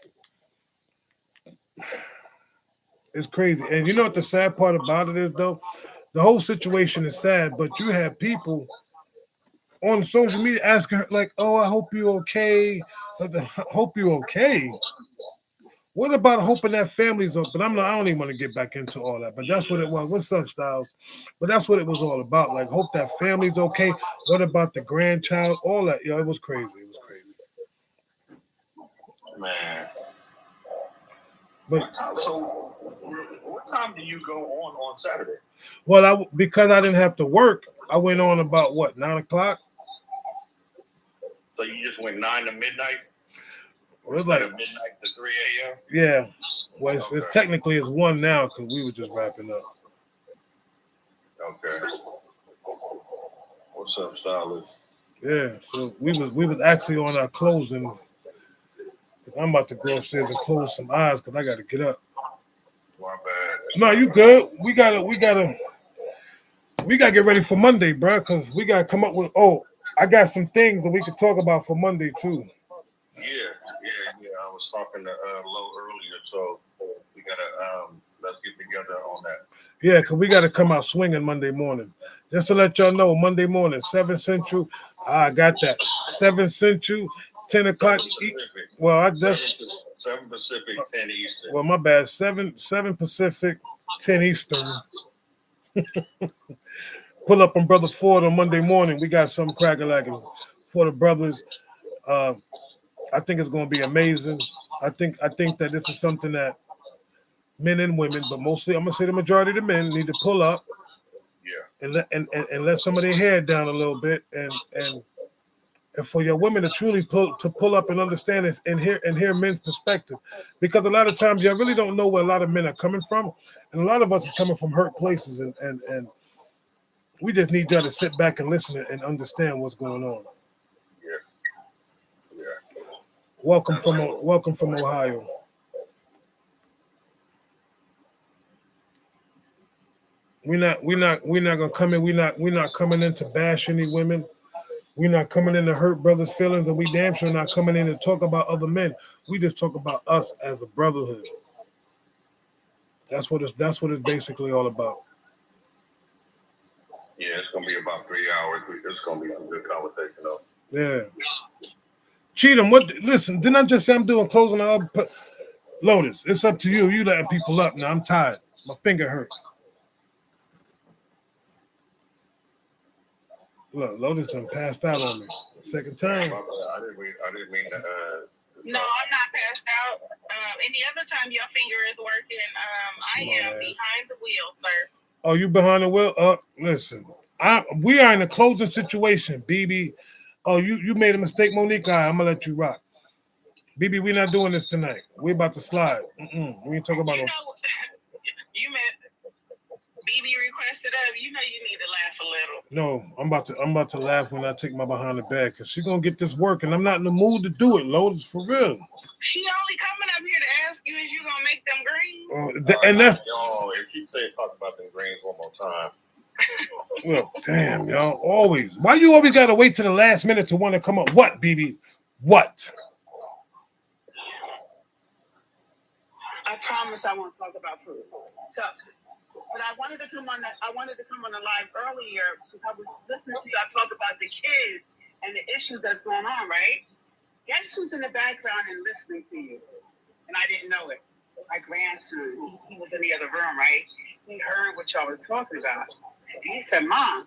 it's crazy. And you know what the sad part about it is, though? The whole situation is sad, but you have people on social media asking her, like, "Oh, I hope you're okay. Hope you're okay." What about hoping that family's up? But I don't even want to get back into all that. But that's what it was. What's up, Styles? But that's what it was all about. Like, hope that family's okay. What about the grandchild? All that. Yo, it was crazy. It was crazy. Man. But so, what time do you go on Saturday? Well, because I didn't have to work, I went on about 9 o'clock. So you just went 9 to midnight? It was like midnight to 3 a.m. Yeah. Well, it's technically it's 1 now because we were just wrapping up. Okay. What's up, Stylist? Yeah. So we was actually on our closing. I'm about to go upstairs and close some eyes because I got to get up. My bad. No, you good? We gotta get ready for Monday, bro. Because we gotta come up with. Oh, I got some things that we could talk about for Monday too. Yeah. I was talking to Lo earlier, so we gotta let's get together on that. Yeah, because we gotta come out swinging Monday morning. Just to let y'all know, Monday morning, 7 Central. I got that. 7 Central, 10 o'clock. Well, I just 7 Pacific, 10 Eastern. Well, my bad. 7 Pacific, 10 Eastern. Pull up on Brother Ford on Monday morning. We got some crack-a-lacking for the brothers. I think it's going to be amazing. I think that this is something that men and women, but mostly I'm going to say the majority of the men need to pull up. Yeah. And let some of their hair down a little bit and and for your women to truly pull up and understand this and hear men's perspective, because a lot of times you really don't know where a lot of men are coming from, and a lot of us is coming from hurt places, and we just need y'all to sit back and listen and understand what's going on. Yeah. Welcome from Ohio. We're not gonna come in. We're not coming in to bash any women. We're not coming in to hurt brothers' feelings, and we damn sure not coming in to talk about other men. We just talk about us as a brotherhood. That's what it's basically all about. Yeah, it's gonna be about 3 hours. It's gonna be some good conversation though. Yeah. Cheatham, listen, didn't I just say I'm doing closing up? Lotus, it's up to you. You letting people up now. I'm tired. My finger hurts. Look, Lotus done passed out on me. Second time. I didn't mean to. No, I'm not passed out. Any other time your finger is working, I am behind the wheel, sir. Oh, you behind the wheel? Listen, we are in a closing situation, BB. Oh, you made a mistake, Monique. All right, I'm gonna let you rock. BB, we're not doing this tonight. We're about to slide. We ain't talking about no. You BB requested of you know you need to laugh a little. No, I'm about to laugh when I take my behind the bag because she's gonna get this work, and I'm not in the mood to do it, Lotus, for real. She only coming up here to ask you, is you gonna make them green? And that's y'all. If she say talk about them greens one more time. Well, damn, y'all. Always. Why you always gotta wait to the last minute to want to come up? What, BB? What? I promise I won't talk about food. So, but I wanted to come on the live earlier because I was listening to y'all talk about the kids and the issues that's going on, right? Guess who's in the background and listening to you? And I didn't know it. My grandson, he was in the other room, right? He heard what y'all was talking about. And he said, Mom,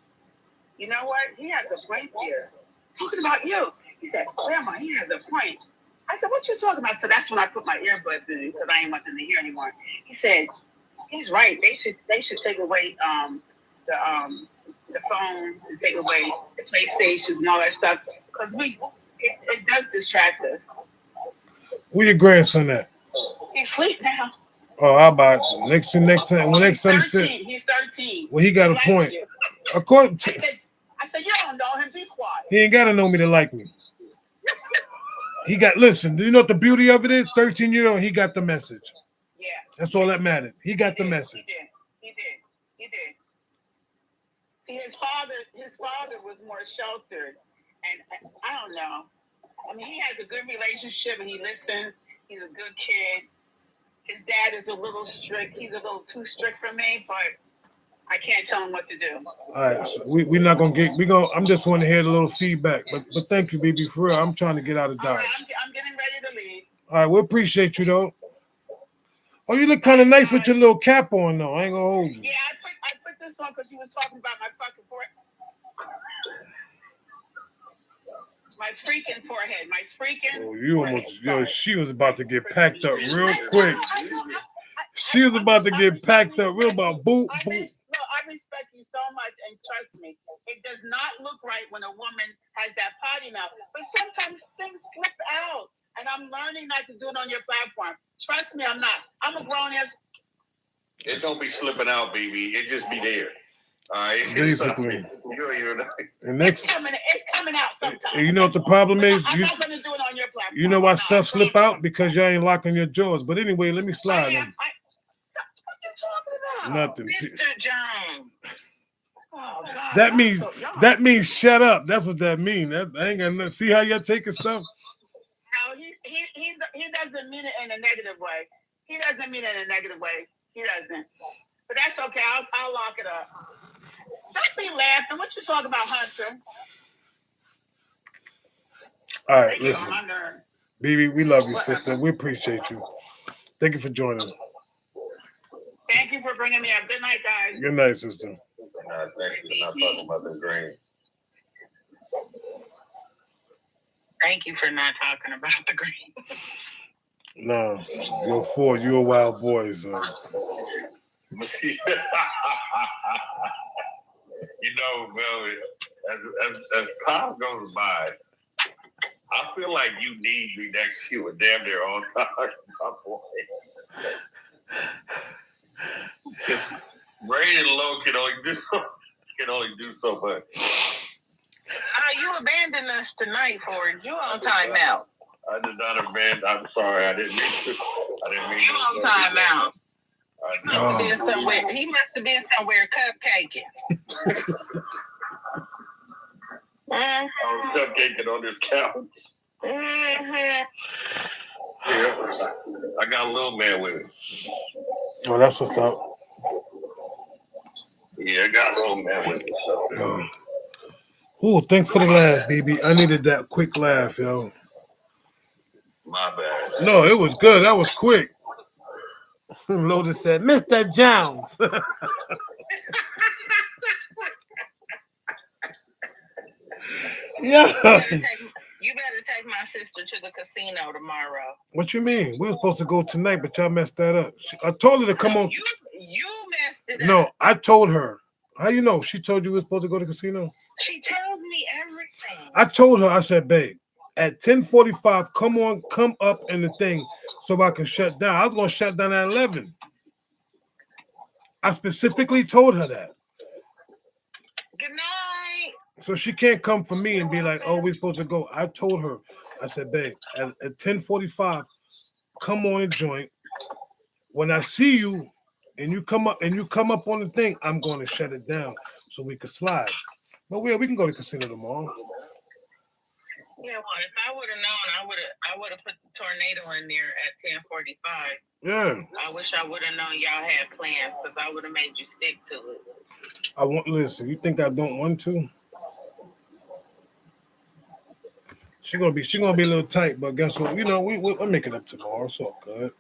you know what? He has a point here. Talking about you. He said, Grandma, he has a point. I said, what you talking about? So that's when I put my earbuds in because I ain't want them to hear anymore. He said, he's right. They should take away the phone and take away the PlayStations and all that stuff because it does distract us. Where your grandson at? He's asleep now. Oh, how about next time? When next time he's 13. Well, he got a point. According to, I said, you don't know him. Be quiet. He ain't gotta know me to like me. Listen, do you know what the beauty of it is? 13-year-old, he got the message. Yeah. That's all that mattered. He got the message. He did. See, his father was more sheltered. And I don't know. I mean, he has a good relationship and he listens. He's a good kid. His dad is a little strict. He's a little too strict for me, but I can't tell him what to do. All right, so we're not gonna get. I'm just want to hear the little feedback. But thank you, BB, for real. I'm trying to get out of Dodge. Right, I'm getting ready to leave. All right, we appreciate you though. Oh, you look kind of nice with your little cap on though. I ain't gonna hold you. Yeah, I put this on because you was talking about my fucking forehead. My freaking forehead. My freaking. Oh, you almost. Yo, she was about to get packed up real quick. She was about to get packed up real about boop. I respect you so much, and trust me, it does not look right when a woman has that potty mouth. But sometimes things slip out, and I'm learning not to do it on your platform. Trust me, I'm not. I'm a grown ass. It don't be slipping out, baby. It just be there. All right. Basically. You don't even know. And It's coming out sometimes. you know what the problem is? I'm not going to do it on your platform. You know why stuff slip out? Because y'all ain't locking your jaws. But anyway, let me slide them. What are you talking about? Nothing. Mr. Jones. Oh, God, that means shut up. That's what that means. That I ain't got nothing. See how y'all taking stuff? No, he doesn't mean it in a negative way. He doesn't mean it in a negative way. He doesn't. But that's okay. I'll lock it up. Don't be laughing. What you talking about, Hunter? All right, listen. BB, we love you, sister. We appreciate you. Thank you for joining. Thank you for bringing me up. Good night, guys. Good night, sister. Thank you for not talking about the green. Thank you for not talking about the green. No, you're four. You're wild boys. You know, Velvet, as time goes by, I feel like you need me next to you a damn near all time. My boy. Just Ray and Low can only do so much. You abandoned us tonight, Ford. You on timeout. I did not abandon. I'm sorry. I didn't mean to. You on timeout. He must have been somewhere cupcaking. I was cupcaking on this couch. Yeah, I got a little man with me. Oh, that's what's up. Yeah, I got a little man with me. So. Ooh, thanks for the laugh, baby. I needed that quick laugh, yo. My bad. No, it was good. That was quick. Lotus said, Mr. Jones. Yeah. You better take my sister to the casino tomorrow. What you mean? We were supposed to go tonight, but y'all messed that up. I told her to come on. You messed it up. No, I told her. How you know? She told you we were supposed to go to the casino? She tells me everything. I told her, I said, babe, at 10:45, come up in the thing so I can shut down. I was going to shut down at 11. I specifically told her that. Good night. So she can't come for me and be like, oh, we're supposed to go. I told her, I said, babe, at 10:45, come on and joint. When I see you and you come up on the thing, I'm going to shut it down so we can slide. But we can go to the casino tomorrow. Yeah, well, if I would have known, I would have put the tornado in there at 10:45. Yeah. I wish I would have known y'all had plans because I would have made you stick to it. Listen, you think I don't want to? She's gonna be a little tight, but guess what? You know, we'll make it up tomorrow. It's all good.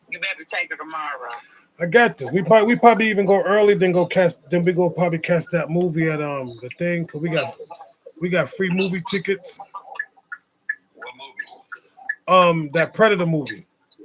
You better take her tomorrow. I got this. We probably even go early, then we go probably catch that movie at the thing, because we got free movie tickets. What movie? That Predator movie.